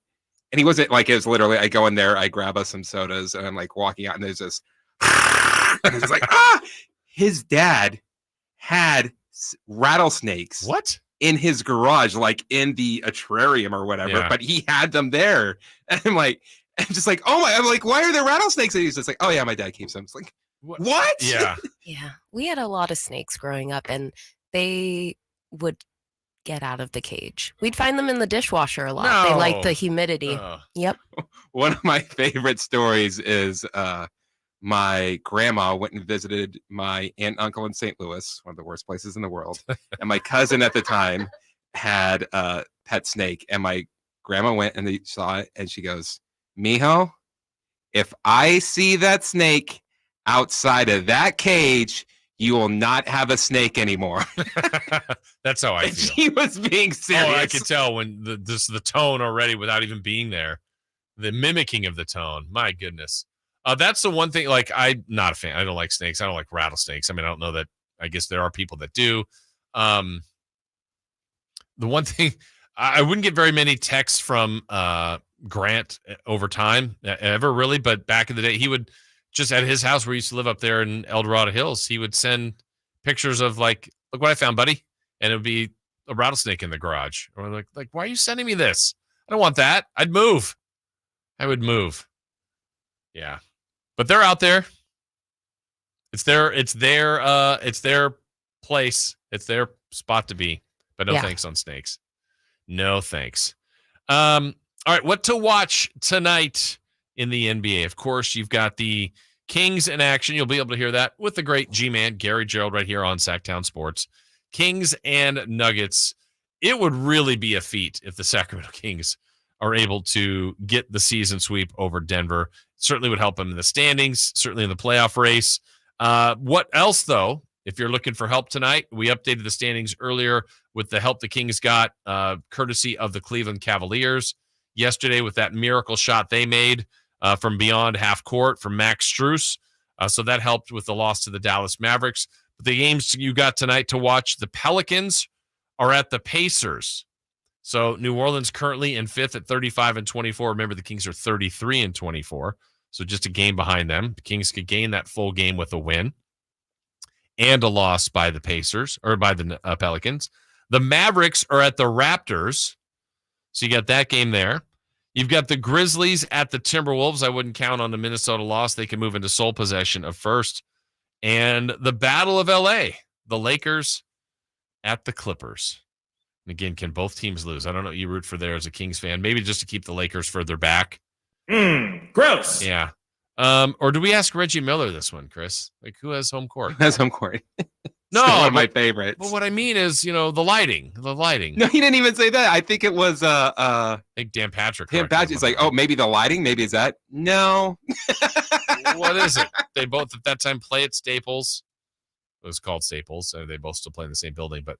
Speaker 27: and he wasn't like, it was literally, I go in there, I grab us some sodas, and I'm like walking out, and there's this, and it's like, his dad had rattlesnakes.
Speaker 3: What?
Speaker 27: In his garage, like in the terrarium or whatever, but he had them there. And I'm just like, oh my, I'm like, why are there rattlesnakes? And he's just like, oh yeah, my dad keeps them. It's like, what?
Speaker 3: Yeah.
Speaker 29: Yeah. We had a lot of snakes growing up, and they would get out of the cage. We'd find them in the dishwasher a lot. They like the humidity. Yep.
Speaker 27: One of my favorite stories is my grandma went and visited my aunt and uncle in St. Louis, one of the worst places in the world. And my cousin at the time had a pet snake. And my grandma went and they saw it. And she goes, Mijo, if I see that snake outside of that cage, you will not have a snake anymore.
Speaker 3: That's how I feel.
Speaker 27: She was being serious.
Speaker 3: Oh, I could tell when the tone already without even being there. The mimicking of the tone. My goodness. That's the one thing, like, I'm not a fan. I don't like snakes. I don't like rattlesnakes. I mean, I don't know that. I guess there are people that do. The one thing, I wouldn't get very many texts from Grant over time, ever really. But back in the day, he would just at his house where he used to live up there in El Dorado Hills, he would send pictures of, like, look what I found, buddy. And it would be a rattlesnake in the garage. Or like, why are you sending me this? I don't want that. I'd move. I would move. Yeah. But they're out there. It's their place. It's their spot to be. But no thanks on snakes. No thanks. All right, what to watch tonight in the NBA? Of course, you've got the Kings in action. You'll be able to hear that with the great G-Man, Gary Gerald, right here on Sactown Sports. Kings and Nuggets. It would really be a feat if the Sacramento Kings are able to get the season sweep over Denver. Certainly would help them in the standings, certainly in the playoff race. What else, though? If you're looking for help tonight, we updated the standings earlier with the help the Kings got, courtesy of the Cleveland Cavaliers yesterday with that miracle shot they made from beyond half court from Max Strus. So that helped with the loss to the Dallas Mavericks. But the games you got tonight to watch, the Pelicans are at the Pacers. So New Orleans currently in fifth at 35-24. Remember, the Kings are 33-24. So just a game behind them. The Kings could gain that full game with a win and a loss by the Pacers or by the Pelicans. The Mavericks are at the Raptors. So you got that game there. You've got the Grizzlies at the Timberwolves. I wouldn't count on the Minnesota loss. They can move into sole possession of first. And the Battle of LA, the Lakers at the Clippers. And again, can both teams lose? I don't know what you root for there as a Kings fan. Maybe just to keep the Lakers further back.
Speaker 23: Gross.
Speaker 3: Yeah. Or do we ask Reggie Miller this one, Chris? Like, who has home court?
Speaker 27: Who has home court?
Speaker 3: No,
Speaker 27: one of my favorites.
Speaker 3: But what I mean is, the lighting.
Speaker 27: No, he didn't even say that. I think it was
Speaker 3: I think Dan Patrick.
Speaker 27: Dan Patrick is like, oh, maybe the lighting. Maybe is that? No.
Speaker 3: What is it? They both at that time play at Staples. It was called Staples. They both still play in the same building, but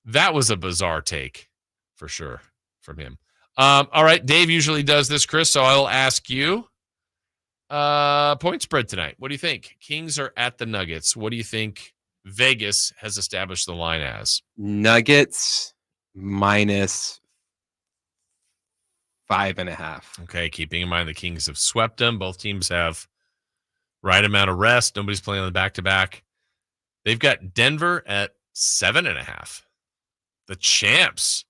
Speaker 3: that was a bizarre take for sure from him. All right, Dave usually does this, Chris, so I'll ask you. Point spread tonight. What do you think? Kings are at the Nuggets. What do you think Vegas has established the line as?
Speaker 27: Nuggets minus 5.5.
Speaker 3: Okay, keeping in mind the Kings have swept them. Both teams have right amount of rest. Nobody's playing on the back-to-back. They've got Denver at 7.5. The champs,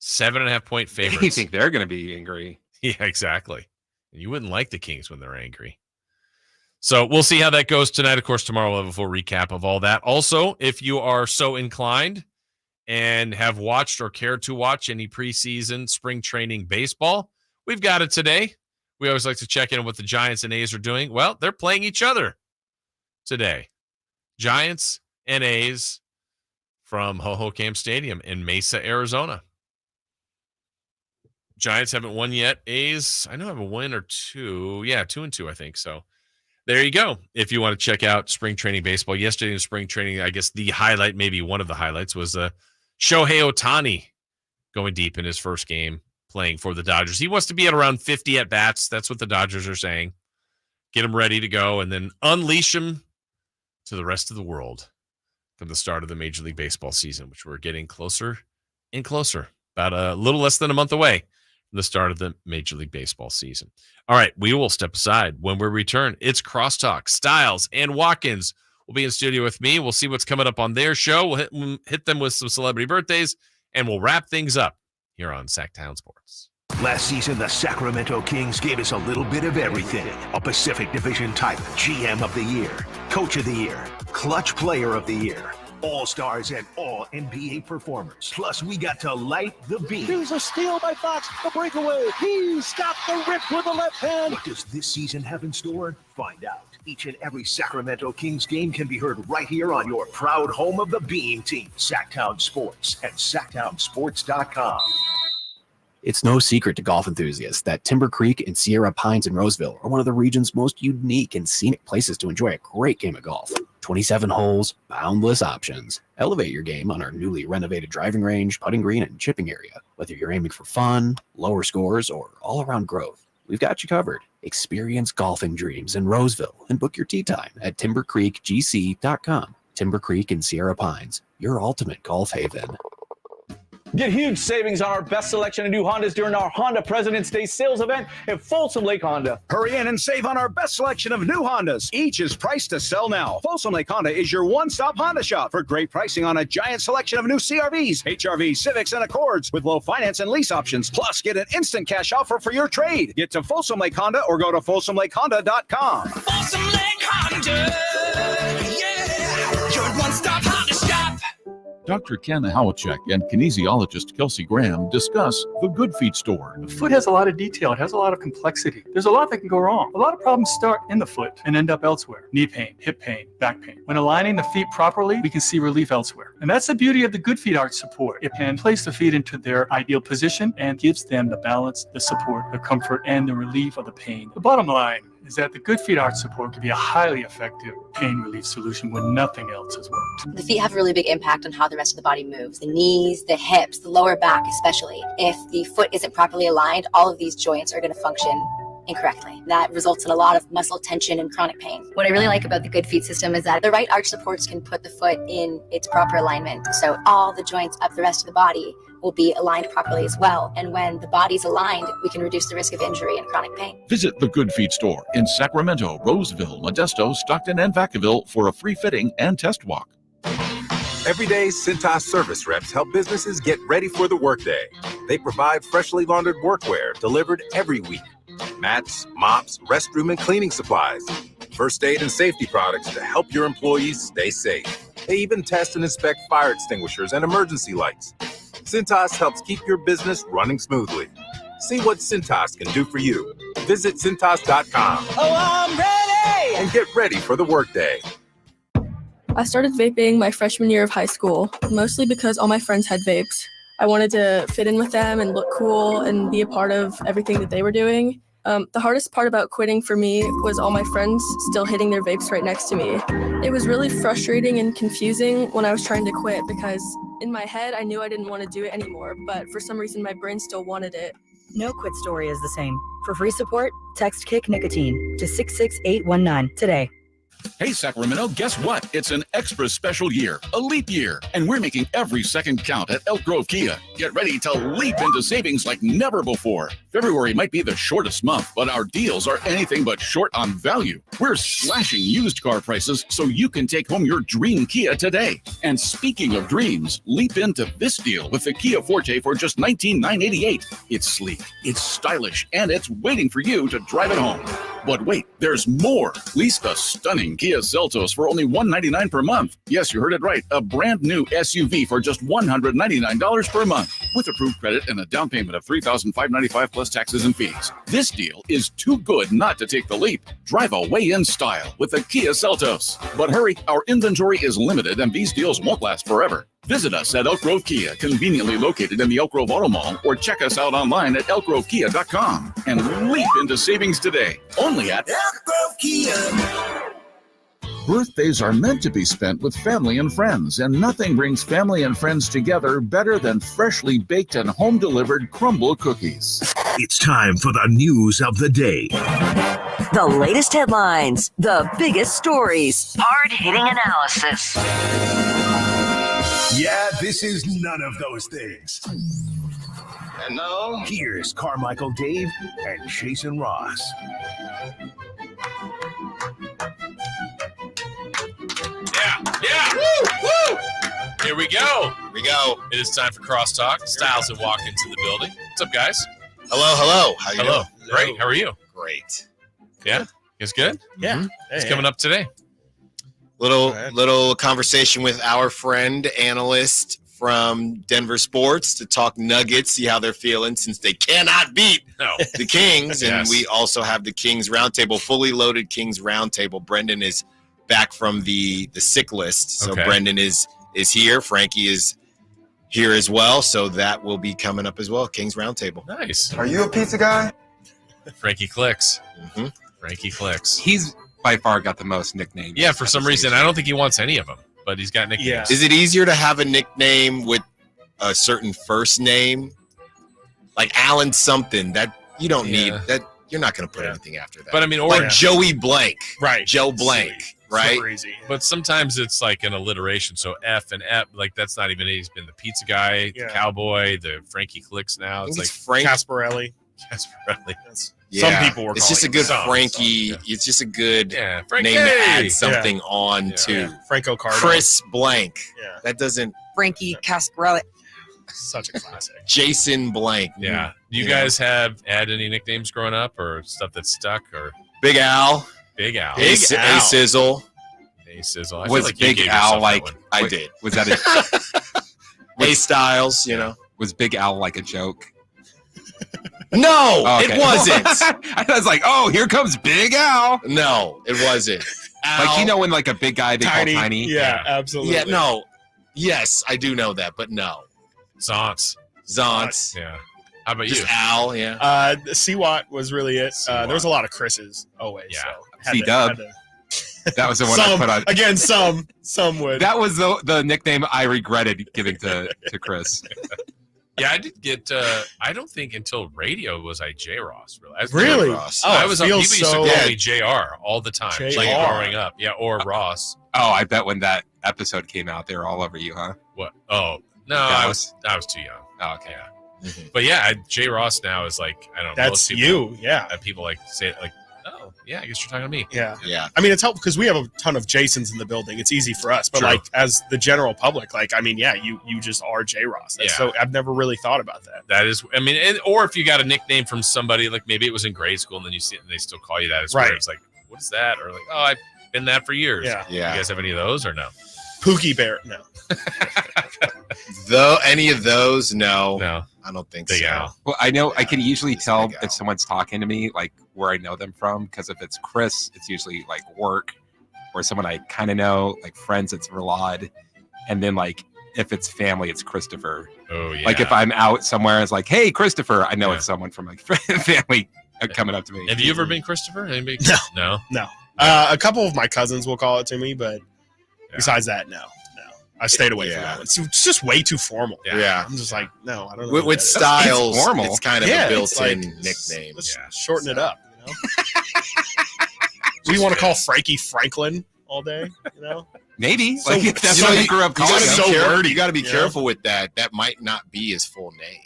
Speaker 3: 7.5 point favorites.
Speaker 27: You think they're going to be angry?
Speaker 3: Yeah, exactly. And you wouldn't like the Kings when they're angry. So we'll see how that goes tonight. Of course, tomorrow we'll have a full recap of all that. Also, if you are so inclined and have watched or care to watch any preseason spring training baseball, we've got it today. We always like to check in on what the Giants and A's are doing. Well, they're playing each other today. Giants and A's from Hohokam Stadium in Mesa, Arizona. Giants haven't won yet. A's, I know have a win or two. Yeah, 2-2, I think. So there you go. If you want to check out spring training baseball. Yesterday in spring training, I guess the highlight, maybe one of the highlights, was Shohei Otani going deep in his first game playing for the Dodgers. He wants to be at around 50 at-bats. That's what the Dodgers are saying. Get him ready to go and then unleash him to the rest of the world from the start of the Major League Baseball season, which we're getting closer and closer, about a little less than a month away from the start of the Major League Baseball season. All right, we will step aside. When we return, it's Crosstalk. Styles and Watkins will be in studio with me. We'll see what's coming up on their show. We'll hit them with some celebrity birthdays, and we'll wrap things up here on Sactown Sports.
Speaker 1: Last season, the Sacramento Kings gave us a little bit of everything. A Pacific Division title, GM of the Year, Coach of the Year, Clutch Player of the Year, All-Stars and All-NBA performers. Plus, we got to light the beam.
Speaker 20: Here's a steal by Fox, the breakaway. He stopped the rip with the left hand.
Speaker 1: What does this season have in store? Find out. Each and every Sacramento Kings game can be heard right here on your proud home of the Beam team, Sactown Sports at SactownSports.com.
Speaker 2: It's no secret to golf enthusiasts that Timber Creek and Sierra Pines in Roseville are one of the region's most unique and scenic places to enjoy a great game of golf. 27 holes, boundless options. Elevate your game on our newly renovated driving range, putting green, and chipping area. Whether you're aiming for fun, lower scores, or all-around growth, we've got you covered. Experience golfing dreams in Roseville and book your tee time at timbercreekgc.com. Timber Creek and Sierra Pines, your ultimate golf haven.
Speaker 5: Get huge savings on our best selection of new Hondas during our Honda President's Day sales event at Folsom Lake Honda.
Speaker 13: Hurry in and save on our best selection of new Hondas. Each is priced to sell now. Folsom Lake Honda is your one-stop Honda shop for great pricing on a giant selection of new CRVs, HRVs, Civics, and Accords with low finance and lease options. Plus, get an instant cash offer for your trade. Get to Folsom Lake Honda or go to FolsomLakeHonda.com.
Speaker 14: Folsom Lake Honda, yeah, your one-stop Honda shop.
Speaker 8: Dr. Ken Howachek and kinesiologist Kelsey Graham discuss the Good Feet store.
Speaker 15: The foot has a lot of detail. It has a lot of complexity. There's a lot that can go wrong. A lot of problems start in the foot and end up elsewhere. Knee pain, hip pain, back pain. When aligning the feet properly, we can see relief elsewhere. And that's the beauty of the Good Feet arch support. It can place the feet into their ideal position and gives them the balance, the support, the comfort, and the relief of the pain. The bottom line is that the Good Feet arch support can be a highly effective pain relief solution when nothing else has worked.
Speaker 16: The feet have a really big impact on how the rest of the body moves. The knees, the hips, the lower back especially. If the foot isn't properly aligned, all of these joints are going to function incorrectly. That results in a lot of muscle tension and chronic pain. What I really like about the Good Feet system is that the right arch supports can put the foot in its proper alignment. So all the joints up the rest of the body will be aligned properly as well. And when the body's aligned, we can reduce the risk of injury and chronic pain.
Speaker 8: Visit the Good Feet store in Sacramento, Roseville, Modesto, Stockton, and Vacaville for a free fitting and test walk.
Speaker 17: Every day, Cintas service reps help businesses get ready for the workday. They provide freshly laundered workwear delivered every week. Mats, mops, restroom and cleaning supplies, first aid and safety products to help your employees stay safe. They even test and inspect fire extinguishers and emergency lights. Cintas helps keep your business running smoothly. See what Cintas can do for you. Visit Cintas.com.
Speaker 18: Oh, I'm ready!
Speaker 17: And get ready for the workday.
Speaker 26: I started vaping my freshman year of high school, mostly because all my friends had vapes. I wanted to fit in with them and look cool and be a part of everything that they were doing. The hardest part about quitting for me was all my friends still hitting their vapes right next to me. It was really frustrating and confusing when I was trying to quit because in my head I knew I didn't want to do it anymore, but for some reason my brain still wanted it.
Speaker 28: No quit story is the same. For free support, text Kick Nicotine to 66819 today.
Speaker 8: Hey, Sacramento, guess what? It's an extra special year, a leap year, and we're making every second count at Elk Grove Kia. Get ready to leap into savings like never before. February might be the shortest month, but our deals are anything but short on value. We're slashing used car prices so you can take home your dream Kia today. And speaking of dreams, leap into this deal with the Kia Forte for just $19,988. It's sleek, it's stylish, and it's waiting for you to drive it home. But wait, there's more. Lease the stunning Kia Seltos for only $199 per month. Yes, you heard it right. A brand new SUV for just $199 per month with approved credit and a down payment of $3,595 plus taxes and fees. This deal is too good not to take the leap. Drive away in style with the Kia Seltos. But hurry, our inventory is limited and these deals won't last forever. Visit us at Elk Grove Kia, conveniently located in the Elk Grove Auto Mall, or check us out online at elkgrovekia.com and leap into savings today. Only at
Speaker 14: Elk Grove Kia.
Speaker 8: Birthdays are meant to be spent with family and friends, and nothing brings family and friends together better than freshly baked and home-delivered crumble cookies.
Speaker 1: It's time for the news of the day.
Speaker 4: The latest headlines, the biggest stories, hard-hitting analysis.
Speaker 1: Yeah, this is none of those things.
Speaker 6: And now,
Speaker 1: here's Carmichael Dave and Jason Ross.
Speaker 3: Yeah. Woo! Here we go. It is time for Crosstalk. Styles have walked into the building. What's up, guys?
Speaker 7: Hello. How you doing?
Speaker 3: Great. How are you?
Speaker 7: Great.
Speaker 3: Yeah. You guys good?
Speaker 7: Yeah.
Speaker 3: Mm-hmm. What's coming up today?
Speaker 7: Little conversation with our friend, analyst from Denver Sports to talk Nuggets, see how they're feeling since they cannot beat the Kings. And
Speaker 3: Yes.
Speaker 7: we also have the Kings Roundtable, fully loaded Kings Roundtable. Brendan is back from the sick list. So
Speaker 3: Okay.
Speaker 7: Brendan is here. Frankie is here as well. So that will be coming up as well. Kings Roundtable.
Speaker 3: Nice.
Speaker 7: Are you a pizza guy?
Speaker 3: Frankie Clicks.
Speaker 7: Mm-hmm.
Speaker 3: Frankie Clicks.
Speaker 27: He's by far got the most nicknames.
Speaker 3: Yeah, for some reason. I don't think he wants any of them, but he's got nicknames.
Speaker 7: Is it easier to have a nickname with a certain first name? Like Alan something that you don't need that. You're not going to put anything after that.
Speaker 3: But I mean, or
Speaker 7: like Joey Blank.
Speaker 5: Right.
Speaker 7: Joe Blank. Right.
Speaker 5: Super easy.
Speaker 3: But sometimes it's like an alliteration. So F and F, like that's not even it. He's been the pizza guy, the cowboy, the Frankie Clicks now. It's like
Speaker 7: Frank
Speaker 5: Casparelli.
Speaker 7: Yeah.
Speaker 5: Some people were
Speaker 7: It's just a
Speaker 5: calling
Speaker 7: good
Speaker 5: him
Speaker 7: Frankie. It's just a good
Speaker 3: Frankie.
Speaker 7: name to add something on to.
Speaker 5: Yeah. Franco Cardo.
Speaker 7: Chris Blank.
Speaker 5: Yeah.
Speaker 7: That doesn't.
Speaker 28: Frankie Casparelli.
Speaker 5: Such a classic.
Speaker 7: Jason Blank.
Speaker 3: Yeah. Do you guys have had any nicknames growing up or stuff that stuck or
Speaker 7: Big Al.
Speaker 3: Big Al.
Speaker 7: A Sizzle.
Speaker 3: A Sizzle. I
Speaker 27: Was
Speaker 3: feel like you
Speaker 27: Big
Speaker 3: gave
Speaker 27: Al
Speaker 3: yourself
Speaker 27: like
Speaker 3: that one.
Speaker 7: I did.
Speaker 27: Was that a
Speaker 7: A Styles, you know.
Speaker 27: Was Big Al like a joke?
Speaker 7: No,
Speaker 27: Oh, okay.
Speaker 7: it wasn't.
Speaker 27: I was like, oh, here comes Big Al.
Speaker 7: No, it wasn't.
Speaker 27: Like, you know when like a big guy they
Speaker 5: Tiny.
Speaker 27: call tiny?
Speaker 5: Yeah, absolutely.
Speaker 7: Yeah, no. Yes, I do know that, but no.
Speaker 3: Zonts.
Speaker 7: Yeah.
Speaker 3: How about
Speaker 7: Just
Speaker 3: you?
Speaker 7: Al, yeah.
Speaker 5: C-Watt was really it. There was a lot of Chris's always.
Speaker 3: Yeah.
Speaker 5: So
Speaker 27: C-Dub. That was the one I put on.
Speaker 5: Again, some would.
Speaker 27: That was the nickname I regretted giving to Chris.
Speaker 3: Yeah, I did get. I don't think until radio was I J Ross. Really?
Speaker 5: Really?
Speaker 7: Ross.
Speaker 5: Oh,
Speaker 3: I was. People
Speaker 5: feels
Speaker 3: used to
Speaker 5: so-
Speaker 3: call me JR all the time,
Speaker 5: JR.
Speaker 3: like growing up. Yeah, or Ross.
Speaker 27: Oh, I bet when that episode came out, they were all over you, huh?
Speaker 3: What? Oh no, I was too young.
Speaker 27: Oh, okay.
Speaker 3: Yeah. But yeah, J Ross now is like I don't know.
Speaker 5: That's
Speaker 3: most people,
Speaker 5: you, yeah.
Speaker 3: People like say it like, oh yeah, I guess you're talking to me.
Speaker 5: Yeah.
Speaker 7: Yeah.
Speaker 5: I mean, it's helpful because we have a ton of Jasons in the building. It's easy for us, but
Speaker 3: True.
Speaker 5: like as the general public, like I mean, yeah, you just are J Ross.
Speaker 3: Yeah.
Speaker 5: So I've never really thought about that.
Speaker 3: That is, I mean, or if you got a nickname from somebody, like maybe it was in grade school, and then you see it, and they still call you that. It's
Speaker 5: Right.
Speaker 3: weird. It's like, what is that? Or like, oh, I've been that for years.
Speaker 5: Yeah.
Speaker 7: Yeah.
Speaker 3: You guys have any of those or no?
Speaker 5: Pookie Bear, no.
Speaker 7: Though any of those, no.
Speaker 3: No.
Speaker 7: I don't think
Speaker 3: Big
Speaker 7: so.
Speaker 3: Al.
Speaker 27: Well, I know I can usually tell
Speaker 7: Big Al.
Speaker 27: if someone's talking to me, like where I know them from, because if it's Chris, it's usually like work, or someone I kind of know, like friends, it's Verlad, and then like if it's family, it's Christopher.
Speaker 3: Oh yeah.
Speaker 27: Like if I'm out somewhere, it's like, hey, Christopher. I know
Speaker 3: Yeah.
Speaker 27: it's someone from like family coming up to me.
Speaker 3: Have you ever been Christopher? Anybody?
Speaker 5: No.
Speaker 3: No.
Speaker 5: No. A couple of my cousins will call it to me, but besides that, no. I stayed away from that one. It's just way too formal.
Speaker 7: Yeah.
Speaker 5: I'm just like, no, I don't know.
Speaker 7: With
Speaker 5: what that is.
Speaker 7: Styles,
Speaker 27: It's formal.
Speaker 7: it's kind of
Speaker 5: Yeah,
Speaker 7: a
Speaker 5: it's
Speaker 7: built-in
Speaker 5: like-
Speaker 7: nickname.
Speaker 5: Let's shorten it up. You know? We want to call Frankie Franklin all day, you know?
Speaker 27: Maybe.
Speaker 5: So-
Speaker 27: Like if that's
Speaker 7: You know,
Speaker 27: what you grew up
Speaker 7: you
Speaker 27: calling
Speaker 7: gotta
Speaker 27: him.
Speaker 7: be
Speaker 5: So
Speaker 7: careful.
Speaker 5: wordy,
Speaker 7: You got to be
Speaker 5: you know?
Speaker 7: careful with that. That might not be his full name.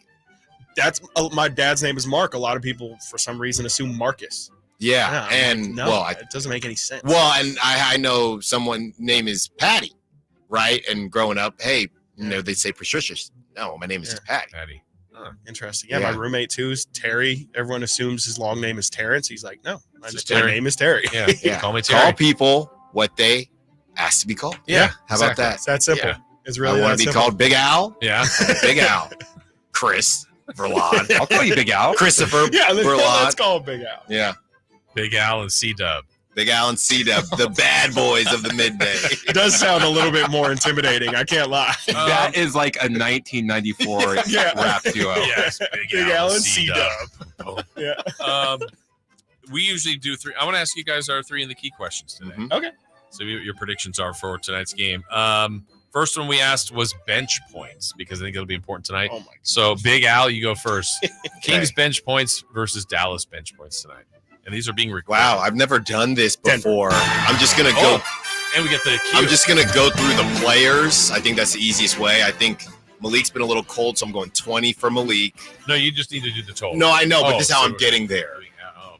Speaker 5: That's my dad's name is Mark. A lot of people, for some reason, assume Marcus.
Speaker 7: Yeah,
Speaker 5: I'm
Speaker 7: and
Speaker 5: like, no,
Speaker 7: well,
Speaker 5: it doesn't make any sense.
Speaker 7: and I know someone name is Patty, right? And growing up, hey, you know, they say Patricia. No, my name is just Patty.
Speaker 3: Patty.
Speaker 5: Interesting. Yeah, my
Speaker 7: Yeah.
Speaker 5: roommate too is Terry. Everyone assumes his long name is Terrence. He's like, no, my
Speaker 3: just
Speaker 5: my
Speaker 3: Terry.
Speaker 5: name is Terry.
Speaker 3: Yeah.
Speaker 7: Yeah.
Speaker 3: Call me Terry.
Speaker 7: Call people what they ask to be called.
Speaker 3: Yeah,
Speaker 7: How about
Speaker 3: exactly.
Speaker 7: that?
Speaker 5: It's that simple.
Speaker 3: Yeah.
Speaker 5: It's
Speaker 7: I
Speaker 5: really
Speaker 7: want
Speaker 5: that
Speaker 7: to be
Speaker 5: simple.
Speaker 7: called Big Al.
Speaker 3: Yeah.
Speaker 7: Big Al. Chris Verlad.
Speaker 27: I'll call you Big Al.
Speaker 7: Christopher
Speaker 5: Yeah, let's
Speaker 7: Verlad.
Speaker 5: call him Big Al.
Speaker 7: Yeah.
Speaker 3: Big Al and C-Dub.
Speaker 7: Big Al and C-Dub, the bad boys of the midday.
Speaker 5: It does sound a little bit more intimidating. I can't lie.
Speaker 27: That is like a 1994
Speaker 5: Yeah.
Speaker 27: rap duo.
Speaker 3: Yes,
Speaker 5: Big Al and C-Dub. Yeah.
Speaker 3: We usually do three. I want to ask you guys our three in the key questions today.
Speaker 7: Mhm.
Speaker 5: Okay.
Speaker 3: So your predictions are for tonight's game. First one we asked was bench points because I think it'll be important tonight.
Speaker 5: Oh my God.
Speaker 3: So Big Al, you go first. Kings bench points versus Dallas bench points tonight. and these are being recorded.
Speaker 7: Wow, I've never done this before. I'm just gonna go.
Speaker 3: And we get the cue.
Speaker 7: I'm just gonna go through the players. I think that's the easiest way. I think Malik's been a little cold, so I'm going 20 for Malik.
Speaker 3: No, you just need to do the total.
Speaker 7: No, I know, but this is how I'm getting there.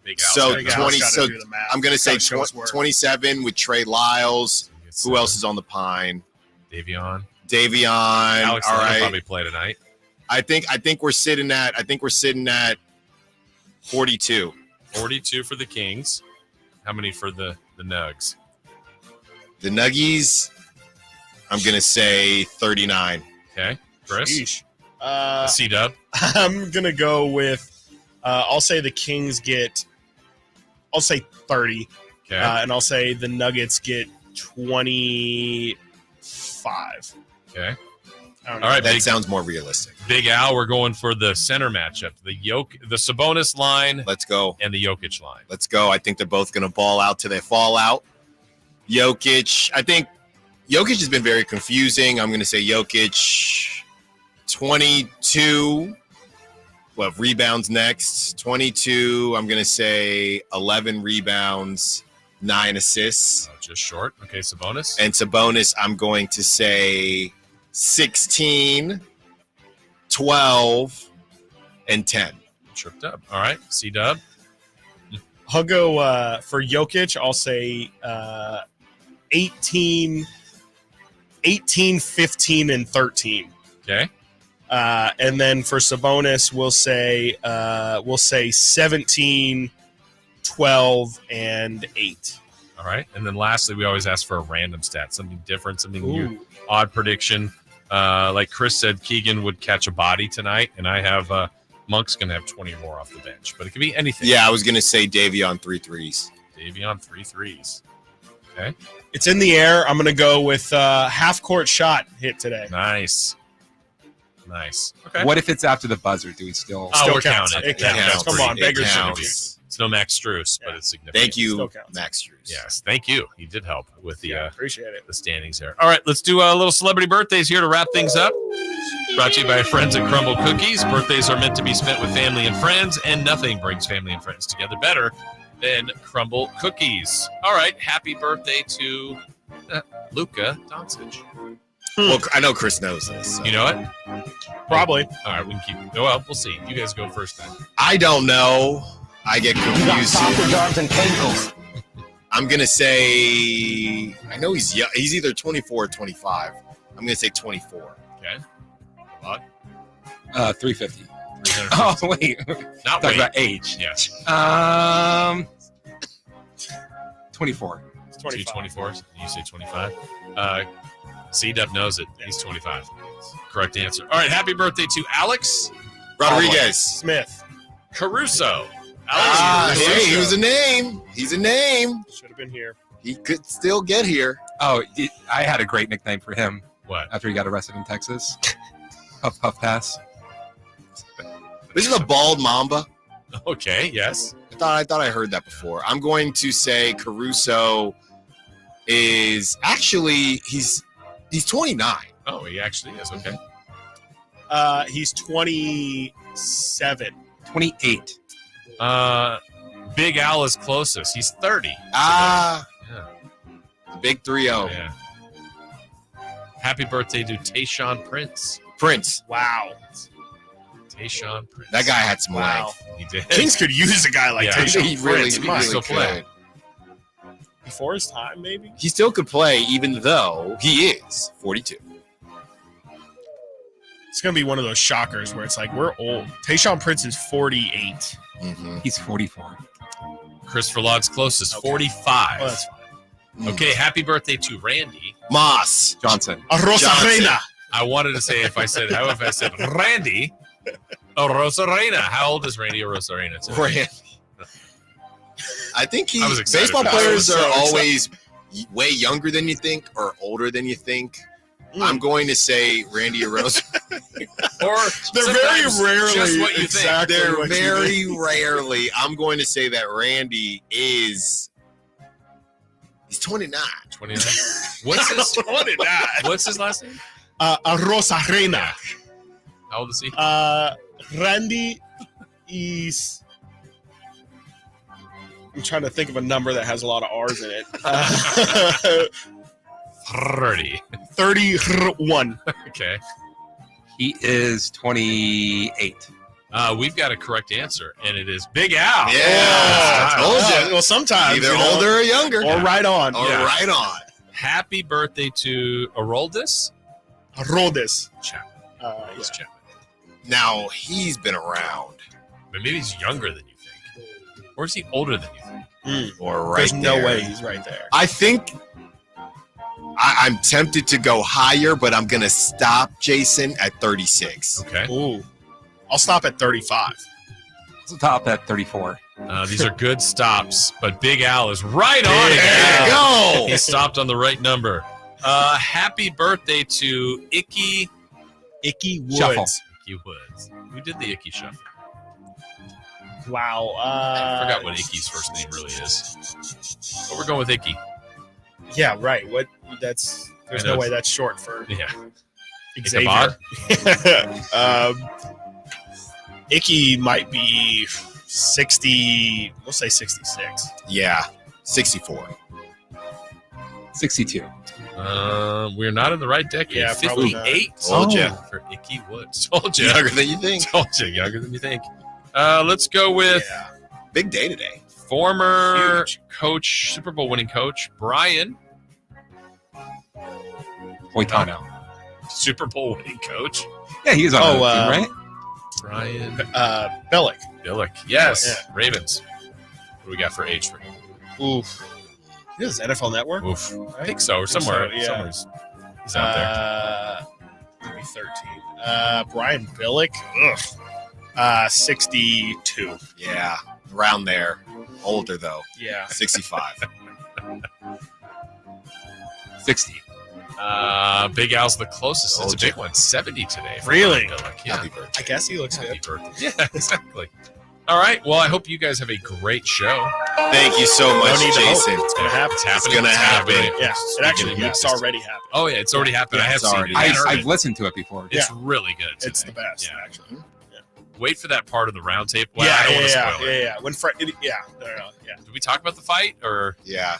Speaker 3: Big
Speaker 7: So
Speaker 3: Al.
Speaker 7: 20. So I'm gonna say 27 with Trey Lyles. Who else is on the pine?
Speaker 3: Davion.
Speaker 7: All
Speaker 3: Alex will
Speaker 7: right.
Speaker 3: probably play tonight.
Speaker 7: I think we're sitting at 42.
Speaker 3: 42 for the Kings. How many for the Nugs?
Speaker 7: The Nuggies, I'm gonna say 39.
Speaker 3: Okay, Chris.
Speaker 5: Sheesh.
Speaker 3: C-Dub.
Speaker 5: I'm gonna go with. I'll say the Kings get. I'll say 30.
Speaker 3: Okay.
Speaker 5: And I'll say the Nuggets get 25.
Speaker 3: Okay.
Speaker 5: All
Speaker 7: right, that sounds more realistic.
Speaker 3: Big Al, we're going for the center matchup. The Sabonis line.
Speaker 7: Let's go.
Speaker 3: And the Jokic line.
Speaker 7: Let's go. I think they're both gonna ball out till they fall out. Jokic. I think Jokic has been very confusing. I'm gonna say Jokic 22. Well, rebounds next. 22. I'm going to say 11 rebounds, 9 assists.
Speaker 3: Just short. Okay, Sabonis.
Speaker 7: And Sabonis, I'm going to say 16, 12, and 10.
Speaker 3: Tripped up. All right, C-Dub.
Speaker 5: I'll go for Jokic. I'll say 18, 15, and 13.
Speaker 3: Okay.
Speaker 5: And then for Sabonis, we'll say 17, 12, and 8.
Speaker 3: All right. And then lastly, we always ask for a random stat, something different, something new, odd prediction. Like Chris said, Keegan would catch a body tonight, and I have Monk's going to have 20 more off the bench. But it could be anything.
Speaker 7: Yeah, I was going to say Davion 3 threes.
Speaker 3: Davion 3 threes. Okay.
Speaker 5: It's in the air. I'm going to go with half-court shot hit today.
Speaker 3: Nice. Okay.
Speaker 27: What if it's after the buzzer? Do we still?
Speaker 3: We're counting.
Speaker 5: It counts. Come on, beggars shouldn't be.
Speaker 3: It's no Max Strus, but it's significant.
Speaker 7: Thank you, Max Strus.
Speaker 3: Yes, thank you. He did help with the
Speaker 5: appreciate it.
Speaker 3: The standings there. All right, let's do a little celebrity birthdays here to wrap things up. Brought to you by our friends at Crumble Cookies. Birthdays are meant to be spent with family and friends, and nothing brings family and friends together better than Crumble Cookies. All right, happy birthday to Luka Doncic.
Speaker 7: Well, I know Chris knows this. So.
Speaker 3: You know it?
Speaker 5: Probably.
Speaker 3: All right, we can keep. Well, we'll see. You guys go first then.
Speaker 7: I don't know. I get confused.
Speaker 18: Sausage arms and cankles.
Speaker 7: I'm gonna say. I know he's young. He's either 24 or 25. I'm gonna say 24.
Speaker 3: Okay. What?
Speaker 27: 350. Oh wait.
Speaker 3: Not
Speaker 27: talking about age.
Speaker 3: Yes.
Speaker 27: 24.
Speaker 5: It's
Speaker 3: 25. 24. You say 25. C-Dub knows it. He's 25. Correct answer. All right. Happy birthday to Alex
Speaker 7: Rodriguez
Speaker 5: Smith
Speaker 3: Caruso.
Speaker 7: Hey, he was a name. He's a name.
Speaker 5: Should have been here.
Speaker 7: He could still get here.
Speaker 27: Oh, I had a great nickname for him.
Speaker 3: What?
Speaker 27: After he got arrested in Texas. Puff Puff Pass.
Speaker 7: This is a bald mamba.
Speaker 3: Okay. Yes.
Speaker 7: I thought I heard that before. I'm going to say Caruso is actually he's 29.
Speaker 3: Oh, he actually is. Okay.
Speaker 5: He's 27.
Speaker 27: 28.
Speaker 3: Big Al is closest. He's 30.
Speaker 7: Yeah. Big 3-0.
Speaker 3: Yeah. Happy birthday to Tayshaun Prince.
Speaker 5: Wow.
Speaker 3: Tayshaun Prince.
Speaker 7: That guy had some life.
Speaker 3: He did.
Speaker 5: Kings could use a guy like Tayshaun
Speaker 7: He really,
Speaker 5: Prince.
Speaker 7: really could.
Speaker 5: Before his time, maybe?
Speaker 7: He still could play, even though he is 42.
Speaker 5: It's going to be one of those shockers where it's like, we're old. Tayshaun Prince is 48.
Speaker 7: Mm-hmm.
Speaker 27: He's 44.
Speaker 3: Christopher Laud's closest, 45.
Speaker 5: Oh, that's fine.
Speaker 3: Okay, happy birthday to Randy
Speaker 7: Moss
Speaker 27: Johnson.
Speaker 5: Rosarena.
Speaker 3: I wanted to say if I said Randy Rosarena. How old is Randy Rosarena?
Speaker 7: Randy. I think
Speaker 3: I was excited
Speaker 7: baseball
Speaker 3: for that.
Speaker 7: players
Speaker 3: I was
Speaker 7: are
Speaker 3: so
Speaker 7: always way younger than you think or older than you think. I'm going to say Randy Rose.
Speaker 3: Or
Speaker 5: they're very rarely
Speaker 3: just what you
Speaker 5: exactly
Speaker 3: think.
Speaker 7: They're
Speaker 5: what you
Speaker 7: very
Speaker 5: think.
Speaker 7: rarely. I'm going to say that Randy is. He's 29.
Speaker 3: 29. What's his last name?
Speaker 5: Rosarena.
Speaker 3: How old is he?
Speaker 5: Randy is I'm trying to think of a number that has a lot of R's in it.
Speaker 3: 30.
Speaker 5: 31.
Speaker 3: Okay.
Speaker 27: He is 28.
Speaker 3: We've got a correct answer, and it is Big Al.
Speaker 7: Yeah, I told you.
Speaker 5: Well, sometimes
Speaker 7: Either older or younger.
Speaker 5: or right on.
Speaker 7: Or right on.
Speaker 3: Happy birthday to Aroldis.
Speaker 5: Chapman.
Speaker 3: He's Chapman.
Speaker 7: Now, he's been around.
Speaker 3: But maybe he's younger than you think. Or is he older than you think?
Speaker 7: Or right
Speaker 5: There's no
Speaker 7: there.
Speaker 5: way he's right there.
Speaker 7: I think I'm tempted to go higher, but I'm going to stop Jason at 36.
Speaker 3: Okay.
Speaker 5: Ooh. I'll stop at 35.
Speaker 27: It's the top at 34.
Speaker 3: These are good stops, but Big Al is right on it.
Speaker 7: There you go.
Speaker 3: He stopped on the right number. Happy birthday to Icky
Speaker 5: Woods.
Speaker 27: Shuffle.
Speaker 3: Icky Woods. Who did the Icky shuffle?
Speaker 5: Wow.
Speaker 3: I forgot what Icky's first name really is. But we're going with Icky.
Speaker 5: Yeah, right. There's no way that's short for Xavier. Icky might be 60. We'll say 66.
Speaker 7: Yeah, 64.
Speaker 27: 62.
Speaker 3: We're not in the right decade.
Speaker 5: Yeah, probably
Speaker 3: 58.
Speaker 7: Told ya.
Speaker 3: For Icky Woods. Told you.
Speaker 7: Younger than you think.
Speaker 3: Told you. Younger than you think. Let's go with
Speaker 7: Big day today.
Speaker 3: former coach, Super Bowl winning coach, Brian.
Speaker 27: Boitano.
Speaker 3: Super Bowl winning coach.
Speaker 27: Yeah, he's on the team, right?
Speaker 3: Brian
Speaker 5: Billick.
Speaker 3: Yes.
Speaker 5: Yeah.
Speaker 3: Ravens. What do we got for age for him?
Speaker 5: Oof. He does NFL Network?
Speaker 3: Oof. I think so. Or somewhere. Somewhere's he's out there.
Speaker 5: Maybe 13. Brian Billick. 62.
Speaker 7: Yeah, around there. Older, though.
Speaker 5: Yeah.
Speaker 7: 65.
Speaker 27: 60.
Speaker 3: Big Al's the closest. It's a
Speaker 7: Told ya.
Speaker 3: big one. 70 today. for
Speaker 5: Really?
Speaker 3: Brian Billick. Yeah.
Speaker 7: Happy birthday.
Speaker 5: I guess he looks
Speaker 3: Happy
Speaker 5: good.
Speaker 3: birthday. Yeah, exactly. All right. Well, I hope you guys have a great show.
Speaker 7: Thank you so much,
Speaker 5: No need to hope.
Speaker 7: Jason.
Speaker 5: It's going to happen.
Speaker 3: It's happening.
Speaker 7: gonna happen.
Speaker 5: Yeah. It actually, it's already happened.
Speaker 3: Oh, yeah. It's already happened.
Speaker 5: Yeah,
Speaker 3: I have
Speaker 5: it's
Speaker 3: seen
Speaker 7: already
Speaker 3: it. I heard
Speaker 27: I've
Speaker 3: it.
Speaker 27: listened to it before.
Speaker 3: It's really good.
Speaker 5: It's
Speaker 3: today.
Speaker 5: the best,
Speaker 3: Yeah.
Speaker 5: actually.
Speaker 3: Wait for that part of the round tape. Well, I don't want to spoil it.
Speaker 5: Yeah. When
Speaker 3: Did we talk about the fight or?
Speaker 7: Yeah.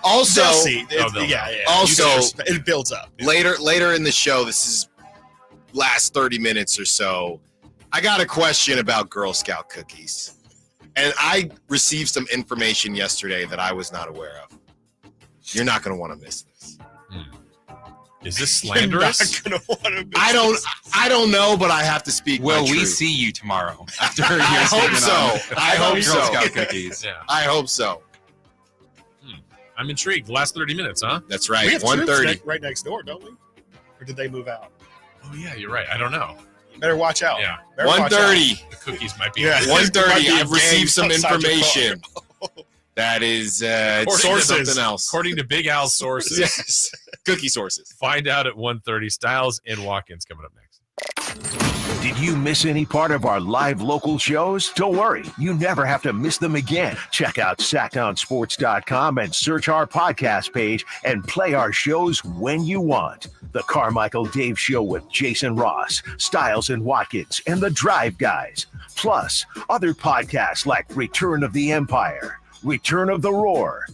Speaker 7: Also,
Speaker 5: They'll see.
Speaker 3: they'll know.
Speaker 7: Also,
Speaker 5: it builds up.
Speaker 7: later in the show, this is last 30 minutes or so, I got a question about Girl Scout cookies. And I received some information yesterday that I was not aware of. You're not going to want to miss this.
Speaker 3: Is this slanderous?
Speaker 5: You're not gonna want to miss
Speaker 7: I don't know, but I have to speak
Speaker 27: Will
Speaker 7: my
Speaker 27: we
Speaker 7: truth.
Speaker 27: see you tomorrow after your
Speaker 7: I hope
Speaker 27: statement
Speaker 7: so.
Speaker 27: on
Speaker 7: I hope
Speaker 27: Girl
Speaker 7: so.
Speaker 27: Scout cookies?
Speaker 3: Yeah.
Speaker 7: I hope so.
Speaker 3: I'm intrigued. Last 30 minutes, huh?
Speaker 7: That's
Speaker 5: We
Speaker 7: right.
Speaker 5: have
Speaker 7: 1:30.
Speaker 5: right next door, don't we? Or did they move out?
Speaker 3: Oh, yeah, you're right. I don't know.
Speaker 5: You better watch out.
Speaker 3: Yeah.
Speaker 5: Better watch out.
Speaker 7: 1:30.
Speaker 3: The cookies might be.
Speaker 5: Yeah.
Speaker 7: 1:30.
Speaker 5: Might
Speaker 7: I've
Speaker 5: be
Speaker 7: received some
Speaker 5: gangs outside your
Speaker 7: information. That is
Speaker 3: According to
Speaker 7: sources. Something else.
Speaker 3: According to Big Al's sources.
Speaker 7: Yes. Cookie sources.
Speaker 3: Find out at 1:30. Styles and Watkins coming up next.
Speaker 1: Did you miss any part of our live local shows? Don't worry, you never have to miss them again. Check out SactownSports.com and search our podcast page and play our shows when you want. The Carmichael Dave Show with Jason Ross, Styles and Watkins, and the Drive Guys. Plus, other podcasts like Return of the Empire, Return of the Roar,